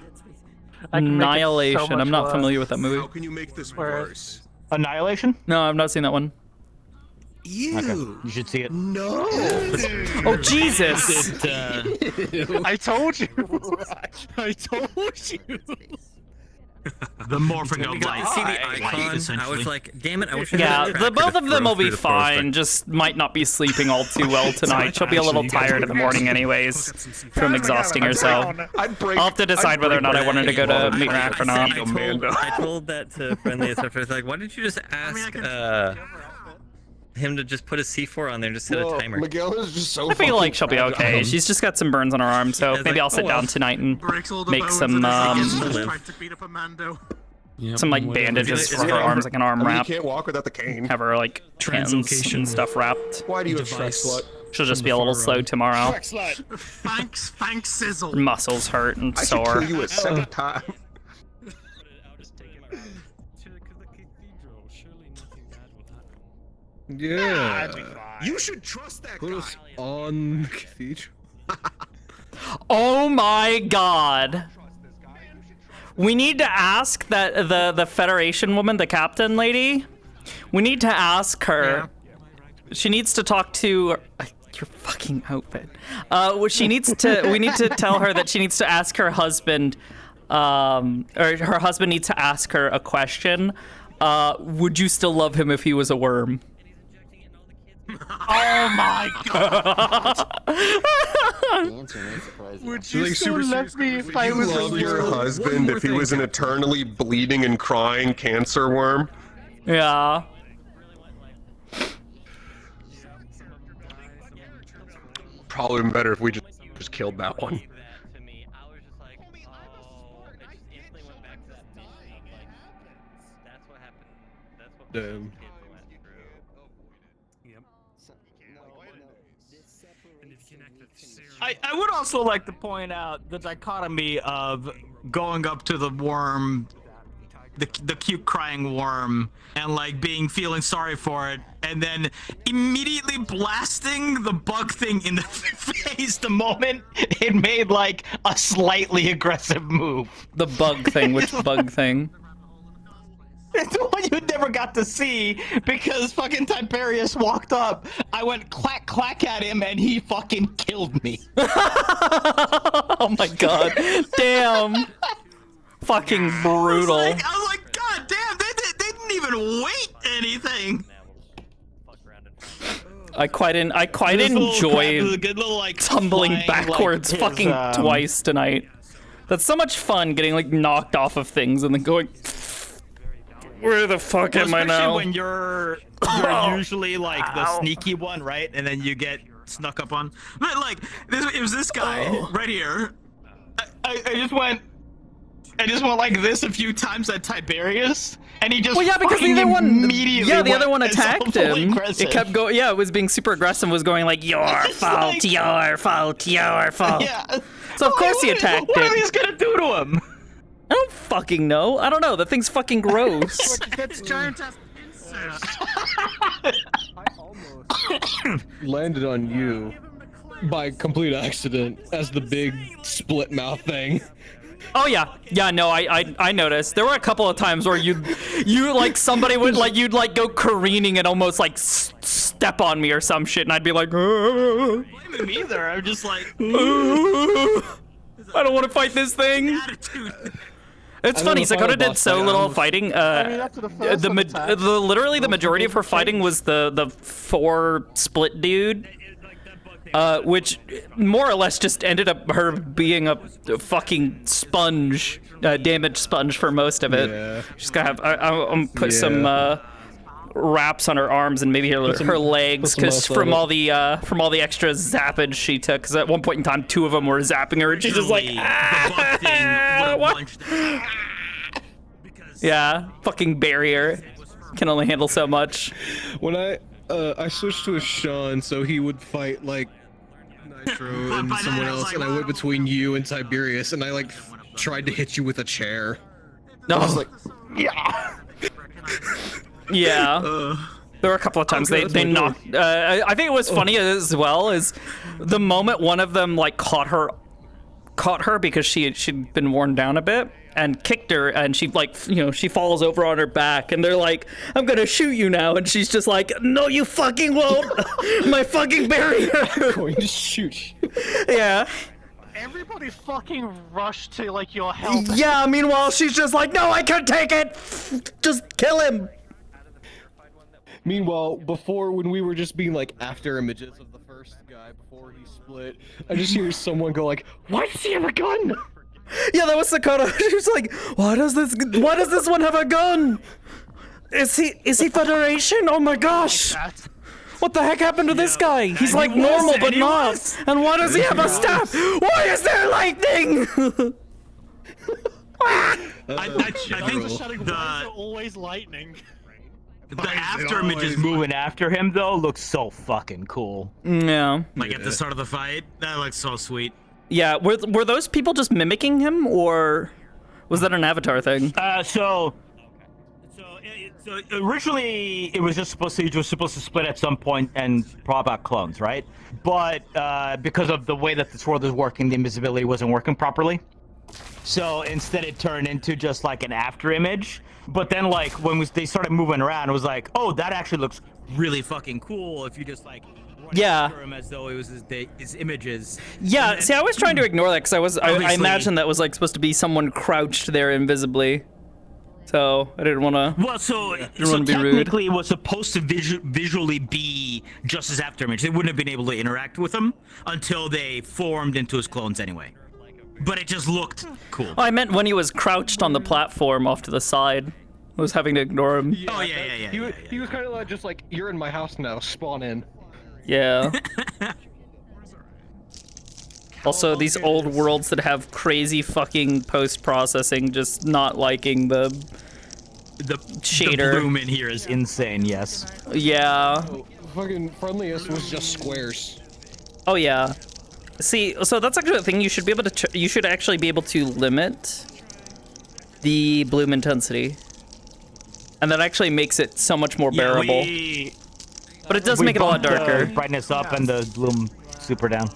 Annihilation. I'm not familiar with that movie. How can you make this worse? Annihilation? No, I've not seen that one. You should see it. No. Oh Jesus! I told you. I told you. The morphing of light. See the icon. I was like, damn it! I wish I Yeah, had a the both tracker of to them throw will be through the forest, fine. Just might not be sleeping all too well tonight. She'll be a little tired in the morning, anyways, from exhausting herself. I'll have to decide whether or not I want her to go to meet rack or not. I told that to friendly stuff. I was like, why didn't you just ask him to just put a C4 on there and just set a timer? Miguel is just so. I feel like she'll be okay. She's just got some burns on her arm, so Yeah, it's maybe like, I'll sit oh, well. down tonight and Breaks all the make bones some and then live. tried to beat up a Mando. some like bandages for her arms, like an arm I mean, you wrap. can't walk without the cane. Have her like hands and stuff wrapped. Why do you have Shrek slut? She'll just be a little slow tomorrow. Thanks, sizzle. Her muscles hurt and I should sore. kill you a second time. Yeah. You should trust that Put guy. us on Cathedral. Oh my god. We need to ask that the Federation woman, the captain lady. We need to ask her. She needs to talk to your fucking outfit. She needs to. We need to tell her that she needs to ask her husband, or her husband needs to ask her a question. Would you still love him if he was a worm? Oh my god! Would you still love me if I was a Love your worm? husband if he was an eternally bleeding and crying cancer worm. Yeah. Probably been better if we just killed that one. Damn. I would also like to point out the dichotomy of going up to the worm, the cute crying worm, and like feeling sorry for it, and then immediately blasting the bug thing in the face the moment it made like a slightly aggressive move. The bug thing. Which bug thing? The one you never got to see because fucking Tiberius walked up. I went clack clack at him and he fucking killed me. Oh my god. Damn. Fucking brutal. I was like, god damn, they didn't even wait anything. I quite This little enjoyed crap is a good little, like, tumbling flying, backwards like, his, fucking twice tonight. That's so much fun, getting like knocked off of things and then going, where the fuck am I Especially now? when you're usually like the sneaky one, right? And then you get snuck up on. But like, it was this guy right here. I just went like this a few times at Tiberius, and he just Well, yeah, because the fucking other one, immediately yeah, the other went one attacked fully him. aggressive. It kept going. Yeah, it was being super aggressive. Was going like your fault, like- your fault, your fault. Yeah. So of course he attacked What it. are these gonna do to him? I don't fucking know. I don't know. The thing's fucking gross. It's giant ass Landed on you by complete accident as the big split mouth thing. Oh yeah, no, I noticed. There were a couple of times where you like somebody would like you'd like go careening and almost like step on me or some shit, and I'd be like, Me either. I'm just like, I don't want to fight this thing. It's funny, Sakoto did so little fighting. Literally the majority of her fighting was the 4 split dude. which more or less just ended up her being a fucking sponge, damaged sponge for most of it. Yeah. She's gonna have. I'm put some wraps on her arms and maybe her legs, because from all the extra zappage she took. Because at one point in time, 2 of them were zapping her, and she's just like, what? Yeah, fucking barrier can only handle so much. When I switched to a Sean, so he would fight like Nitro and someone else, and I went between you and Tiberius, and I like tried to hit you with a chair. No, I was like, yeah. Yeah. There were a couple of times they knocked. I think it was funny as well is the moment one of them like caught her because she'd been worn down a bit and kicked her, and she like she falls over on her back, and they're like, "I'm gonna shoot you now," and she's just like, "No, you fucking won't! My fucking barrier!" I'm going to shoot you. Yeah. Everybody fucking rushed to like your help. Yeah. Meanwhile, she's just like, "No, I can take it. Just kill him." Meanwhile, before, when we were just being like after images of the first guy before he split, I just hear someone go like, "Why does he have a gun?" Yeah, that was Sakoto. She was like, why does this one have a gun? Is he Federation? Oh my gosh. What the heck happened to this guy? He's like normal but not. And why does he have a staff? Why is there lightning? I think always lightning. The after images moving after him though looks so fucking cool. Yeah. Like at the start of the fight, that looks so sweet. Yeah, were those people just mimicking him, or was that an Avatar thing? So originally it was just supposed to split at some point and prop out clones, right? But because of the way that this world is working, the invisibility wasn't working properly. So instead it turned into just like an after image. But then like when they started moving around, it was like, oh, that actually looks really fucking cool if you just like run after him as though it was his images. Yeah, see, I was trying to ignore that because I imagined that was like supposed to be someone crouched there invisibly. So I didn't want to. Well, so technically it was supposed to visually be just his after image. They wouldn't have been able to interact with him until they formed into his clones anyway. But it just looked cool. Oh, I meant when he was crouched on the platform off to the side. I was having to ignore him. Oh yeah. He was kind of like, just like, you're in my house now, spawn in. Yeah. Also, these old worlds that have crazy fucking post-processing, just not liking the shader. The bloom in here is insane, yes. Yeah. Oh, fucking friendliest was just squares. Oh yeah. See, so that's actually the thing. You should be able to. You should actually be able to limit the bloom intensity, and that actually makes it so much more bearable. But it does make it a lot darker. The brightness up and the bloom super down.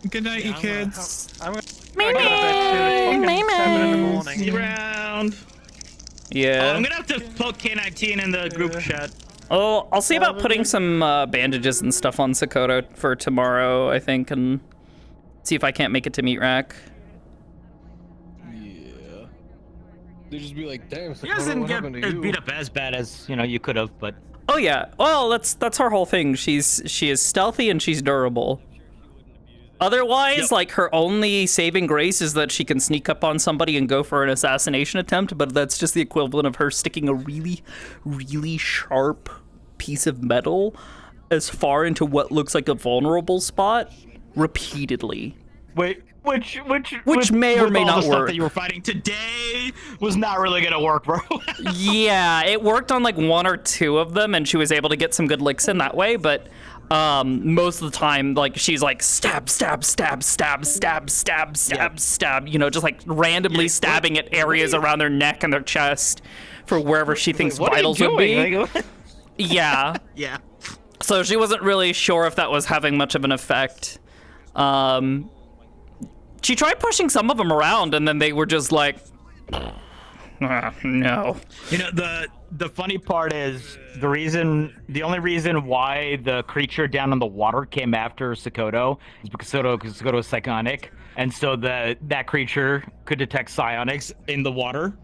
Good night, you kids. I'm gonna go to bed too. It's fucking 7 in the morning. See you around. Yeah. I'm gonna have to poke K19 in the group chat. Oh, I'll see about putting some bandages and stuff on Sakoto for tomorrow, I think, and see if I can't make it to meat rack. Yeah. They just be like, damn, He doesn't get beat up as bad as you could have, but. Oh yeah. Well, that's her whole thing. She is stealthy and she's durable. Otherwise, like, her only saving grace is that she can sneak up on somebody and go for an assassination attempt, but that's just the equivalent of her sticking a really, really sharp piece of metal as far into what looks like a vulnerable spot repeatedly. Wait, which may or may not stuff work. that you were fighting today was not really gonna work, bro. Yeah, it worked on like 1 or 2 of them, and she was able to get some good licks in that way, but most of the time, like, she's like stab, stab, stab, stab, stab, stab, stab, stab, just like randomly stabbing at areas around their neck and their chest for wherever she thinks vitals would be. Yeah. Yeah. So she wasn't really sure if that was having much of an effect. She tried pushing some of them around, and then they were just like, no. The funny part is the only reason why the creature down in the water came after Sakoto is because Sakoto is psionic, and so that creature could detect psionics in the water.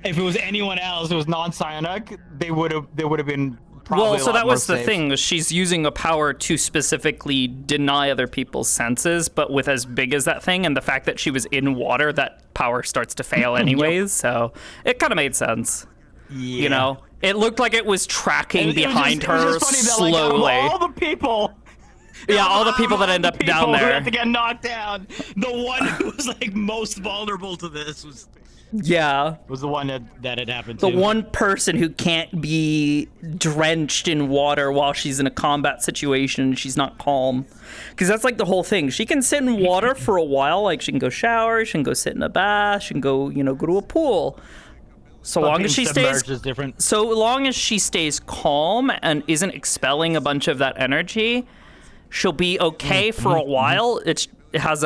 If it was anyone else who was non-psionic, they would have been probably Well, a so lot that more was the safe. thing. She's using a power to specifically deny other people's senses, but with as big as that thing and the fact that she was in water, that power starts to fail anyways. So it kind of made sense. Yeah. You know, it looked like it was tracking behind it was her just funny that, like, slowly. all the people. Yeah, all the people that end up People down who there. had to get knocked down. The one who was like most vulnerable to this was Yeah. the one that had happened The to. one person who can't be drenched in water while she's in a combat situation and she's not calm. Because that's like the whole thing. She can sit in water for a while. Like she can go shower, she can go sit in a bath, she can go, go to a pool. So But long being as she stays submerged is different. So long as she stays calm and isn't expelling a bunch of that energy, she'll be okay for a while. It has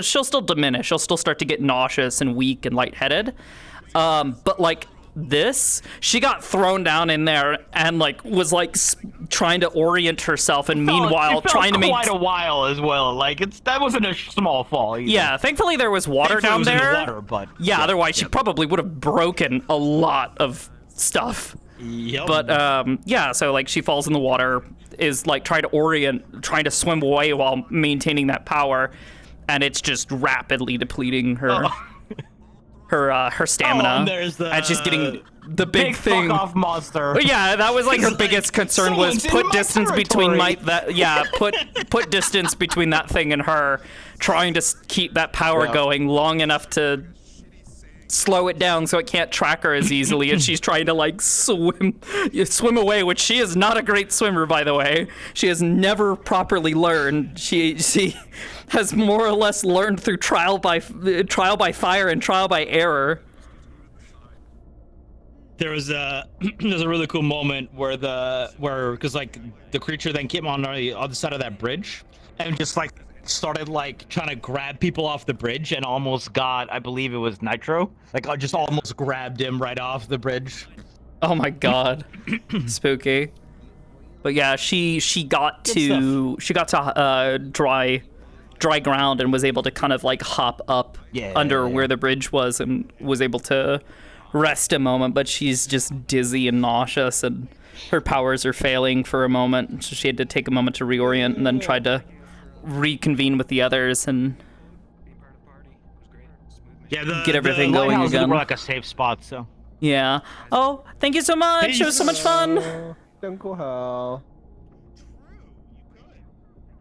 she'll still diminish. She'll still start to get nauseous and weak and lightheaded. But like this, she got thrown down in there and like was like trying to orient herself, and meanwhile trying to make quite a while as well. Like that wasn't a small fall either. Yeah, thankfully there was water Thankfully it down was in there. the water, but yeah, otherwise she probably would have broken a lot of stuff. Yep. But yeah, so like she falls in the water, is like trying to swim away while maintaining that power, and it's just rapidly depleting her her stamina. Oh, and there's and she's getting the big thing. Fuck off monster. Yeah, that was like her biggest concern was someone's in put my distance between territory. put distance between that thing and her, trying to keep that power going long enough to slow it down so it can't track her as easily, and she's trying to like swim away, which she is not a great swimmer, by the way. She has never properly learned. She has more or less learned through trial by fire and trial by error. There was a really cool moment where because like the creature then came on the other side of that bridge and just like started like trying to grab people off the bridge and almost got, I believe it was Nitro, like I just almost grabbed him right off the bridge. Oh my god. Spooky. But yeah, she got to dry ground and was able to kind of like hop up under where the bridge was and was able to rest a moment, but she's just dizzy and nauseous and her powers are failing for a moment, so she had to take a moment to reorient and then tried to reconvene with the others and get everything going again. Like a safe spot, so. Yeah. Oh, thank you so much. It was so much fun.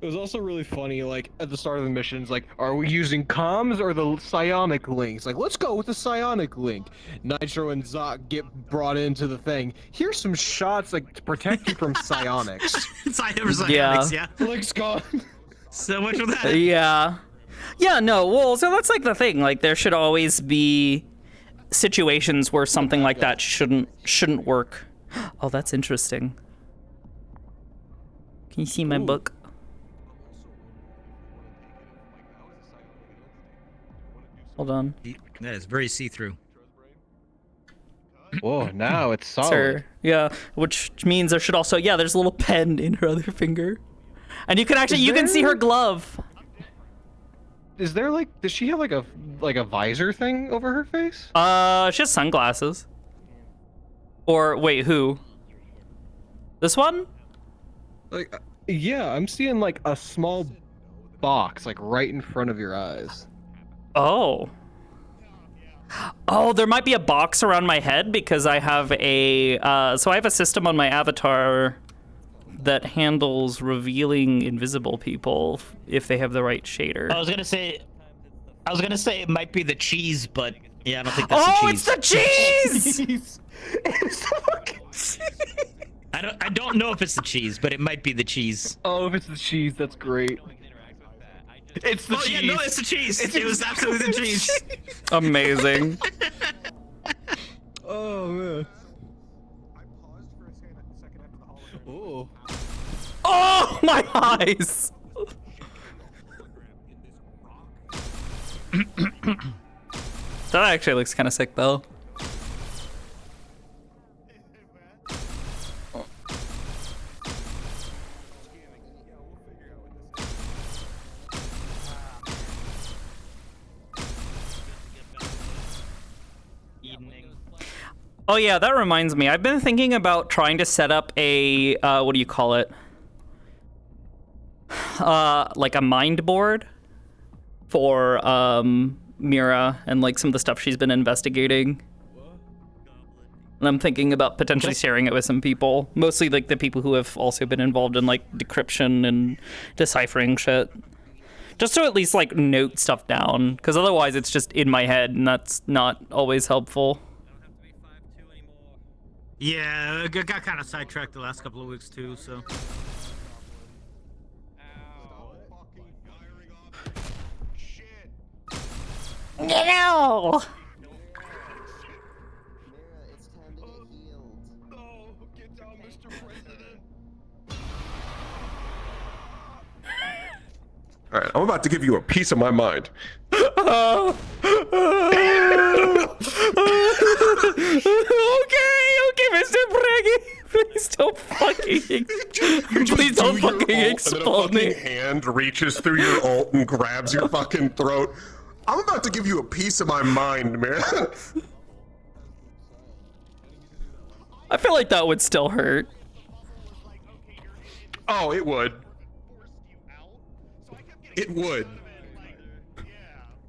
It was also really funny, like, at the start of the missions, like, are we using comms or the psionic links? Like, let's go with the psionic link. Nitro and Zok get brought into the thing. Here's some shots, like, to protect you from psionics. Yeah. Link's gone. So much for that. Yeah. Yeah, no, well, so that's like the thing. Like, there should always be situations where something like that shouldn't work. Oh, that's interesting. Can you see my book? Hold on. That is very see-through. Whoa, now it's solid. Sir. Yeah, which means there should also, there's a little pen in her other finger. And you can actually, you can see her glove. Is there like, does she have like a visor thing over her face? She has sunglasses. Or, wait, who? This one? Like, yeah, I'm seeing like a small box, like right in front of your eyes. Oh. Oh, there might be a box around my head because I have so I have a system on my avatar that handles revealing invisible people if they have the right shader. I was gonna say it might be the cheese, but yeah, I don't think that's the cheese. Oh, it's the cheese! It's the fucking cheese. I don't know if it's the cheese, but it might be the cheese. Oh, if it's the cheese, that's great. It's the cheese. Yeah, no, it's the cheese. It was absolutely the cheese. Amazing. Oh man. Oh. Oh, my eyes! That actually looks kind of sick, though. Oh yeah, that reminds me. I've been thinking about trying to set up a what do you call it? Like a mind board for Mira and like some of the stuff she's been investigating. And I'm thinking about potentially sharing it with some people, mostly like the people who have also been involved in like decryption and deciphering shit. Just to at least like note stuff down, because otherwise it's just in my head and that's not always helpful. Yeah, I got kind of sidetracked the last couple of weeks too, so. No! All right, I'm about to give you a piece of my mind. Okay, Mr. Braggy, please don't fucking, please don't fucking explode me. And then a fucking hand reaches through your ult and grabs your fucking throat. I'm about to give you a piece of my mind, man. I feel like that would still hurt. Oh, it would. It would.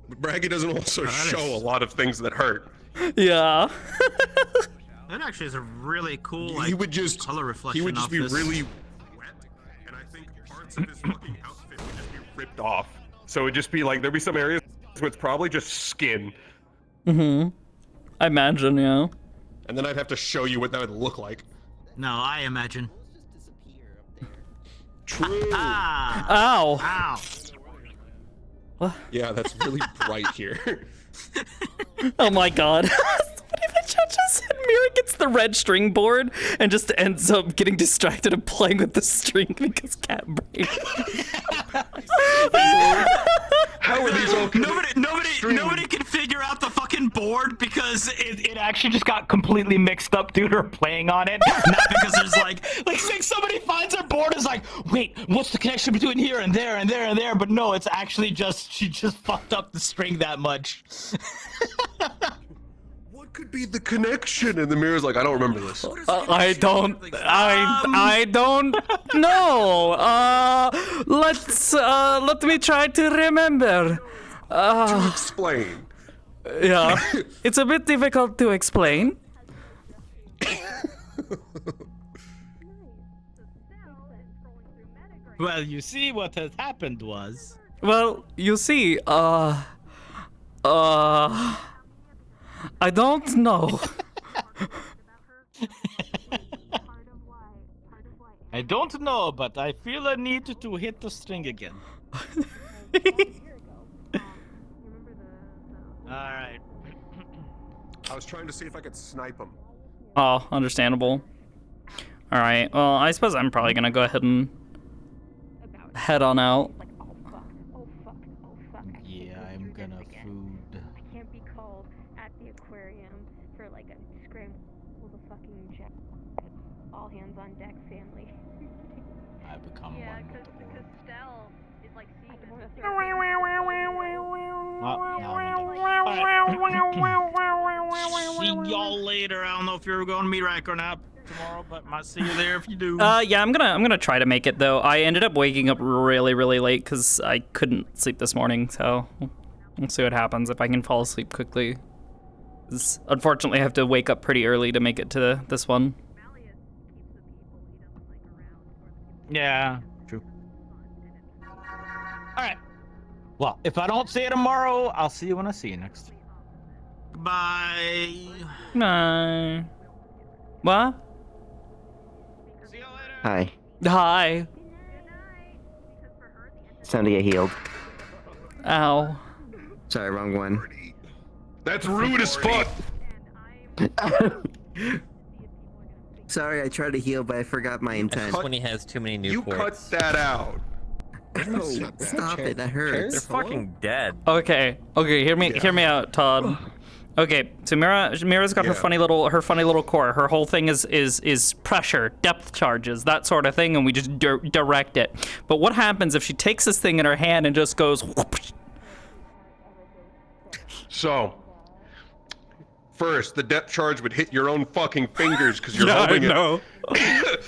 But Braggy doesn't also show a lot of things that hurt. Yeah. That actually is a really cool like, he would just, color reflection. He would just off be this. really wet, and I think parts of his fucking outfit would just be ripped off. So it'd just be like, there'd be some areas where it's probably just skin. Mm-hmm. I imagine, yeah. And then I'd have to show you what that would look like. No, I imagine. True. Ow. Ow. What? Yeah, that's really bright here. Oh my god. What if it judges and Mira gets the red string board and just ends up getting distracted and playing with the string because cat brain. How are these all Nobody can figure out the fucking board because it actually just got completely mixed up due to her playing on it. Not because there's like somebody finds her board and is like, wait, what's the connection between here and there and there and there? But no, it's actually just she just fucked up the string that much. What could be the connection? And the mirror's like, I don't remember this. I don't know. Let me try to remember. To explain. Yeah, it's a bit difficult to explain. Well, you see, what has happened was. Well, you see, I don't know. I don't know, but I feel a need to hit the string again. Alright. I was trying to see if I could snipe him. Oh, understandable. Alright, well, I suppose I'm probably gonna go ahead and head on out. Yeah, I'm gonna food. I can't be called at the aquarium for like a scramble the fucking jet. All hands on deck family. I become yeah, one with the because board. Stell is like seeing this. See y'all later. I don't know if you're going to meet Rack or not tomorrow, but might see you there if you do. Yeah, I'm gonna try to make it though. I ended up waking up really late because I couldn't sleep this morning, so we'll see what happens if I can fall asleep quickly. 'Cause unfortunately, I have to wake up pretty early to make it to this one. Yeah, true. Alright. Well, if I don't see you tomorrow, I'll see you when I see you next. Goodbye. No. What? Hi. Hi. It's time to get healed. Ow. Sorry, wrong one. That's rude as fuck. Sorry, I tried to heal, but I forgot my intent. When he has too many new You ports. cut that out. No, stop it. That hurts. They're fucking dead. Okay, hear me out, Todd. Okay, so Mira's got her funny little core. Her whole thing is pressure, depth charges, that sort of thing, and we just direct it. But what happens if she takes this thing in her hand and just goes? So, First, the depth charge would hit your own fucking fingers because you're Yeah, holding I know. it.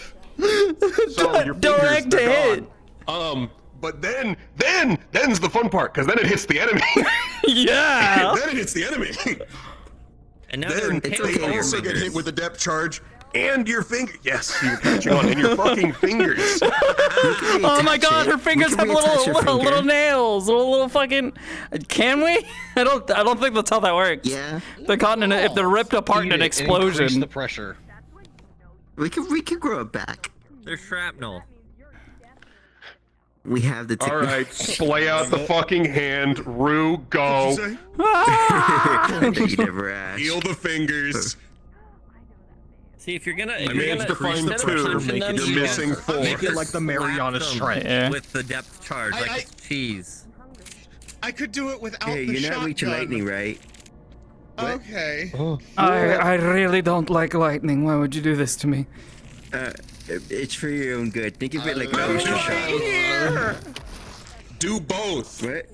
So your Direct fingers, they're hit. gone. But then's the fun part, because then it hits the enemy. Yeah. Then it hits the enemy. And now Then they're they also get hit with the depth charge and your finger. Yes, you're catching on, and your fucking fingers. Oh my god, her fingers have little nails, little fucking. Can we? I don't think that's how that works. Yeah. They're caught in if they're ripped apart in an explosion. Increase the pressure. We could grow it back. They're shrapnel. We have the All right, splay out the fucking hand. Rue, go. You never asked. Heal the fingers. See, if you're gonna, I managed to find two. You're missing four. Make it like the Mariana Trench. Yeah. with the depth charge, like it's cheese. I could do it without Hey, the you're shotgun. not reaching lightning, right? Okay. I really don't like lightning. Why would you do this to me? It's for your own good. Think of it like a booster shot. Do both. What?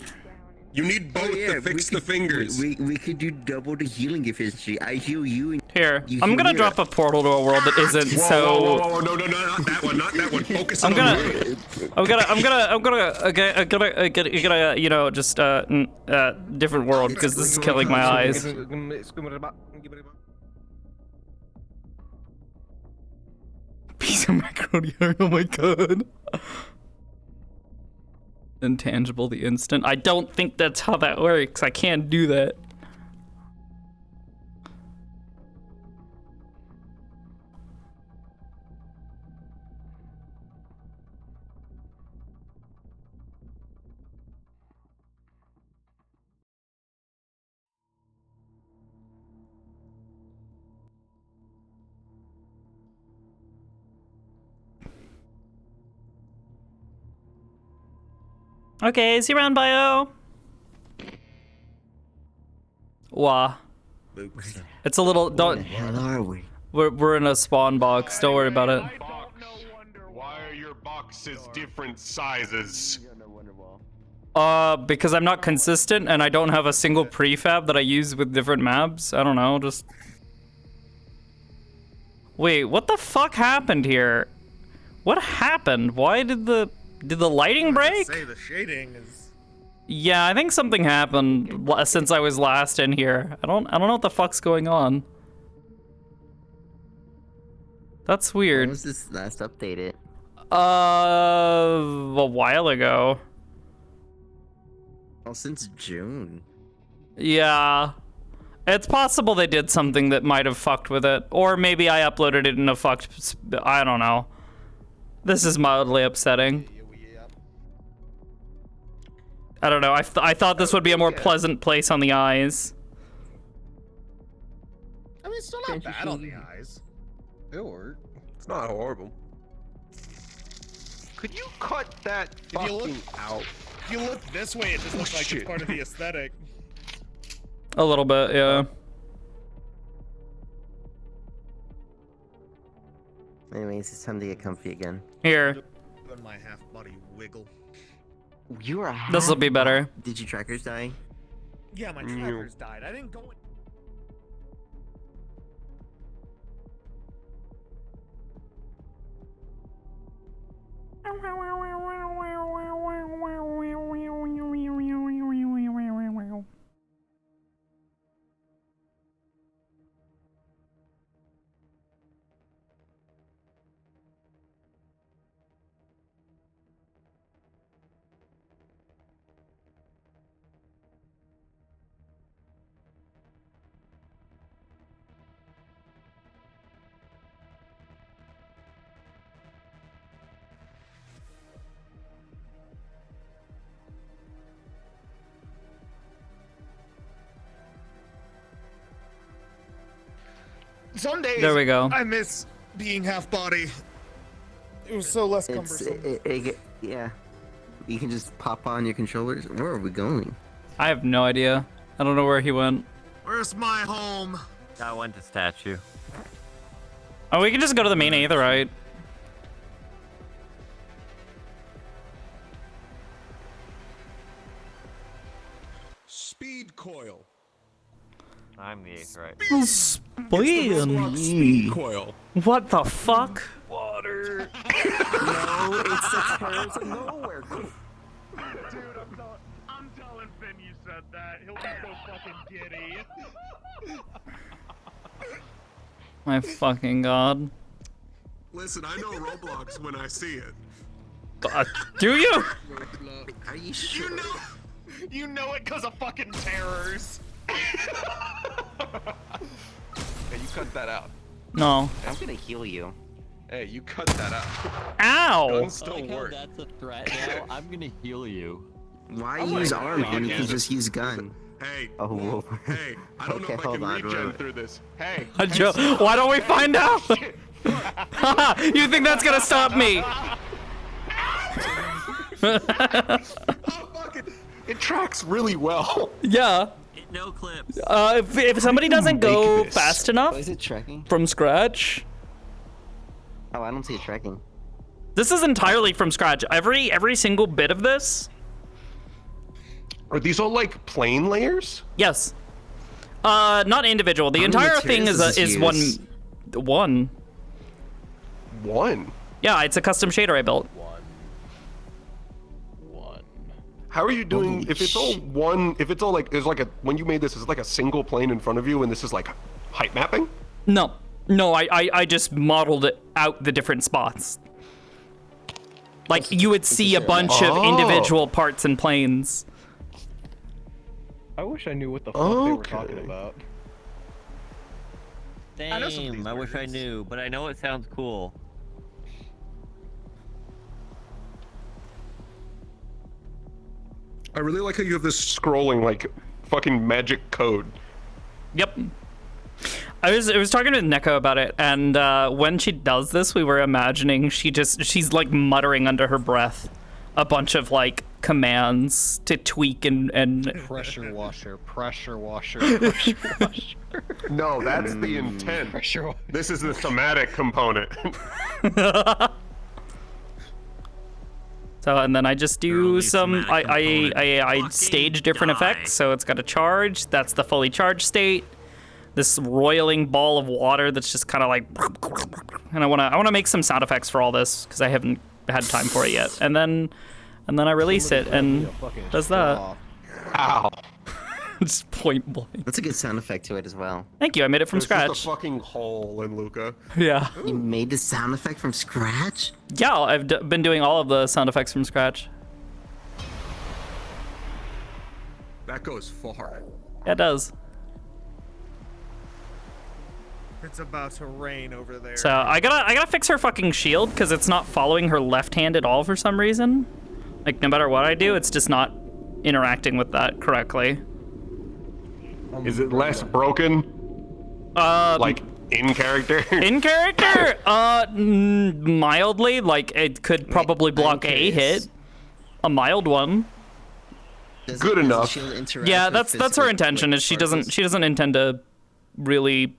You need both to fix the fingers. We could do double the healing efficiency. I heal you. And Here, you I'm heal gonna me. drop a portal to a world that isn't Whoa, no, not that one, not that one. Focus on the I'm gonna, you know, just different world because this is killing my eyes. Piece of macaroni. Oh my god. Intangible the instant. I don't think that's how that works. I can't do that. Okay, is he around bio? Wah. It's a little don't. Where the hell are we? We're in a spawn box. Don't worry about it. Why are your boxes different sizes? Because I'm not consistent and I don't have a single prefab that I use with different maps. I don't know, just. Wait, what the fuck happened here? What happened? Why did the lighting break? Say the shading is. Yeah, I think something happened since I was last in here. I don't know what the fuck's going on. That's weird. When was this last updated? A while ago. Oh, since June. Yeah. It's possible they did something that might have fucked with it. Or maybe I uploaded it in a fucked... I don't know. This is mildly upsetting. I don't know. I thought this would be a more pleasant place on the eyes. I mean, it's still not bad on the eyes. It'll work. It's not horrible. Could you cut that fucking out? If you look this way, it just looks like it's part of the aesthetic. A little bit, yeah. Anyways, it's time to get comfy again. Here. When my half body wiggle. You are. This'll be better. Did your trackers die? Yeah, my trackers died. I didn't go. Some days, There we go. I miss being half body. It was so less It's cumbersome. yeah. You can just pop on your controllers. Where are we going? I have no idea. I don't know where he went. Where's my home? I went to statue. Oh, we can just go to the main aetherite. Speed coil. I'm the 8th, right? Speed coil. What the fuck? Water. No, it's the terrors of nowhere. Dude, I'm telling Finn you said that. He'll be so fucking giddy. My fucking god. Listen, I know Roblox when I see it. Do you? Are you sure? You know it because of fucking terrors. Hey, you cut that out. No. I'm gonna heal you. Hey, you cut that out. Ow! Guns still work. That's a threat now. I'm gonna heal you. Why use arm when you can just use gun? Hey. Oh. Hey. I don't Okay, know if I hold can on, regen wait. through this. Hey. Why don't we find out? You think that's gonna stop me? It tracks really well. Yeah. No clips. If somebody doesn't go fast enough Is it tracking? from scratch. Oh, I don't see it tracking. This is entirely from scratch. Every single bit of this. Are these all like plane layers? Yes. Not individual. The How many entire thing materials is does this one. use? One. Yeah, it's a custom shader I built. How are you doing if it's all one? If it's all like there's like a when you made this, is it like a single plane in front of you, and this is like height mapping? No, I just modeled it out the different spots. Like you would see a bunch of individual parts and planes. I wish I knew what the fuck they were talking about. Same. I wish I knew, but I know it sounds cool. I really like how you have this scrolling like fucking magic code. Yep. I was talking to Neko about it, and when she does this, we were imagining she's like muttering under her breath a bunch of like commands to tweak and Pressure washer, pressure washer, pressure washer. No, that's the intent. This is the thematic component. So, and then I just do some, I stage different effects. So it's got a charge, that's the fully charged state. This roiling ball of water that's just kind of like, and I wanna make some sound effects for all this because I haven't had time for it yet. And then I release it and does that. Ow. It's point blank. That's a good sound effect to it as well. Thank you, I made it from There's scratch. just a fucking hole in Luca. Yeah. You made the sound effect from scratch? Yeah, I've been doing all of the sound effects from scratch. That goes far. Yeah, it does. It's about to rain over there. So I gotta fix her fucking shield because it's not following her left hand at all for some reason. Like no matter what I do, it's just not interacting with that correctly. Is it less broken? Like in character? In character? Mildly. Like it could probably block a hit. A mild one. Good enough. Yeah, that's her intention. Is she doesn't intend to really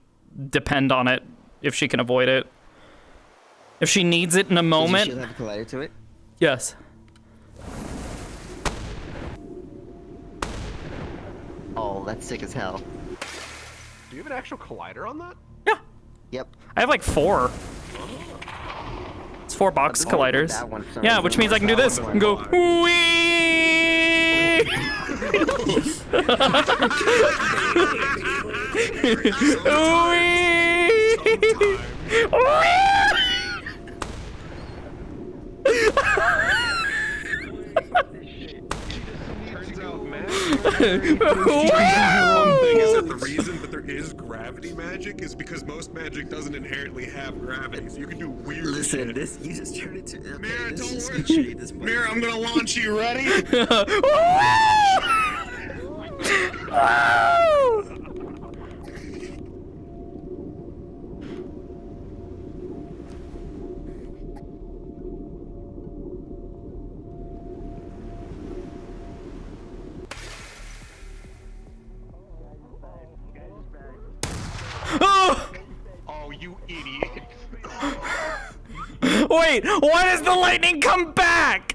depend on it if she can avoid it. If she needs it in a moment. Does the shield have a collider to it? Yes. Oh, that's sick as hell. Do you have an actual collider on that? Yeah. Yep. I have like 4. It's 4 box colliders. Yeah, which means I can do this and go wee. One thing is that the reason that there is gravity magic is because most magic doesn't inherently have gravity, so you can do weird shit. This you just turned it to. Okay, Mirror, this don't is worry. shitty, this point. Mirror, I'm gonna launch you. Ready? Oh, you idiot. Wait, why does the lightning come back?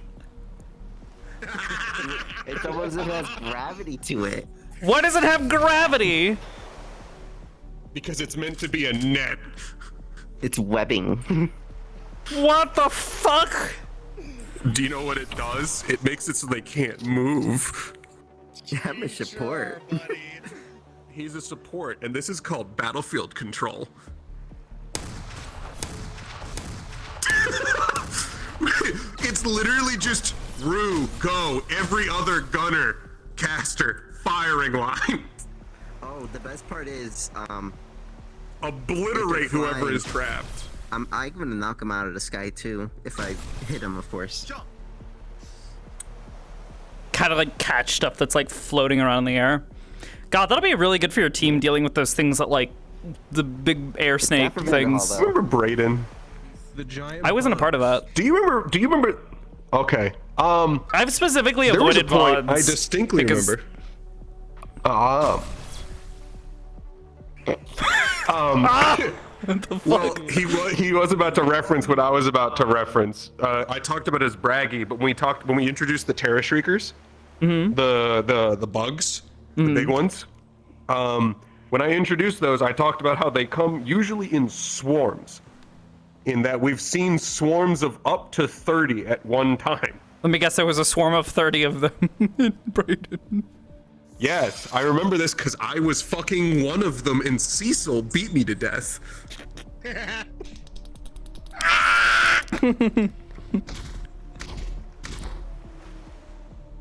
It's almost as if it has gravity to it. Why does it have gravity? Because it's meant to be a net. It's webbing. What the fuck? Do you know what it does? It makes it so they can't move. Yeah, I'm a support. He's a support, and this is called battlefield control. It's literally just through, go, every other gunner, caster, firing line. Oh, the best part is, obliterate whoever is trapped. I'm gonna knock him out of the sky too, if I hit him, of course. Kind of like catch stuff that's like floating around in the air. God, that'll be really good for your team dealing with those things that like the big air snake things. Remember Brayden? The giant. I wasn't a part of that. Do you remember? Okay. I've specifically there was a avoided point VODs. I distinctly remember. Well, he was about to reference what I was about to reference. I talked about his braggy, but when we introduced the Terra Shriekers, the bugs, the big ones. When I introduced those, I talked about how they come usually in swarms. In that we've seen swarms of up to 30 at one time. Let me guess, there was a swarm of 30 of them in Brayden. Yes, I remember this because I was fucking one of them and Cecil beat me to death.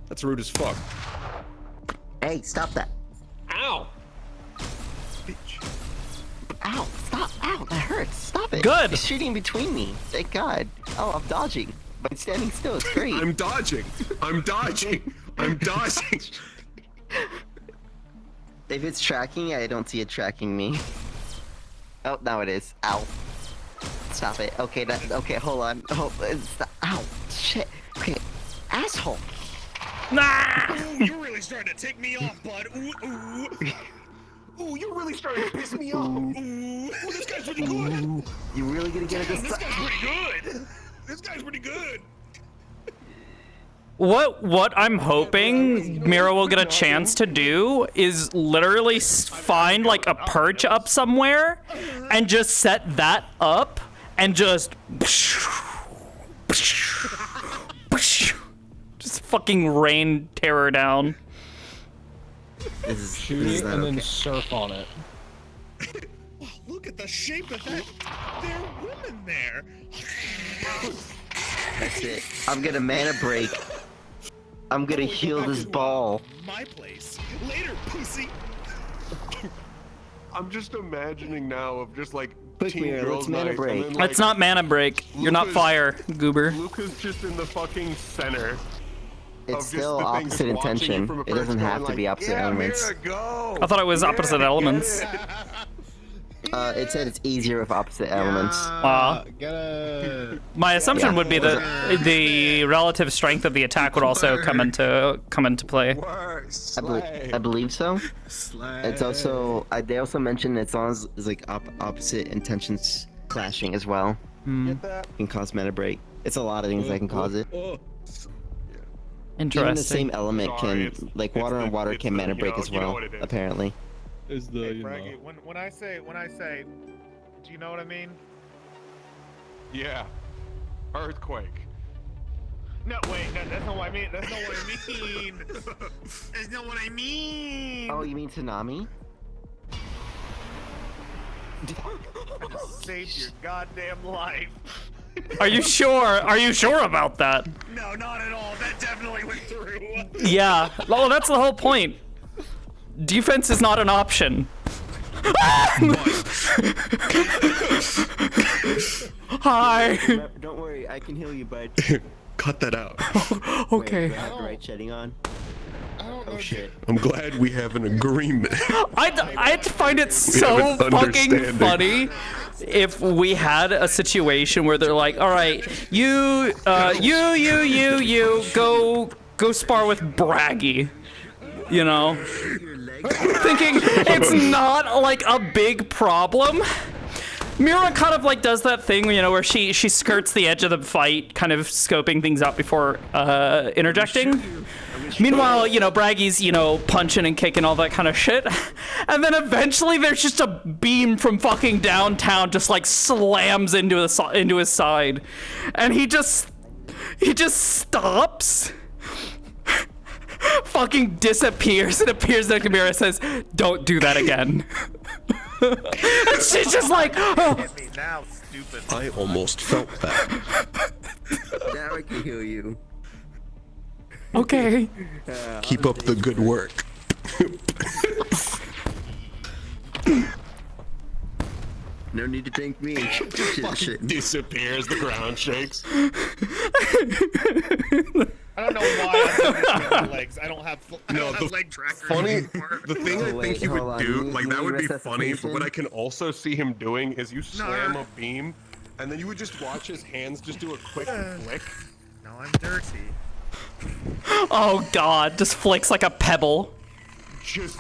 That's rude as fuck. Hey, stop that. Ow! Ow, stop, ow, that hurts, stop it. Good. He's shooting between me, thank God. Oh, I'm dodging. By standing still, it's great. I'm dodging. I'm dodging. I'm dodging. If it's tracking, I don't see it tracking me. Oh, now it is. Ow. Stop it. Okay, okay, hold on. Oh, ow, shit. Okay, asshole. Nah! Ooh, you're really starting to tick me off, bud. Ooh, ooh. Ooh, you're really starting to piss me off. Ooh, this guy's pretty good. You really gonna get Damn, this guy's pretty good. This guy's pretty good. What I'm hoping Mira will get a chance to do is literally find like a perch up somewhere and just set that up and just fucking rain terror down. Shoot it and then surf on it. Oh, look at the shape of that. There are women there. That's it. I'm gonna mana break. I'm gonna heal this ball. My place. Later, pussy. I'm just imagining now of just like Quick, teen Mira, girls' let's mana night, break. and then, like, It's not mana break. You're not fire, goober. Luca's just in the fucking center. It's still opposite intention. It doesn't have to be opposite elements. I thought it was opposite elements. It said it's easier with opposite elements. Wow. My assumption would be that the relative strength of the attack would also come into play. I believe so. It's also they also mentioned it's as it's like opposite intentions clashing as well. Can cause meta break. It's a lot of things that can cause it. Interesting. Even the same element can, like water and water can mana break as well. Apparently. Is the Hey, Braggy, when I say, do you know what I mean? Yeah. Earthquake. No, wait, that's not what I mean. That's not what I mean. That's not what I mean. Oh, you mean tsunami? I just saved your goddamn life. Are you sure? Are you sure about that? No, not at all. That definitely went through. Yeah. Well, that's the whole point. Defense is not an option. Hi. Don't worry, I can heal you, bud. Cut that out. Okay. Wait, do I have the right shedding on? Oh shit. I'm glad we have an agreement. I'd find it so fucking funny if we had a situation where they're like, all right, you go spar with Braggy, you know, thinking it's not like a big problem. Mira kind of like does that thing, you know, where she skirts the edge of the fight, kind of scoping things out before interjecting. Meanwhile, you know, Braggy's, you know, punching and kicking all that kind of shit. And then eventually there's just a beam from fucking downtown just like slams into his side. And he just stops. Fucking disappears and appears next to Mira and says, "Don't do that again." And she's just like, oh. Now, stupid. I almost felt that. Now I can heal you. Okay. Keep up the good work. No need to thank me. Fucking disappears, the ground shakes. I don't know why I have legs. I don't have leg trackers. Funny, anymore. the thing I think he would do, like that would be funny, but what I can also see him doing is you slam a beam, and then you would just watch his hands just do a quick flick. No, I'm dirty. Oh god, just flicks like a pebble. Just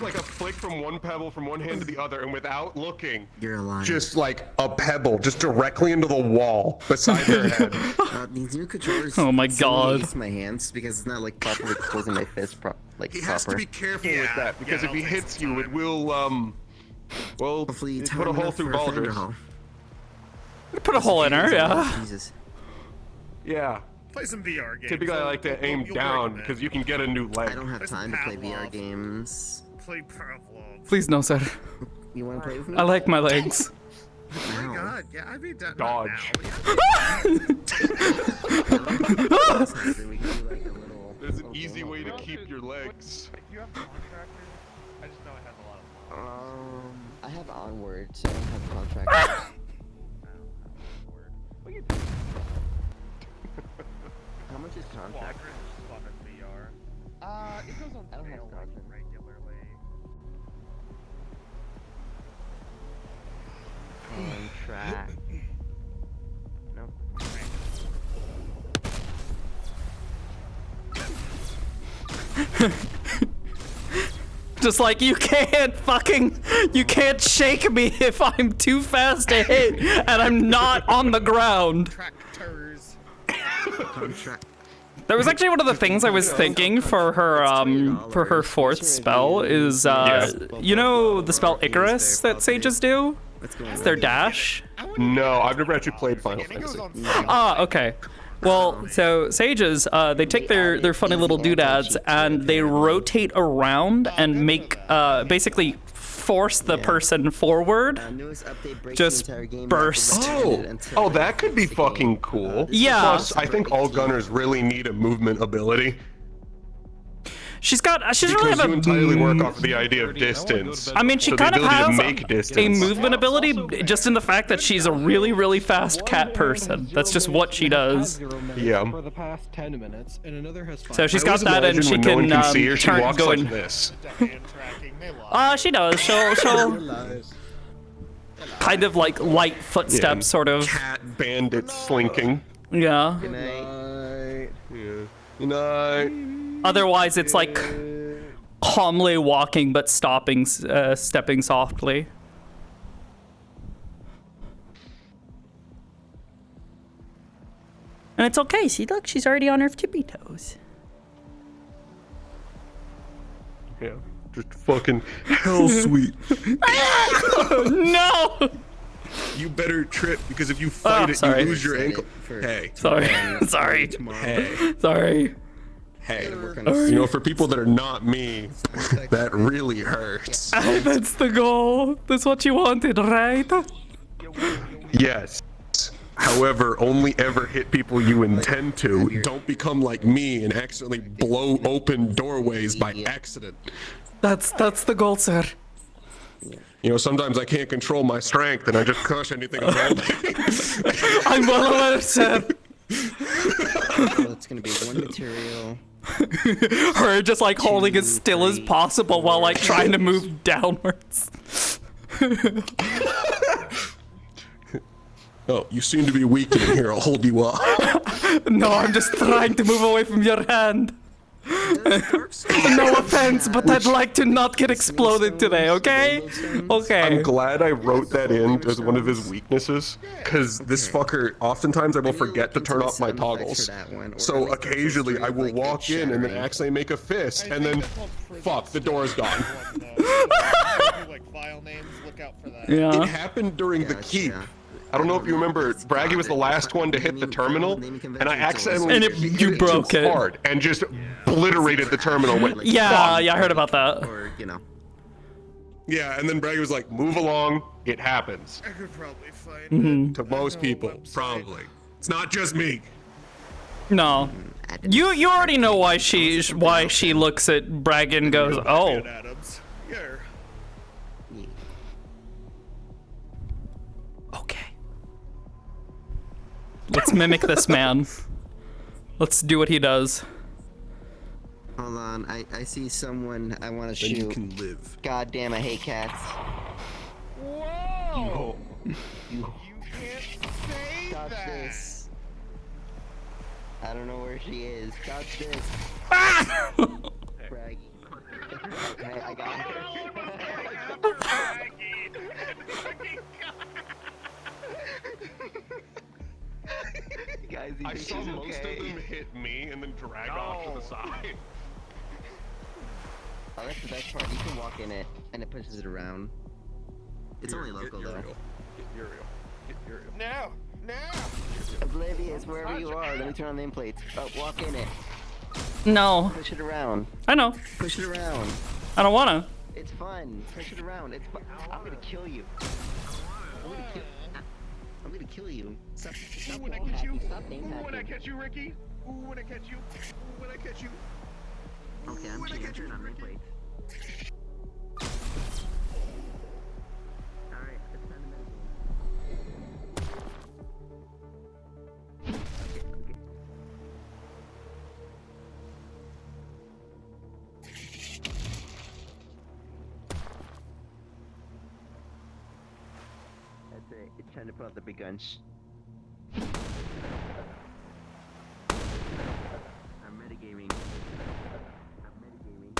like a flick from one pebble from one hand to the other, and without looking, you're alive. Just like a pebble, just directly into the wall beside their head. These new controllers. Oh my god. Use my hands because it's not like properly closing my fist. He has to be careful with that because if he hits you, it will well, hopefully put a hole through Baldur's. Put a hole in her, yeah. Jesus. Yeah. Play some VR games. Typically, I like to aim down because you can get a new leg. I don't have time to play VR games. Play Pavlov. Please no, sir. You want to play with me? I like my legs. Oh my god, yeah, I mean that. Dodge. There's an easy way to keep your legs. Do you have contractors? I just know it has a lot of. I have Onward, so I don't have contractors. How much is contract? VR. It goes on I don't have sale like contract. regularly. Contract. Nope. Just like, you can't shake me if I'm too fast to hit and I'm not on the ground. Tractors. Contract. That was actually one of the things I was thinking for her fourth spell is, you know the spell Icarus that sages do? It's their dash? No, I've never actually played Final Fantasy. Ah, okay. Well, so sages, they take their funny little doodads and they rotate around and make, basically force the person forward. Just burst. Oh, that could be fucking cool. Yeah. Plus, I think all gunners really need a movement ability. She doesn't really Because have you a entirely work off of the idea of distance. I mean, she So kind the of ability has to make distance. a movement ability just in the fact that she's a really, really fast cat person. That's just what she does. Yeah. For the past 10 minutes, and another has So she's got that, and she can turn going. Like this. She does. She'll kind of like light footsteps, sort of. Cat bandit slinking. Yeah. Good night. Yeah. Good night. Otherwise, it's like calmly walking but stepping softly. And it's okay. See, look, she's already on her tippy toes. Yeah. Just fucking hell sweet. No! You better trip because if you fight you lose your ankle. Hey. Sorry. Sorry. Hey. Sorry. Hey. You know, for people that are not me, that really hurts. That's the goal. That's what you wanted, right? Yes. However, only ever hit people you intend to. Don't become like me and accidentally blow open doorways by accident. That's the goal, sir. You know, sometimes I can't control my strength and I just crush anything around me. I'm well aware, sir. So it's gonna be one material. Her just like holding as still as possible while like trying to move downwards. Oh, you seem to be weakening here. I'll hold you up. No, I'm just trying to move away from your hand. No offense, but I'd like to not get exploded today, okay? Okay. I'm glad I wrote that in as one of his weaknesses, because this fucker, oftentimes I will forget to turn off my toggles. So occasionally I will walk in and then accidentally make a fist, and then, fuck, the door's gone. Yeah. It happened during the keep. I don't know if you remember, Braggy was the last one to hit the terminal, and I accidentally you broke it hard and just obliterated the terminal. With, yeah, I heard about that. Or, you know. Yeah, and then Braggy was like, move along, it happens. I could probably find To most people, probably. It's not just me. No. You already know why she looks at Bragg and goes, oh. Adams. Yeah. Okay. Let's mimic this man. Let's do what he does. Hold on, I see someone I want to shoot. You can live. God damn, I hate cats. Whoa! You can't say Got that. this. I don't know where she is. Got this. Braggy. Okay, I got her. Guys, I saw most of them hit me and then drag off to the side. Oh, that's the best part. You can walk in it, and it pushes it around. It's only local, though. Get Uriel. Get Uriel. Now! Now! Oblivious, wherever you are, let me turn on the nameplates. Oh, walk in it. No. Push it around. I know. Push it around. I don't wanna. It's fun. Push it around. It's fun. I'm gonna kill you. I'm gonna kill you. Stop, Ooh, when I catch you. Stop being Ooh, when I happy. catch you, Ricky. Ooh, when I catch you. Ooh, when I catch you. Okay, I'm when I catch you, turning on Ricky. nameplates. Alright, it's time to meditate. Okay. That's it. It's time to put out the big guns. I'm metagaming. I'm metagaming.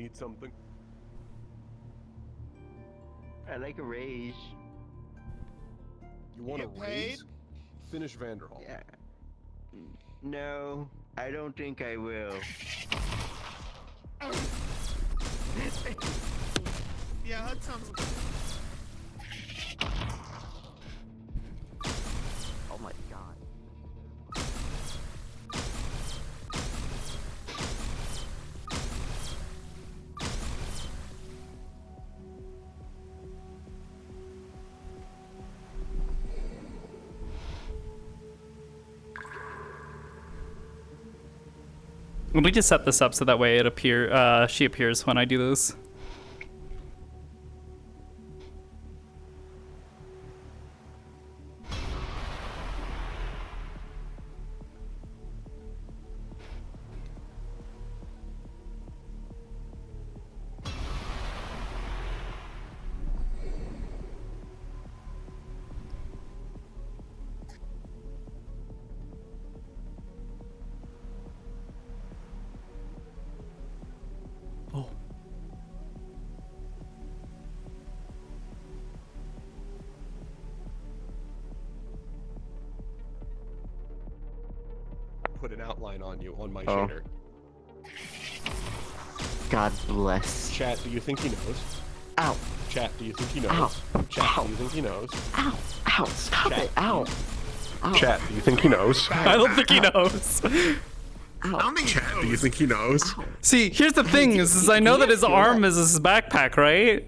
Need something? I like a raise. You want a Get paid? raise? Finish Vanderhall. Yeah. No, I don't think I will. Yeah, that sounds. Oh my god. We just set this up so that way she appears when I do this. Put an outline on you on my Oh. shader. God bless. Chat, do you think he knows? Ow. Chat, do you think he knows? Ow. Chat, Ow. do you think he knows? Ow. Ow. Stop Chat, it. Ow. Ow. Chat, do you think he knows? I don't think he knows. I don't think Chat, do you think he knows? See, here's the thing: is I know that his arm is his backpack, right?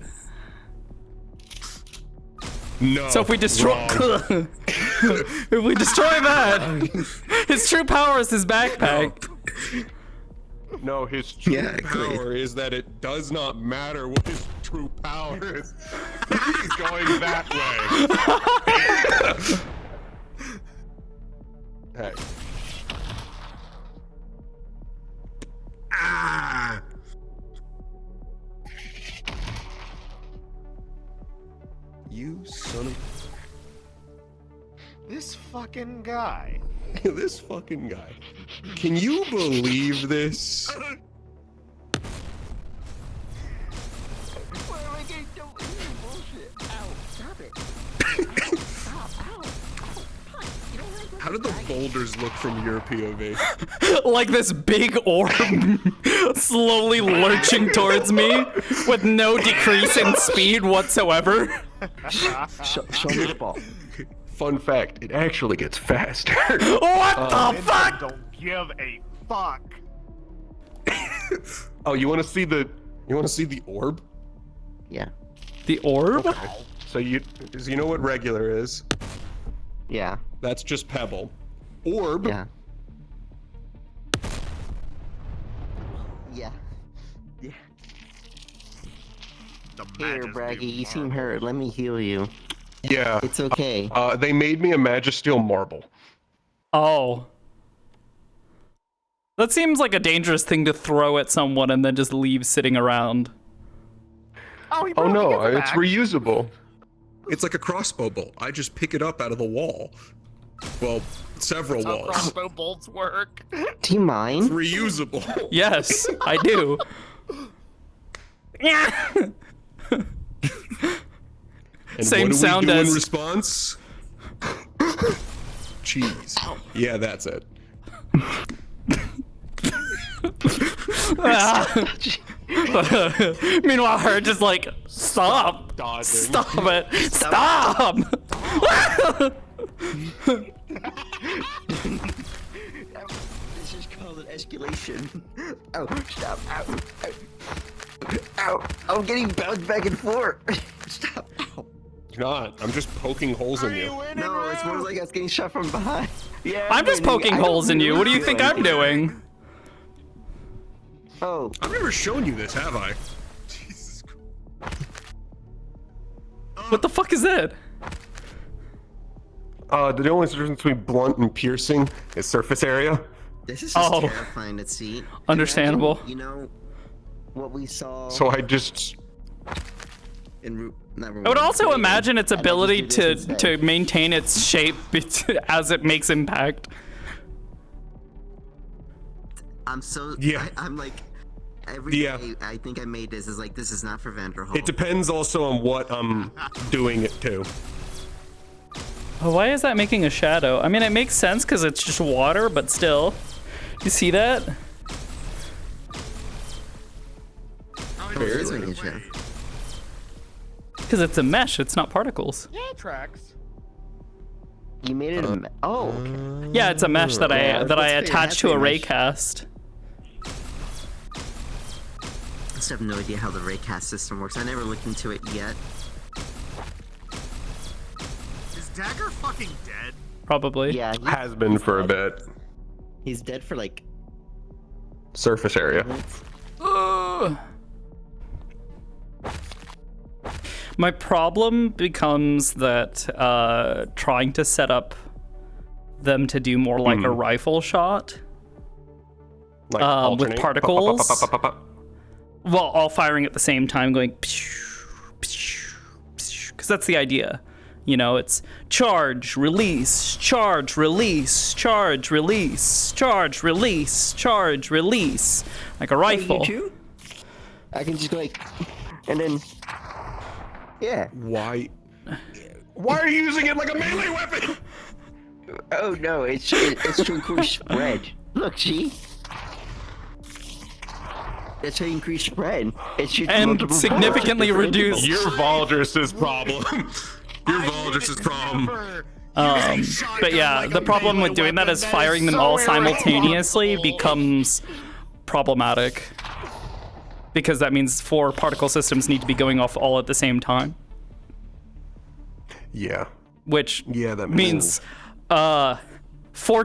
No. So if we destroy, if we destroy that, his true power is his backpack. No, his true power is that it does not matter what his true power is. He's going that way. Hey. Ah! You son of... This fucking guy. This fucking guy. Can you believe this? How did the boulders look from your POV? Like this big orb slowly lurching towards me with no decrease in speed whatsoever. Show me the ball. Fun fact, it actually gets faster. What the fuck? Don't give a fuck. Oh, you want to see the orb? Yeah. The orb? Okay. So you know what regular is? Yeah. That's just pebble. Orb. Yeah. Yeah. Yeah. Here, Braggy, you seem hurt. Let me heal you. Yeah. It's okay. They made me a Magisteel marble. Oh. That seems like a dangerous thing to throw at someone and then just leave sitting around. Oh no, it's reusable. It's like a crossbow bolt. I just pick it up out of the wall. Well, several walls. Crossbow bolts work. Do you mind? It's reusable. Yes, I do. Yeah. And Same what do sound we do as in response? Cheese. Yeah, that's it. Meanwhile, her just like, stop. Dodging. Stop it. Stop. This is called an escalation. Oh, stop. Ow. Ow. Ow. I'm getting bounced back and forth. Stop. Ow. You're not. I'm just poking holes in you. No, it's more like I was getting shot from behind. Yeah, I'm just poking holes in you. What do you think I'm doing? Oh. I've never shown you this, have I? What the fuck is that? The only difference between blunt and piercing is surface area. This is just terrifying to see. Understandable. Imagine, you know what we saw. So I just. I would also imagine its ability to maintain its shape as it makes impact. I'm so. Yeah. I'm like. Every day I think I made this is like, this is not for Vanderhall. It depends also on what I'm doing it to. Oh, why is that making a shadow? I mean, it makes sense because it's just water, but still. You see that? Where is making a shadow? Because it's a mesh, it's not particles. Yeah, it tracks. You made it a okay. Yeah, it's a mesh that I that's attach to a raycast. I still have no idea how the raycast system works. I never looked into it yet. Is Dagger fucking dead? Probably. Yeah. Has been for a bit. He's dead for like surface area. My problem becomes that trying to set up them to do more like a rifle shot Like with particles. Well, all firing at the same time, going because that's the idea. You know, it's charge, release, charge, release, charge, release, charge, release, charge, release, like a rifle. You too? I can just go like, and then, yeah. Why are you using it like a melee weapon? Oh no, it's to increase spread. Look, see? That's how you increase spread. It should and significantly reduce your Valdris's problem. Your Valdris's problem. But yeah, the problem with doing that is firing them all simultaneously becomes problematic. Because that means 4 particle systems need to be going off all at the same time. Yeah. Which that means 4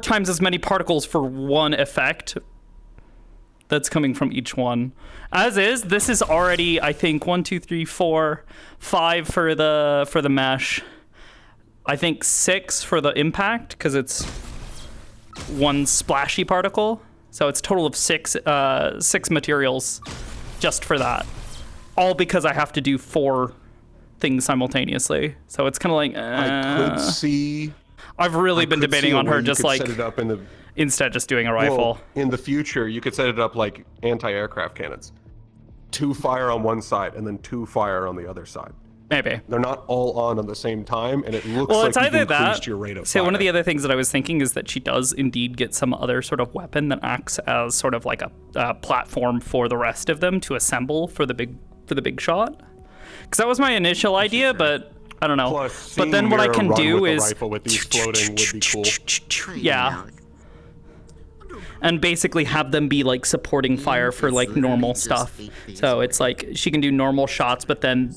times as many particles for one effect that's coming from each one. As is, this is already, I think, 1, 2, 3, 4, 5 for the mesh. I think 6 for the impact, because it's 1 splashy particle. So it's a total of 6 materials just for that. All because I have to do 4 things simultaneously. So it's kind of like, I could see. I've really been debating on her just like set it up in the, instead just doing a rifle. Well, in the future, you could set it up like anti-aircraft cannons. 2 fire on one side and then 2 fire on the other side. Maybe. They're not all on the same time, and it looks well, like it's either you've increased that. your rate of So fire. one of the other things that I was thinking is that she does indeed get some other sort of weapon that acts as sort of like a platform for the rest of them to assemble for the big shot. Because that was my initial idea, but I don't know. Plus, but then what I can do with is a rifle with these floating would be cool. yeah. And basically have them be like supporting fire for like normal stuff. So it's like she can do normal shots, but then,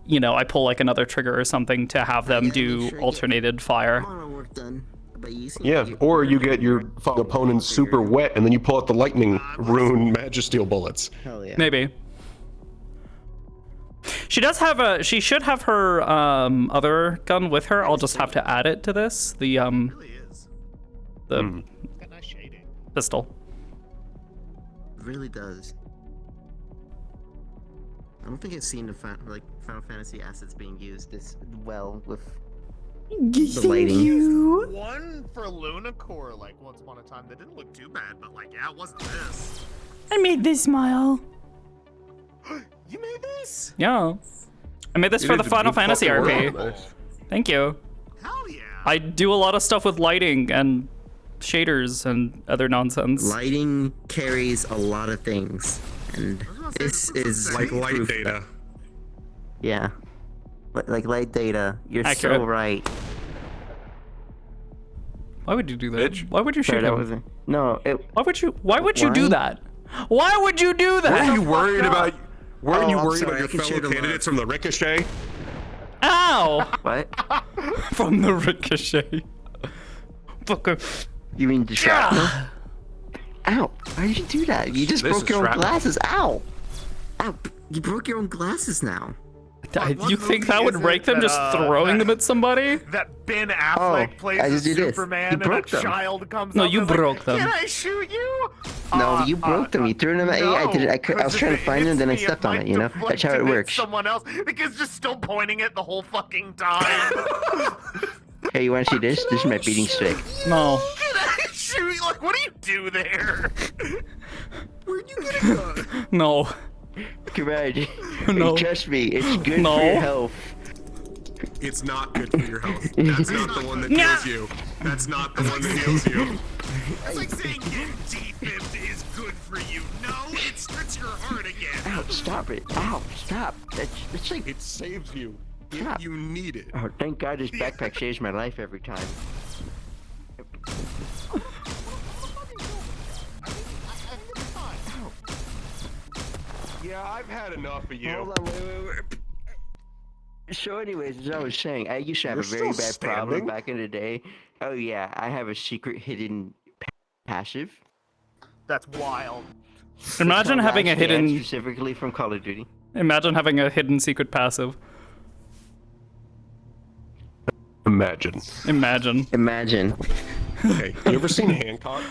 you know, I pull like another trigger or something to have them do alternated fire. Yeah, or you get your opponent super wet, and then you pull out the lightning rune magisteel bullets. Hell yeah. Maybe. She does have she should have her other gun with her. I'll just have to add it to this. The pistol. It really does. I don't think I've seen the Final Fantasy assets being used this well with the lighting. One for Lunacore, like once upon a time, that didn't look too bad, but like, yeah, it wasn't this. I made this smile. You made this? Yeah. I made this for the Final Fantasy RP. Thank you. Hell yeah. I do a lot of stuff with lighting and shaders and other nonsense. Lighting carries a lot of things, and this is like light data. Yeah, like light data. You're Accurate. so right. Why would you do that? Why would you shoot him? No. Why would you do that? Why would you do that? Weren't you worried about? Weren't you I'm worried sorry, I about your can shoot fellow him candidates from the ricochet? Ow! What? From the ricochet. You mean the shrapnel? Ow! Why did you do that? You just broke your own glasses. Ow! Ow! You broke your own glasses now. You think that would break them just throwing them at somebody? That Ben Affleck plays I as just did this. Superman, You broke and a them. child comes No, up you and is broke like, them. Can I shoot you? No, you broke them. You threw them at me. I did it. I was trying to find them, then I stepped on it. You know, that's how it works. Someone else, because just still pointing it the whole fucking time. Hey, you want to see this? This is my beating stick. No. Can I shoot? Like, what do you do there? Where Where'd you get a gun? No. Courage. No. Trust me, it's good No. for your health. It's not good for your health. That's not the one that heals you. That's not the one that heals you. It's like saying getting defibbed is good for you. No, it strips your heart again. Ow, stop it. Ow, stop. That's like... It saves you. Stop. You need it. Oh, thank God this backpack saves my life every time. Yeah, I've had enough of you. Hold on, wait. So anyways, as I was saying, I used to have You're a very still bad problem standing? back in the day. Oh yeah, I have a secret hidden passive. That's wild. Imagine From having a Last Stand, hidden. specifically from Call of Duty. Imagine having a hidden secret passive. Imagine. Imagine. Okay, you ever seen Hancock?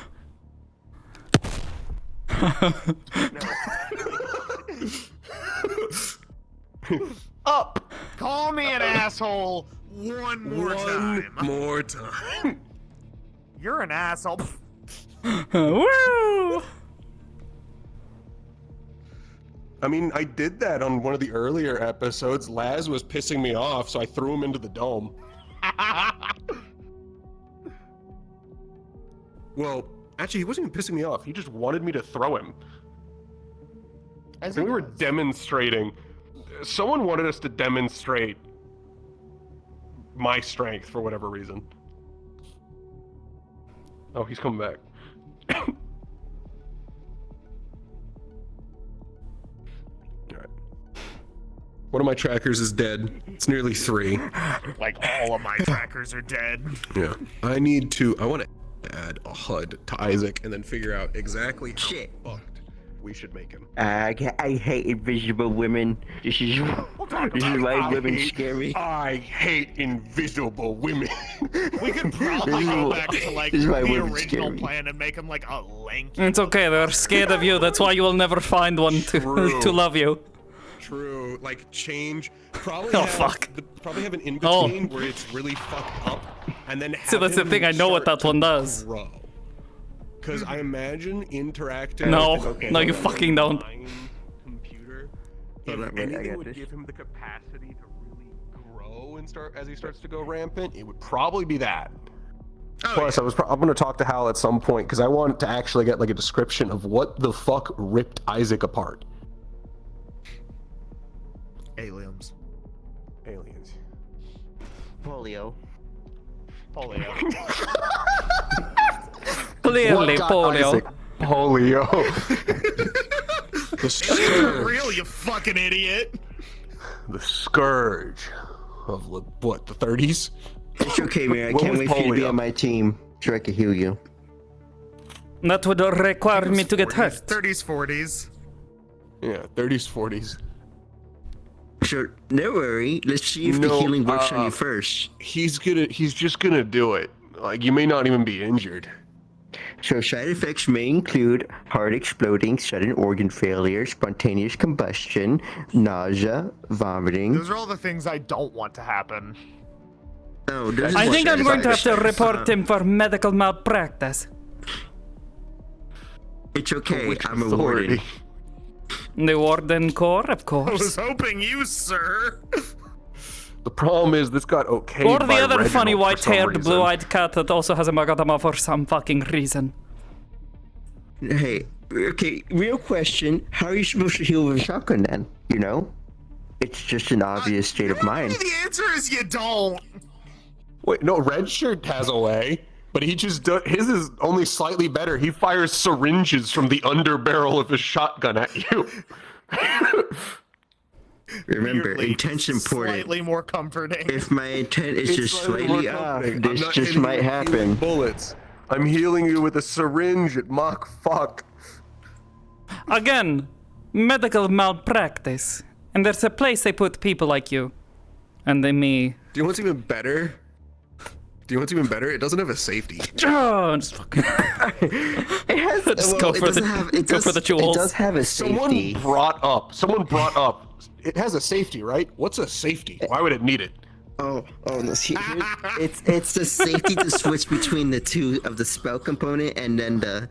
Up! Call me an asshole one more time. You're an asshole. Woo! I mean, I did that on one of the earlier episodes. Laz was pissing me off, so I threw him into the dome. Well, actually, he wasn't even pissing me off. He just wanted me to throw him. And we were demonstrating. Someone wanted us to demonstrate my strength for whatever reason. Oh, he's coming back. Alright. One of my trackers is dead. It's nearly 3. Like all of my trackers are dead. Yeah. I want to add a HUD to Isaac and then figure out exactly how fucked we should make him. I hate invisible women. This is why women scare me. I hate invisible women. We could probably go back to like this is why the women scare original me. plan and make him like a lanky. It's okay, they're scared of you. That's why you will never find one to love you. True. Like change. Probably Oh, have fuck. Probably have an in between where it's really fucked up, and then have See, that's the him thing. I know what start that one to does. grow. Because I imagine interacting. No, with no, you fucking don't. Computer. Hold on, If wait, I anything got would this. give him the capacity to really grow and start as he starts to go rampant, it would probably be that. Plus, I'm going to talk to Hal at some point because I want to actually get like a description of what the fuck ripped Isaac apart. Aliens. Aliens. Polio. Clearly, What got polio. Isaac polio. The It's scourge. real, you fucking idiot. The scourge of what, the 30s? It's okay, man. I What can't was wait for you to be polio? on my team so I can heal you. That would require me to get hurt. 30s, 40s. Yeah, 30s, 40s. So, don't worry. Let's see if the healing works on you first. He's just gonna do it. Like, you may not even be injured. So, side effects may include heart exploding, sudden organ failure, spontaneous combustion, nausea, vomiting. Those are all the things I don't want to happen. Oh, I think I'm going to have to report him for medical malpractice. It's okay. I'm a warden. The Warden Corps, of I course. was hoping you, sir. The problem is this got okayed Or the by other Reginald funny for some white-haired, reason. blue-eyed cat that also has a magatama for some fucking reason. Hey, okay, real question. How are you supposed to heal with a shotgun then? You know? It's just an obvious state of mind. The answer is you don't. Wait, no, Red Shirt has a way, but he just does. His is only slightly better. He fires syringes from the underbarrel of his shotgun at you. Remember, Weirdly, intent's important. Slightly more comforting. If my intent is just slightly off, I'm this not just hitting might you with happen. healing bullets. I'm healing you with a syringe at Mach fuck. Again, medical malpractice. And there's a place they put people like you. And they me. Do you know what's even better? It doesn't have a safety. Oh, just fucking. It has. Just well, go for the jewels. It does have a safety. Someone brought up. It has a safety, right? What's a safety? Why would it need it? Oh, no, see, it's the safety to switch between the two of the spell component and then the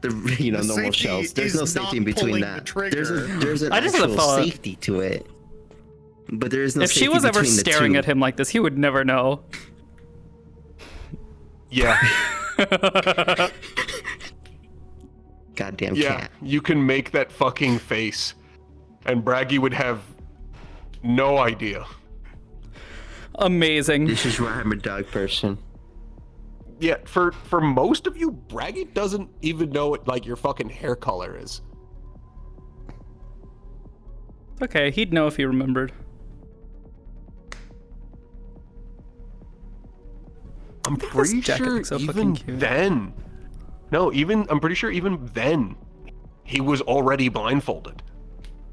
the normal safety shells. There's no is safety not in between pulling that. the trigger. There's an I just had actual thought- safety to it. But there is no If safety she was ever between the staring two. at him like this, he would never know. Yeah. Goddamn Yeah, cat. you can make that fucking face, and Braggy would have no idea. Amazing. This is why I'm a dog person. Yeah, for most of you, Braggy doesn't even know what like your fucking hair color is. Okay, he'd know if he remembered. I'm pretty jacket sure looks so fucking even cute. then. No, I'm pretty sure even then, he was already blindfolded.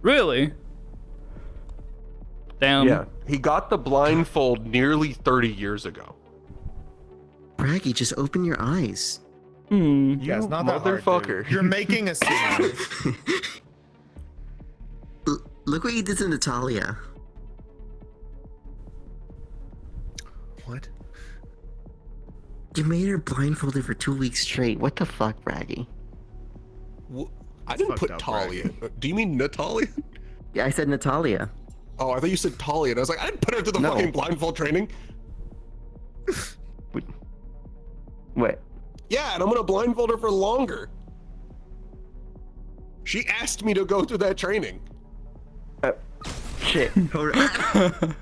Really? Damn. Yeah, he got the blindfold nearly 30 years ago. Braggy, just open your eyes. Yeah, it's not that hard, motherfucker. dude. You're making a scene. Look what you did to Natalia. What? You made her blindfolded for 2 weeks straight. What the fuck, Braggy? I didn't put up, Talia. Do you mean Natalia? Yeah, I said Natalia. Oh, I thought you said Talia, and I was like, I didn't put her through the No. fucking blindfold training. What? Yeah, and I'm gonna blindfold her for longer. She asked me to go through that training. Shit. Hold on.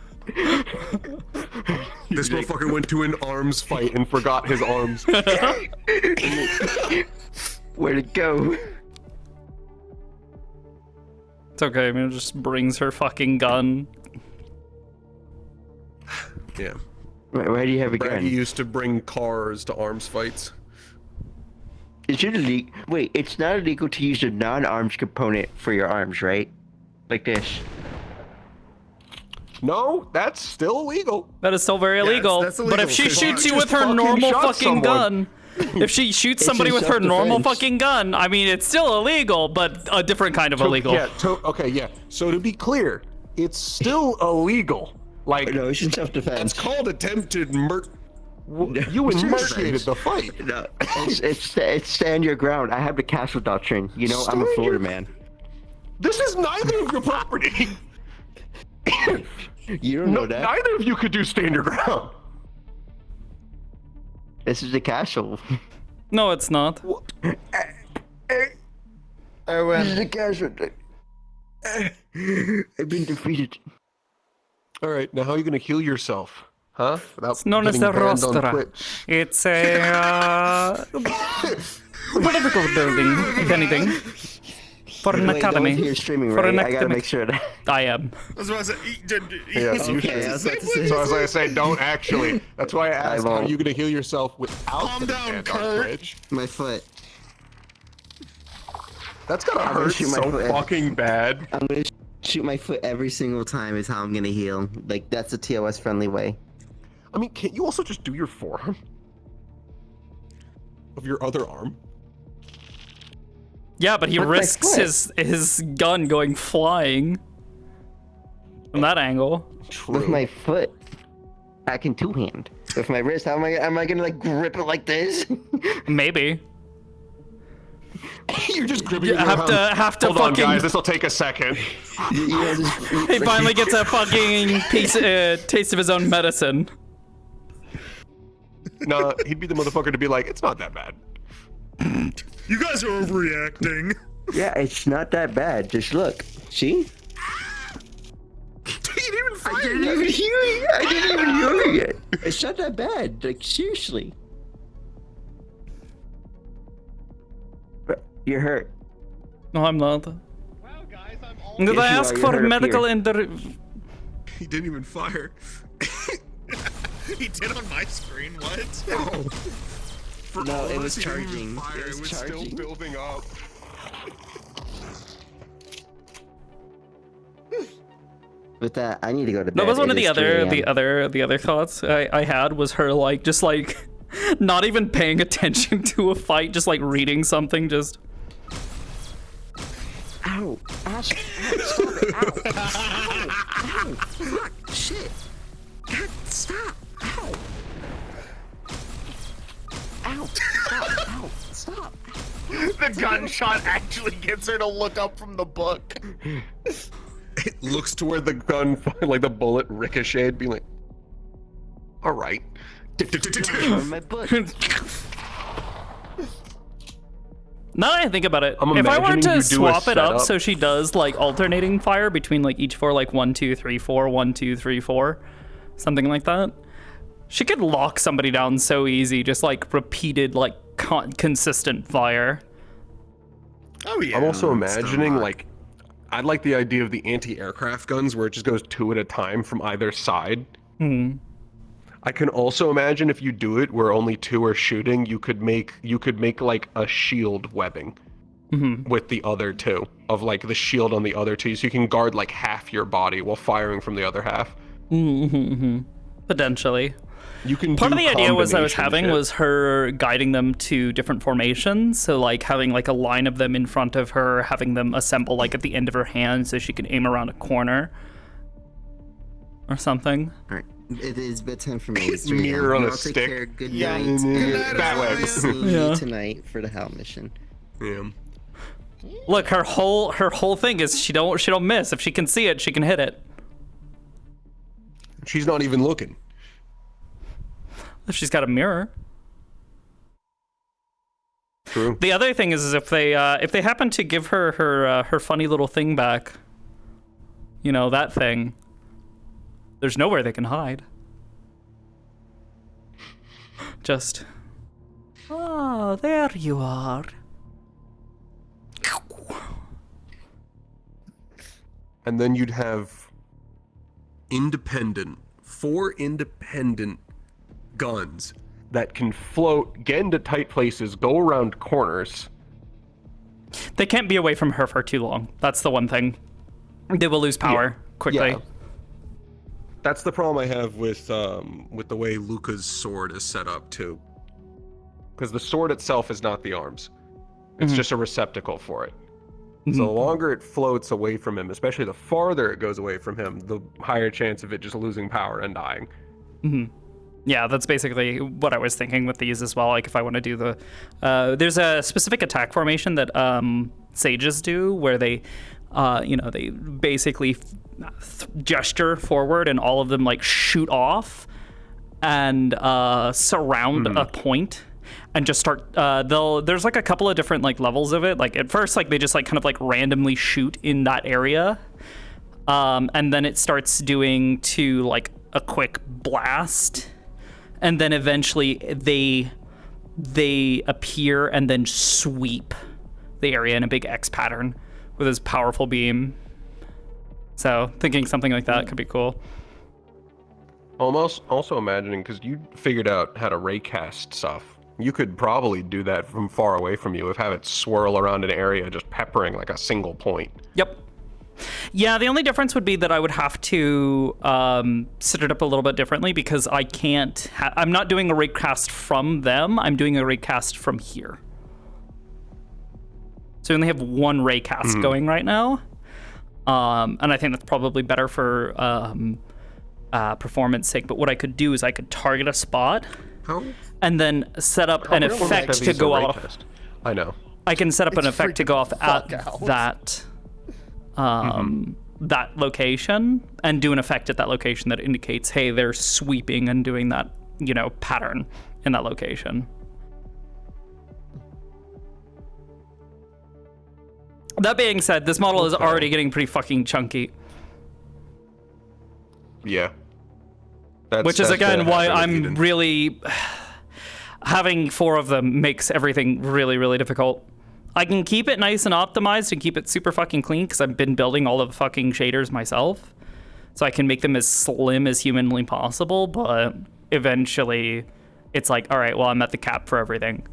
This motherfucker went to an arms fight And forgot his arms. Where'd it go? It's okay, I mean, it just brings her fucking gun. Yeah. Why do you have a gun? Braggy used to bring cars to arms fights. Is it illegal? Wait, it's not illegal to use a non-arms component for your arms, right? Like this. No, that's still illegal. That is still very illegal. that's But if illegal, she 'cause shoots you you with just her fucking normal shot fucking someone. gun, if she shoots It's somebody in with her normal self-defense. fucking gun, I mean, it's still illegal, but a different kind of illegal. Yeah, okay, yeah. So to be clear, it's still illegal. Like, No, it's in self-defense. That's called attempted murder. you It's initiated self-defense. the fight. No, it's stand your ground. I have the castle doctrine. You know, I'm a Stand Florida your- man. This is neither of your property. You don't know that. Neither of you could do stand your ground. This is the castle. No, it's not. I win. This is the castle. I've been defeated. All right, now how are you gonna heal yourself, huh? Without It's known as getting the banned on rostra. Twitch? It's a political building, if anything. For an Wait, academy. You're streaming, For right? an I gotta academic- make sure that. I am. I was about to say, Yeah, you Okay, should. I was about to say. So I was gonna say, don't actually. That's why I asked, how are won't. you gonna heal yourself without Calm getting down, banned on Kurt. Twitch? My foot. That's gotta I'm gonna hurt shoot my so foot. fucking bad. I'm gonna shoot my foot every single time is how I'm gonna heal. Like, that's a TOS friendly way. I mean, can't you also just do your forearm? Of your other arm. Yeah, but he With my risks foot. his gun going flying from that angle. With my foot. I can two-hand. With my wrist, how am I gonna like grip it like this? Maybe. You're just gripping You it around. have to Hold on, fucking. guys. This will take a second. He finally gets a fucking taste of his own medicine. No, he'd be the motherfucker to be like, it's not that bad. You guys are overreacting. Yeah, it's not that bad. Just look. See? I didn't even hear it. I didn't even hear it. It's not that bad. Like, seriously. You're hurt. No, I'm not. Did Yes, I you ask are. You're for hurt up medical here. He didn't even fire. He did on my screen. What? For No, all it of was us, he didn't even charging. fire. It It was was still charging. building up. With that, I need to go to bed. That was one of It the is 3 other a.m. thoughts I had was her like just like not even paying attention to a fight, just like reading something, just. Ow! Ow! Stop it! Ow! Ow! Fuck! Shit! God, stop! Ow! Ow! Stop! Ow! Stop! The gunshot actually gets her to look up from the book. It looks toward the gun, like the bullet ricocheted, being like, all right. My butt. Now that I think about it, I'm if I were imagining to you do a swap it up setup. so she does like alternating fire between like each four, like 1, 2, 3, 4, 1, 2, 3, 4, something like that, she could lock somebody down so easy, just like repeated, like consistent fire. Oh yeah. I'm also imagining like, I like the idea of the anti-aircraft guns where it just goes 2 at a time from either side. I can also imagine if you do it where only 2 are shooting, you could make like a shield webbing with the other 2 of like the shield on the other 2, so you can guard like half your body while firing from the other half. Potentially. You can. Part of the idea I was combination having shit. was her guiding them to different formations. So like having like a line of them in front of her, having them assemble like at the end of her hand so she can aim around a corner or something. All right. It is bedtime for me. It's Mirror on a I'll take stick. care. Good Yeah. night. That way. See Yeah. you tonight for the Hell mission. Yeah. Look, her whole thing is she don't miss. If she can see it, she can hit it. She's not even looking. If she's got a mirror. True. The other thing is if they happen to give her her funny little thing back, you know, that thing, there's nowhere they can hide. Just, oh, there you are. And then you'd have 4 independent guns that can float, get into tight places, go around corners. They can't be away from her for too long. That's the one thing. They will lose power quickly. Yeah. That's the problem I have with the way Luca's sword is set up too. Because the sword itself is not the arms. It's just a receptacle for it. So the longer it floats away from him, especially the farther it goes away from him, the higher chance of it just losing power and dying. Yeah, that's basically what I was thinking with these as well. Like if I want to do the, there's a specific attack formation that sages do where they, they basically gesture forward and all of them like shoot off and surround a point and just start. There's like a couple of different like levels of it. Like at first, like they just like kind of like randomly shoot in that area, and then it starts doing to like a quick blast. And then eventually they appear and then sweep the area in a big X pattern with his powerful beam. So thinking something like that could be cool. Almost also imagining, because you figured out how to raycast stuff, you could probably do that from far away from you, have it swirl around an area just peppering like a single point. Yep. Yeah, the only difference would be that I would have to set it up a little bit differently because I can't. I'm not doing a raycast from them. I'm doing a raycast from here. So we only have one raycast going right now, and I think that's probably better for performance sake. But what I could do is I could target a spot, and then set up an effect to go off. I know. I can set up an effect to go off at that. That location and do an effect at that location that indicates, hey, they're sweeping and doing that, pattern in that location. That being said, this model is already getting pretty fucking chunky. Yeah. Which is again why I'm really having 4 of them makes everything really, really difficult. I can keep it nice and optimized and keep it super fucking clean because I've been building all of the fucking shaders myself. So I can make them as slim as humanly possible, but eventually it's like, all right, well, I'm at the cap for everything.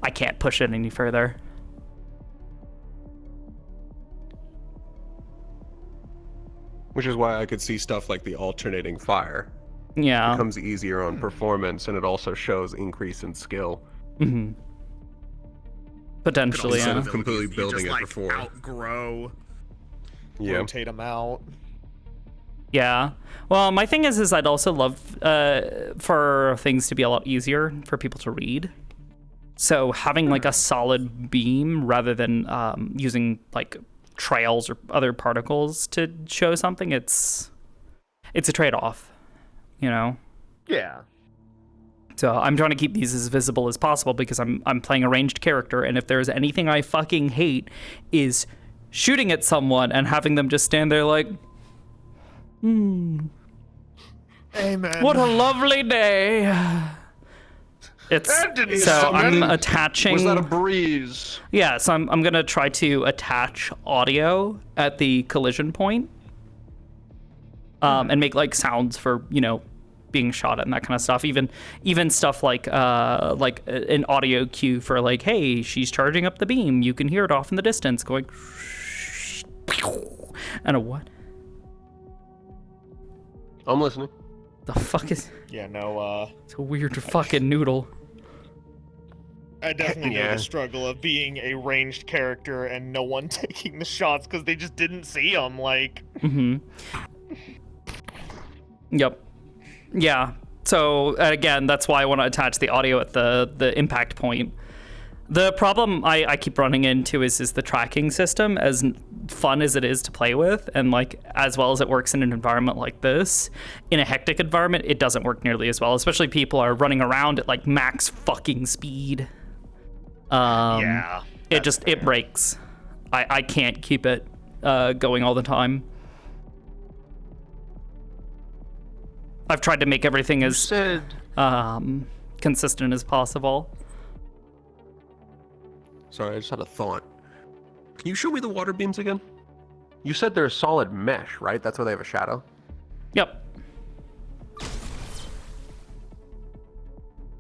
I can't push it any further. Which is why I could see stuff like the alternating fire. Yeah. It becomes easier on performance, and it also shows increase in skill. Potentially, Instead yeah. of completely building just, it before. Outgrow. Yeah. Rotate them out. Yeah. Well, my thing is I'd also love for things to be a lot easier for people to read. So having like a solid beam rather than using like trails or other particles to show something, it's a trade-off, you know? Yeah. So I'm trying to keep these as visible as possible because I'm playing a ranged character, and if there's anything I fucking hate is shooting at someone and having them just stand there like, Amen. what a lovely day. I'm attaching. Was that a breeze? Yeah, so I'm gonna try to attach audio at the collision point, and make like sounds for, you know, being shot at and that kind of stuff. Even stuff like an audio cue for like, hey, she's charging up the beam. You can hear it off in the distance going, and a what? I'm listening. The fuck is? Yeah, no. It's a weird fucking noodle. I definitely know the struggle of being a ranged character and no one taking the shots because they just didn't see them. Like. Yep. Yeah. So again, that's why I want to attach the audio at the impact point. The problem I keep running into is the tracking system. As fun as it is to play with, and like as well as it works in an environment like this, in a hectic environment, it doesn't work nearly as well. Especially people are running around at like max fucking speed. It breaks. I can't keep it going all the time. I've tried to make everything as consistent as possible. Sorry, I just had a thought. Can you show me the water beams again? You said they're a solid mesh, right? That's why they have a shadow? Yep.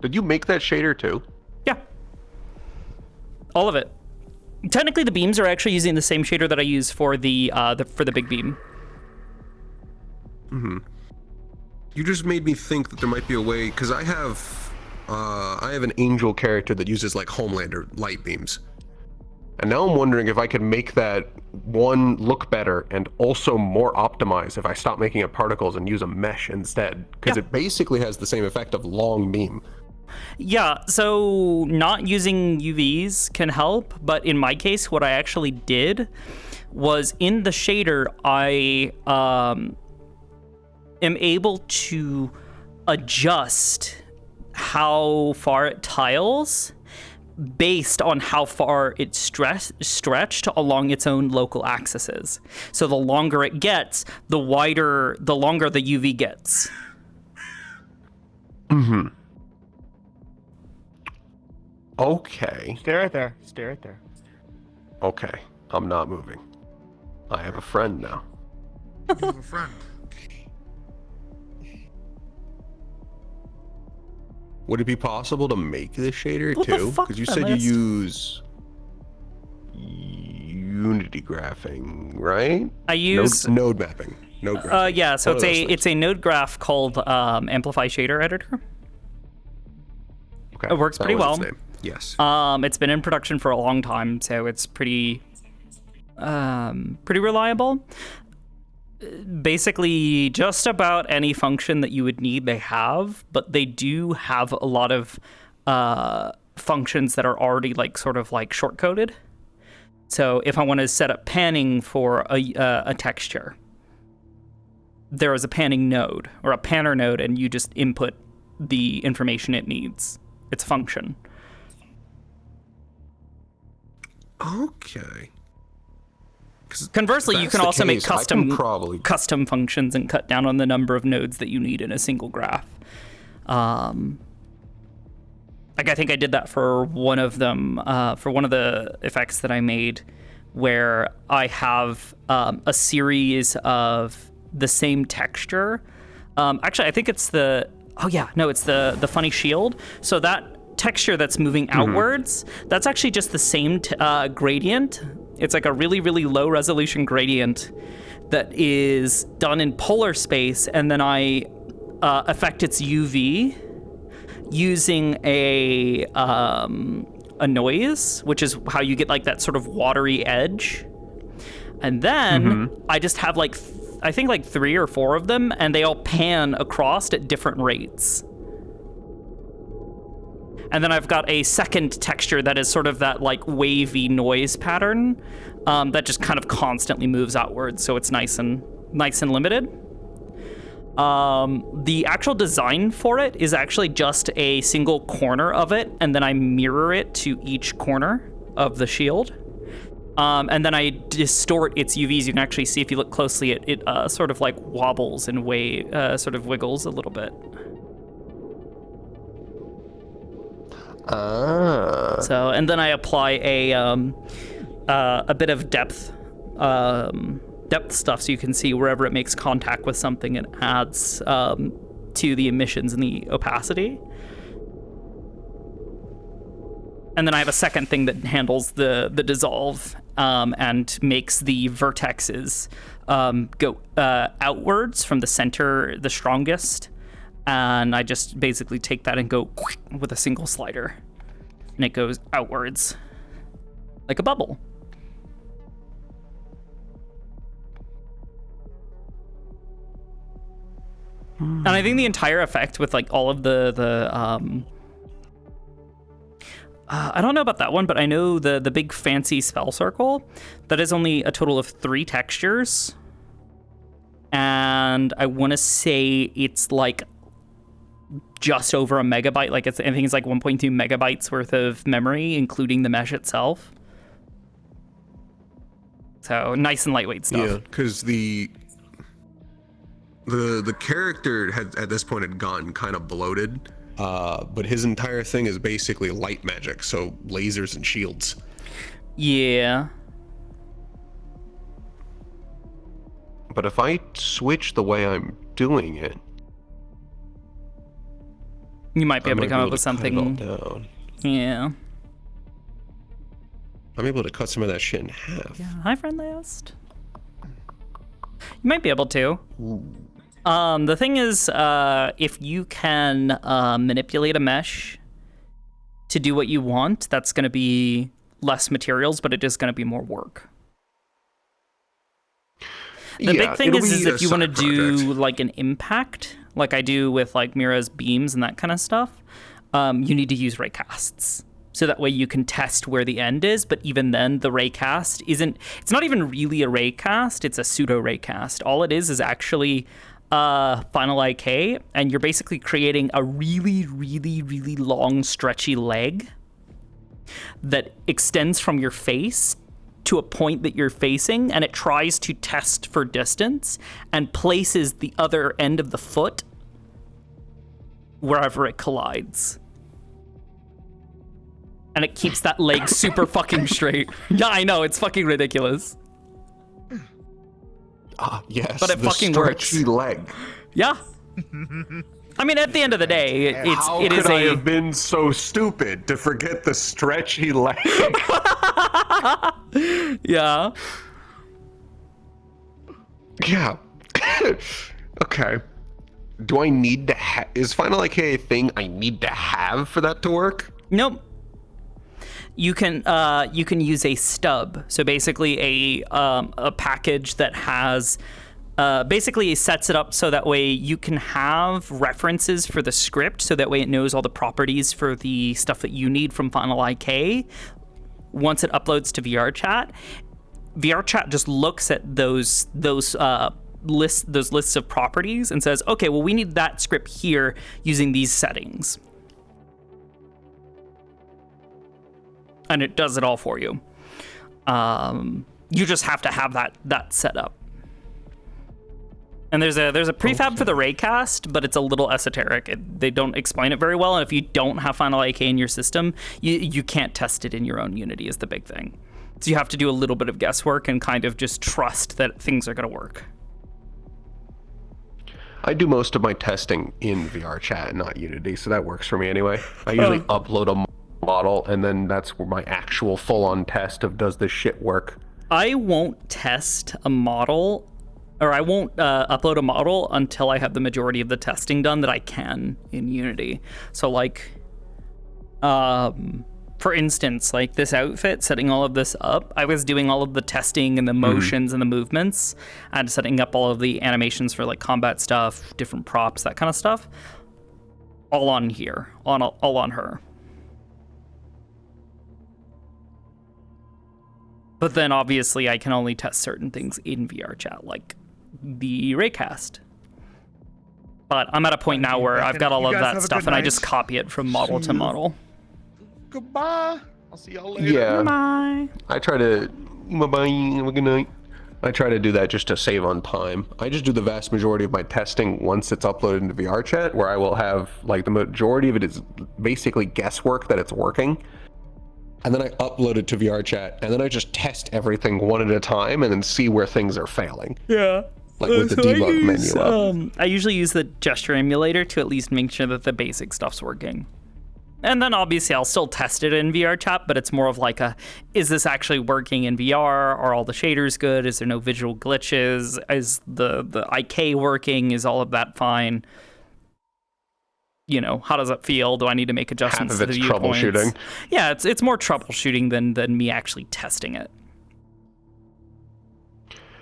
Did you make that shader too? Yeah. All of it. Technically, the beams are actually using the same shader that I use for the big beam. You just made me think that there might be a way, because I have an angel character that uses like Homelander light beams. And now I'm wondering if I could make that one look better and also more optimized if I stop making it particles and use a mesh instead, because it basically has the same effect of long beam. Yeah, so not using UVs can help, but in my case, what I actually did was in the shader, I am able to adjust how far it tiles based on how far it's stretched along its own local axes. So the longer it gets, the longer the UV gets. Okay. Stay right there. Stay right there. Okay. I'm not moving. I have a friend now. You have a friend. Would it be possible to make this shader What the too? fuck, Because you said you Feminist? use Unity graphing, right? I use node mapping. Node graphing. yeah, so One of those things. it's a node graph called Amplify Shader Editor. Okay, It works that pretty was well. its name. Yes. It's been in production for a long time, so it's pretty reliable. Basically, just about any function that you would need, they have, but they do have a lot of functions that are already like sort of like short coded. So if I want to set up panning for a texture, there is a panning node or a panner node, and you just input the information it needs. It's a function. Okay. Conversely, you that's can the also make case, I can custom functions and cut down on the number of nodes that you need in a single graph. Like I think I did that for one of them, for one of the effects that I made, where I have a series of the same texture. Actually, I think it's the funny shield. So that texture that's moving outwards, that's actually just the same gradient. It's like a really, really low resolution gradient that is done in polar space, and then I affect its UV using a noise, which is how you get like that sort of watery edge. And then I just have like, I think like 3 or 4 of them, and they all pan across at different rates. And then I've got a second texture that is sort of that like wavy noise pattern that just kind of constantly moves outwards, so it's nice and limited. The actual design for it is actually just a single corner of it, and then I mirror it to each corner of the shield. And then I distort its UVs. You can actually see if you look closely, it sort of like wobbles and sort of wiggles a little bit. So, and then I apply a bit of depth stuff, so you can see wherever it makes contact with something, it adds to the emissions and the opacity. And then I have a second thing that handles the dissolve and makes the vertexes go outwards from the center, the strongest. And I just basically take that and go with a single slider, and it goes outwards like a bubble. And I think the entire effect with like all of the I don't know about that one, but I know the big fancy spell circle, that is only a total of 3 textures. And I want to say it's like just over a megabyte. Like I think it's like 1.2 megabytes worth of memory, including the mesh itself. So nice and lightweight stuff. Yeah, because the character at this point had gotten kind of bloated, but his entire thing is basically light magic, so lasers and shields. Yeah. But if I switch the way I'm doing it, you might be able to come up with something. Yeah. I'm able to cut some of that shit in half. Yeah. Hi, friendliest. You might be able to. The thing is, if you can manipulate a mesh to do what you want, that's going to be less materials, but it is going to be more work. The big thing is if you want to do like an impact, like I do with like Mira's beams and that kind of stuff, you need to use raycasts. So that way you can test where the end is, but even then the raycast it's not even really a raycast, it's a pseudo raycast. All it is actually final IK, and you're basically creating a really, really, really long stretchy leg that extends from your face to a point that you're facing, and it tries to test for distance and places the other end of the foot wherever it collides. And it keeps that leg super fucking straight. Yeah, I know, it's fucking ridiculous. Yes, but it fucking works. Stretchy leg. Yeah. I mean, at the end of the day, How could I have been so stupid to forget the stretchy leg? Yeah. Yeah. Okay. Do I need to is Final IK a thing I need to have for that to work? Nope. You can use a stub. So basically a package that has basically sets it up so that way you can have references for the script, so that way it knows all the properties for the stuff that you need from Final IK. Once it uploads to VRChat, VRChat just looks at those lists of properties and says, okay, well, we need that script here using these settings. And it does it all for you. You just have to have that set up. And there's a prefab for the raycast, but it's a little esoteric. They don't explain it very well, and if you don't have Final IK in your system, you can't test it in your own Unity is the big thing. So you have to do a little bit of guesswork and kind of just trust that things are going to work. I do most of my testing in VRChat, not Unity, so that works for me anyway. I usually upload a model, and then that's where my actual full-on test of does this shit work. I won't test a model, or I won't upload a model until I have the majority of the testing done that I can in Unity. So like, for instance, like this outfit, setting all of this up, I was doing all of the testing and the motions and the movements, and setting up all of the animations for like combat stuff, different props, that kind of stuff, all on here, all on her. But then obviously I can only test certain things in VR chat, like the raycast. But I'm at a point now where I've got all of that stuff and I just copy it from model to model. Goodbye. I'll see y'all later. Yeah. Bye. I try to. Bye-bye. Have a good night. I try to do that just to save on time. I just do the vast majority of my testing once it's uploaded into VR chat, where I will have, like, the majority of it is basically guesswork that it's working. And then I upload it to VR chat, and then I just test everything one at a time and then see where things are failing. Yeah. Like with the debug menu up. I usually use the gesture emulator to at least make sure that the basic stuff's working. And then obviously I'll still test it in VR chat, but it's more of like is this actually working in VR? Are all the shaders good? Is there no visual glitches? Is the IK working? Is all of that fine? You know, how does it feel? Do I need to make adjustments to the viewpoints? Troubleshooting. Yeah, it's more troubleshooting than me actually testing it.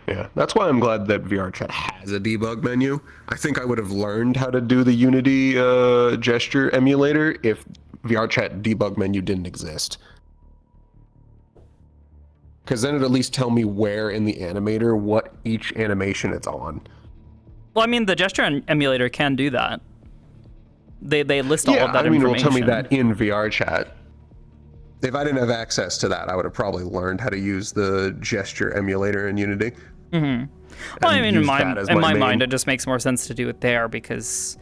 Yeah, that's why I'm glad that VR chat has a debug menu. I think I would have learned how to do the Unity gesture emulator if VR chat debug menu didn't exist. Because then it'd at least tell me where in the animator, what each animation it's on. Well, I mean, the gesture emulator can do that. They list all of that information. It'll tell me that in VR chat. If I didn't have access to that, I would have probably learned how to use the gesture emulator in Unity. Mm-hmm. Well, I mean, in my mind, it just makes more sense to do it there because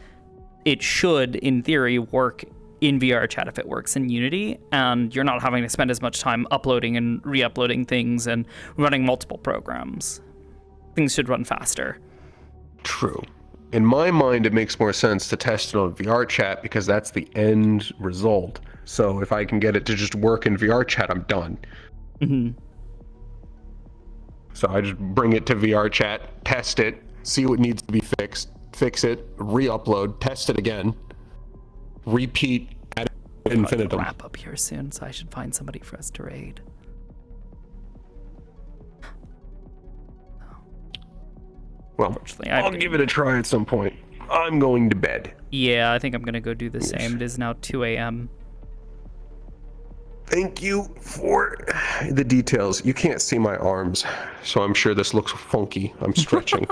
it should, in theory, work in VR chat if it works in Unity, and you're not having to spend as much time uploading and re-uploading things and running multiple programs. Things should run faster. True. In my mind, it makes more sense to test it on VR chat because that's the end result. So if I can get it to just work in VR chat, I'm done. Mm-hmm. So I just bring it to VR chat, test it, see what needs to be fixed, fix it, re-upload, test it again, repeat ad infinitum. Wrap up here soon, so I should find somebody for us to raid. Well, I'll give it a try at some point. I'm going to bed. Yeah, I think I'm gonna go do the same. It is now 2 a.m. Thank you for the details. You can't see my arms, so I'm sure this looks funky. I'm stretching.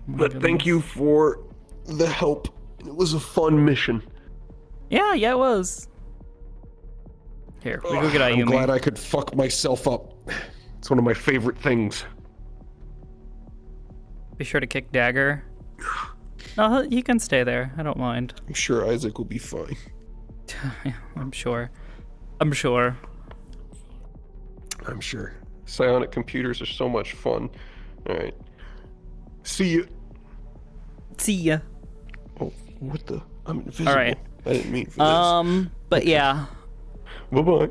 But thank you for the help. It was a fun mission. Yeah, it was. Here, we go get Ayumi. I'm glad I could fuck myself up. It's one of my favorite things. Be sure to kick Dagger. No, he can stay there. I don't mind. I'm sure Isaac will be fine. Yeah, I'm sure. I'm sure. Psionic computers are so much fun. All right. See you. See ya. Oh, what the? I'm invisible. All right. I didn't mean for this. But yeah. Bye-bye.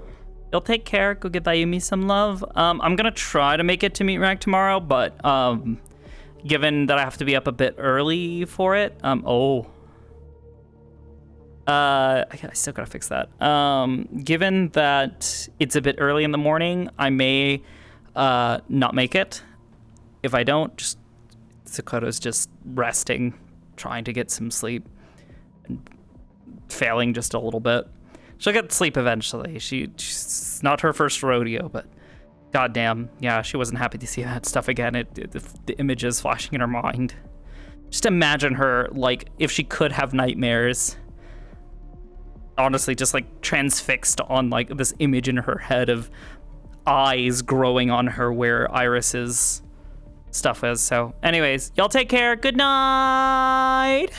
You'll take care. Go give Ayumi some love. I'm gonna try to make it to Meat Rack tomorrow, but given that I have to be up a bit early for it, I still gotta fix that. Given that it's a bit early in the morning, I may not make it. If I don't, Sakoto's just resting, trying to get some sleep, and failing just a little bit. She'll get sleep eventually. She's not her first rodeo, but goddamn, yeah, she wasn't happy to see that stuff again. The images flashing in her mind. Just imagine her, like, if she could have nightmares. Honestly, just like transfixed on like this image in her head of eyes growing on her where Iris's stuff is. So anyways, y'all take care. Good night.